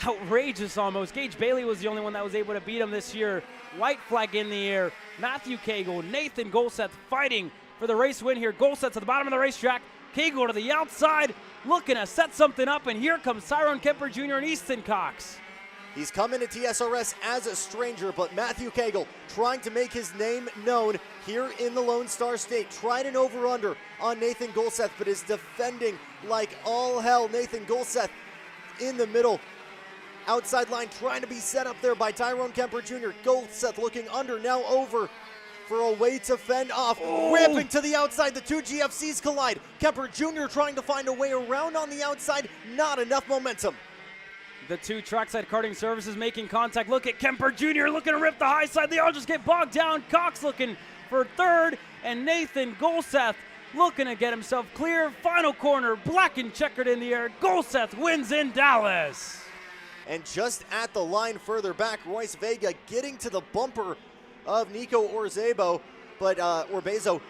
outrageous almost. Gage Bailey was the only one that was able to beat him this year. White flag in the air. Matthew Cagle, Nathan Golseth fighting for the race win here. Golseth to the bottom of the racetrack. Cagle to the outside, looking to set something up, and here comes Tyrone Kemper Jr. and Easton Cox. He's come into TSRS as a stranger, but Matthew Cagle trying to make his name known here in the Lone Star State. Tried an over-under on Nathan Golseth, but is defending like all hell. Nathan Golseth in the middle. Outside line trying to be set up there by Tyrone Kemper Jr. Golseth looking under, now over. for a way to fend off. Ramping to the outside, the two GFCs collide. Kemper Jr. trying to find a way around on the outside, not enough momentum. The two trackside karting services making contact. Look at Kemper Jr. looking to rip the high side. They all just get bogged down. Cox looking for third, and Nathan Golseth looking to get himself clear. Final corner, black and checkered in the air. Golseth wins in Dallas. And just at the line further back, Royce Vega getting to the bumper of Nico Orbezo, but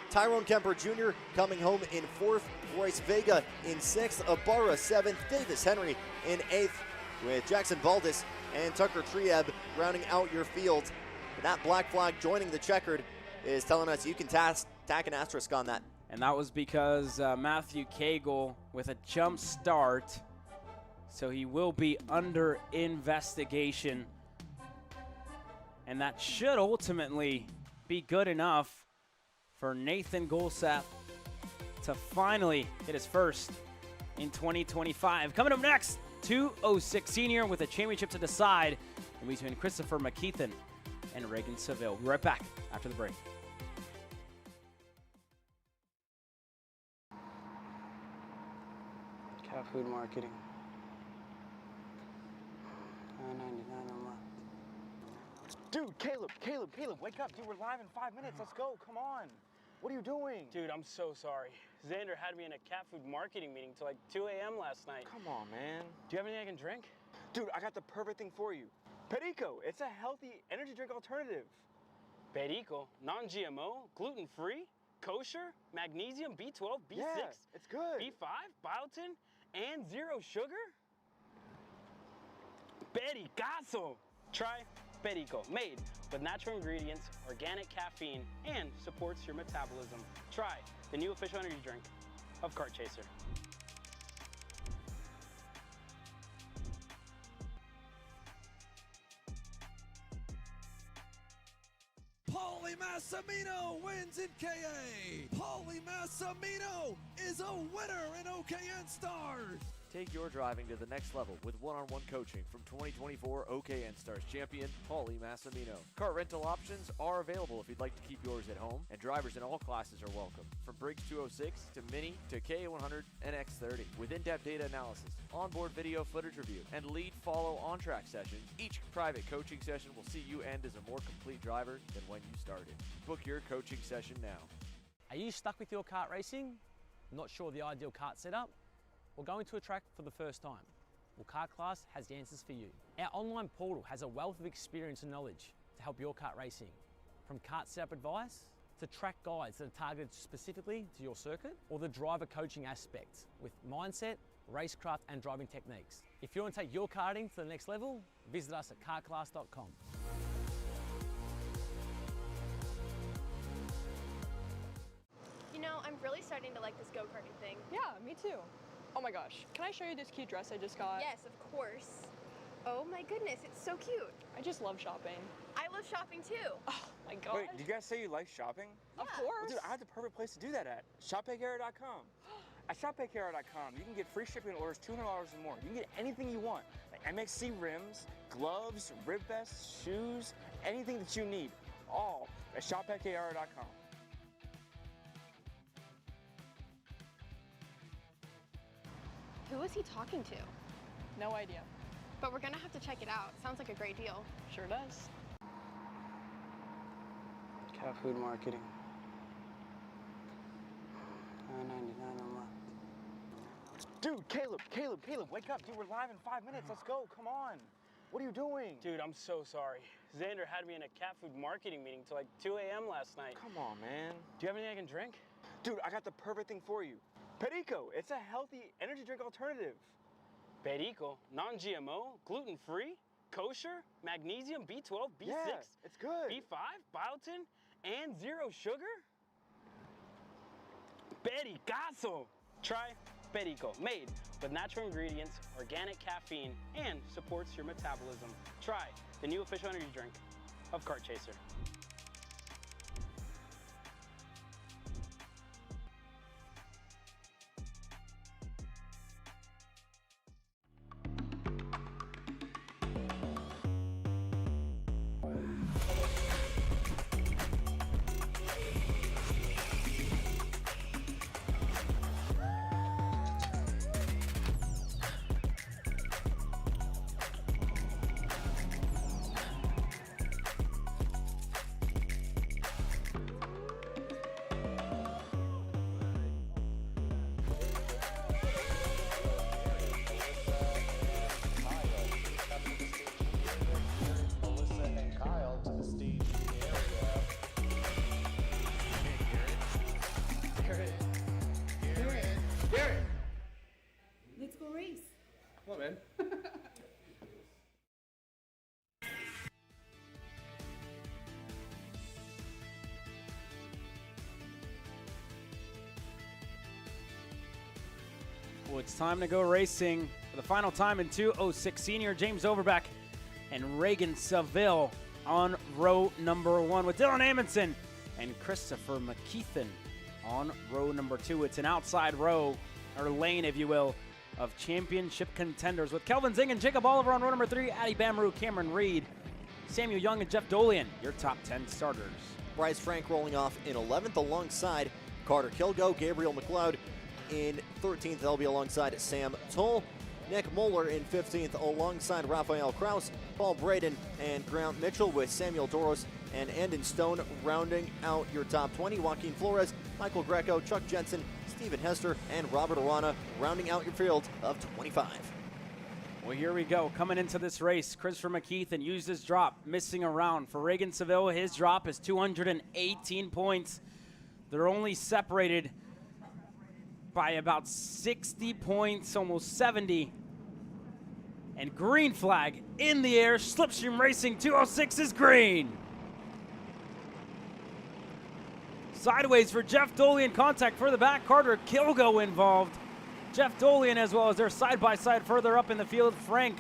Tyrone Kemper Jr. coming home in fourth, Royce Vega in sixth, Ibarra seventh, Davis Henry in eighth, with Jackson Baldus and Tucker Trieb rounding out your field. That black flag joining the checkered is telling us you can tack an asterisk on that. And that was because Matthew Cagle with a jump start, so he will be under investigation. And that should ultimately be good enough for Nathan Golseth to finally hit his first in 2025. Coming up next, 206 senior with a championship to decide in between Christopher McKeithen and Reagan Seville. We'll be right back after the break. Cat food marketing. $9.99 a month. Dude, Caleb, wake up. Dude, we're live in 5 minutes. Let's go. Come on. What are you doing? Dude, I'm so sorry. Xander had me in a cat food marketing meeting till like 2 a.m. last night. Come on, man. Do you have anything I can drink? Dude, I got the perfect thing for you. Perico, it's a healthy energy drink alternative. Perico, non-GMO, gluten-free, kosher, magnesium, B12, B6, Yeah, it's good. B5, biotin, and zero sugar? Pericazo! Try Perico, made with natural ingredients, organic caffeine, and supports your metabolism. Try the new official energy drink of Kart Chaser. Paulie Massimino wins in KA. Paulie Massimino is a winner in OKN Stars. Take your driving to the next level with one-on-one coaching from 2024 OKN Stars champion Paulie Massimino. Kart rental options are available if you'd like to keep yours at home, and drivers in all classes are welcome, from Briggs 206 to Mini to KA100 and X30. With in-depth data analysis, onboard video footage review, and lead follow on-track sessions, each private coaching session will see you end as a more complete driver than when you started. Book your coaching session now. Are you stuck with your kart racing? Not sure the ideal kart setup? Or going to a track for the first time? Well, Kart Class has the answers for you. Our online portal has a wealth of experience and knowledge to help your kart racing. From kart setup advice to track guides that are targeted specifically to your circuit, or the driver coaching aspects with mindset, racecraft, and driving techniques. If you want to take your karting to the next level, visit us at kartclass.com. You know, I'm really starting to like this go-karting thing. Yeah, me too. Oh my gosh, can I show you this cute dress I just got? Yes, of course. Oh my goodness, it's so cute. I just love shopping. I love shopping too. Oh my gosh. Wait, did you guys say you like shopping? Of Yeah. course. Well, Dude, I have the perfect place to do that at. ShopPayCarrot.com. At ShopPayCarrot.com, you can get free shipping on orders $200 or more. You can get anything you want, like MXC rims, gloves, rib vests, shoes, anything that you need, all at ShopPayCarrot.com. Who is he talking to? No idea. But we're gonna have to check it out. Sounds like a great deal. Sure does. Cat food marketing. $9.99 a month. Dude, Caleb, wake up. Dude, we're live in 5 minutes. Let's go. Come on. What are you doing? Dude, I'm so sorry. Xander had me in a cat food marketing meeting till like 2 a.m. last night. Come on, man. Do you have anything I can drink? Dude, I got the perfect thing for you. Perico, it's a healthy energy drink alternative. Perico, non-GMO, gluten-free, kosher, magnesium, B12, B6, Yeah, it's good. B5, biotin, and zero sugar? Pericazo! Try Perico, made with natural ingredients, organic caffeine, and supports your metabolism. Try the new official energy drink of Kart Chaser. Well, it's time to go racing for the final time in 2:06. Senior James Overbeck and Reagan Seville on row number 1 with Dylan Amundsen and Christopher McKeithen on row number 2. It's an outside row, or lane, if you will, of championship contenders with Kelvin Zing and Jacob Oliver on row number 3, Addy Bamrou, Cameron Reed, Samuel Young, and Jeff Dolian, your top 10 starters. Bryce Frank rolling off in 11th alongside Carter Kilgo, Gabriel McLeod in 13th. They'll be alongside Sam Toll. Nick Moeller in 15th alongside Raphael Kraus, Paul Braden, and Grant Mitchell, with Samuel Doros and Andon Stone rounding out your top 20. Joaquin Flores, Michael Greco, Chuck Jensen, Stephen Hester, and Robert Arana rounding out your field of 25. Well, here we go. Coming into this race, Christopher McKeithen used his drop, missing a round. For Reagan Seville, his drop is 218 points. They're only separated by about 60 points, almost 70. And green flag in the air. Slipstream Racing 206 is green. Sideways for Jeff Dolian. Contact further back. Carter Kilgo involved. Jeff Dolian, as well as their side-by-side further up in the field. Frank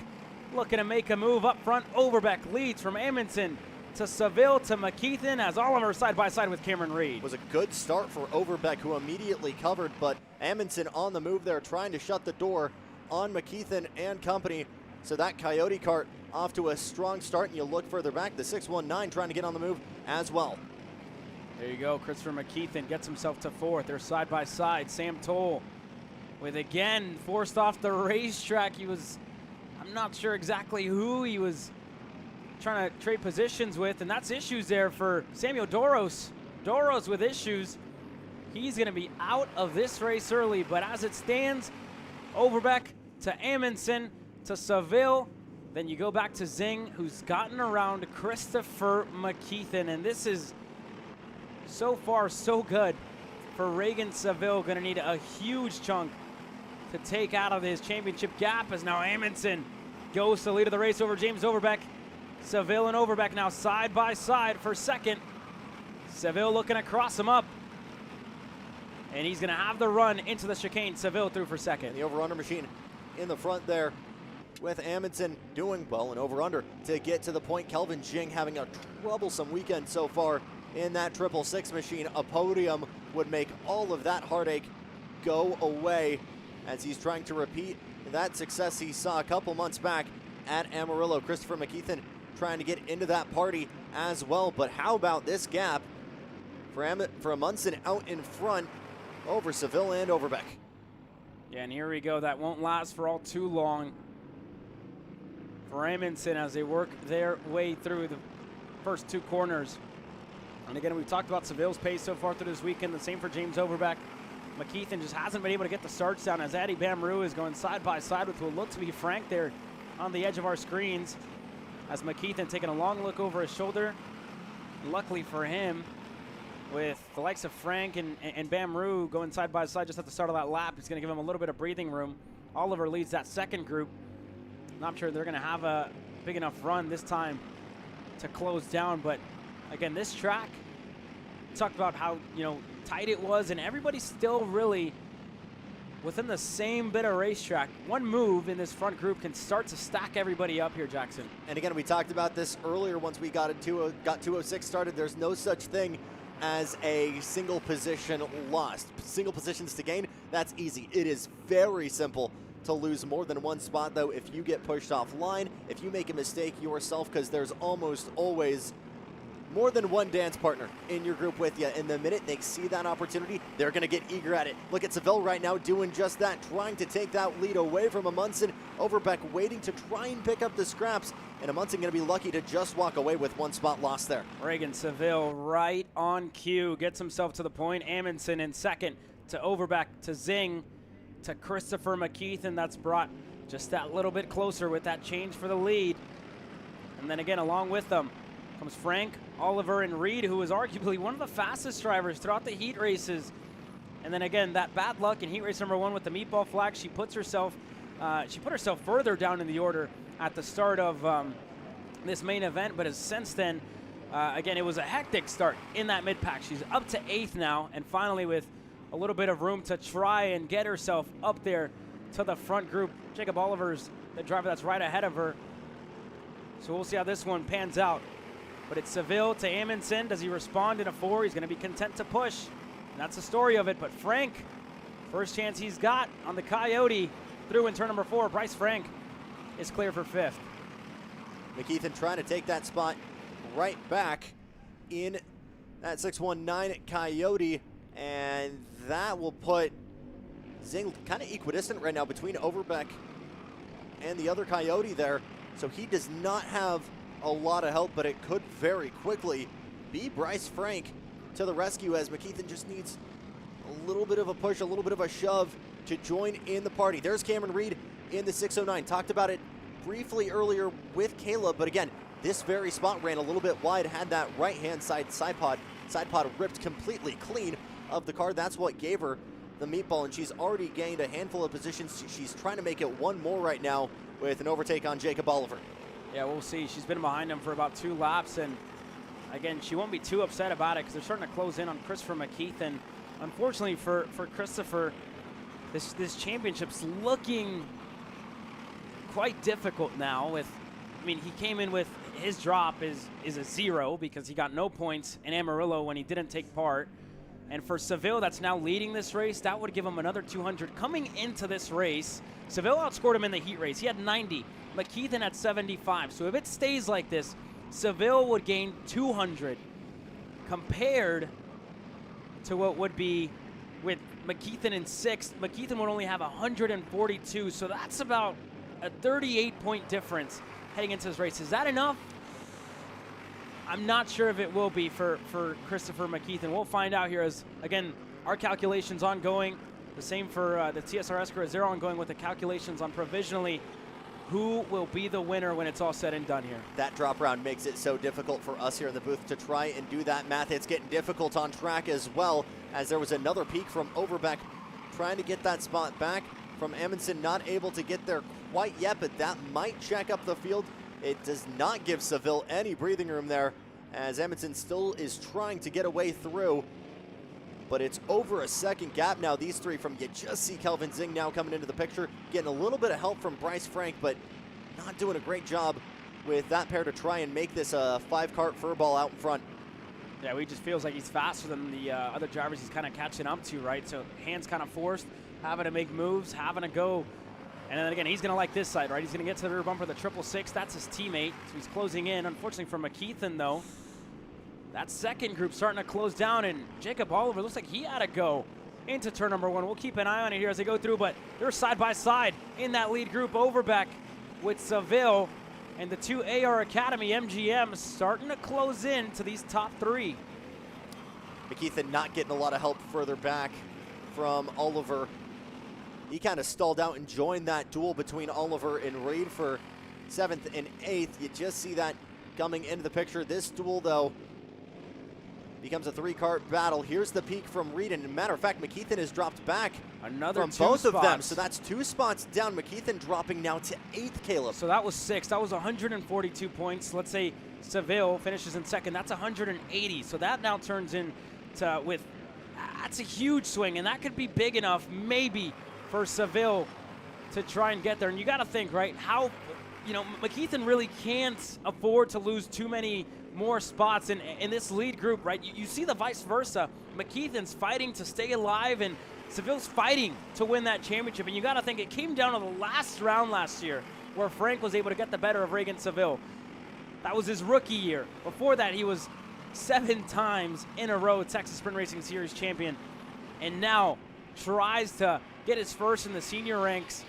looking to make a move up front. Overbeck leads from Amundsen to Seville to McKeithen, as Oliver side-by-side with Cameron Reed. It was a good start for Overbeck, who immediately covered, but Amundsen on the move there, trying to shut the door on McKeithen and company. So that Coyote cart off to a strong start, and you look further back, the 619 trying to get on the move as well. There you go. Christopher McKeithen gets himself to 4th. They're side-by-side. Sam Toll with, again, forced off the racetrack. I'm not sure exactly who he was trying to trade positions with, and that's issues there for Samuel Doros. Doros with issues. He's going to be out of this race early, but as it stands, Overbeck to Amundsen to Seville. Then you go back to Zing, who's gotten around Christopher McKeithen, and this is so far so good for Reagan Seville. Going to need a huge chunk to take out of his championship gap, as now Amundsen goes to the lead of the race over James Overbeck. Seville and Overbeck now side by side for second. Seville looking to cross him up, and he's going to have the run into the chicane. Seville through for second. And the over-under machine in the front there, with Amundsen doing well and over-under to get to the point. Kelvin Jing having a troublesome weekend so far in that 666 machine. A podium would make all of that heartache go away, as he's trying to repeat that success he saw a couple months back at Amarillo. Christopher McKeithen trying to get into that party as well. But how about this gap for Amundsen out in front over Seville and Overbeck? Yeah, and here we go. That won't last for all too long for Amundsen as they work their way through the first 2 corners. And again, we've talked about Seville's pace so far through this weekend. The same for James Overbeck. McKeithen just hasn't been able to get the starts down, as Addy Bamrou is going side by side with who will look to be Frank there on the edge of our screens, as McKeithen taking a long look over his shoulder. Luckily for him, with the likes of Frank and Bamrou going side by side just at the start of that lap, it's going to give him a little bit of breathing room. Oliver leads that second group. Not sure they're going to have a big enough run this time to close down, but again, this track, talked about how, tight it was, and everybody's still really within the same bit of racetrack. One move in this front group can start to stack everybody up here, Jackson. And again, we talked about this earlier once we got 206 started. There's no such thing as a single position lost. Single positions to gain, that's easy. It is very simple to lose more than one spot, though, if you get pushed offline, if you make a mistake yourself, because there's almost always more than one dance partner in your group with you. And the minute they see that opportunity, they're going to get eager at it. Look at Seville right now doing just that, trying to take that lead away from Amundsen. Overbeck waiting to try and pick up the scraps, and Amundsen going to be lucky to just walk away with one spot lost there. Reagan Seville right on cue, gets himself to the point. Amundsen in second to Overbeck to Zing to Christopher McKeithen. That's brought just that little bit closer with that change for the lead. And then again, along with them comes Frank, Oliver, and Reed, who is arguably one of the fastest drivers throughout the heat races. And then again, that bad luck in heat race number 1 with the meatball flag. She put herself further down in the order at the start of this main event, but has since then, again, it was a hectic start in that mid-pack. She's up to 8th now, and finally with a little bit of room to try and get herself up there to the front group. Jacob Oliver's the driver that's right ahead of her. So we'll see how this one pans out. But it's Seville to Amundsen. Does he respond in a 4? He's going to be content to push. And that's the story of it. But Frank, first chance he's got on the Coyote through in turn number 4. Bryce Frank is clear for 5th. McKeithen trying to take that spot right back in that 619 Coyote. And that will put Zing kind of equidistant right now between Overbeck and the other Coyote there. So he does not have a lot of help, but it could very quickly be Bryce Frank to the rescue, as McKeithen just needs a little bit of a push, a little bit of a shove to join in the party. There's Cameron Reed in the 609. Talked about it briefly earlier with Caleb, but again, this very spot ran a little bit wide, had that right-hand side pod ripped completely clean of the car. That's what gave her the meatball, and she's already gained a handful of positions. She's trying to make it one more right now with an overtake on Jacob Oliver. Yeah, we'll see. She's been behind him for about 2 laps, and again, she won't be too upset about it because they're starting to close in on Christopher McKeithen. Unfortunately for Christopher, this championship's looking quite difficult now. I mean, he came in with his drop is a 0 because he got no points in Amarillo when he didn't take part. And for Seville, that's now leading this race, that would give him another 200. Coming into this race, Seville outscored him in the heat race. He had 90. McKeithen had 75. So if it stays like this, Seville would gain 200 compared to what would be with McKeithen in 6th. McKeithen would only have 142. So that's about a 38-point difference heading into this race. Is that enough? I'm not sure if it will be for Christopher McKeithen. We'll find out here as, again, our calculations ongoing. The same for the TSRS crew as they're ongoing with the calculations on provisionally who will be the winner when it's all said and done here. That drop round makes it so difficult for us here in the booth to try and do that math. It's getting difficult on track as well, as there was another peak from Overbeck trying to get that spot back from Amundsen. Not able to get there quite yet, but that might check up the field. It does not give Seville any breathing room there, as Amundsen still is trying to get away through. But it's over a second gap now, these three from, you just see Kelvin Zing now coming into the picture, getting a little bit of help from Bryce Frank, but not doing a great job with that pair to try and make this a 5-cart furball out in front. Yeah, he just feels like he's faster than the other drivers he's kind of catching up to, right? So hands kind of forced, having to make moves, having to go. And then again, he's going to like this side, right? He's going to get to the rear bumper, the 666. That's his teammate, so he's closing in. Unfortunately for McKeithen, though, that second group starting to close down, and Jacob Oliver looks like he had to go into turn number 1. We'll keep an eye on it here as they go through, but they're side by side in that lead group. Overbeck with Seville and the 2 AR Academy MGMs starting to close in to these top 3. McKeithen not getting a lot of help further back from Oliver. He kind of stalled out and joined that duel between Oliver and Reed for 7th and 8th. You just see that coming into the picture. This duel, though, becomes a 3-cart battle. Here's the peak from Reed, and matter of fact, McKeithen has dropped back another from 2 both spots. of them. So that's 2 spots down. McKeithen dropping now to 8th, Caleb. So that was 6. That was 142 points. Let's say Seville finishes in 2nd. That's 180. So that now turns into that's a huge swing, and that could be big enough maybe for Seville to try and get there. And you got to think, right, how, McKeithen really can't afford to lose too many more spots in this lead group, right? You see the vice versa. McKeithen's fighting to stay alive, and Seville's fighting to win that championship. And you got to think it came down to the last round last year where Frank was able to get the better of Reagan Seville. That was his rookie year. Before that, he was 7 times in a row Texas Sprint Racing Series champion, and now tries to get his first in the senior ranks.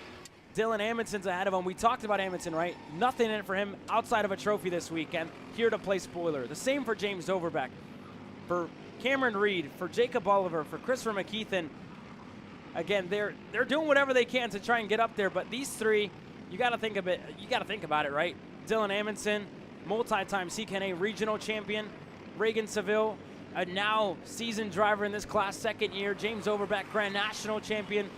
Dylan Amundsen's ahead of him. We talked about Amundsen, right? Nothing in it for him outside of a trophy this weekend. Here to play spoiler. The same for James Overbeck. For Cameron Reed, for Jacob Oliver, for Christopher McKeithen. Again, they're doing whatever they can to try and get up there, but these 3, you got to think of it. You got to think about it, right? Dylan Amundsen, multi-time CKNA regional champion. Reagan Seville, a now seasoned driver in this class, 2nd year. James Overbeck, Grand National champion.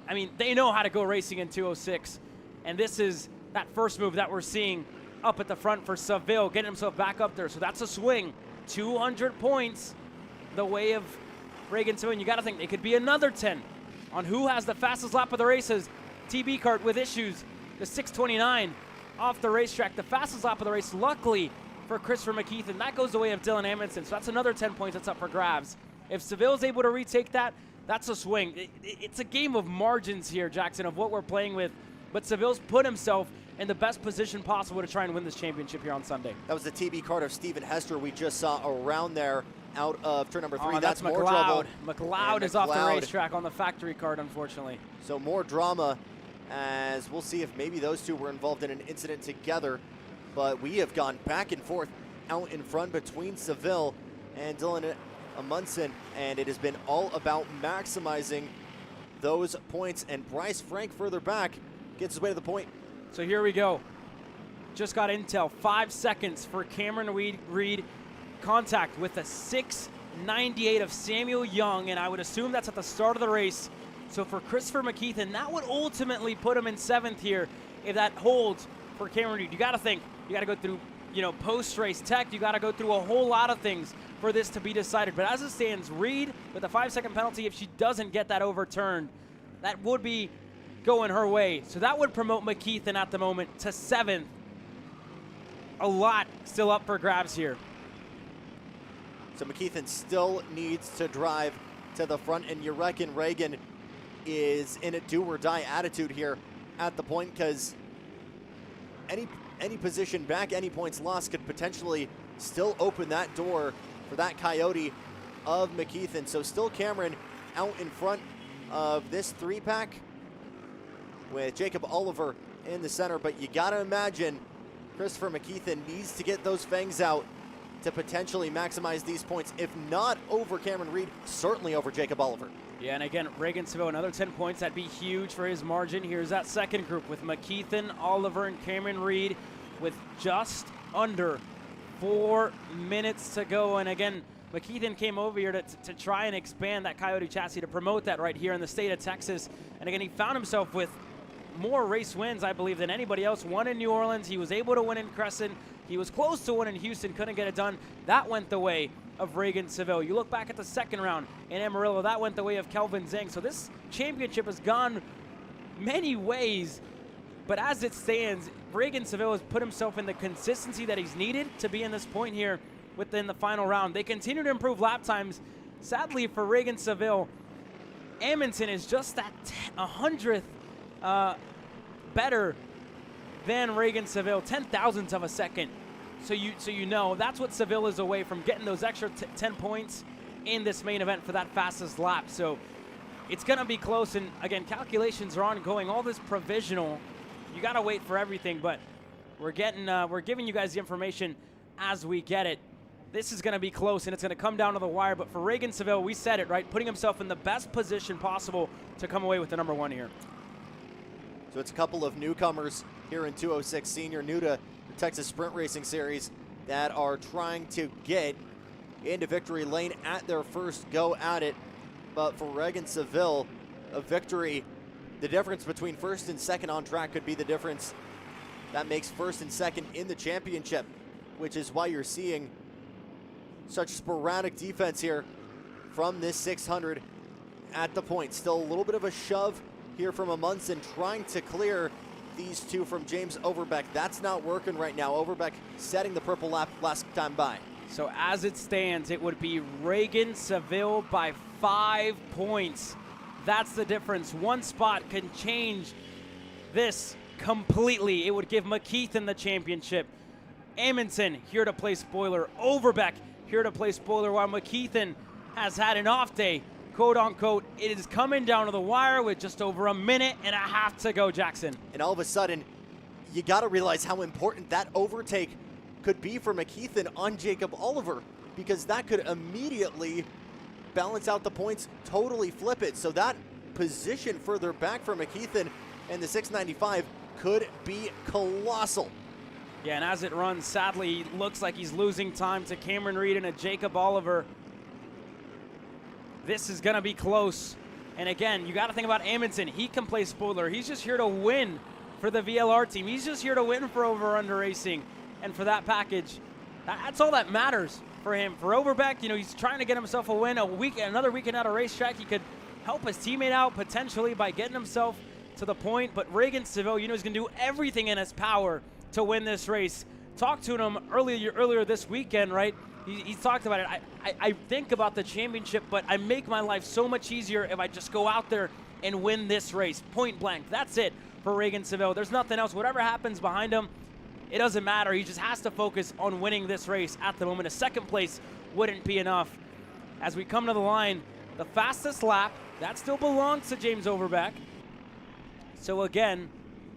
I mean, they know how to go racing in 206. And this is that first move that we're seeing up at the front for Seville, getting himself back up there. So that's a swing. 200 points the way of Reagan Seville. And you got to think it could be another 10 on who has the fastest lap of the races. TB Kart with issues. The 6:29 off the racetrack. The fastest lap of the race, luckily for Christopher McKeith, and that goes the way of Dylan Amundsen. So that's another 10 points that's up for grabs. If Seville's able to retake that, that's a swing. It's a game of margins here, Jackson, of what we're playing with. But Seville's put himself in the best position possible to try and win this championship here on Sunday. That was the TB Kart of Stephen Hester we just saw around there out of turn number 3. Oh, that's more trouble. McLeod is off the racetrack on the factory kart, unfortunately. So more drama, as we'll see if maybe those two were involved in an incident together. But we have gone back and forth out in front between Seville and Dylan Amundsen, and it has been all about maximizing those points. And Bryce Frank further back gets his way to the point. So here we go. Just got intel. 5 seconds for Cameron Reed. Contact with a 6:98 of Samuel Young, and I would assume that's at the start of the race. So for Christopher McKeith, and that would ultimately put him in 7th here if that holds for Cameron Reed. You got to think, you got to go through, post-race tech. You got to go through a whole lot of things for this to be decided. But as it stands, Reed with a 5-second penalty, if she doesn't get that overturned, that would be going her way. So that would promote McKeith at the moment to 7th. A lot still up for grabs here. So McKeithen still needs to drive to the front, and you reckon Reagan is in a do-or-die attitude here at the point, because any position back, any points lost could potentially still open that door for that Coyote of McKeithen. So still Cameron out in front of this 3-pack with Jacob Oliver in the center, but you got to imagine Christopher McKeithen needs to get those fangs out to potentially maximize these points, if not over Cameron Reed, certainly over Jacob Oliver. Yeah, and again, Reagan Seville, another 10 points. That'd be huge for his margin. Here's that second group with McKeithen, Oliver, and Cameron Reed with just under 4 minutes to go. And again, McKeithen came over here to try and expand that Coyote chassis, to promote that right here in the state of Texas. And again, he found himself with more race wins, I believe, than anybody else. One in New Orleans. He was able to win in Crescent. He was close to one in Houston, couldn't get it done. That went the way of Reagan Seville. You look back at the second round in Amarillo, that went the way of Kelvin Zhang. So this championship has gone many ways, but as it stands, Reagan Seville has put himself in the consistency that he's needed to be in this point here within the final round. They continue to improve lap times. Sadly for Reagan Seville, Amundsen is just that 100th better than Reagan Seville, 10,000ths of a second. So you know that's what Seville is away from, getting those extra 10 points in this main event for that fastest lap. So it's going to be close, and again, calculations are ongoing. All this provisional, you got to wait for everything, but we're giving you guys the information as we get it. This is going to be close, and it's going to come down to the wire. But for Reagan Seville, we said it, right? Putting himself in the best position possible to come away with the number 1 here. So it's a couple of newcomers here in 206 Senior, new to the Texas Sprint Racing Series, that are trying to get into victory lane at their first go at it. But for Reagan Seville, a victory, the difference between first and second on track could be the difference that makes first and second in the championship, which is why you're seeing such sporadic defense here from this 600 at the point. Still a little bit of a shove here from Amundsen, trying to clear these two from James Overbeck. That's not working right now. Overbeck setting the purple lap last time by. So as it stands, it would be Reagan Seville by 5 points. That's the difference. One spot can change this completely. It would give McKeithen the championship. Amundsen here to play spoiler. Overbeck here to play spoiler, while McKeithen has had an off day, quote unquote. It is coming down to the wire with just over a minute and a half to go, Jackson. And all of a sudden, you got to realize how important that overtake could be for McKeithen on Jacob Oliver, because that could immediately balance out the points, totally flip it. So that position further back for McKeithen and the 695 could be colossal. Yeah, and as it runs, sadly, looks like he's losing time to Cameron Reed and a Jacob Oliver. This is going to be close. And again, you got to think about Amundsen. He can play spoiler. He's just here to win for the VLR team. He's just here to win for Over Under Racing. And for that package, that's all that matters for him. For Overbeck, you know, he's trying to get himself a win, another weekend at a racetrack he could help his teammate out potentially by getting himself to the point. But Reagan Seville, you know, he's going to do everything in his power to win this race. Talked to him earlier this weekend, right? He talked about it. I think about the championship, but I make my life so much easier if I just go out there and win this race. Point blank. That's it for Reagan Seville. There's nothing else. Whatever happens behind him, it doesn't matter. He just has to focus on winning this race at the moment. A second place wouldn't be enough. As we come to the line, the fastest lap, that still belongs to James Overbeck. So again,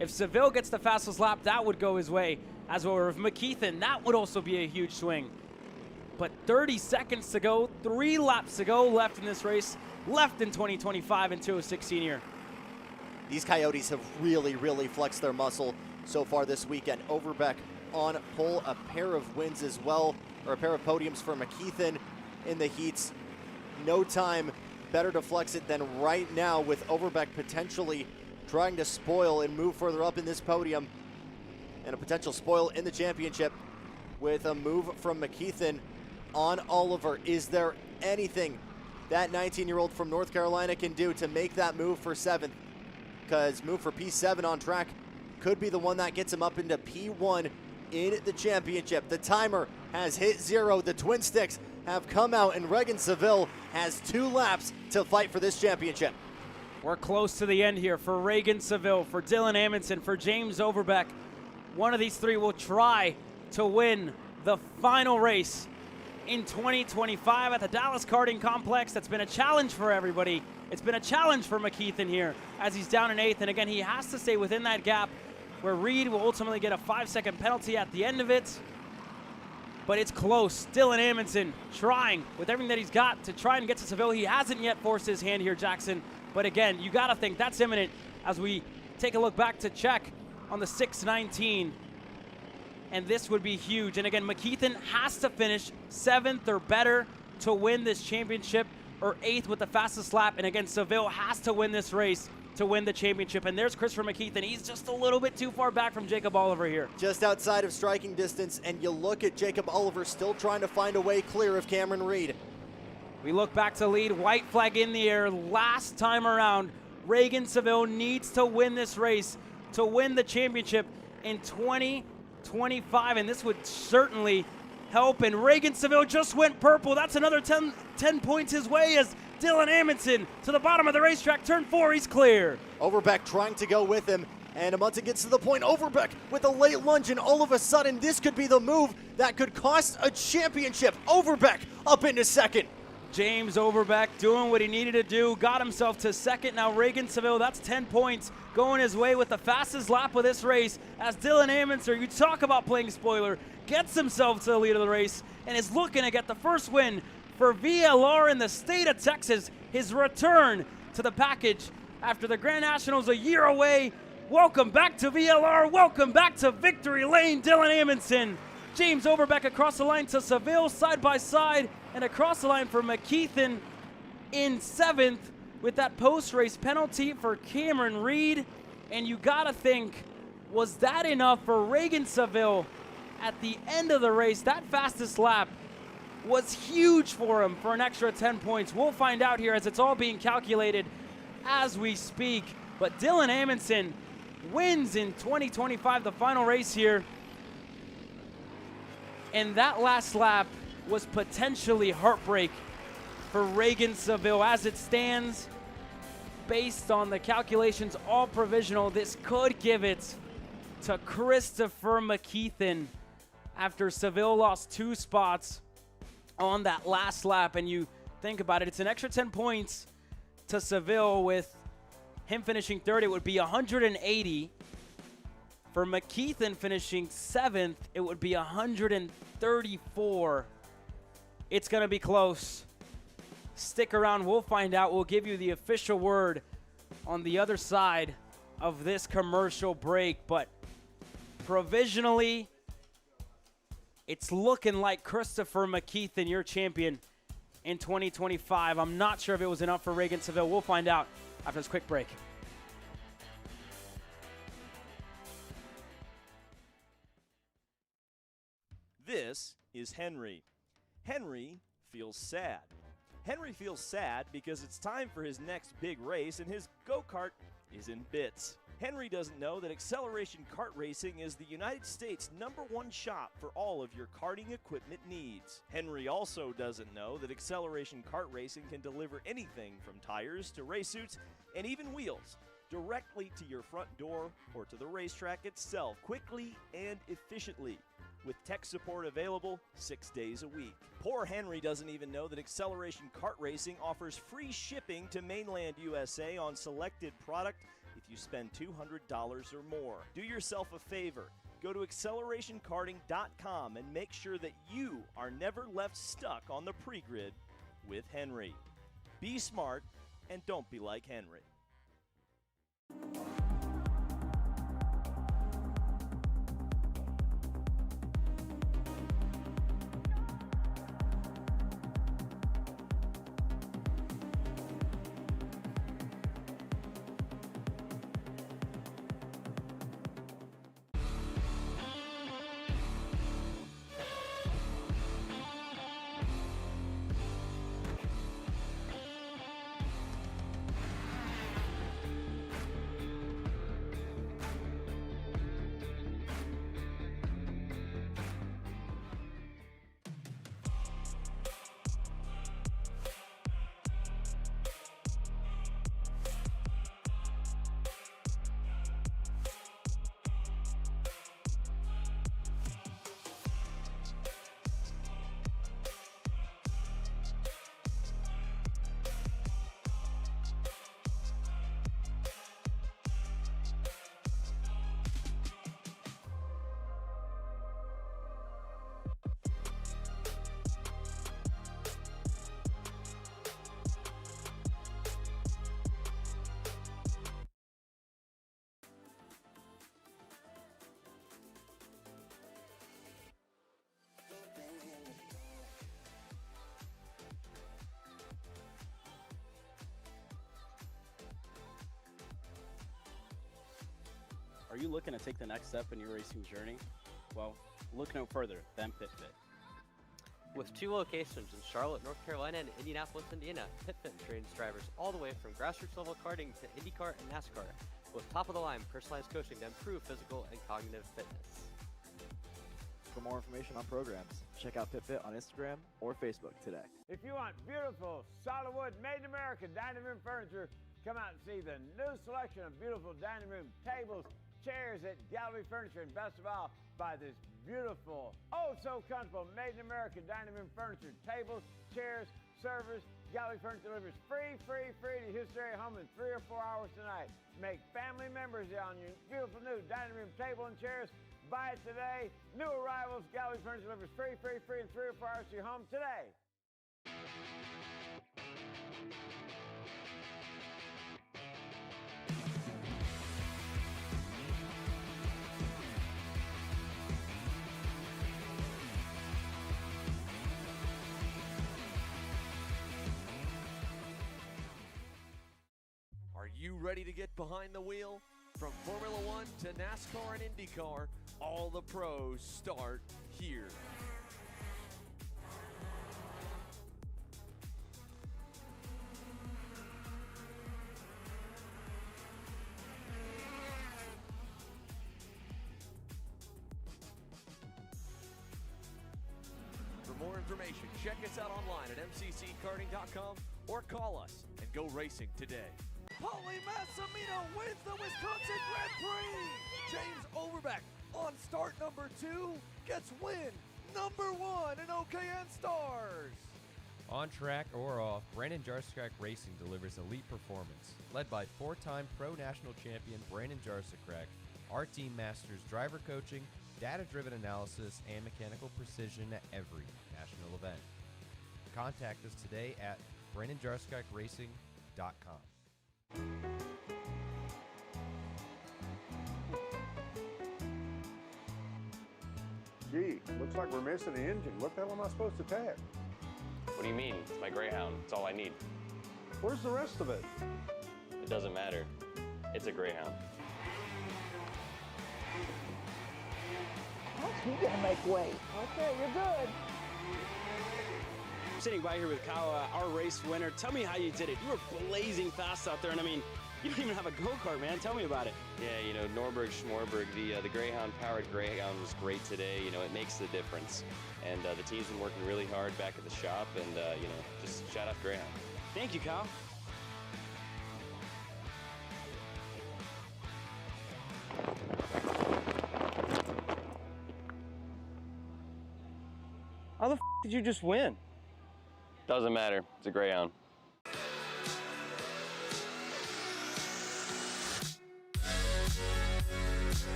if Seville gets the fastest lap, that would go his way. As well, if McKeithen, that would also be a huge swing. But 30 seconds to go, 3 laps to go left in this race, left in 2025 and 216 year. These Coyotes have really, really flexed their muscle so far this weekend. Overbeck on pole, a pair of wins as well, or a pair of podiums for McKeithen in the heats. No time better to flex it than right now, with Overbeck potentially trying to spoil and move further up in this podium, and a potential spoil in the championship with a move from McKeithen on Oliver. Is there anything that 19-year-old from North Carolina can do to make that move for 7th? Because move for P7 on track could be the one that gets him up into P1 in the championship. The timer has hit 0. The twin sticks have come out, and Reagan Seville has 2 laps to fight for this championship. We're close to the end here for Reagan Seville, for Dylan Amundsen, for James Overbeck. One of these 3 will try to win the final race in 2025 at the Dallas Karting Complex. That's been a challenge for everybody. It's been a challenge for McKeithen here as he's down in 8th. And again, he has to stay within that gap where Reed will ultimately get a 5-second penalty at the end of it. But it's close. Dylan Amundsen trying with everything that he's got to try and get to Seville. He hasn't yet forced his hand here, Jackson. But again, you got to think that's imminent as we take a look back to check on the 6:19. And this would be huge. And again, McKeithen has to finish 7th or better to win this championship, or 8th with the fastest lap. And again, Seville has to win this race to win the championship. And there's Christopher McKeithen. He's just a little bit too far back from Jacob Oliver here. Just outside of striking distance, and you look at Jacob Oliver still trying to find a way clear of Cameron Reed. We look back to lead, white flag in the air. Last time around, Reagan Seville needs to win this race to win the championship in 2025, and this would certainly help. And Reagan Seville just went purple. That's another 10 points his way as Dylan Amundsen to the bottom of the racetrack. Turn 4, he's clear. Overbeck trying to go with him, and Amundsen gets to the point. Overbeck with a late lunge, and all of a sudden, this could be the move that could cost a championship. Overbeck up into 2nd. James Overbeck doing what he needed to do, got himself to 2nd. Now Reagan Seville, that's 10 points, going his way with the fastest lap of this race as Dylan Amundsen, you talk about playing spoiler, gets himself to the lead of the race and is looking to get the first win for VLR in the state of Texas, his return to the package after the Grand Nationals a year away. Welcome back to VLR, welcome back to Victory Lane, Dylan Amundsen. James Overbeck across the line to Seville, side by side, and across the line for McKeithen in 7th with that post-race penalty for Cameron Reed. And you gotta think, was that enough for Reagan Seville at the end of the race? That fastest lap was huge for him for an extra 10 points. We'll find out here as it's all being calculated as we speak. But Dylan Amundsen wins in 2025, the final race here. And that last lap was potentially heartbreak for Reagan Seville. As it stands, based on the calculations, all provisional, this could give it to Christopher McKeithen after Seville lost 2 spots on that last lap. And you think about it, it's an extra 10 points to Seville. With him finishing 3rd, it would be 180. For McKeithen finishing 7th, it would be 134. It's going to be close. Stick around. We'll find out. We'll give you the official word on the other side of this commercial break. But provisionally, it's looking like Christopher McKeithen, your champion in 2025. I'm not sure if it was enough for Reagan Seville. We'll find out after this quick break. This is Henry. Henry feels sad. Henry feels sad because it's time for his next big race and his go-kart is in bits. Henry doesn't know that Acceleration Kart Racing is the United States' #1 shop for all of your karting equipment needs. Henry also doesn't know that Acceleration Kart Racing can deliver anything from tires to race suits and even wheels directly to your front door or to the racetrack itself, quickly and efficiently, with tech support available 6 days a week. Poor Henry doesn't even know that Acceleration Kart Racing offers free shipping to mainland USA on selected product if you spend $200 or more. Do yourself a favor. Go to accelerationkarting.com and make sure that you are never left stuck on the pre-grid with Henry. Be smart and don't be like Henry. Are you looking to take the next step in your racing journey? Well, look no further than PitFit. With 2 locations in Charlotte, North Carolina and Indianapolis, Indiana, PitFit trains drivers all the way from grassroots level karting to IndyCar and NASCAR with top-of-the-line personalized coaching to improve physical and cognitive fitness. For more information on programs, check out PitFit on Instagram or Facebook today. If you want beautiful, solid wood, made in America dining room furniture, come out and see the new selection of beautiful dining room tables, chairs at Gallery Furniture, and best of all, buy this beautiful, oh so comfortable, made in America dining room furniture, tables, chairs, servers. Gallery Furniture delivers free to your Houston area home in 3 or 4 hours tonight. Make family members on your beautiful new dining room table and chairs. Buy it today. New arrivals, Gallery Furniture delivers free in 3 or 4 hours to your home today. Are you ready to get behind the wheel? From Formula One to NASCAR and IndyCar, all the pros start here. For more information, check us out online at mcckarting.com or call us and go racing today. Paulie Massimino wins the Wisconsin Grand Prix! James Overbeck on start number 2 gets win number 1 in OKN Stars! On track or off, Brandon Jarsekrak Racing delivers elite performance. Led by 4-time Pro National Champion Brandon Jarsekrak, our team masters driver coaching, data-driven analysis, and mechanical precision at every national event. Contact us today at BrandonJarsekrakRacing.com. Gee, looks like we're missing an engine. What the hell am I supposed to tap? What do you mean? It's my Greyhound. It's all I need. Where's the rest of it? It doesn't matter. It's a Greyhound. How's he gonna make weight? Okay, you're good. sitting by here with Kyle, our race winner. Tell me how you did it. You were blazing fast out there, and I mean, you don't even have a go-kart, man. Tell me about it. Yeah, you know, Norberg, Schmorberg, the Greyhound-powered Greyhound was great today. You know, it makes the difference. And the team's been working really hard back at the shop, and, you know, just shout out Greyhound. Thank you, Kyle. How the f did you just win? Doesn't matter. It's a Greyhound.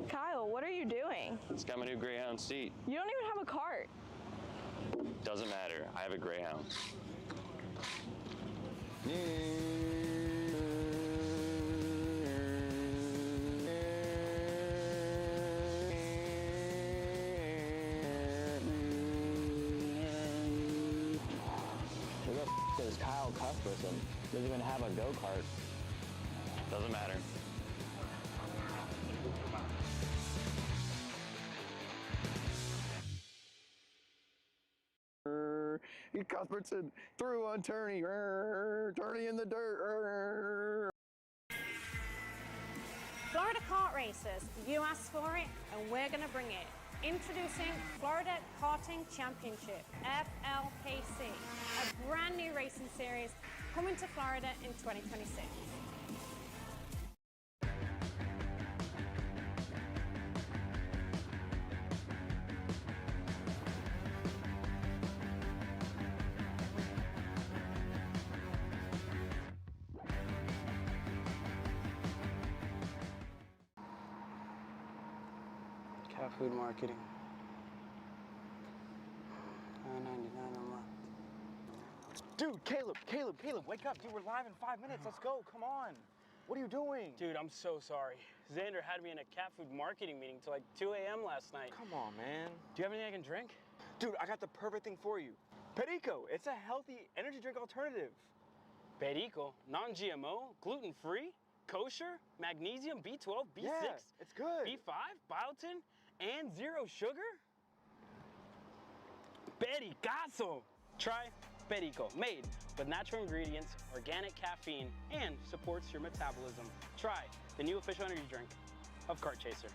Kyle, what are you doing? It's got my new Greyhound seat. You don't even have a cart. Doesn't matter. I have a Greyhound. Who the f is Kyle Cuthbertson? Doesn't even have a go-kart. Doesn't matter. Cuthbertson through on Turney. Turney in the dirt. Florida kart racers, you asked for it, and we're going to bring it. Introducing Florida Karting Championship, FLPC, a brand new racing series coming to Florida in 2026. Cat food marketing. $9.99 a month. Dude, Caleb, wake up. Dude, we're live in 5 minutes. Let's go. Come on. What are you doing? Dude, I'm so sorry. Xander had me in a cat food marketing meeting till like 2 a.m. last night. Come on, man. Do you have anything I can drink? Dude, I got the perfect thing for you. Perico. It's a healthy energy drink alternative. Perico, non-GMO, gluten-free, kosher, magnesium, B12, B6, Yeah, it's good. B5, biotin, and zero sugar? Pericazo! Try Perico, made with natural ingredients, organic caffeine, and supports your metabolism. Try the new official energy drink of Kart Chaser.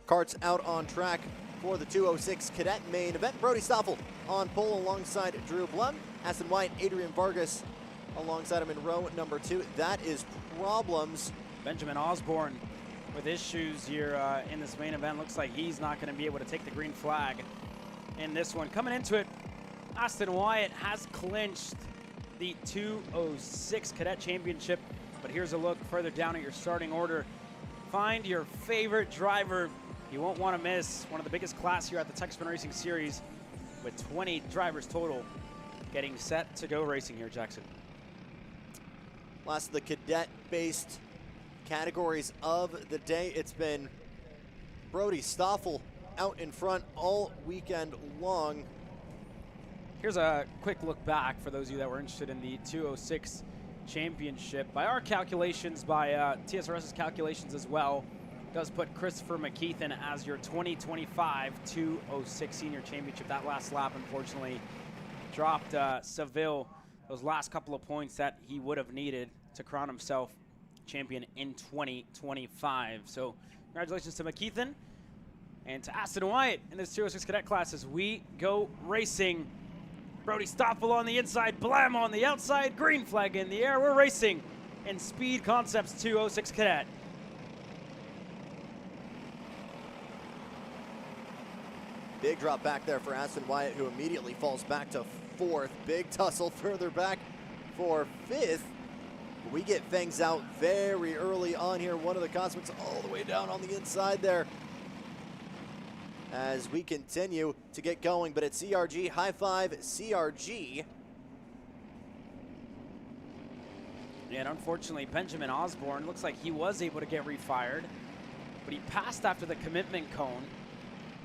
Karts out on track for the 206 Cadet main event. Brody Stoffel on pole alongside Drew Blum. Aston White, Adrian Vargas alongside him in row number 2. That is Problems. Benjamin Osborne with issues here in this main event. Looks like he's not going to be able to take the green flag in this one. Coming into it, Aston Wyatt has clinched the 206 Cadet Championship. But here's a look further down at your starting order. Find your favorite driver. You won't want to miss one of the biggest class here at the Texas Sprint Racing Series, with 20 drivers total getting set to go racing here, Jackson. Last of the cadet-based categories of the day. It's been Brody Stoffel out in front all weekend long. Here's a quick look back for those of you that were interested in the 206 Championship. By our calculations, by TSRS's calculations as well, does put Christopher McKeithen as your 2025 206 Senior Championship. That last lap, unfortunately, dropped Seville those last couple of points that he would have needed to crown himself champion in 2025. So congratulations to McKeithen and to Aston Wyatt in this 206 Cadet class as we go racing. Brody Stoffel on the inside, Blam on the outside, green flag in the air. We're racing in Speed Concepts 206 Cadet. Big drop back there for Aston Wyatt, who immediately falls back to 4th. Big tussle further back for 5th. We get things out very early on here. One of the Cosmics all the way down on the inside there as we continue to get going. But it's CRG, high five CRG. And unfortunately, Benjamin Osborne looks like he was able to get refired, but he passed after the commitment cone.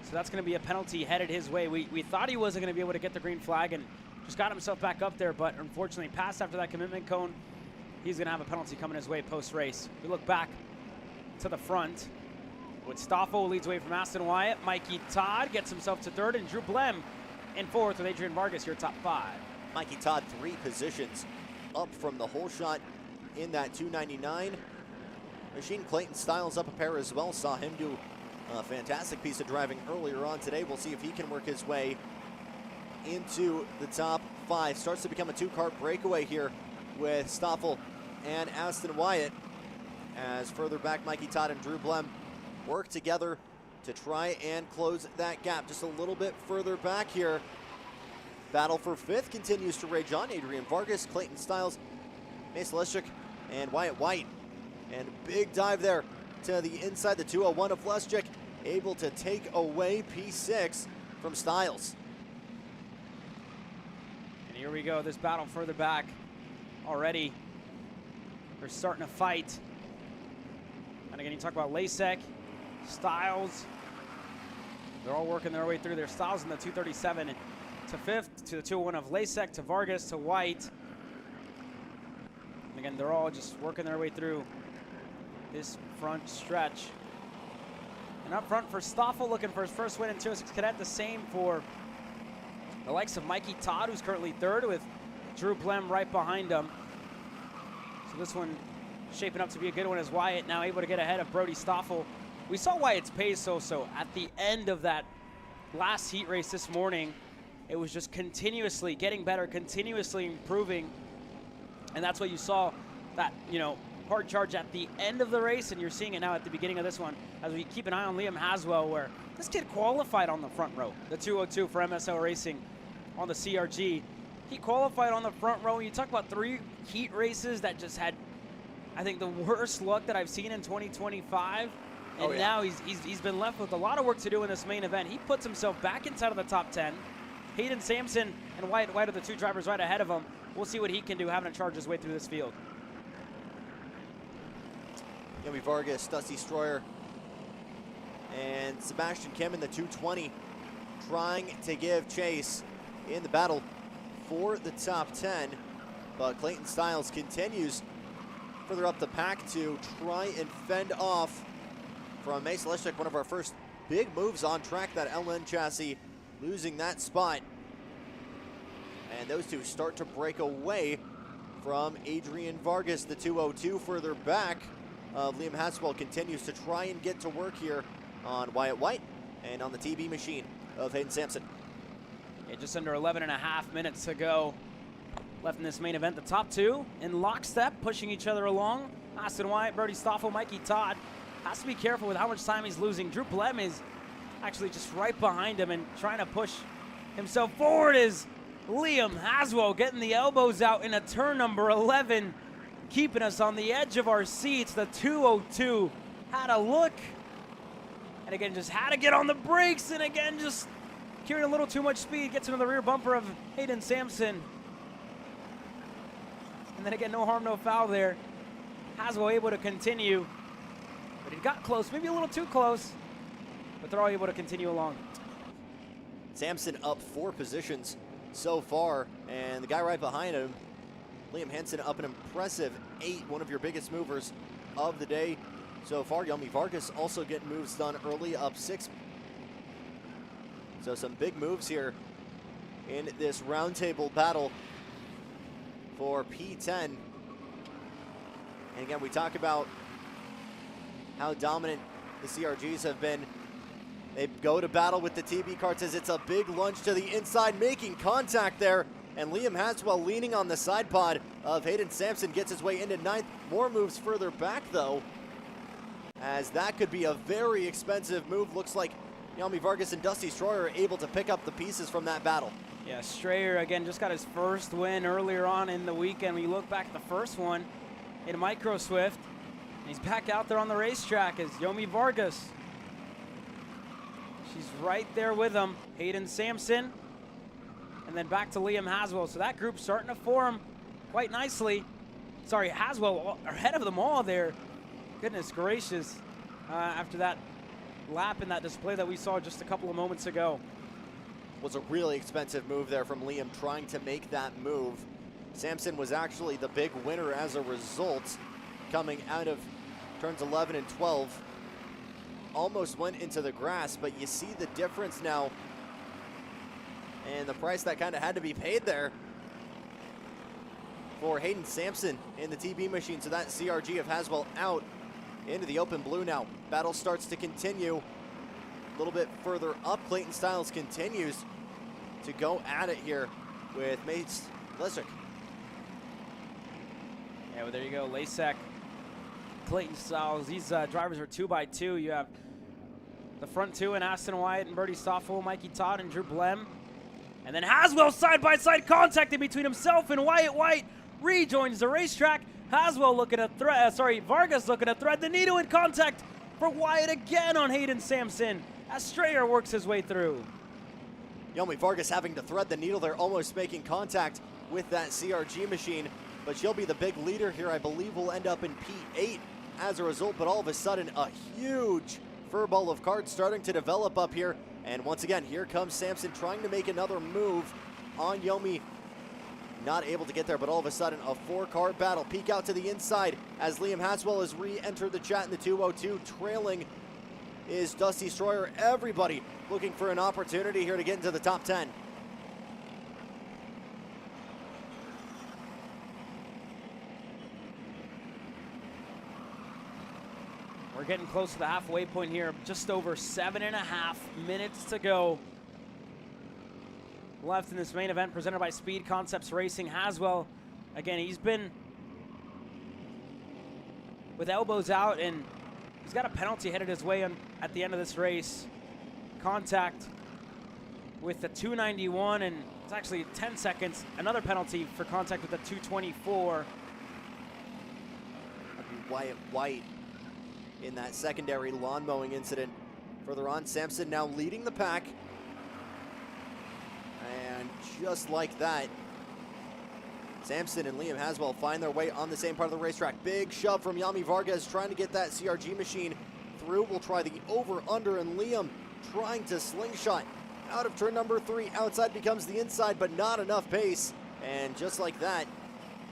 So that's going to be a penalty headed his way. We thought he wasn't going to be able to get the green flag and just got himself back up there, but unfortunately passed after that commitment cone. He's going to have a penalty coming his way post-race. We look back to the front with Stoffel leads away from Aston Wyatt. Mikey Todd gets himself to 3rd, and Drew Blem in 4th with Adrian Vargas here top 5. Mikey Todd 3 positions up from the whole shot in that 299. Machine Clayton Styles up a pair as well. Saw him do a fantastic piece of driving earlier on today. We'll see if he can work his way into the top 5. Starts to become a 2-car breakaway here with Stoffel and Aston Wyatt as further back Mikey Todd and Drew Blem work together to try and close that gap just a little bit further back here. Battle for 5th continues to rage on. Adrian Vargas, Clayton Styles, Mace Leszczyk, and Wyatt White. And big dive there to the inside, the 201 of Leszczyk, able to take away P6 from Styles. And here we go, this battle further back already. They're starting to fight. And again, you talk about Lasek, Styles. They're all working their way through their Styles in the 237 to 5th, to the 201 of Lasek, to Vargas, to White. And again, they're all just working their way through this front stretch. And up front for Stoffel, looking for his first win in 206 Cadet. The same for the likes of Mikey Todd, who's currently 3rd, with Drew Blem right behind him. So this one shaping up to be a good one as Wyatt now able to get ahead of Brody Stoffel. We saw Wyatt's pace also at the end of that last heat race this morning. It was just continuously getting better, continuously improving. And that's what you saw, that, you know, hard charge at the end of the race, and you're seeing it now at the beginning of this one as we keep an eye on Liam Haswell, where this kid qualified on the front row, the 202 for MSO Racing on the CRG. He qualified on the front row. You talk about 3 heat races that just had, I think, the worst luck that I've seen in 2025. And now he's been left with a lot of work to do in this main event. He puts himself back inside of the top 10. Hayden Sampson and Wyatt White are the 2 drivers right ahead of him. We'll see what he can do having to charge his way through this field. Yomi Vargas, Dusty Stroyer, and Sebastian Kim in the 220 trying to give chase in the battle for the top 10. But Clayton Styles continues further up the pack to try and fend off from Mace Leszczyk, one of our first big moves on track, that LN chassis, losing that spot. And those two start to break away from Adrian Vargas. The 202 further back of Liam Haswell continues to try and get to work here on Wyatt White and on the TB machine of Hayden Sampson. Yeah, just under 11.5 minutes to go left in this main event. The top 2 in lockstep, pushing each other along. Aston Wyatt, Brody Stoffel, Mikey Todd. Has to be careful with how much time he's losing. Drew Blem is actually just right behind him and trying to push himself forward as Liam Haswell getting the elbows out in a turn number 11, keeping us on the edge of our seats. The 202 had a look, and again just had to get on the brakes, and again just carrying a little too much speed, gets into the rear bumper of Hayden Sampson. And then again, no harm, no foul there. Haswell able to continue, but he got close, maybe a little too close, but they're all able to continue along. Sampson up 4 positions so far, and the guy right behind him, Liam Henson, up an impressive 8, one of your biggest movers of the day so far. Yomi Vargas also getting moves done early, up 6. So some big moves here in this roundtable battle for P10. And again, we talk about how dominant the CRGs have been They go to battle with the TB karts as it's a big lunge to the inside, making contact there. And Liam Haswell leaning on the side pod of Hayden Sampson gets his way into 9th. More moves further back though, as that could be a very expensive move. Looks like Yami Vargas and Dusty Stroyer are able to pick up the pieces from that battle. Yeah, Strayer again just got his first win earlier on in the weekend. We look back at the first one in Micro Swift. He's back out there on the racetrack as Yomi Vargas. She's right there with him. Hayden Sampson. And then back to Liam Haswell. So that group's starting to form quite nicely. Sorry, Haswell ahead of them all there. Goodness gracious. After that lap in that display that we saw just a couple of moments ago. Was a really expensive move there from Liam trying to make that move. Sampson was actually the big winner as a result, coming out of turns 11 and 12. Almost went into the grass, but you see the difference now and the price that kind of had to be paid there for Hayden Sampson in the TB machine. So that CRG of Haswell out into the open blue now. Battle starts to continue. A little bit further up, Clayton Stiles continues to go at it here with Mace Lesick. Yeah, well, there you go, Lasek, Clayton Stiles. These drivers are 2x2. You have the front two in Aston Wyatt and Bertie Stoffel, Mikey Todd and Drew Blem. And then Haswell side-by-side contact in between himself and Wyatt White. Rejoins the racetrack. Haswell looking to Vargas looking to thread the needle in contact for Wyatt again on Hayden Sampson as Strayer works his way through. Yomi Vargas having to thread the needle there, almost making contact with that CRG machine, but she'll be the big leader here. I believe we'll end up in P8 as a result, but all of a sudden a huge furball of karts starting to develop up here. And once again, here comes Sampson trying to make another move on Yomi. Not able to get there, but all of a sudden a 4-car battle. Peek out to the inside as Liam Haswell has re-entered the chat in the 202. Trailing is Dusty Stroyer. Everybody looking for an opportunity here to get into the top 10. We're getting close to the halfway point here. Just over 7.5 minutes to go left in this main event presented by Speed Concepts Racing. Haswell, again, he's been with elbows out and he's got a penalty headed his way at the end of this race. Contact with the 291, and it's actually 10 seconds. Another penalty for contact with the 224. Wyatt White in that secondary lawn mowing incident. Further on, Sampson now leading the pack. And just like that, Sampson and Liam Haswell find their way on the same part of the racetrack. Big shove from Yami Vargas trying to get that CRG machine through. We'll try the over-under, and Liam trying to slingshot out of turn number 3. Outside becomes the inside, but not enough pace. And just like that,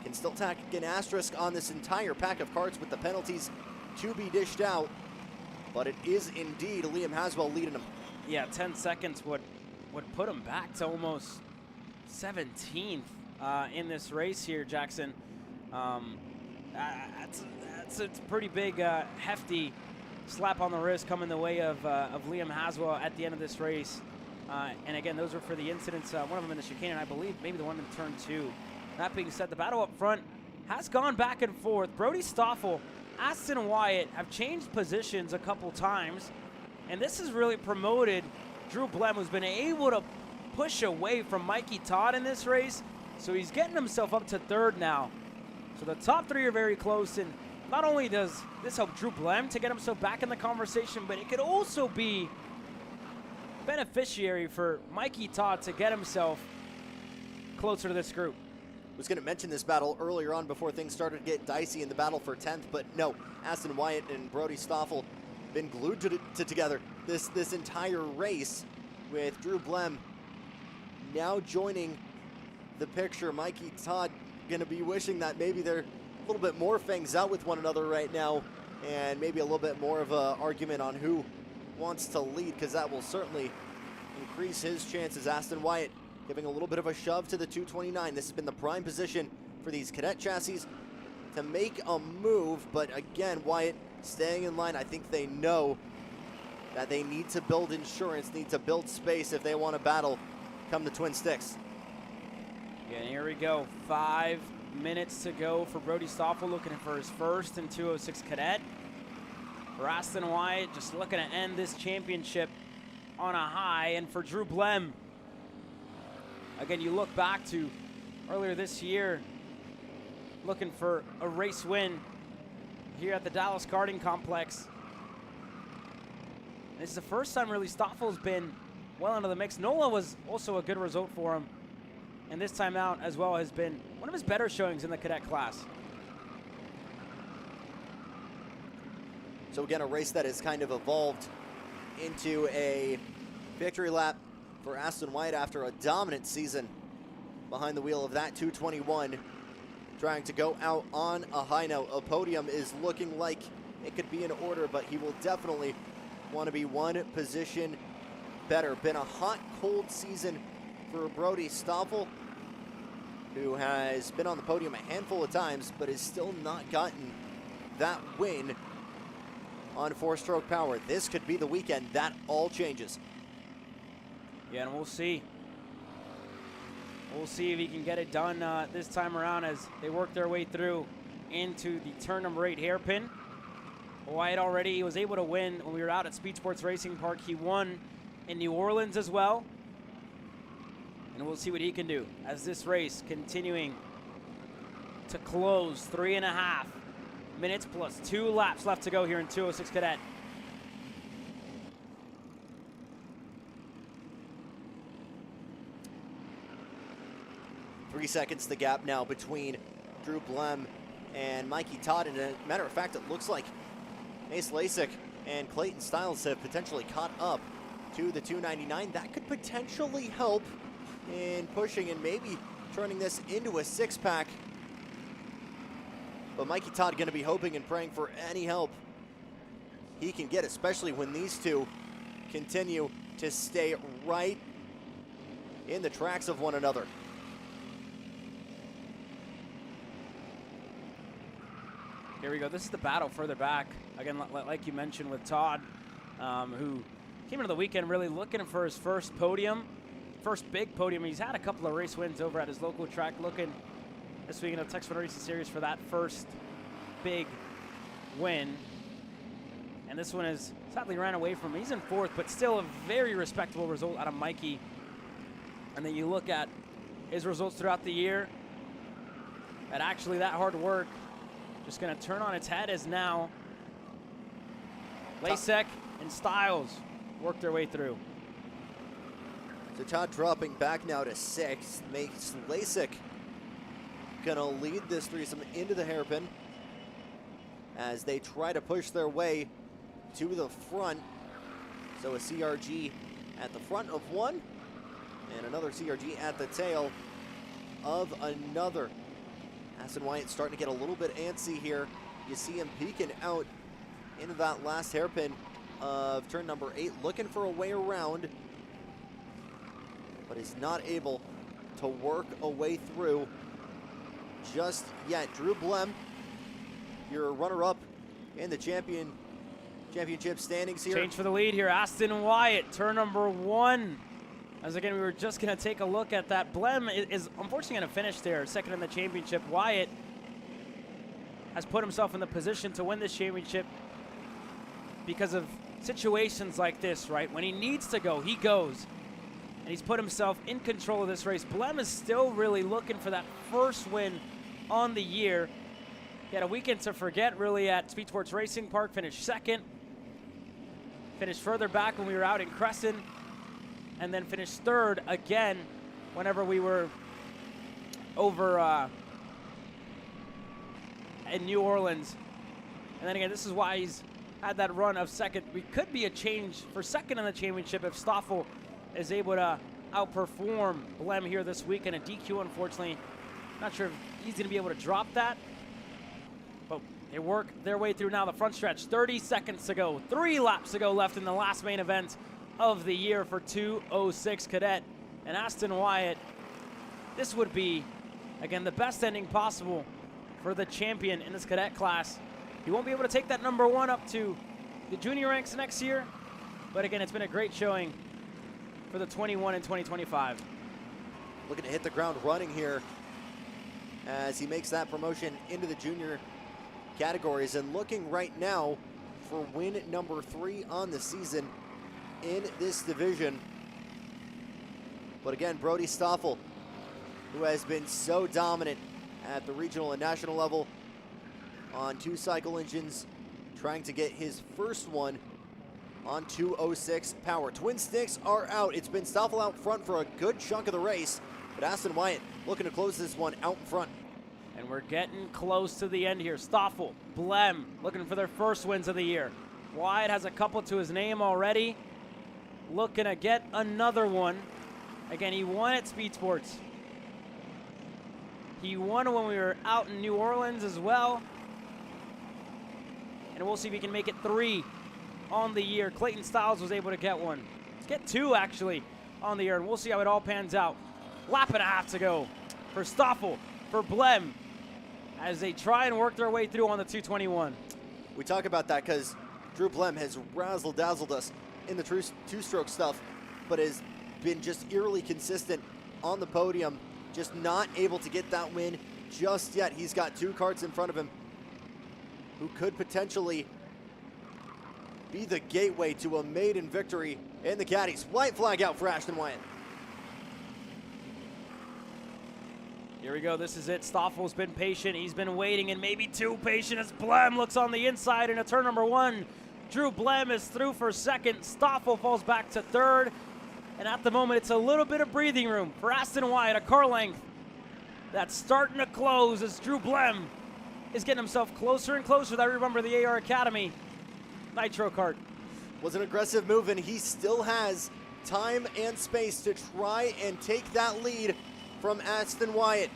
can still tack an asterisk on this entire pack of karts with the penalties to be dished out. But it is indeed Liam Haswell leading them. Yeah, 10 seconds would put him back to almost 17th in this race here, Jackson. That's a pretty big, hefty slap on the wrist coming the way of Liam Haswell at the end of this race. And again, those were for the incidents, one of them in the chicane, and I believe maybe the one in turn 2. That being said, the battle up front has gone back and forth. Brody Stoffel, Aston Wyatt have changed positions a couple times, and this has really promoted Drew Blem, who's been able to push away from Mikey Todd in this race. So he's getting himself up to 3rd now. So the top 3 are very close, and not only does this help Drew Blem to get himself back in the conversation, but it could also be beneficiary for Mikey Todd to get himself closer to this group. I was going to mention this battle earlier on before things started to get dicey in the battle for 10th, but no, Aston Wyatt and Brody Stoffel been glued together this entire race, with Drew Blem now joining the picture. Mikey Todd going to be wishing that maybe they're a little bit more fangs out with one another right now, and maybe a little bit more of an argument on who wants to lead, because that will certainly increase his chances. Aston Wyatt giving a little bit of a shove to the 229. This has been the prime position for these cadet chassis to make a move, but again, Wyatt staying in line. I think they know that they need to build insurance, need to build space if they want to battle come the Twin Sticks. Yeah, and here we go. 5 minutes to go for Brody Stoffel, looking for his first in 206 Cadet. For Aston Wyatt, just looking to end this championship on a high. And for Drew Blem, again, you look back to earlier this year, looking for a race win here at the Dallas Karting Complex. This is the first time really Stoffel's been well into the mix. NOLA was also a good result for him. And this time out as well has been one of his better showings in the cadet class. So again, a race that has kind of evolved into a victory lap for Aston Wyatt after a dominant season behind the wheel of that 221. Trying to go out on a high note. A podium is looking like it could be in order, but he will definitely want to be one position better. Been a hot, cold season for Brody Stoffel, who has been on the podium a handful of times, but has still not gotten that win on four-stroke power. This could be the weekend that all changes. Yeah, and we'll see. We'll see if he can get it done this time around as they work their way through into the turn number 8 hairpin. Wyatt already was able to win when we were out at Speed Sports Racing Park. He won in New Orleans as well. And we'll see what he can do as this race continuing to close. 3.5 minutes plus 2 laps left to go here in 206 Cadet. Three seconds the gap now between Drew Blem and Mikey Todd. And as a matter of fact, it looks like Mace Lasik and Clayton Stiles have potentially caught up to the 299. That could potentially help in pushing and maybe turning this into a 6-pack. But Mikey Todd going to be hoping and praying for any help he can get, especially when these two continue to stay right in the tracks of one another. Here we go. This is the battle further back. Again, like you mentioned with Todd, who came into the weekend really looking for his first podium, first big podium. He's had a couple of race wins over at his local track, looking this week in the Texas Racing Series for that first big win. And this one is sadly ran away from him. He's in 4th, but still a very respectable result out of Mikey. And then you look at his results throughout the year, and actually that hard work just going to turn on its head as now Lasek and Stiles work their way through. So Todd dropping back now to 6th, makes Lasik gonna lead this threesome into the hairpin as they try to push their way to the front. So a CRG at the front of one and another CRG at the tail of another. Aston Wyatt starting to get a little bit antsy here. You see him peeking out into that last hairpin of turn number 8, looking for a way around, but is not able to work a way through just yet. Drew Blem, your runner-up in the championship standings here. Change for the lead here. Aston Wyatt, turn number 1. As again, we were just going to take a look at that. Blem is unfortunately going to finish there, second in the championship. Wyatt has put himself in the position to win this championship because of situations like this, right? When he needs to go, he goes. And he's put himself in control of this race. Blem is still really looking for that first win on the year. He had a weekend to forget really at Speed Sports Racing Park, finished 2nd. Finished further back when we were out in Crescent. And then finished 3rd again whenever we were over in New Orleans. And then again, this is why he's had that run of 2nd. We could be a change for 2nd in the championship if Stoffel is able to outperform Blem here this week in a DQ, unfortunately. Not sure if he's going to be able to drop that. But they work their way through now the front stretch. 30 seconds to go. 3 laps to go left in the last main event of the year for 206 Cadet. And Aston Wyatt, this would be, again, the best ending possible for the champion in this cadet class. He won't be able to take that number 1 up to the junior ranks next year, But again, it's been a great showing for the 21 and 2025. Looking to hit the ground running here as he makes that promotion into the junior categories, and looking right now for win number 3 on the season in this division. But again, Brody Stoffel, who has been so dominant at the regional and national level on 2-cycle engines, trying to get his first one on 206 power. Twin sticks are out. It's been Stoffel out front for a good chunk of the race, but Aston Wyatt looking to close this one out in front. And we're getting close to the end here. Stoffel, Blem, looking for their first wins of the year. Wyatt has a couple to his name already. Looking to get another one. Again, he won at Speed Sports. He won when we were out in New Orleans as well. And we'll see if he can make it 3 on the year. Clayton Stiles was able to get one. Let's get 2 actually on the year, and we'll see how it all pans out. Lap and a half to go for Stoffel, for Blem, as they try and work their way through on the 221. We talk about that because Drew Blem has razzle-dazzled us in the two-stroke stuff, but has been just eerily consistent on the podium, just not able to get that win just yet. He's got 2 karts in front of him who could potentially be the gateway to a maiden victory in the Caddies. White flag out for Ashton Wyatt. Here we go. This is it. Stoffel's been patient. He's been waiting, and maybe too patient as Blem looks on the inside into turn number 1. Drew Blem is through for second. Stoffel falls back to third. And at the moment, it's a little bit of breathing room for Aston Wyatt, a car length that's starting to close as Drew Blem is getting himself closer and closer. I remember the AR Academy Nitro kart. Was an aggressive move, and he still has time and space to try and take that lead from Aston Wyatt.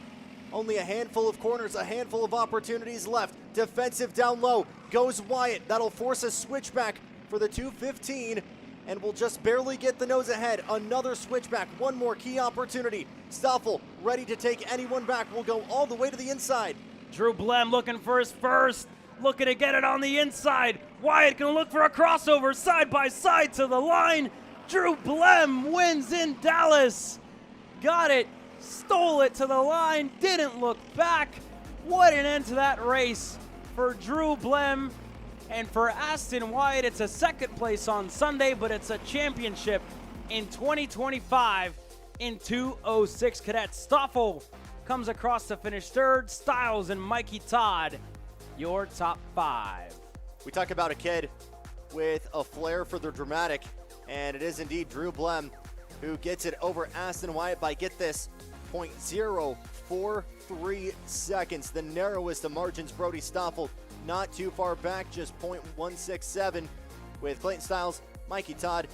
Only a handful of corners, a handful of opportunities left. Defensive down low goes Wyatt. That'll force a switchback for the 215, and will just barely get the nose ahead. Another switchback, one more key opportunity. Stoffel ready to take anyone back. Will go all the way to the inside. Drew Blem looking for his first, looking to get it on the inside. Wyatt gonna look for a crossover side by side to the line. Drew Blem wins in Dallas. Got it, stole it to the line, didn't look back. What an end to that race for Drew Blem. And for Aston Wyatt, it's a second place on Sunday, but it's a championship in 2025 in 206 Cadets. Stoffel comes across to finish third. Stiles and Mikey Todd, your top 5. We talk about a kid with a flair for the dramatic, and it is indeed Drew Blem who gets it over Aston Wyatt by, get this, 0.043 seconds. The narrowest of margins. Brody Stoffel not too far back, just 0.167, with Clayton Stiles, Mikey Todd,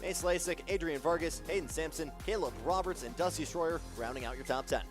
Mace Lasik, Adrian Vargas, Hayden Sampson, Caleb Roberts, and Dusty Schroyer rounding out your top 10.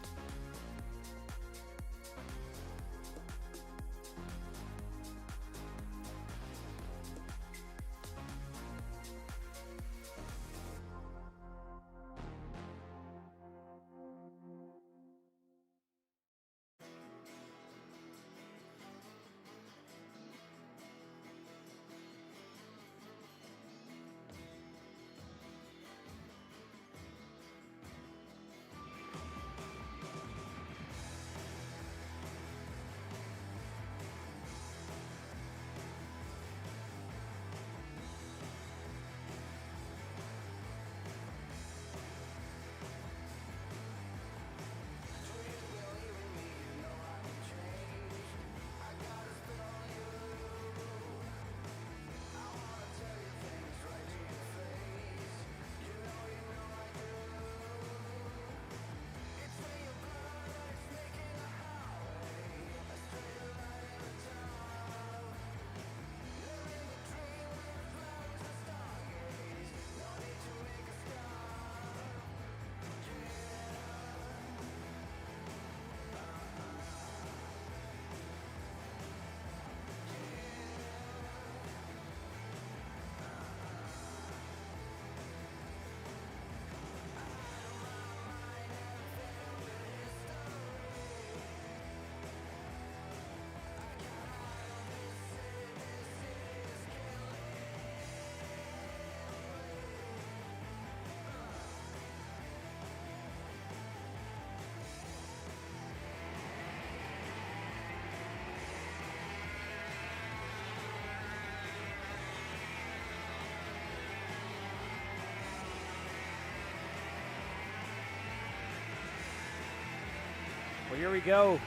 Well, here we go.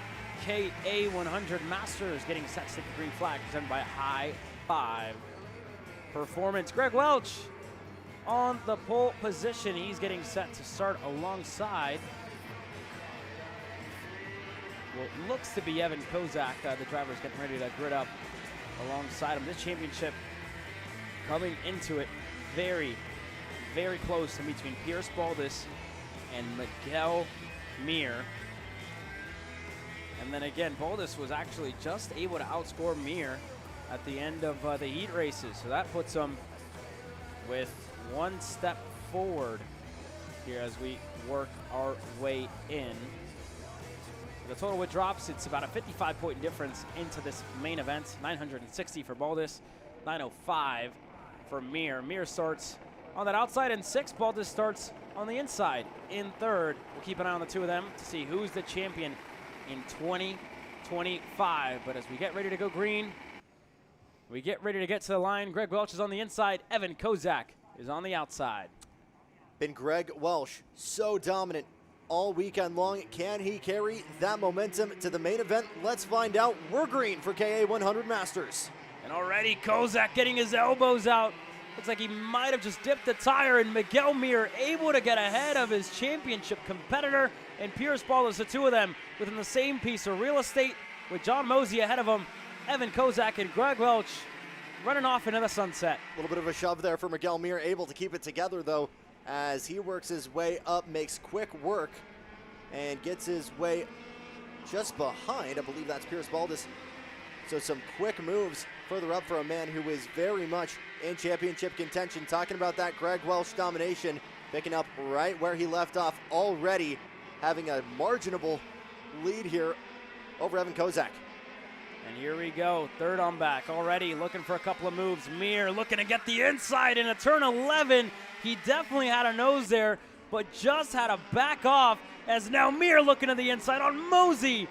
KA 100 Masters getting set to take the green flag, presented by High Five Performance. Greg Welch on the pole position. He's getting set to start alongside what looks to be Evan Kozak. The driver's getting ready to grid up alongside him. This championship coming into it very, very close in between Pierce Baldus and Miguel Mir. And then again, Baldus was actually just able to outscore Mir at the end of the heat races. So that puts him with one step forward here as we work our way in. The total it drops, it's about a 55-point difference into this main event. 960 for Baldus, 905 for Mir. Mir starts on that outside in 6th. Baldus starts on the inside in 3rd. We'll keep an eye on the two of them to see who's the champion in 2025. But as we get ready to go green, we get ready to get to the line. Greg Welch is on the inside. Evan Kozak is on the outside. Been Greg Welch so dominant all weekend long. Can he carry that momentum to the main event? Let's find out. We're green for KA 100 Masters. And already Kozak getting his elbows out. Looks like he might have just dipped the tire, and Miguel Mir able to get ahead of his championship competitor and Pierce Baldus, the two of them within the same piece of real estate with John Mosey ahead of him. Evan Kozak and Greg Welch running off into the sunset. A little bit of a shove there for Miguel Mir, able to keep it together though as he works his way up, makes quick work, and gets his way just behind. I believe that's Pierce Baldus. So some quick moves further up for a man who is very much in championship contention. Talking about that Greg Welch domination, picking up right where he left off, already having a marginable lead here over Evan Kozak. And here we go, 3rd on back, already looking for a couple of moves. Mir looking to get the inside in a turn 11. He definitely had a nose there, but just had to back off as now Mir looking to the inside on Mosey.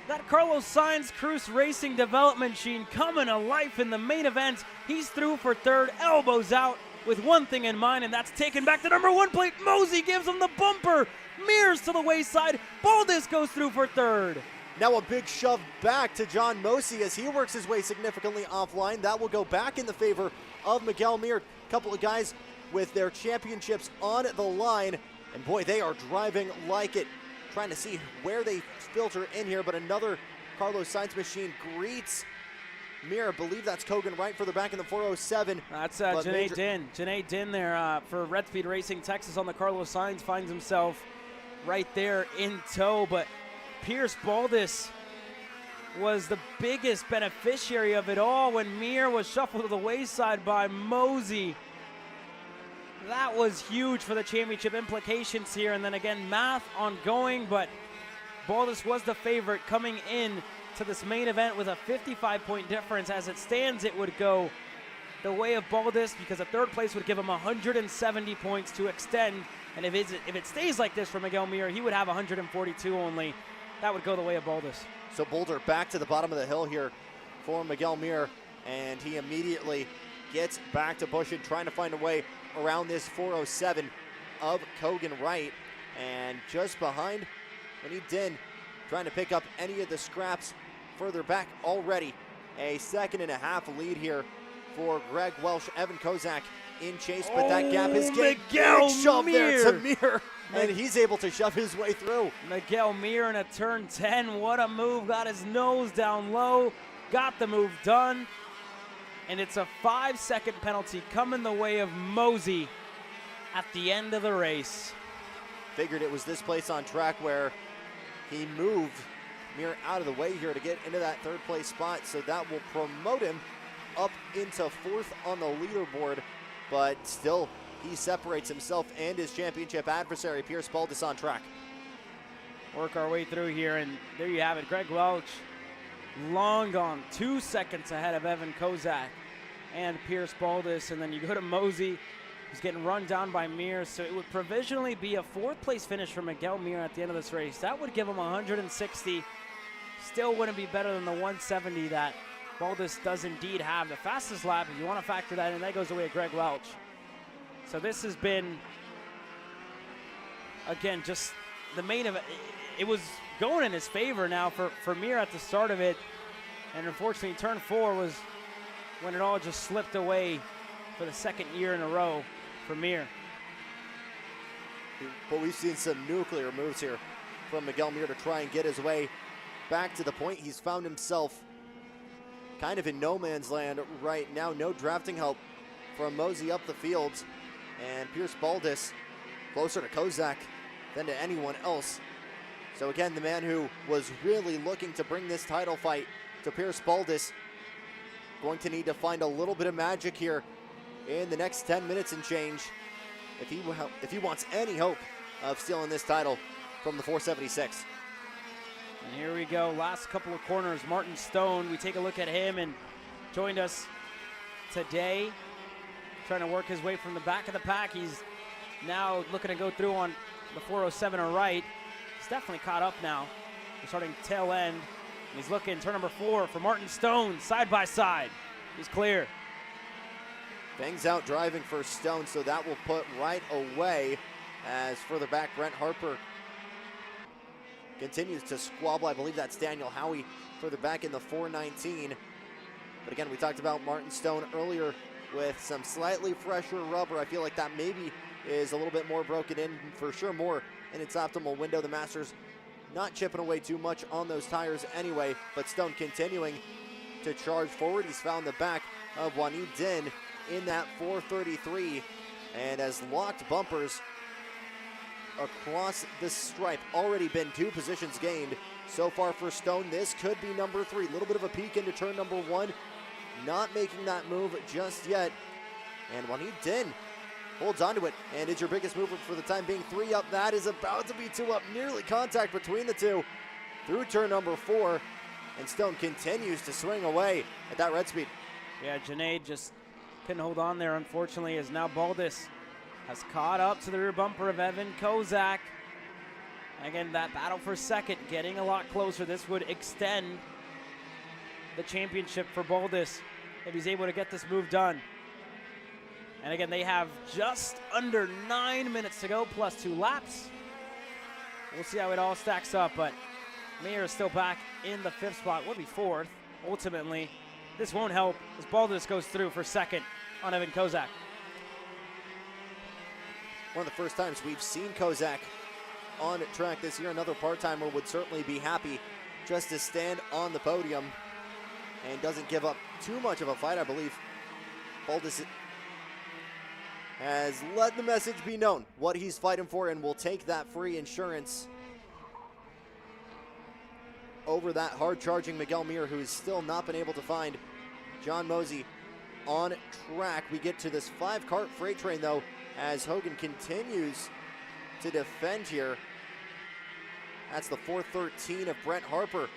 That Carlos Sainz Cruz Racing development machine coming to life in the main event. He's through for 3rd, elbows out with one thing in mind, and that's taking back the number 1 plate. Mosey gives him the bumper. Mir's to the wayside. Baldus goes through for 3rd. Now a big shove back to John Mosey as he works his way significantly offline. That will go back in the favor of Miguel Mir. A couple of guys with their championships on the line, and boy, they are driving like it. Trying to see where they filter in here, but another Carlos Sainz machine greets Mir. I believe that's Kogan Wright further back in the 407. That's Janae Din. Janae Din there for Red Speed Racing Texas on the Carlos Sainz, finds himself right there in tow, but Pierce Baldus was the biggest beneficiary of it all when Mir was shuffled to the wayside by Mosey. That was huge for the championship implications here. And then again, math ongoing, but Baldus was the favorite coming in to this main event with a 55-point difference. As it stands, it would go the way of Baldus because a 3rd place would give him 170 points to extend. And if it stays like this for Miguel Mir, he would have 142 only. That would go the way of Baldus. So Boulder back to the bottom of the hill here for Miguel Mir, and he immediately gets back to Bushid, trying to find a way around this 407 of Kogan Wright. And just behind, Winnie Din trying to pick up any of the scraps further back already. A 2.5 lead here for Greg Welch. Evan Kozak in chase, but that gap is getting big shove there to Mir, and he's able to shove his way through. Miguel Mir in a turn 10, what a move, got his nose down low, got the move done, and it's a 5-second penalty coming the way of Mosey at the end of the race. Figured it was this place on track where he moved Mir out of the way here to get into that 3rd place spot, so that will promote him up into 4th on the leaderboard, but still he separates himself and his championship adversary, Pierce Baldus, on track. Work our way through here, and there you have it. Greg Welch long gone, 2 seconds ahead of Evan Kozak and Pierce Baldus, and then you go to Mosey, who's getting run down by Mir, so it would provisionally be a 4th place finish for Miguel Mir at the end of this race. That would give him 160. Still wouldn't be better than the 170 that Baldus does indeed have. The fastest lap, if you want to factor that in, that goes away at Greg Welch. So this has been, again, just the main event. It was going in his favor now for Mir at the start of it. And unfortunately, turn 4 was when it all just slipped away for the second year in a row for Mir. But we've seen some nuclear moves here from Miguel Mir to try and get his way back to the point. He's found himself kind of in no man's land right now. No drafting help from Mosey up the field. And Pierce Baldus closer to Kozak than to anyone else. So again, the man who was really looking to bring this title fight to Pierce Baldus going to need to find a little bit of magic here in the next 10 minutes and change if he wants any hope of stealing this title from the 476. And here we go, last couple of corners. Martin Stone, we take a look at him, and joined us today, trying to work his way from the back of the pack. He's now looking to go through on the 407 or right. He's definitely caught up now. We're starting tail end. And he's looking, turn number 4 for Martin Stone, side by side. He's clear. Bangs out driving for Stone, so that will put right away as further back Brent Harper continues to squabble. I believe that's Daniel Howie further back in the 419. But again, we talked about Martin Stone earlier with some slightly fresher rubber. I feel like that maybe is a little bit more broken in, for sure more in its optimal window. The Masters not chipping away too much on those tires anyway, but Stone continuing to charge forward. He's found the back of Wanid Din in that 433 and has locked bumpers across the stripe. Already been 2 positions gained so far for Stone. This could be number 3. A little bit of a peek into turn number 1. Not making that move just yet. And Wanid Din holds onto it and is your biggest mover for the time being. 3 up. That is about to be 2 up. Nearly contact between the two through turn number 4. And Stone continues to swing away at that red speed. Yeah, Junaid just couldn't hold on there, unfortunately, as now Baldus has caught up to the rear bumper of Evan Kozak. Again, that battle for second getting a lot closer. This would extend the championship for Baldus if he's able to get this move done. And again, they have just under 9 minutes to go, plus 2 laps. We'll see how it all stacks up, but Mir is still back in the 5th spot, would be 4th. Ultimately, this won't help as Baldus goes through for second on Evan Kozak. One of the first times we've seen Kozak on track this year. Another part-timer would certainly be happy just to stand on the podium and doesn't give up too much of a fight. I believe Baldus has let the message be known what he's fighting for and will take that free insurance over that hard-charging Miguel Mir, who's still not been able to find John Mosey on track. We get to this 5-cart freight train, though, as Hogan continues to defend here. That's the 413 of Brent Harper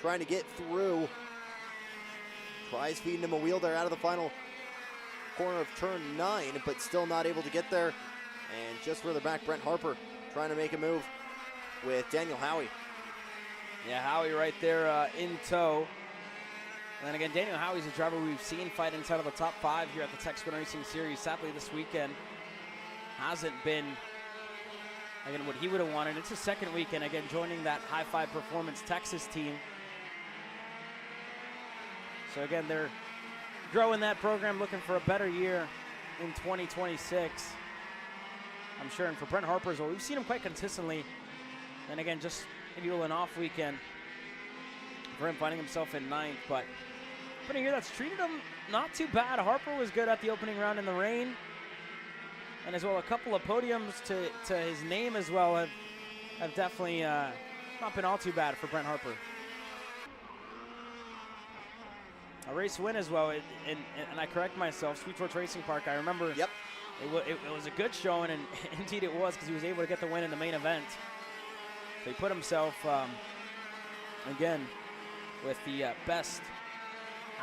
trying to get through. Tries feeding him a wheel there out of the final corner of turn 9, but still not able to get there. And just further back, Brent Harper trying to make a move with Daniel Howie. Yeah, Howie right there in tow. And then again, Daniel Howie's a driver we've seen fight inside of the top 5 here at the Tech Sprint Racing Series. Sadly, this weekend hasn't been, again, what he would have wanted. It's his second weekend, again, joining that High Five Performance Texas team. So again, they're growing that program, looking for a better year in 2026. I'm sure, and for Brent Harper as well, we've seen him quite consistently. And again, just maybe a little off weekend for him finding himself in 9th, but a year that's treated him not too bad. Harper was good at the opening round in the rain, and as well a couple of podiums to his name as well have definitely not been all too bad for Brent Harper. A race win as well, and I correct myself, Sweet Torch Racing Park, I remember yep. it was a good showing, and indeed it was, because he was able to get the win in the main event. So he put himself, again, with the best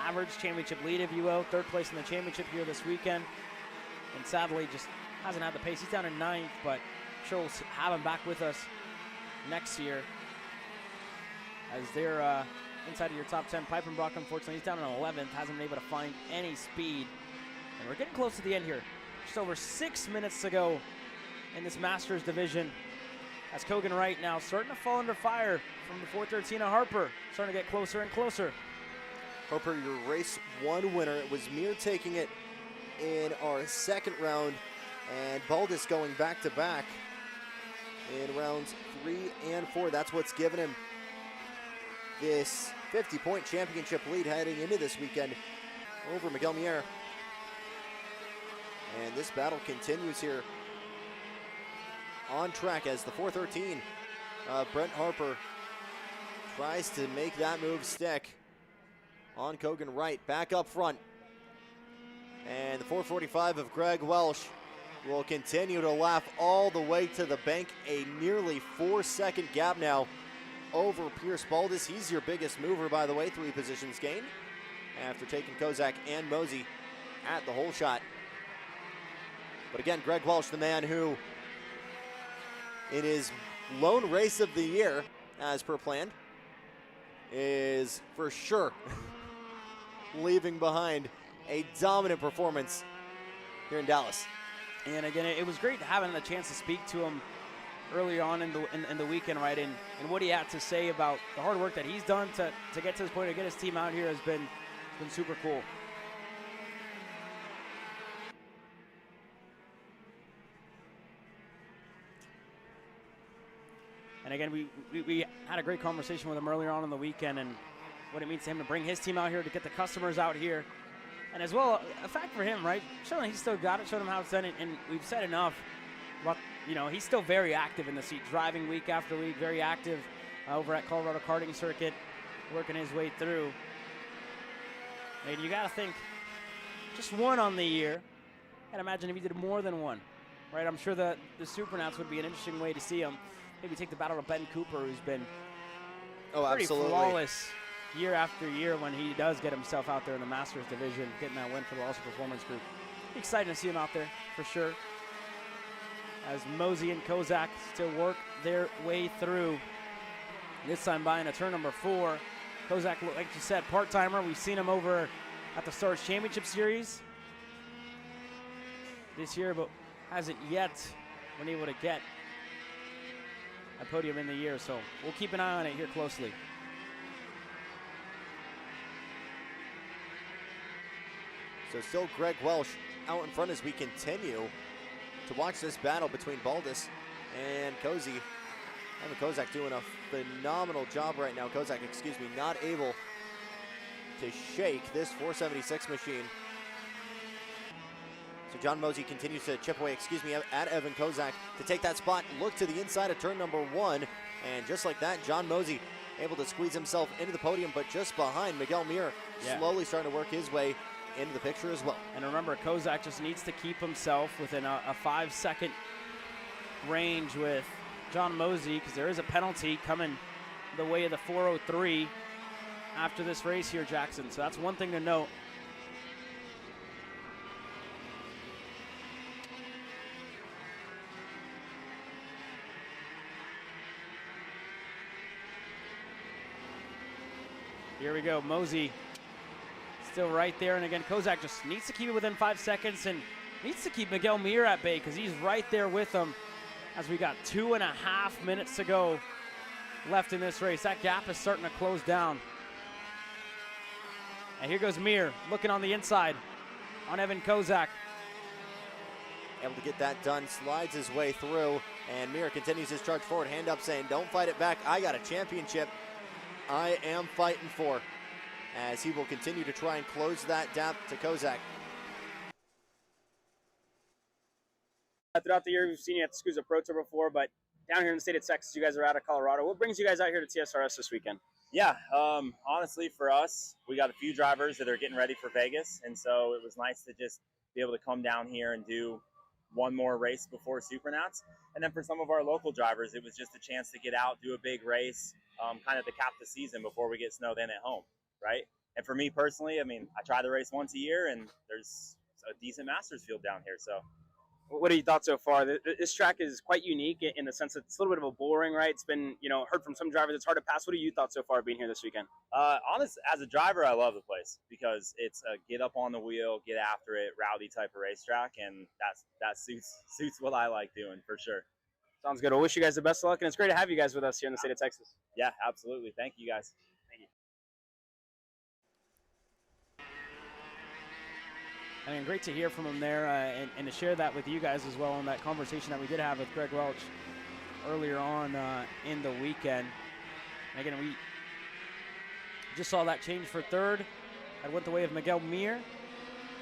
average championship lead, if you will, 3rd place in the championship here this weekend. And sadly, just hasn't had the pace. He's down in 9th, but I'm sure we'll have him back with us next year as they're inside of your top 10. Pipenbrock, unfortunately, he's down in 11th, hasn't been able to find any speed. And we're getting close to the end here. Just over 6 minutes to go in this Masters division. As Kogan Wright now starting to fall under fire from the 413 of Harper, starting to get closer and closer. Harper, your race 1 winner. It was Mir taking it in our second round, and Baldus going back-to-back in rounds 3 and 4. That's what's given him this 50-point championship lead heading into this weekend over Miguel Mier. And this battle continues here on track as the 413 Brent Harper tries to make that move stick on Kogan Wright back up front. And the 445 of Greg Welsh will continue to laugh all the way to the bank. A nearly 4-second gap now over Pierce Baldus. He's your biggest mover, by the way, 3 positions gained after taking Kozak and Mosey at the hole shot. But again, Greg Welsh, the man who, in his lone race of the year, as per planned, is for sure leaving behind a dominant performance here in Dallas. And again, it was great having the chance to speak to him early on in the weekend, right? And what he had to say about the hard work that he's done to get to this point, to get his team out here, has been super cool. And again, we had a great conversation with him earlier on in the weekend and what it means to him to bring his team out here, to get the customers out here. And as well, a fact for him, right? Showing he's still got it, showing him how it's done. And we've said enough about, he's still very active in the seat, driving week after week, very active over at Colorado Karting Circuit, working his way through. And you got to think, just one on the year. And imagine if he did more than one, right? I'm sure the Supernats would be an interesting way to see him. Maybe take the battle to Ben Cooper, who's been pretty flawless year after year when he does get himself out there in the Masters division, getting that win for the Lawson Performance Group. Exciting to see him out there, for sure. As Mosey and Kozak still work their way through. This time by into turn number 4. Kozak, like you said, part-timer. We've seen him over at the Stars Championship Series this year, but hasn't yet been able to get a podium in the year, so we'll keep an eye on it here closely. So still Greg Welsh out in front as we continue to watch this battle between Baldus and Cozy. Evan Kozak doing a phenomenal job right now. Kozak, not able to shake this 476 machine. So John Mosey continues to chip away, at Evan Kozak to take that spot. Look to the inside of turn number 1. And just like that, John Mosey able to squeeze himself into the podium, but just behind Miguel Mir, slowly starting to work his way into the picture as well. And remember, Kozak just needs to keep himself within a 5-second range with John Mosey, because there is a penalty coming the way of the 403 after this race here, Jackson. So that's one thing to note. Here we go, Mosey still right there. And again, Kozak just needs to keep it within 5 seconds and needs to keep Miguel Mir at bay because he's right there with him as we got 2.5 minutes to go left in this race. That gap is starting to close down. And here goes Mir looking on the inside on Evan Kozak. Able to get that done, slides his way through, and Mir continues his charge forward, hand up saying, don't fight it back, I got a championship I am fighting for, as he will continue to try and close that gap to Kozak. Throughout the year, we've seen you at the SCUSA Pro Tour before, but down here in the state of Texas, you guys are out of Colorado. What brings you guys out here to TSRS this weekend? Yeah, honestly, for us, we got a few drivers that are getting ready for Vegas, and so it was nice to just be able to come down here and do one more race before Supernats. And then for some of our local drivers, it was just a chance to get out, do a big race, kind of to cap the season before we get snowed in at home, right? And for me personally, I mean, I try to race once a year, and there's a decent Masters field down here, so. What are your thoughts so far? This track is quite unique in the sense that it's a little bit of a boring, right? It's been, heard from some drivers it's hard to pass. What are you thoughts so far being here this weekend? Honest, as a driver, I love the place because it's a get up on the wheel, get after it, rowdy type of racetrack, and that suits what I like doing for sure. Sounds good. I wish you guys the best of luck, and it's great to have you guys with us here in the state of Texas. Yeah, absolutely. Thank you guys. Thank you. I mean, great to hear from him there and to share that with you guys as well on that conversation that we did have with Greg Welch earlier on in the weekend. And again, we just saw that change for third. That went the way of Miguel Mir.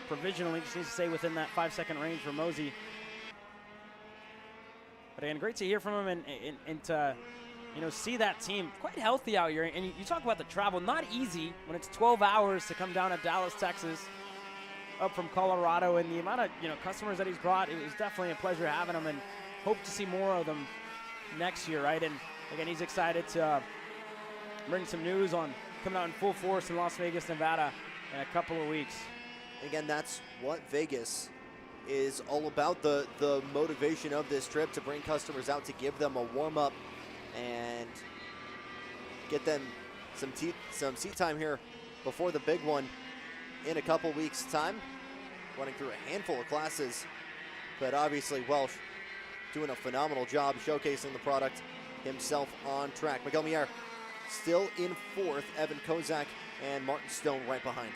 Provisionally, just needs to stay within that 5-second range for Mosey. But again, great to hear from him and to see that team quite healthy out here. And you talk about the travel, not easy when it's 12 hours to come down to Dallas, Texas, up from Colorado, and the amount of customers that he's brought. It was definitely a pleasure having him, and hope to see more of them next year, right? And again, he's excited to bring some news on coming out in full force in Las Vegas, Nevada in a couple of weeks. Again, that's what Vegas is all about, the motivation of this trip, to bring customers out, to give them a warm-up and get them some seat time here before the big one in a couple weeks' time. Running through a handful of classes, but obviously Welch doing a phenomenal job showcasing the product himself on track. Miguel Mier still in fourth, Evan Kozak and Martin Stone right behind.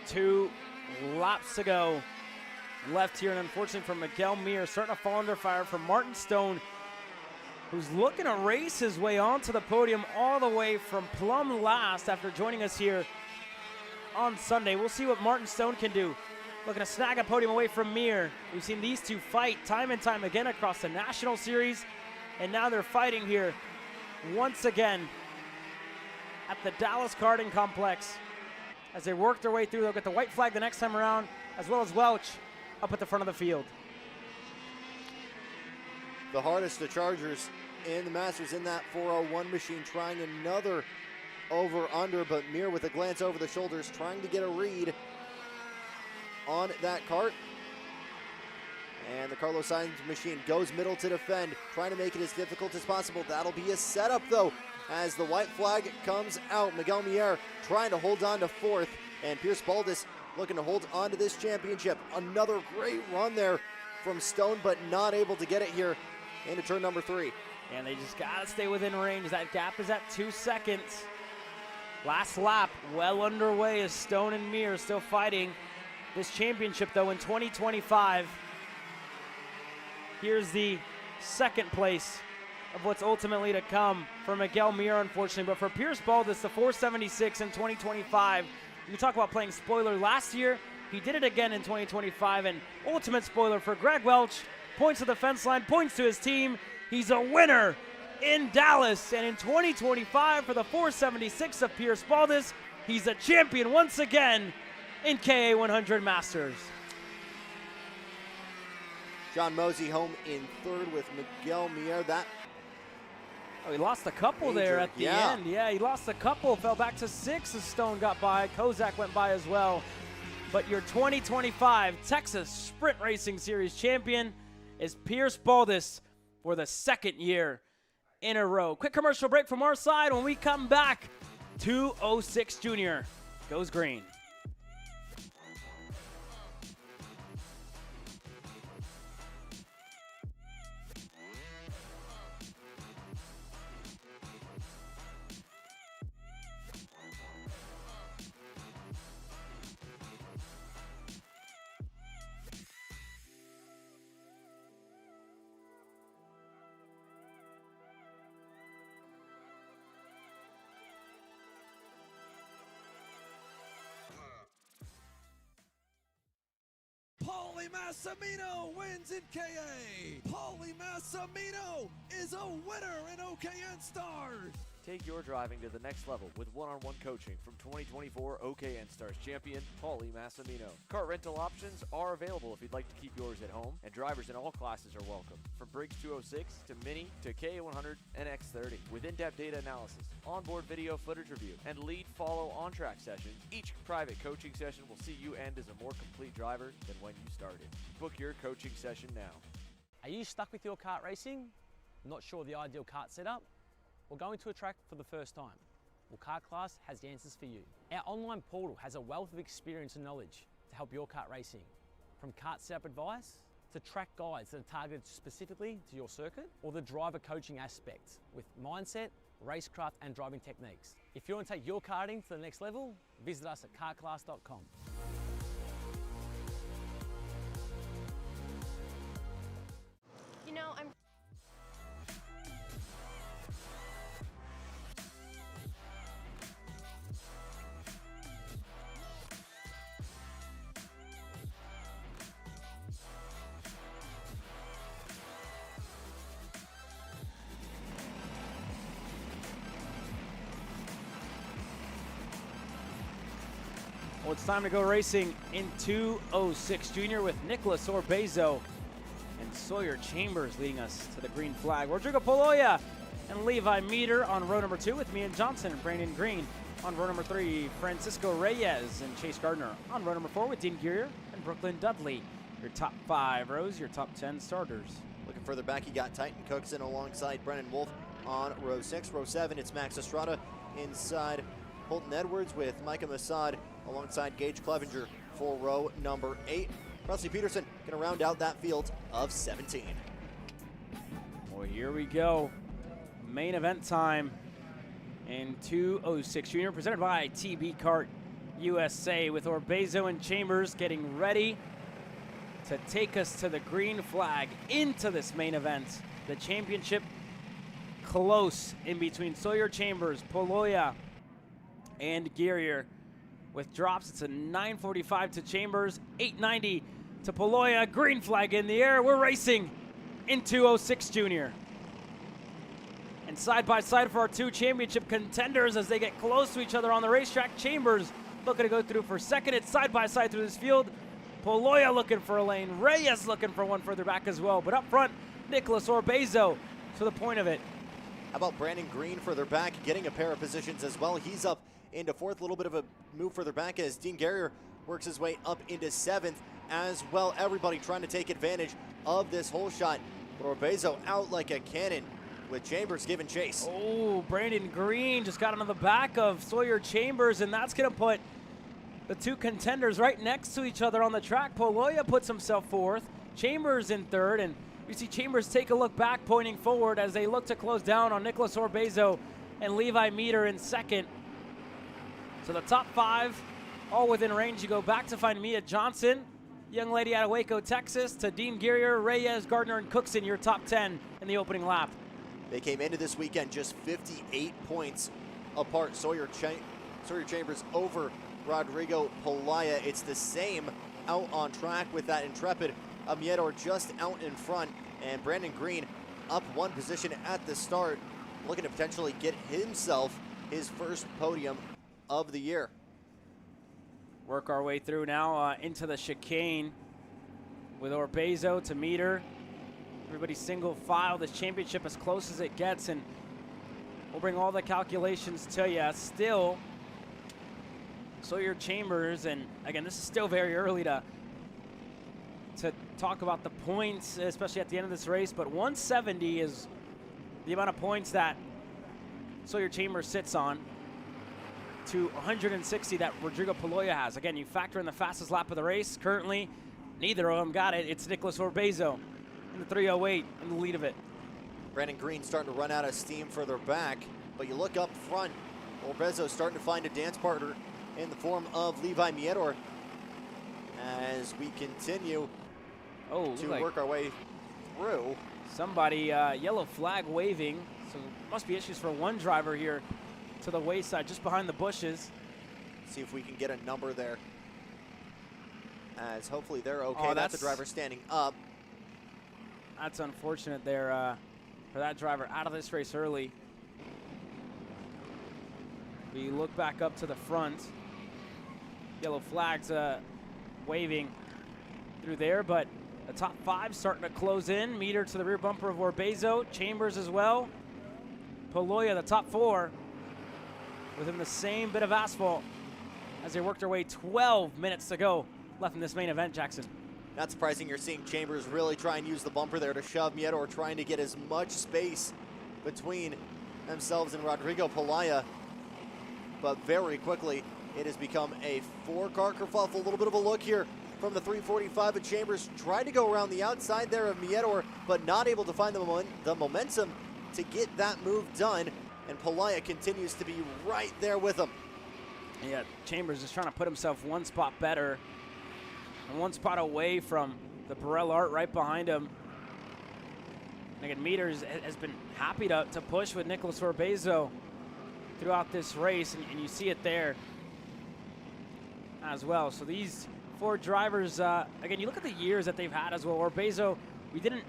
2 laps to go left here, and unfortunately for Miguel Mir, starting to fall under fire from Martin Stone, who's looking to race his way onto the podium all the way from plumb last after joining us here on Sunday. We'll see what Martin Stone can do. Looking to snag a podium away from Mir. We've seen these two fight time and time again across the National Series, and now they're fighting here once again at the Dallas Karting Complex. As they work their way through, they'll get the white flag the next time around, as well as Welch up at the front of the field. The hardest of Chargers in the Masters in that 401 machine, trying another over-under, but Mir with a glance over the shoulders, trying to get a read on that cart. And the Carlos Sainz machine goes middle to defend, trying to make it as difficult as possible. That'll be a setup, though, as the white flag comes out. Miguel Mier trying to hold on to fourth, and Pierce Baldus looking to hold on to this championship. Another great run there from Stone, but not able to get it here into turn number 3. And they just got to stay within range. That gap is at 2 seconds. Last lap well underway as Stone and Mir still fighting this championship, though, in 2025. Here's the second place of what's ultimately to come for Miguel Mir, unfortunately. But for Pierce Baldus, the 476 in 2025. You talk about playing spoiler last year. He did it again in 2025. And ultimate spoiler for Greg Welch. Points to the fence line, points to his team. He's a winner in Dallas. And in 2025 for the 476 of Pierce Baldus, he's a champion once again in KA 100 Masters. John Mosey home in third with Miguel Mier. Oh, he lost a couple there at the end. Yeah, he lost a couple, fell back to 6 as Stone got by. Kozak went by as well. But your 2025 Texas Sprint Racing Series champion is Pierce Baldus for the second year in a row. Quick commercial break from our side. When we come back, 206 Junior goes green. Paulie Massimino wins in KA. Paulie Massimino is a winner in OKN Stars. Take your driving to the next level with one-on-one coaching from 2024 OKN Stars champion Paulie Massimino. Kart rental options are available if you'd like to keep yours at home, and drivers in all classes are welcome. From Briggs 206 to Mini to KA100 and X30. With in-depth data analysis, onboard video footage review, and lead follow on-track sessions, each private coaching session will see you end as a more complete driver than when you started. Book your coaching session now. Are you stuck with your kart racing? Not sure the ideal kart setup? Or going to a track for the first time? Well, Kart Class has the answers for you. Our online portal has a wealth of experience and knowledge to help your kart racing. From kart setup advice to track guides that are targeted specifically to your circuit, or the driver coaching aspect with mindset, racecraft, and driving techniques. If you want to take your karting to the next level, visit us at kartclass.com. You know, I'm Well, it's time to go racing in 206 Junior with Nicholas Orbezo and Sawyer Chambers leading us to the green flag. Rodrigo Poloya and Levi Meter on row number 2 with Mia Johnson and Brandon Green on row number 3. Francisco Reyes and Chase Gardner on row number 4 with Dean Gearier and Brooklyn Dudley. Your top 5 rows, your top 10 starters. Looking further back, you got Titan Cookson alongside Brennan Wolf on row 6. Row 7, it's Max Estrada inside Holton Edwards with Micah Massad alongside Gage Clevenger for row number 8. Presley Peterson going to round out that field of 17. Well, here we go. Main event time in 206 Junior, presented by TB Kart USA, with Orbezo and Chambers getting ready to take us to the green flag into this main event. The championship close in between Sawyer Chambers, Poloya, and Gearier. With drops, it's a 945 to Chambers, 890 to Poloya. Green flag in the air. We're racing in 206 Junior. And side by side for our 2 championship contenders as they get close to each other on the racetrack. Chambers looking to go through for second. It's side by side through this field. Poloya looking for a lane. Reyes looking for one further back as well. But up front, Nicholas Orbezo to the point of it. How about Brandon Green further back, getting a pair of positions as well. He's up into 4th, a little bit of a move further back as Dean Gearier works his way up into 7th as well. Everybody trying to take advantage of this hole shot. But Orbezo out like a cannon with Chambers giving chase. Oh, Brandon Green just got onto the back of Sawyer Chambers, and that's going to put the 2 contenders right next to each other on the track. Poloya puts himself 4th, Chambers in 3rd, and you see Chambers take a look back, pointing forward as they look to close down on Nicholas Orbezo and Levi Meter in 2nd. So the top 5, all within range. You go back to find Mia Johnson, young lady out of Waco, Texas, to Dean Gearier, Reyes, Gardner, and Cookson, your top 10 in the opening lap. They came into this weekend just 58 points apart. Sawyer Chambers over Rodrigo Poloya. It's the same out on track with that intrepid Amiedor just out in front, and Brandon Green up 1 position at the start, looking to potentially get himself his first podium of the year. Work our way through now into the chicane with Orbezo to Meter. Everybody single file. This championship as close as it gets, and we'll bring all the calculations to you. Still, Sawyer Chambers, and again, this is still very early to talk about the points, especially at the end of this race, but 170 is the amount of points that Sawyer Chambers sits on to 160 that Rodrigo Poloya has. Again, you factor in the fastest lap of the race. Currently, neither of them got it. It's Nicholas Orbezo in the 308 in the lead of it. Brandon Green starting to run out of steam further back, but you look up front, Orbezo starting to find a dance partner in the form of Levi Meador as we continue to work our way through. Somebody yellow flag waving, so must be issues for one driver here to the wayside, just behind the bushes. See if we can get a number there, as hopefully they're okay. Oh, that's the driver standing up. That's unfortunate there for that driver out of this race early. We look back up to the front. Yellow flags waving through there, but the top 5 starting to close in. Meter to the rear bumper of Orbezo, Chambers as well. Poloya, the top 4, within the same bit of asphalt as they worked their way. 12 minutes to go left in this main event, Jackson. Not surprising you're seeing Chambers really try and use the bumper there to shove Meador, trying to get as much space between themselves and Rodrigo Poloya. But very quickly, it has become a 4-car kerfuffle. A little bit of a look here from the 345 of Chambers. Tried to go around the outside there of Miedor, but not able to find the momentum to get that move done. And Pelaya continues to be right there with him. Yeah, Chambers is trying to put himself one spot better and one spot away from the Burrell Art right behind him. And again, Meters has been happy to push with Nicholas Orbezo throughout this race, and you see it there as well. So these four drivers, again, you look at the years that they've had as well. Orbezo, we didn't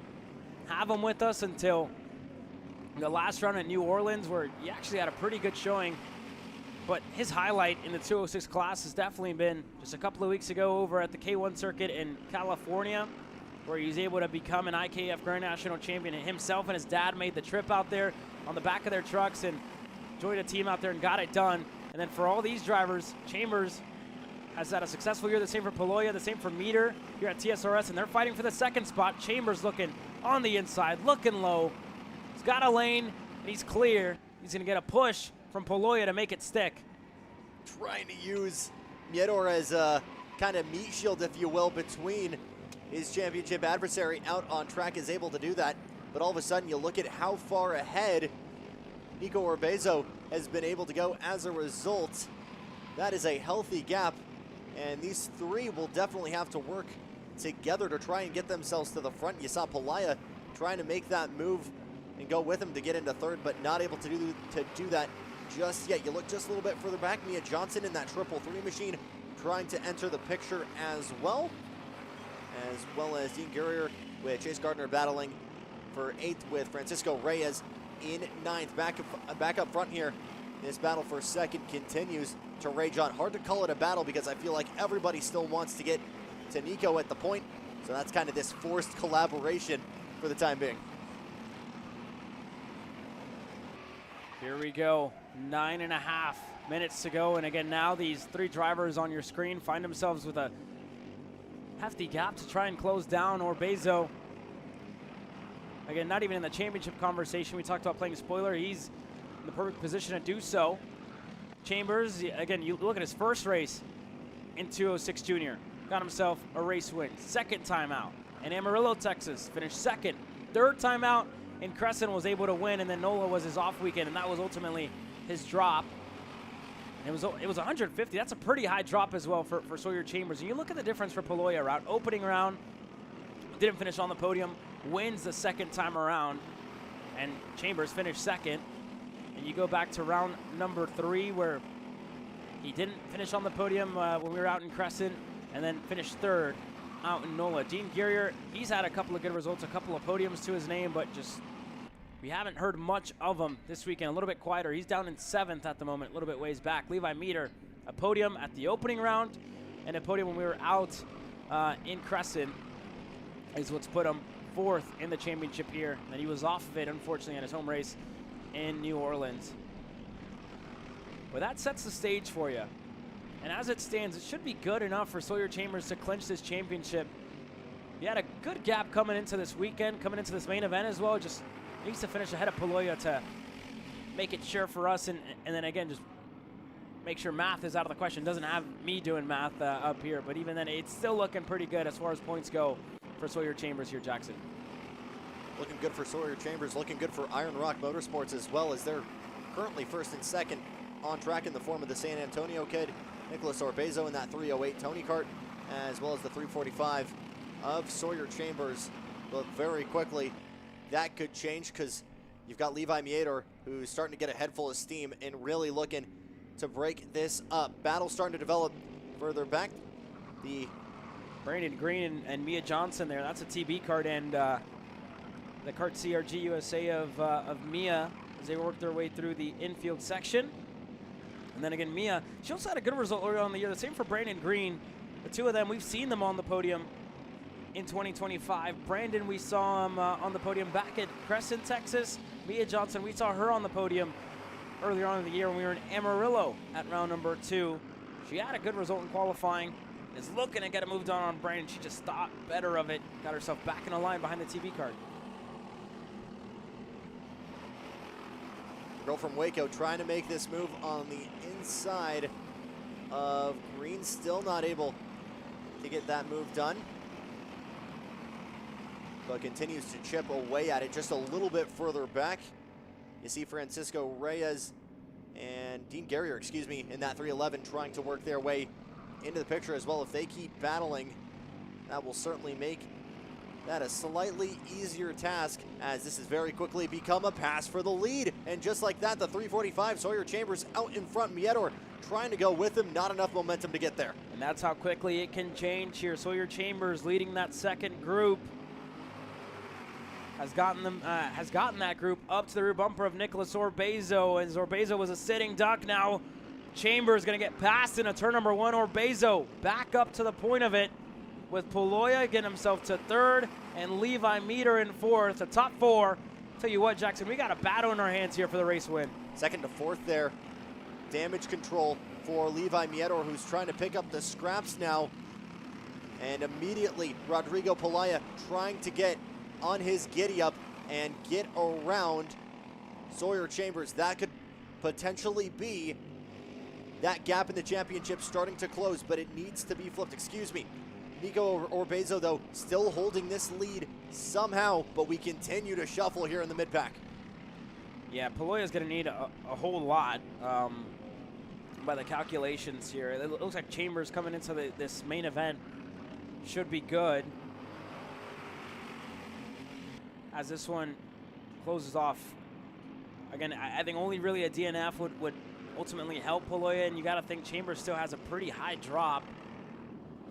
have him with us until the last round at New Orleans, where he actually had a pretty good showing. But his highlight in the 206 class has definitely been just a couple of weeks ago over at the K1 circuit in California, where he was able to become an IKF Grand National Champion. And himself and his dad made the trip out there on the back of their trucks and joined a team out there and got it done. And then for all these drivers, Chambers has had a successful year. The same for Peloya, the same for Meter here at TSRS, and they're fighting for the second spot. Chambers looking on the inside, looking low. He's got a lane, and he's clear. He's going to get a push from Peloya to make it stick. Trying to use Miedor as a kind of meat shield, if you will, between his championship adversary. Out on track is able to do that, but all of a sudden you look at how far ahead Nico Orbezo has been able to go as a result. That is a healthy gap, and these three will definitely have to work together to try and get themselves to the front. You saw Pelaya trying to make that move and go with him to get into third, but not able to do that just yet. You look just a little bit further back, Mia Johnson in that 333 machine trying to enter the picture as well as Dean Gurrier with Chase Gardner battling for 8th with Francisco Reyes in 9th. Back up front here. This battle for 2nd continues to rage on. Hard to call it a battle because I feel like everybody still wants to get to Nico at the point. So that's kind of this forced collaboration for the time being. Here we go, 9.5 minutes to go. And again, now these three drivers on your screen find themselves with a hefty gap to try and close down Orbezo. Again, not even in the championship conversation. We talked about playing spoiler. He's in the perfect position to do so. Chambers, again, you look at his first race in 206 Junior. Got himself a race win. 2nd time out in Amarillo, Texas. Finished 2nd. 3rd time out in Crescent, was able to win, and then NOLA was his off weekend, and that was ultimately his drop. And it was 150. That's a pretty high drop as well for Sawyer Chambers. And you look at the difference for Peloya route. Opening round, didn't finish on the podium, wins the 2nd time around, and Chambers finished 2nd. And you go back to round number 3, where he didn't finish on the podium when we were out in Crescent, and then finished 3rd out in NOLA. Dean Gurrier, he's had a couple of good results, a couple of podiums to his name, but just we haven't heard much of him this weekend. A little bit quieter. He's down in 7th at the moment, a little bit ways back. Levi Meter, a podium at the opening round and a podium when we were out in Crescent is what's put him 4th in the championship here. And he was off of it, unfortunately, at his home race in New Orleans. But that sets the stage for you. And as it stands, it should be good enough for Sawyer Chambers to clinch this championship. He had a good gap coming into this weekend, coming into this main event as well. Just needs to finish ahead of Peloya to make it sure for us. And then again, just make sure math is out of the question. Doesn't have me doing math up here. But even then, it's still looking pretty good as far as points go for Sawyer Chambers here, Jackson. Looking good for Sawyer Chambers, looking good for Iron Rock Motorsports as well, as they're currently 1st and 2nd on track in the form of the San Antonio kid, Nicholas Orbezo in that 308 Tony Kart, as well as the 345 of Sawyer Chambers. But very quickly, that could change because you've got Levi Miedor, who's starting to get a head full of steam and really looking to break this up. Battle starting to develop further back. The Brandon Green and Mia Johnson there. That's a TB kart, and the Kart CRG USA of Mia as they work their way through the infield section. And then again, Mia, she also had a good result earlier on in the year. The same for Brandon Green. The two of them, we've seen them on the podium in 2025. Brandon, we saw him on the podium back at Crescent, Texas. Mia Johnson, we saw her on the podium earlier on in the year when we were in Amarillo at round number 2. She had a good result in qualifying. Is looking to get it moved on Brandon. She just thought better of it. Got herself back in a line behind the TV card. Girl from Waco trying to make this move on the inside of Green. Still not able to get that move done. But continues to chip away at it just a little bit further back. You see Francisco Reyes and Dean Guerrier, in that 311 trying to work their way into the picture as well. If they keep battling, that will certainly make that a slightly easier task, as this has very quickly become a pass for the lead. And just like that, the 345, Sawyer Chambers out in front. Miedor trying to go with him, not enough momentum to get there. And that's how quickly it can change here. Sawyer Chambers leading that second group. Has gotten that group up to the rear bumper of Nicholas Orbezo, and Orbezo was a sitting duck. Now Chambers going to get past into turn number 1. Orbezo back up to the point of it, with Poloya getting himself to 3rd and Levi Meter in 4th. The top 4. Tell you what, Jackson, we got a battle in our hands here for the race win. 2nd to 4th there. Damage control for Levi Miedor, who's trying to pick up the scraps now. And immediately Rodrigo Poloya trying to get on his giddy up and get around Sawyer Chambers. That could potentially be that gap in the championship starting to close, but it needs to be flipped. Nico Orbezo, though, still holding this lead somehow, but we continue to shuffle here in the mid-pack. Yeah, Poloya's going to need a whole lot by the calculations here. It looks like Chambers coming into this main event should be good, as this one closes off. Again, I think only really a DNF would ultimately help Poloya, and you got to think Chambers still has a pretty high drop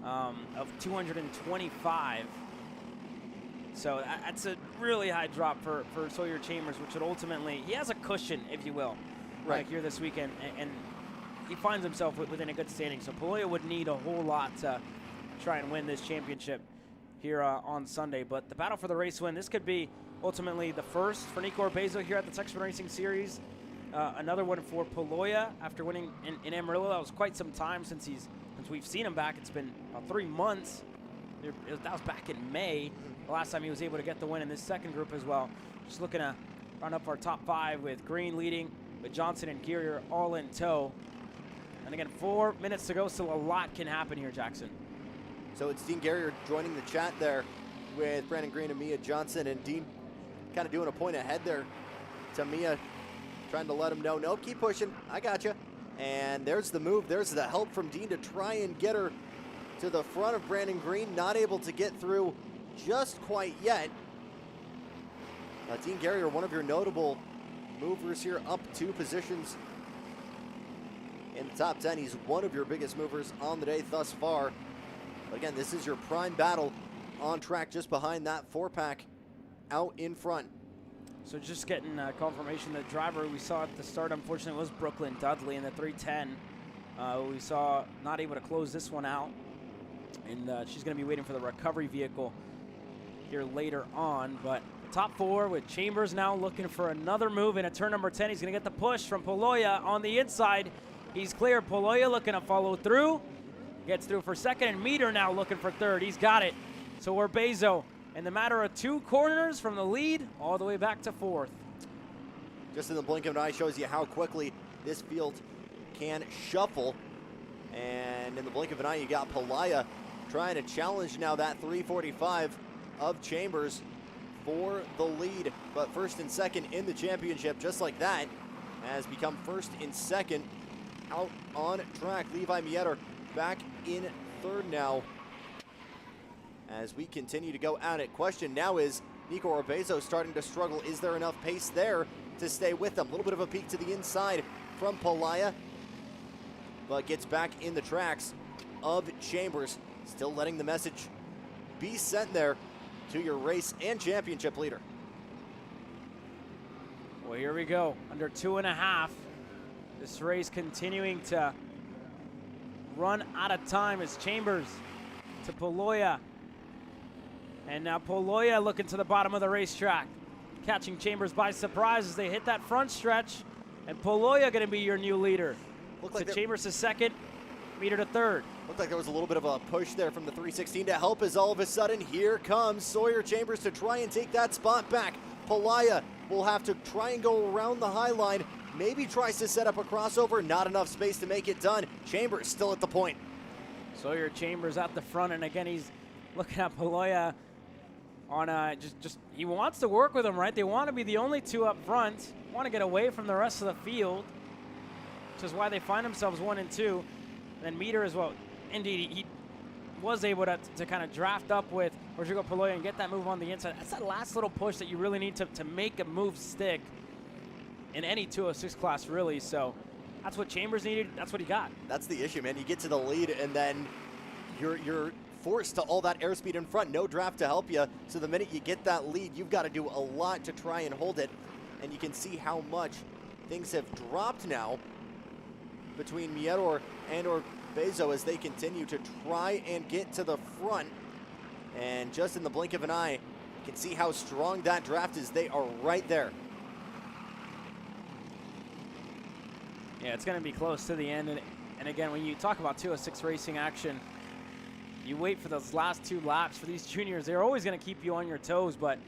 of 225. So that's a really high drop for Sawyer Chambers, which would ultimately, he has a cushion, if you will, right here this weekend, and he finds himself within a good standing. So Poloya would need a whole lot to try and win this championship here on Sunday. But the battle for the race win, this could be ultimately the first for Nico Orbezo here at the Texas Racing Series. Another one for Poloya after winning in Amarillo. That was quite some time since we've seen him back. It's been about 3 months. That was back in May, the last time he was able to get the win in this second group as well. Just looking to round up our top 5 with Green leading, with Johnson and Guerrier all in tow. And again, 4 minutes to go, so a lot can happen here, Jackson. So it's Dean Guerrier joining the chat there with Brandon Green and Mia Johnson, and Dean kind of doing a point ahead there to Mia, trying to let him know, nope, keep pushing, I got you. And there's the move, there's the help from Dean to try and get her to the front of Brandon Green, not able to get through just quite yet. Dean Guerrier, one of your notable movers here, up 2 positions in the top 10. He's one of your biggest movers on the day thus far. But again, this is your prime battle on track just behind that 4-pack out in front. So just getting confirmation, the driver we saw at the start, unfortunately, was Brooklyn Dudley in the 310. We saw not able to close this one out, and she's going to be waiting for the recovery vehicle here later on. But the top 4 with Chambers now looking for another move in a turn number 10. He's going to get the push from Poloya on the inside. He's clear. Poloya looking to follow through. Gets through for 2nd, and Meter now looking for 3rd. He's got it. So Orbezo, in the matter of 2 corners from the lead, all the way back to 4th. Just in the blink of an eye shows you how quickly this field can shuffle. And in the blink of an eye, you got Poloya trying to challenge now that 345 of Chambers for the lead. But 1st and 2nd in the championship, just like that, has become 1st and 2nd out on track. Levi Miedor back in 3rd now as we continue to go at it. Question now is, Nico Orbezo starting to struggle. Is there enough pace there to stay with them? A little bit of a peek to the inside from Poloya, but gets back in the tracks of Chambers. Still letting the message be sent there to your race and championship leader. Well, here we go. Under 2.5. This race continuing to run out of time as Chambers to Poloya. And now Poloya looking to the bottom of the racetrack, catching Chambers by surprise as they hit that front stretch. And Poloya going to be your new leader. Like Chambers is 2nd, Meter to 3rd. Looked like there was a little bit of a push there from the 316 to help, as all of a sudden here comes Sawyer Chambers to try and take that spot back. Poloya will have to try and go around the high line. Maybe tries to set up a crossover. Not enough space to make it done. Chambers still at the point. Sawyer Chambers at the front, and again, he's looking at Paloya on just he wants to work with him, right? They want to be the only two up front, want to get away from the rest of the field, which is why they find themselves 1 and 2. And then Meter as well. Indeed, he was able to kind of draft up with Rodrigo Paloya and get that move on the inside. That's that last little push that you really need to make a move stick in any 206 class, really. So that's what Chambers needed. That's what he got. That's the issue, man. You get to the lead, and then you're forced to all that airspeed in front. No draft to help you. So the minute you get that lead, you've got to do a lot to try and hold it. And you can see how much things have dropped now between Miedor and Bezo as they continue to try and get to the front. And just in the blink of an eye, you can see how strong that draft is. They are right there. Yeah, it's going to be close to the end. And again, when you talk about 206 racing action, you wait for those last 2 laps. For these juniors, they're always going to keep you on your toes, but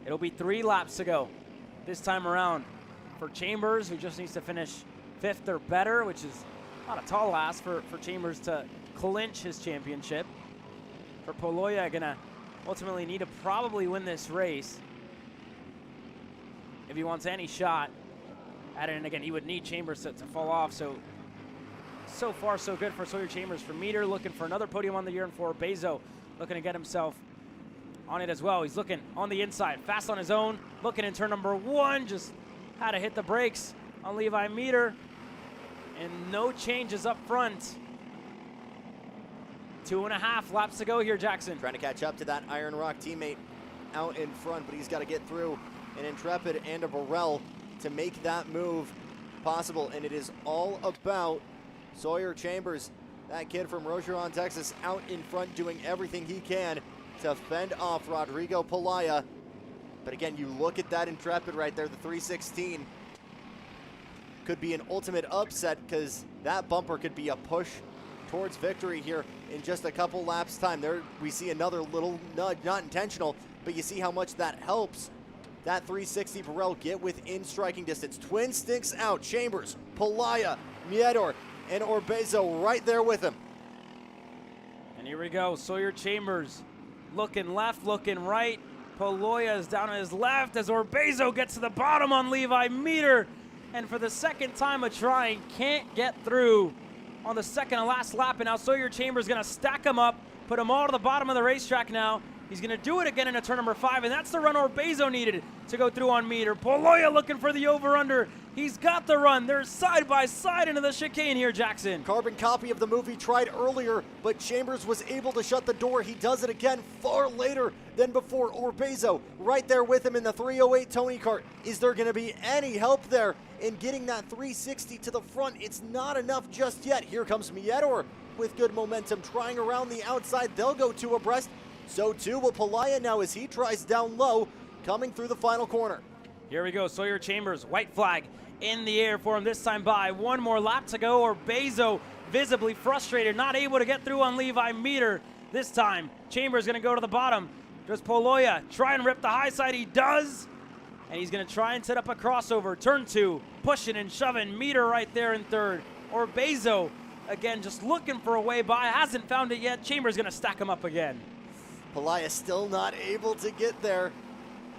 it'll be 3 laps to go this time around for Chambers, who just needs to finish 5th or better, which is not a tall ask for Chambers to clinch his championship. For Paloya, gonna ultimately need to probably win this race if he wants any shot at it. And again, he would need Chambers to fall off. So far, so good for Sawyer Chambers. For Meter, looking for another podium on the year, and for Bezo, looking to get himself on it as well. He's looking on the inside, fast on his own, looking in turn number 1, just had to hit the brakes on Levi Meter. And no changes up front. 2.5 laps to go here, Jackson. Trying to catch up to that Iron Rock teammate out in front, but he's got to get through an Intrepid and a Burrell to make that move possible. And it is all about Sawyer Chambers, that kid from Rocheron, Texas, out in front doing everything he can to fend off Rodrigo Paloya. But again, you look at that Intrepid right there, the 316. Could be an ultimate upset because that bumper could be a push towards victory here in just a couple laps time. There we see another little nudge, not intentional, but you see how much that helps that 360 Burrell get within striking distance. Twin stinks out, Chambers, Paloya, Miedor, and Orbezo right there with him. And here we go, Sawyer Chambers looking left, looking right. Paloya is down on his left as Orbezo gets to the bottom on Levi Meter. And for the second time of trying, can't get through on the second and last lap. And now Sawyer Chambers going to stack him up, put him all to the bottom of the racetrack now. He's going to do it again in a turn number 5, and that's the run Orbezo needed to go through on Meter. Paloya looking for the over-under. He's got the run. They're side by side into the chicane here, Jackson. Carbon copy of the move he tried earlier, but Chambers was able to shut the door. He does it again far later than before. Orbezo right there with him in the 308 Tony Kart. Is there going to be any help there in getting that 360 to the front? It's not enough just yet. Here comes Miedor with good momentum, trying around the outside. They'll go 2 abreast. So too will Paloya now as he tries down low, coming through the final corner. Here we go, Sawyer Chambers, white flag in the air for him this time by 1 more lap to go. Orbezo visibly frustrated, not able to get through on Levi Meter. This time, Chambers gonna go to the bottom. Does Paloya try and rip the high side? He does. And he's gonna try and set up a crossover. Turn 2, pushing and shoving. Meter right there in third. Orbezo, again, just looking for a way by. Hasn't found it yet. Chambers gonna stack him up again. Paloya still not able to get there.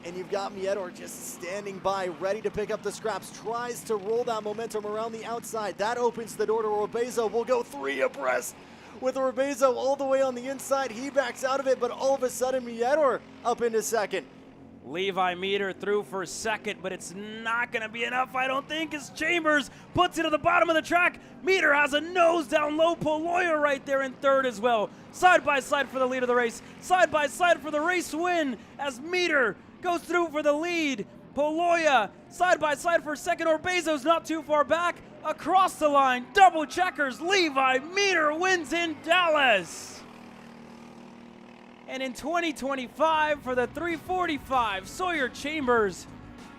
And you've got Miedor just standing by, ready to pick up the scraps. Tries to roll that momentum around the outside. That opens the door to Orbezo. We'll go 3 abreast with Orbezo all the way on the inside. He backs out of it, but all of a sudden Miedor up into second. Levi Meter through for second, but it's not going to be enough, I don't think, as Chambers puts it at the bottom of the track. Meter has a nose down low. Paloya right there in third as well. Side by side for the lead of the race. Side by side for the race win as Meter goes through for the lead. Paloya side by side for second. Orbezo's not too far back. Across the line, double checkers. Levi Meter wins in Dallas. And in 2025 for the 345, Sawyer Chambers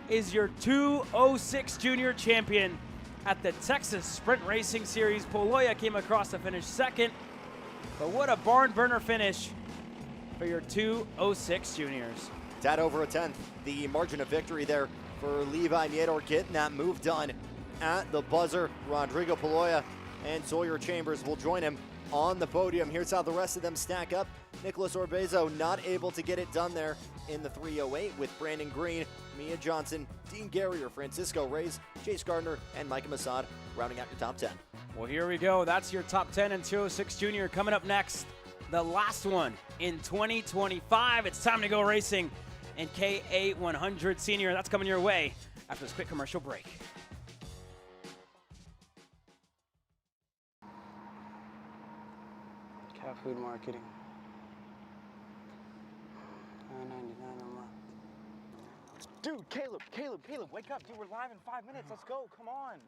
is your 206 junior champion at the Texas Sprint Racing Series. Paloya came across to finish second, but what a barn burner finish for your 206 juniors. Tad over a tenth, the margin of victory there for Levi Meter, getting that move done at the buzzer. Rodrigo Paloya and Sawyer Chambers will join him on the podium. Here's how the rest of them stack up. Nicholas Orbezo not able to get it done there in the 308 with Brandon Green, Mia Johnson, Dean Garrier, Francisco Reyes, Chase Gardner, and Micah Masad rounding out your top 10. Well, here we go. That's your top 10 and 206 Junior. Coming up next, the last one in 2025. It's time to go racing in K8 100 Senior. That's coming your way after this quick commercial break. Cat food marketing. $9.99 a month. Dude, Caleb, wake up. Dude, we're live in 5 minutes. Let's go. Come on.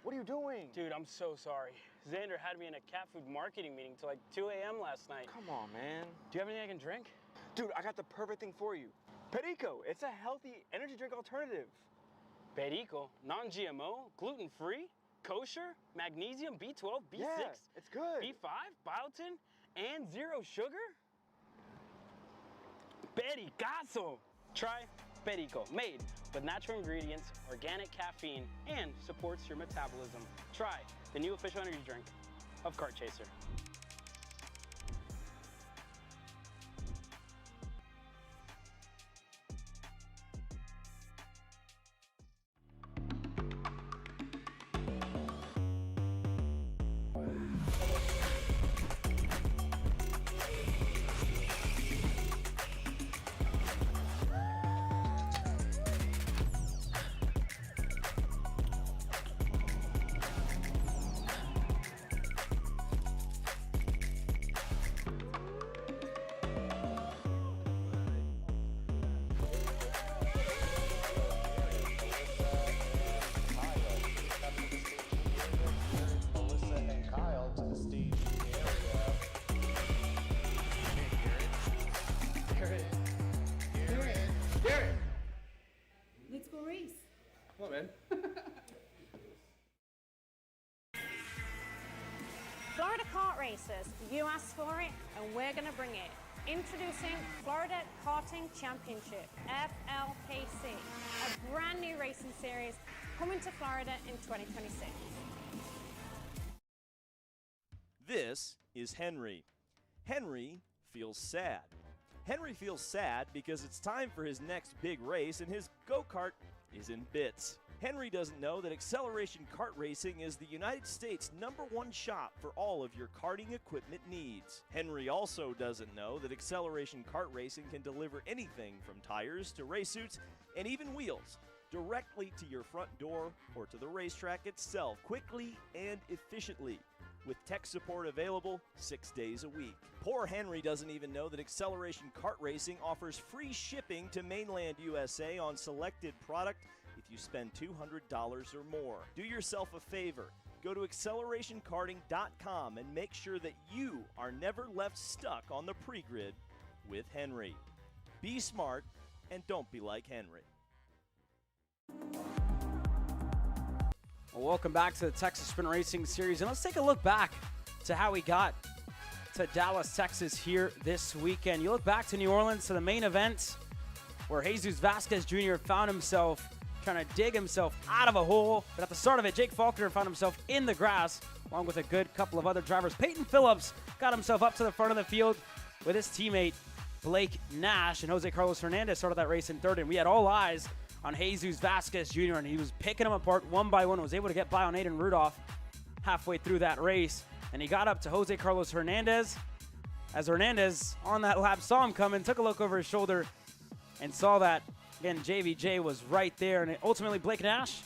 What are you doing? Dude, I'm so sorry. Xander had me in a cat food marketing meeting till like 2 a.m. last night. Come on, man. Do you have anything I can drink? Dude, I got the perfect thing for you. Perico. It's a healthy energy drink alternative. Perico, non-GMO, gluten-free, kosher, magnesium, B12, B6, Yeah, it's good. B5, biotin, and zero sugar? Pericazo! Try Perico, made with natural ingredients, organic caffeine, and supports your metabolism. Try the new official energy drink of Kart Chaser. Let's go race. Come on, man. Florida kart racers, you asked for it, and we're going to bring it. Introducing Florida Karting Championship, FLKC, a brand new racing series coming to Florida in 2026. This is Henry. Henry feels sad. Henry feels sad because it's time for his next big race and his go-kart is in bits. Henry doesn't know that Acceleration Kart Racing is the United States #1 shop for all of your karting equipment needs. Henry also doesn't know that Acceleration Kart Racing can deliver anything from tires to race suits and even wheels directly to your front door or to the racetrack itself quickly and efficiently, with tech support available 6 days a week. Poor Henry doesn't even know that Acceleration Kart Racing offers free shipping to mainland USA on selected product if you spend $200 or more. Do yourself a favor. Go to accelerationkarting.com and make sure that you are never left stuck on the pre-grid with Henry. Be smart and don't be like Henry. Well, welcome back to the Texas Sprint Racing Series, and let's take a look back to how we got to Dallas, Texas here this weekend. You look back to New Orleans, to the main event, where Jesus Vasquez Jr. found himself trying to dig himself out of a hole, but at the start of it, Jake Faulkner found himself in the grass, along with a good couple of other drivers. Peyton Phillips got himself up to the front of the field with his teammate Blake Nash, and Jose Carlos Hernandez started that race in third, and we had all eyes on Jesus Vasquez Jr., and he was picking them apart one by one, was able to get by on Aiden Rudolph halfway through that race, and he got up to Jose Carlos Hernandez. As Hernandez, on that lap, saw him coming, took a look over his shoulder, and saw that, again, JVJ was right there, and ultimately Blake Nash,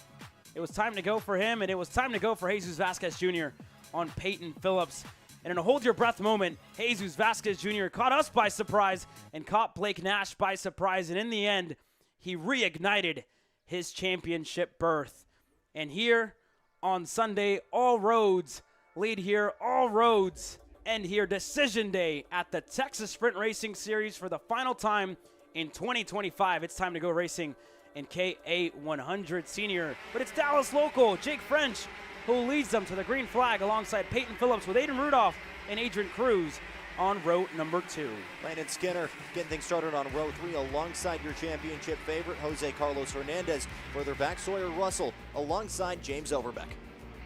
it was time to go for him, and it was time to go for Jesus Vasquez Jr. on Peyton Phillips. And in a hold-your-breath moment, Jesus Vasquez Jr. caught us by surprise and caught Blake Nash by surprise, and in the end, he reignited his championship berth. And here on Sunday, all roads lead here, all roads end here. Decision day at the Texas Sprint Racing Series for the final time in 2025. It's time to go racing in K8 100 Senior. But it's Dallas local Jake French who leads them to the green flag alongside Peyton Phillips with Aiden Rudolph and Adrian Cruz on row number 2. Landon Skinner getting things started on row 3 alongside your championship favorite, Jose Carlos Hernandez. Further back, Sawyer Russell alongside James Overbeck.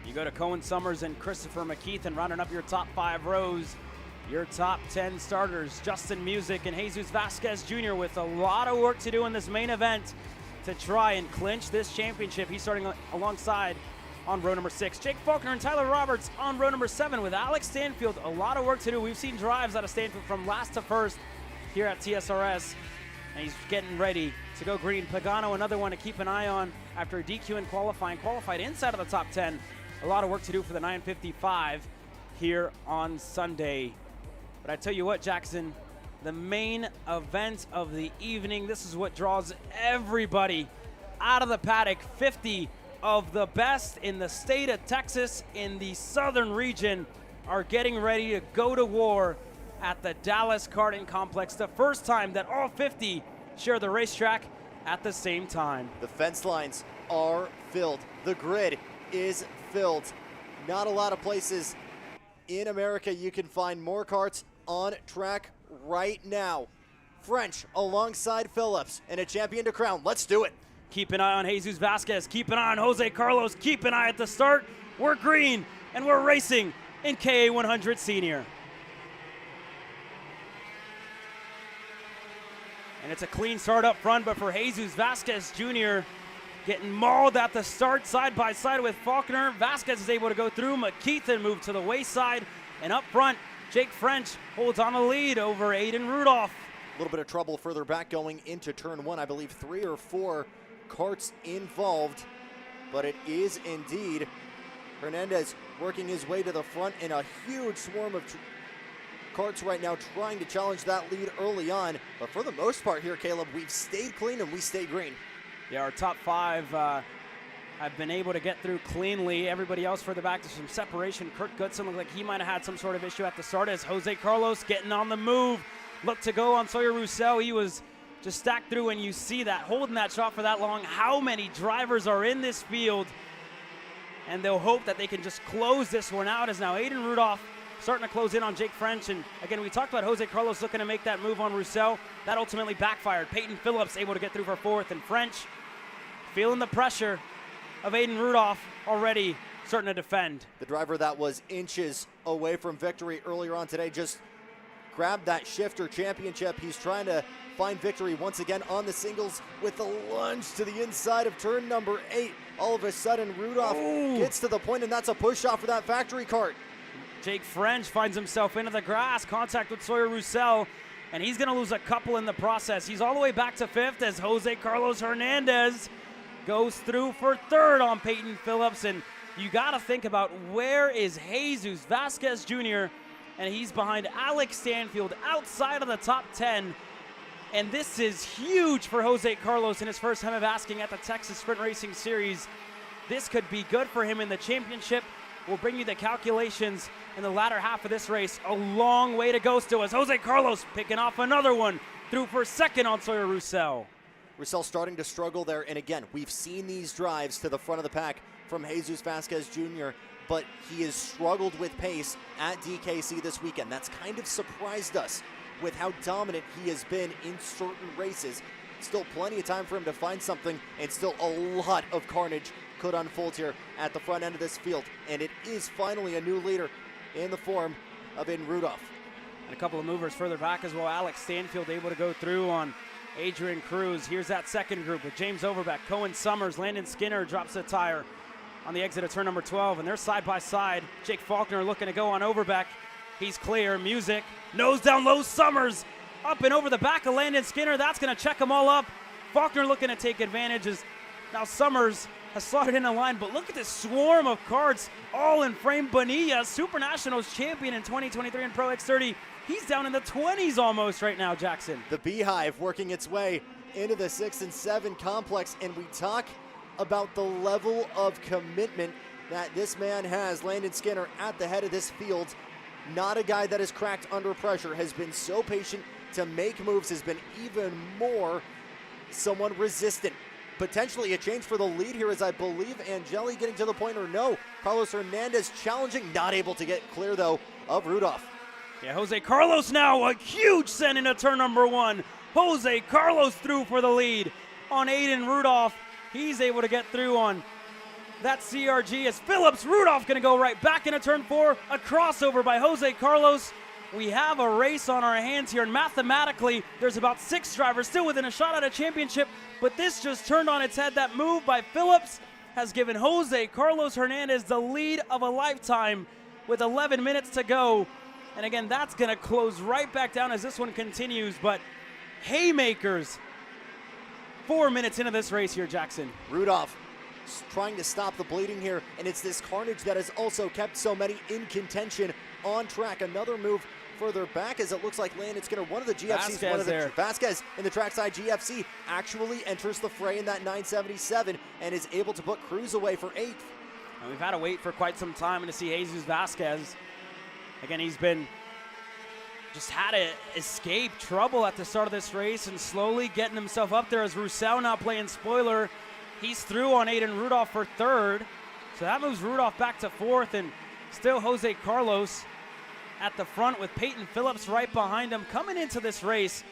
You go to Cohen Summers and Christopher McKeith and rounding up your top 5 rows. Your top 10 starters, Justin Music and Jesus Vasquez Jr. with a lot of work to do in this main event to try and clinch this championship. He's starting alongside on row number 6. Jake Faulkner and Tyler Roberts on row number 7 with Alex Stanfield. A lot of work to do. We've seen drives out of Stanfield from last to first here at TSRS, and he's getting ready to go green. Pagano, another one to keep an eye on after DQ in qualifying. Qualified inside of the top 10. A lot of work to do for the 955 here on Sunday. But I tell you what, Jackson, the main event of the evening, this is what draws everybody out of the paddock. 50 of the best in the state of Texas in the southern region are getting ready to go to war at the Dallas Karting Complex. The first time that all 50 share the racetrack at the same time. The fence lines are filled. The grid is filled. Not a lot of places in America you can find more karts on track right now. French alongside Phillips and a champion to crown. Let's do it. Keep an eye on Jesus Vasquez. Keep an eye on Jose Carlos. Keep an eye at the start. We're green and we're racing in KA 100 Senior. And it's a clean start up front, but for Jesus Vasquez Jr., getting mauled at the start side by side with Faulkner. Vasquez is able to go through. McKeith and move to the wayside. And up front, Jake French holds on the lead over Aiden Rudolph. A little bit of trouble further back going into turn 1. I believe 3 or 4 karts involved, but it is indeed Hernandez working his way to the front in a huge swarm of karts right now, trying to challenge that lead early on. But for the most part here, Caleb, we've stayed clean and we stay green. Yeah, our top 5 have been able to get through cleanly. Everybody else further back, there's some separation. Kurt Goodson looked like he might have had some sort of issue at the start as Jose Carlos getting on the move. Looked to go on Sawyer Roussel. He was just stacked through, and you see that, holding that shot for that long. How many drivers are in this field? And they'll hope that they can just close this one out, as now Aiden Rudolph starting to close in on Jake French. And again, we talked about Jose Carlos looking to make that move on Roussel. That ultimately backfired. Peyton Phillips able to get through for 4th, and French feeling the pressure of Aiden Rudolph already starting to defend. The driver that was inches away from victory earlier on today just grabbed that shifter championship. He's trying to find victory once again on the singles with a lunge to the inside of turn number 8. All of a sudden, Rudolph gets to the point, and that's a push off for that factory cart. Jake French finds himself into the grass, contact with Sawyer Roussel, and he's going to lose a couple in the process. He's all the way back to 5th as Jose Carlos Hernandez goes through for 3rd on Peyton Phillips. And you got to think about, where is Jesus Vasquez Jr., and he's behind Alex Stanfield outside of the top 10. And this is huge for Jose Carlos in his first time of asking at the Texas Sprint Racing Series. This could be good for him in the championship. We'll bring you the calculations in the latter half of this race. A long way to go still as Jose Carlos picking off another one through for 2nd on Sawyer Roussel. Roussel starting to struggle there, and again, we've seen these drives to the front of the pack from Jesus Vasquez Jr., but he has struggled with pace at DKC this weekend. That's kind of surprised us with how dominant he has been in certain races. Still plenty of time for him to find something, and still a lot of carnage could unfold here at the front end of this field. And it is finally a new leader in the form of Aiden Rudolph. And a couple of movers further back as well. Alex Stanfield able to go through on Adrian Cruz. Here's that second group with James Overbeck, Cohen Summers, Landon Skinner drops a tire on the exit of turn number 12, and they're side by side. Jake Faulkner looking to go on Overbeck. He's clear. Music, nose down low. Summers up and over the back of Landon Skinner. That's going to check them all up. Faulkner looking to take advantages. Now Summers has slotted in a line, but look at this swarm of karts all in frame. Bonilla, Super Nationals champion in 2023 in Pro X30. He's down in the 20s almost right now, Jackson. The Beehive working its way into the 6 and 7 complex, and we talk about the level of commitment that this man has. Landon Skinner at the head of this field, not a guy that is cracked under pressure, has been so patient to make moves, has been even more someone resistant. Potentially a change for the lead here, as I believe Angeli getting to the point, or no. Carlos Hernandez challenging, not able to get clear though of Rudolph. Yeah, Jose Carlos now a huge send into turn number 1. Jose Carlos through for the lead on Aiden Rudolph. He's able to get through on that CRG as Phillips. Rudolph going to go right back into turn 4. A crossover by Jose Carlos. We have a race on our hands here, and mathematically, there's about 6 drivers still within a shot at a championship, but this just turned on its head. That move by Phillips has given Jose Carlos Hernandez the lead of a lifetime with 11 minutes to go. And again, that's going to close right back down as this one continues, but haymakers 4 minutes into this race here, Jackson. Rudolph trying to stop the bleeding here, and it's this carnage that has also kept so many in contention on track. Another move further back as it looks like Landon's going to one of the GFCs. Vasquez in the trackside GFC actually enters the fray in that 977 and is able to put Cruz away for 8th. And we've had to wait for quite some time to see Jesus Vasquez. Again, he's been just had to escape trouble at the start of this race and slowly getting himself up there as Roussel now playing spoiler. He's through on Aiden Rudolph for 3rd. So that moves Rudolph back to 4th, and still Jose Carlos at the front with Peyton Phillips right behind him coming into this race.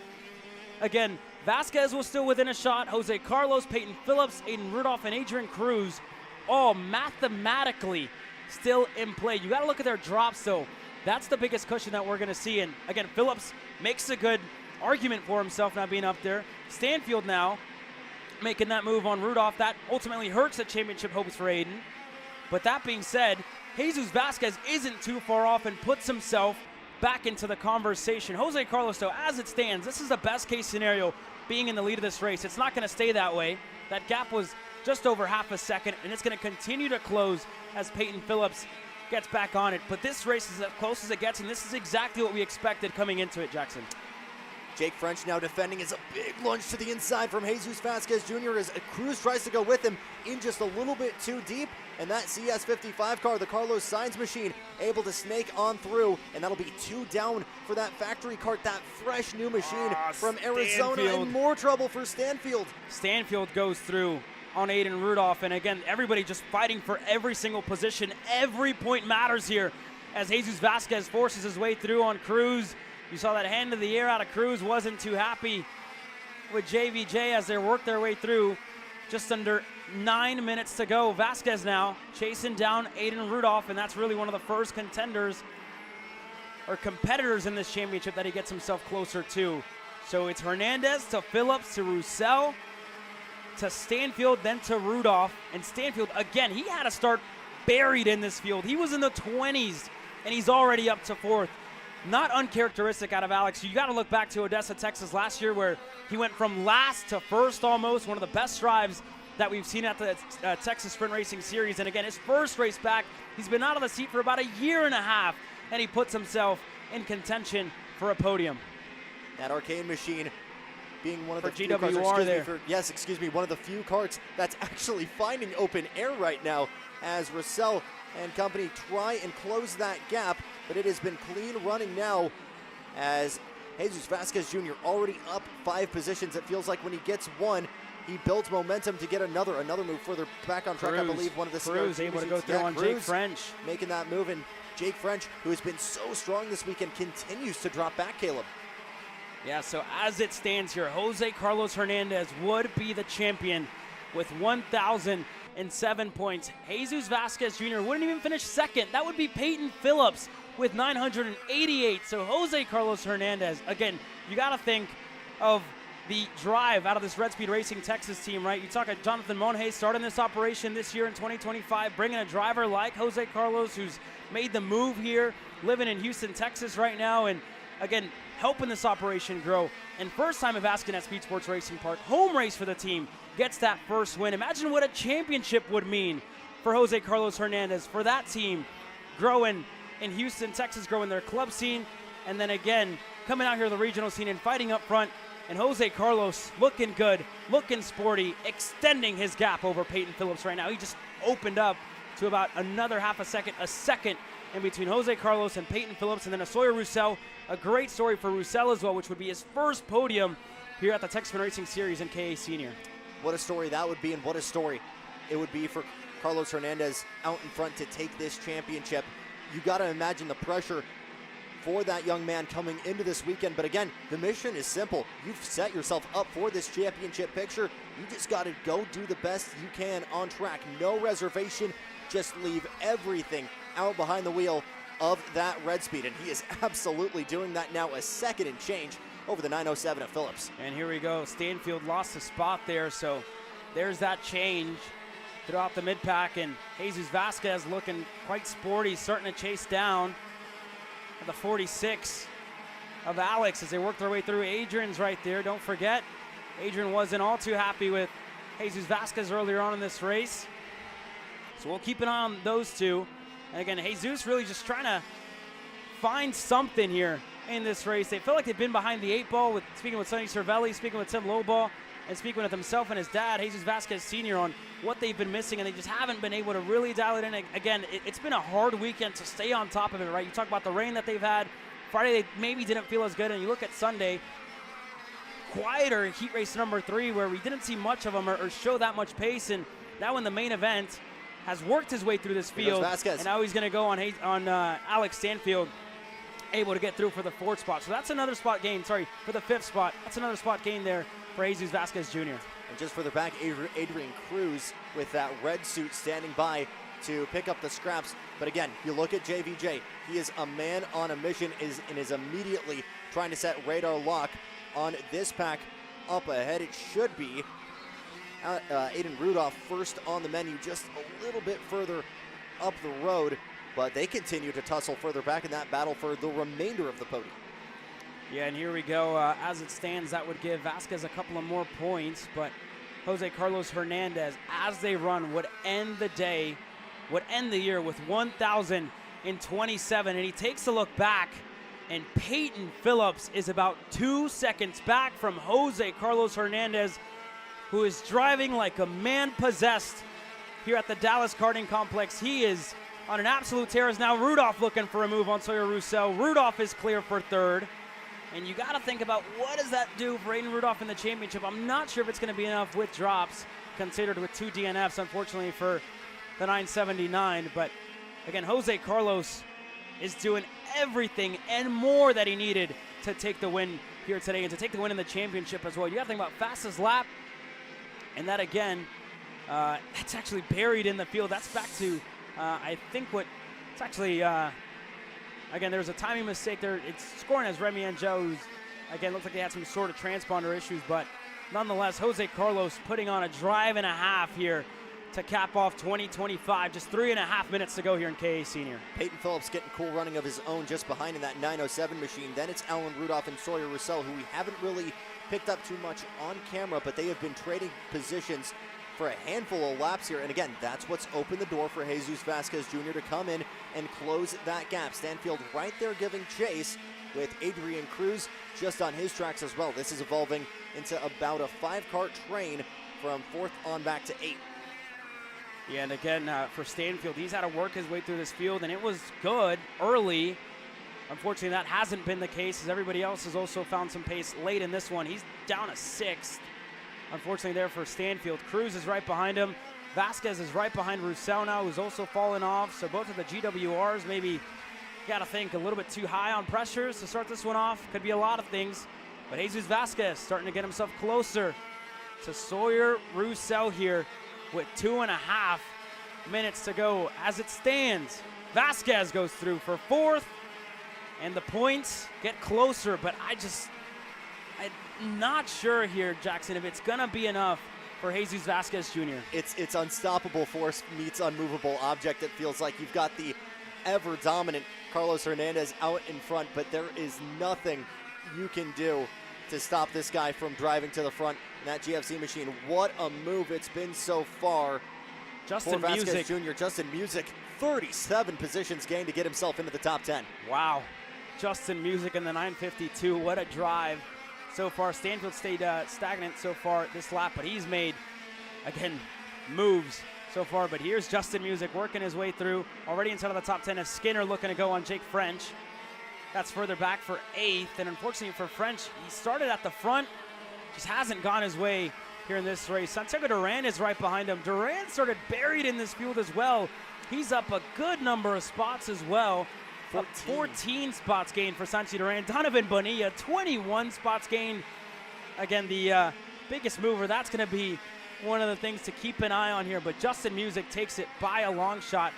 Again, Vasquez was still within a shot. Jose Carlos, Peyton Phillips, Aiden Rudolph, and Adrian Cruz all mathematically still in play. You got to look at their drops, though. That's the biggest cushion that we're going to see. And again, Phillips makes a good argument for himself now being up there. Stanfield now making that move on Rudolph. That ultimately hurts the championship hopes for Aiden. But that being said, Jesus Vasquez isn't too far off and puts himself back into the conversation. Jose Carlos, though, as it stands, this is the best case scenario being in the lead of this race. It's not going to stay that way. That gap was just over half a second, and it's going to continue to close as Peyton Phillips gets back on it. But this race is as close as it gets, and this is exactly what we expected coming into it, Jackson. Jake French now defending as a big lunge to the inside from Jesus Vasquez Jr. as Cruz tries to go with him in just a little bit too deep. And that CS55 car, the Carlos Sainz machine, able to snake on through. And that'll be 2 down for that factory cart, that fresh new machine from Arizona. And more trouble for Stanfield. Stanfield goes through on Aiden Rudolph. And again, everybody just fighting for every single position. Every point matters here as Jesus Vasquez forces his way through on Cruz. You saw that hand of the air out of Cruz. Wasn't too happy with JVJ as they worked their way through. Just under 9 minutes to go. Vasquez now chasing down Aiden Rudolph, and that's really one of the first contenders or competitors in this championship that he gets himself closer to. So it's Hernandez to Phillips to Roussel to Stanfield, then to Rudolph. And Stanfield, again, he had to start buried in this field. He was in the 20s, and he's already up to 4th. Not uncharacteristic out of Alex. You got to look back to Odessa, Texas last year where he went from last to 1st almost, one of the best drives that we've seen at the Texas Sprint Racing Series. And again, his first race back, he's been out of the seat for about 1.5 years, and he puts himself in contention for a podium. That arcade machine being one of the few GWR cars, there. one of the few carts that's actually finding open air right now as Roussel and company try and close that gap, but it has been clean running now as Jesus Vasquez Jr. already up 5 positions. It feels like when he gets one, he builds momentum to get another move further back on track. Cruz, I believe one of the Cruz able to go through on Cruz Jake French. Making that move, and Jake French, who has been so strong this weekend, continues to drop back, Caleb. Yeah, so as it stands here, Jose Carlos Hernandez would be the champion with 1,007 points. Jesus Vasquez Jr. wouldn't even finish 2nd. That would be Peyton Phillips with 988. So Jose Carlos Hernandez, again, you got to think of the drive out of this Red Speed Racing Texas team, right? You talk about Jonathan Monhay starting this operation this year in 2025, bringing a driver like Jose Carlos who's made the move here, living in Houston, Texas right now, and again, helping this operation grow. And first time of asking at Speed Sports Racing Park, home race for the team, gets that first win. Imagine what a championship would mean for Jose Carlos Hernandez, for that team growing in Houston, Texas, growing their club scene, and then again, coming out here to the regional scene and fighting up front. And Jose Carlos looking good, looking sporty, extending his gap over Peyton Phillips right now. He just opened up to about another half a second in between Jose Carlos and Peyton Phillips, and then a Sawyer Roussel. A great story for Roussel as well, which would be his first podium here at the Texas Racing Series in KA Senior. What a story that would be, and what a story it would be for Carlos Hernandez out in front to take this championship. You got to imagine the pressure for that young man coming into this weekend. But again, the mission is simple. You've set yourself up for this championship picture. You just got to go do the best you can on track. No reservation. Just leave everything out behind the wheel of that red speed. And he is absolutely doing that now, a second and change over the 907 of Phillips. And here we go. Stanfield lost a spot there, so there's that change throughout the mid-pack, and Jesus Vasquez looking quite sporty, starting to chase down the 46 of Alex as they work their way through. Adrian's right there. Don't forget, Adrian wasn't all too happy with Jesus Vasquez earlier on in this race. So we'll keep an eye on those two. And again, Jesus really just trying to find something here in this race. They feel like they've been behind the 8 ball, with speaking with Sonny Cervelli, speaking with Tim Lowball, and speaking with himself and his dad, Jesus Vasquez Sr., on what they've been missing, and they just haven't been able to really dial it in. Again, it's been a hard weekend to stay on top of it, right? You talk about the rain that they've had. Friday, they maybe didn't feel as good, and you look at Sunday, quieter heat race number 3, where we didn't see much of them or show that much pace, and now in the main event, has worked his way through this field, and now he's going to go on Alex Stanfield, able to get through for the 4th spot. So that's another spot gain, for the 5th spot. That's another spot gain there for Jesus Vasquez Jr. And just further back, Adrian Cruz with that red suit standing by to pick up the scraps. But again, you look at JVJ, he is a man on a mission and is immediately trying to set radar lock on this pack up ahead. It should be Aiden Rudolph first on the menu, just a little bit further up the road, but they continue to tussle further back in that battle for the remainder of the podium. Yeah, and here we go. As it stands, that would give Vasquez a couple of more points, but Jose Carlos Hernandez, as they run, would end the day, would end the year with 1,027, and he takes a look back, and Peyton Phillips is about 2 seconds back from Jose Carlos Hernandez, who is driving like a man possessed here at the Dallas Karting Complex. He is on an absolute tear. Is now Rudolph looking for a move on Sawyer Roussel. Rudolph is clear for 3rd. And you got to think about, what does that do for Aiden Rudolph in the championship? I'm not sure if it's going to be enough with drops, considered with 2 DNFs, unfortunately, for the 979. But again, Jose Carlos is doing everything and more that he needed to take the win here today and to take the win in the championship as well. You got to think about fastest lap. And that, again, that's actually buried in the field. That's back to, I think it's actually, again, there's a timing mistake there. It's scoring as Remy Angel, who's, again, looks like they had some sort of transponder issues. But nonetheless, Jose Carlos putting on a drive and a half here to cap off 2025. Just 3.5 minutes to go here in KA Senior. Peyton Phillips getting cool running of his own just behind in that 907 machine. Then it's Alan Rudolph and Sawyer Roussel, who we haven't really picked up too much on camera, but they have been trading positions for a handful of laps here. And again, that's what's opened the door for Jesus Vasquez Jr. to come in and close that gap. Stanfield right there giving chase with Adrian Cruz just on his tracks as well. This is evolving into about a 5-car train from 4th on back to 8th. Yeah, and again, for Stanfield, he's had to work his way through this field, and it was good early. Unfortunately, that hasn't been the case, as everybody else has also found some pace late in this one. He's down a 6th, unfortunately, there for Stanfield. Cruz is right behind him. Vasquez is right behind Roussel now, who's also fallen off. So both of the GWRs maybe got to think a little bit too high on pressures to start this one off. Could be a lot of things. But Jesus Vasquez starting to get himself closer to Sawyer Roussel here with 2.5 minutes to go. As it stands, Vasquez goes through for 4th. And the points get closer, but I'm not sure here, Jackson, if it's going to be enough for Jesus Vasquez Jr. It's unstoppable force meets unmovable object. It feels like you've got the ever-dominant Carlos Hernandez out in front, but there is nothing you can do to stop this guy from driving to the front in that GFC machine. What a move it's been so far Justin for Vasquez Music. Jr. Justin Music, 37 positions gained to get himself into the top 10. Wow. Justin Music in the 952. What a drive so far. Stanfield stayed stagnant so far this lap, but he's made, again, moves so far. But here's Justin Music working his way through, already inside of the top 10 as Skinner looking to go on Jake French. That's further back for 8th, and unfortunately for French, he started at the front, just hasn't gone his way here in this race. Santiago Duran is right behind him. Duran started buried in this field as well. He's up a good number of spots as well. 14 spots gained for Sanchi Duran. Donovan Bonilla, 21 spots gained. Again, the biggest mover, that's going to be one of the things to keep an eye on here. But Justin Music takes it by a long shot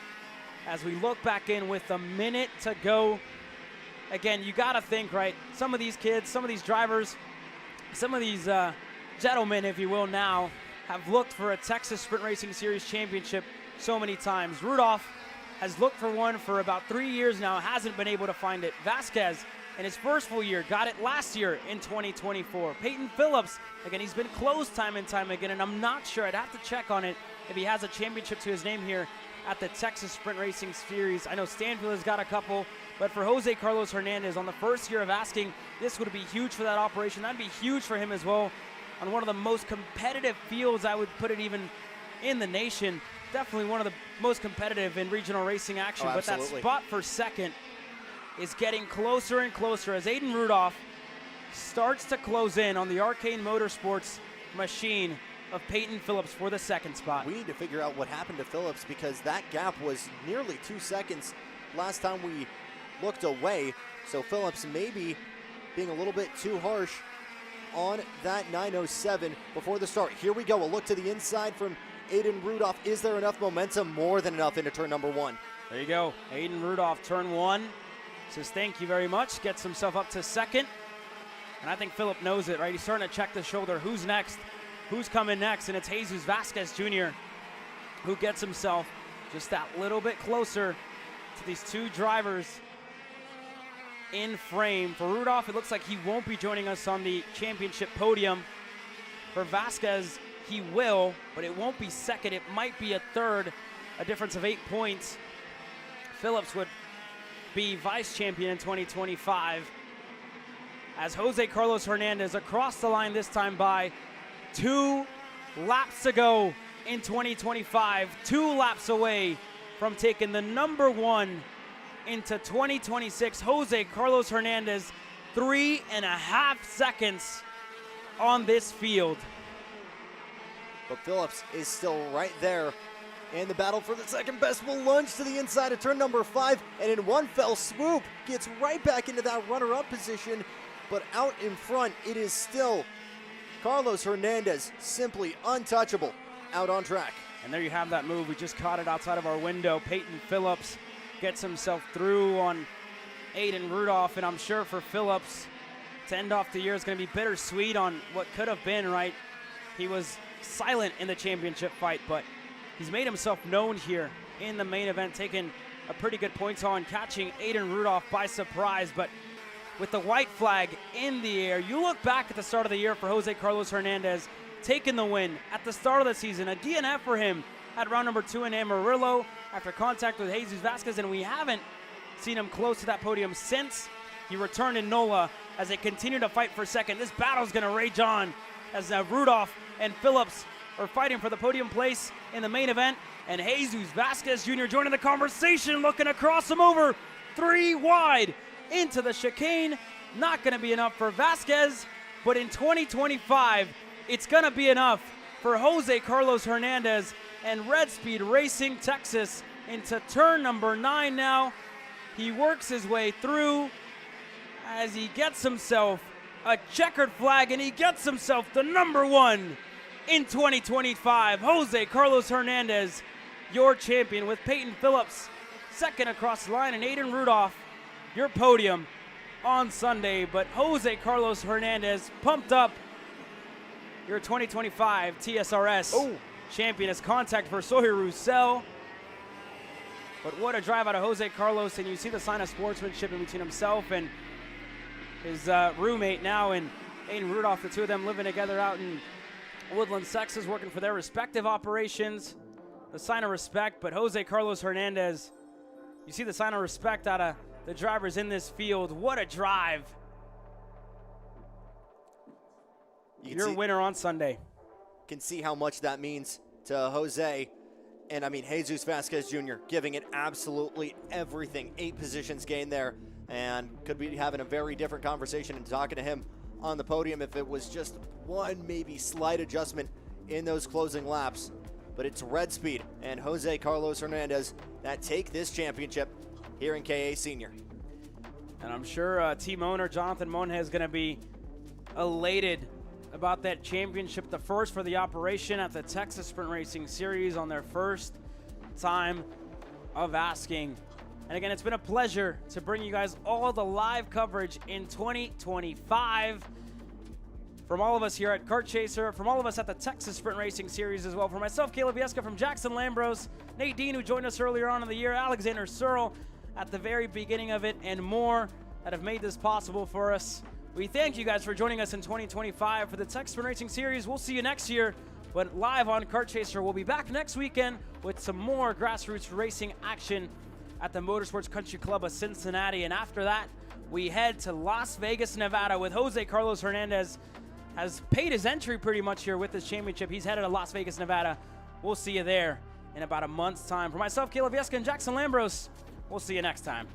as we look back in with a minute to go. Again, you got to think, right, some of these kids, some of these drivers, some of these gentlemen, if you will, now have looked for a Texas Sprint Racing Series championship so many times. Rudolph has looked for one for about 3 years now, hasn't been able to find it. Vasquez, in his first full year, got it last year in 2024. Peyton Phillips, again, he's been close time and time again, and I'm not sure, I'd have to check on it, if he has a championship to his name here at the Texas Sprint Racing Series. I know Stanfield has got a couple, but for Jose Carlos Hernandez, on the first year of asking, this would be huge for that operation. That'd be huge for him as well. On one of the most competitive fields, I would put it even in the nation. Definitely one of the most competitive in regional racing action. But that spot for second is getting closer and closer as Aiden Rudolph starts to close in on the Arcane Motorsports machine of Peyton Phillips for the second spot. We need to figure out what happened to Phillips, because that gap was nearly 2 seconds last time we looked away. So Phillips maybe being a little bit too harsh on that 907 before the start. Here we go, a look to the inside from Aiden Rudolph. Is there enough momentum? More than enough into turn number 1. There you go, Aiden Rudolph, turn 1. Says thank you very much, gets himself up to second. And I think Phillip knows it, right? He's starting to check the shoulder. Who's next? Who's coming next? And it's Jesus Vasquez Jr. who gets himself just that little bit closer to these two drivers in frame. For Rudolph, it looks like he won't be joining us on the championship podium. For Vasquez, he will, but it won't be second. It might be a third, a difference of 8 points. Phillips would be vice champion in 2025 as Jose Carlos Hernandez across the line this time by 2 laps to go in 2025. 2 laps away from taking the number 1 into 2026. Jose Carlos Hernandez, 3.5 seconds on this field. But Phillips is still right there. And the battle for the second best will lunge to the inside of turn number 5. And in one fell swoop, gets right back into that runner-up position. But out in front, it is still Carlos Hernandez, simply untouchable, out on track. And there you have that move. We just caught it outside of our window. Peyton Phillips gets himself through on Aiden Rudolph. And I'm sure for Phillips, to end off the year is going to be bittersweet on what could have been, right? He was silent in the championship fight, but he's made himself known here in the main event, taking a pretty good points on, catching Aiden Rudolph by surprise. But with the white flag in the air, you look back at the start of the year for Jose Carlos Hernandez, taking the win at the start of the season. A DNF for him at round number 2 in Amarillo after contact with Jesus Vasquez, and we haven't seen him close to that podium since he returned in NOLA as they continue to fight for second. This battle's going to rage on as Rudolph and Phillips are fighting for the podium place in the main event, and Jesus Vasquez Jr. joining the conversation, looking to cross him over 3 wide into the chicane. Not going to be enough for Vasquez, but in 2025, it's going to be enough for Jose Carlos Hernandez and Red Speed Racing Texas into turn number 9 now. He works his way through as he gets himself a checkered flag, and he gets himself the number 1 in 2025. Jose Carlos Hernandez, your champion, with Peyton Phillips second across the line, and Aiden Rudolph, your podium on Sunday. But Jose Carlos Hernandez pumped up, your 2025 TSRS champion, as contact for Sawyer Roussel. But what a drive out of Jose Carlos, and you see the sign of sportsmanship in between himself and his roommate now, and Aiden Rudolph, the two of them living together out in Woodland, Texas, working for their respective operations. The sign of respect, but Jose Carlos Hernandez, you see the sign of respect out of the drivers in this field. What a drive. Your winner on Sunday. Can see how much that means to Jose. And I mean, Jesus Vasquez Jr. giving it absolutely everything. 8 positions gained there, and could be having a very different conversation and talking to him on the podium if it was just one maybe slight adjustment in those closing laps. But it's Red Speed and Jose Carlos Hernandez that take this championship here in KA Senior. And I'm sure team owner Jonathan Monha is going to be elated about that championship, the first for the operation at the Texas Sprint Racing Series on their first time of asking. And again, it's been a pleasure to bring you guys all the live coverage in 2025. From all of us here at Kart Chaser, from all of us at the Texas Sprint Racing Series as well. For myself, Caleb Vieska, from Jackson Lambros, Nate Dean, who joined us earlier on in the year, Alexander Searle at the very beginning of it, and more that have made this possible for us. We thank you guys for joining us in 2025 for the Texas Sprint Racing Series. We'll see you next year, but live on Kart Chaser. We'll be back next weekend with some more grassroots racing action at the Motorsports Country Club of Cincinnati. And after that, we head to Las Vegas, Nevada with Jose Carlos Hernandez. Has paid his entry pretty much here with this championship. He's headed to Las Vegas, Nevada. We'll see you there in about a month's time. For myself, Caleb Vieska, and Jackson Lambros, we'll see you next time.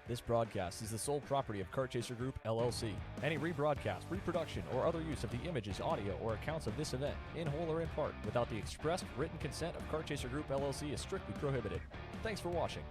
This broadcast is the sole property of Kart Chaser Group, LLC. Any rebroadcast, reproduction, or other use of the images, audio, or accounts of this event, in whole or in part, without the express written consent of Kart Chaser Group, LLC is strictly prohibited. Thanks for watching.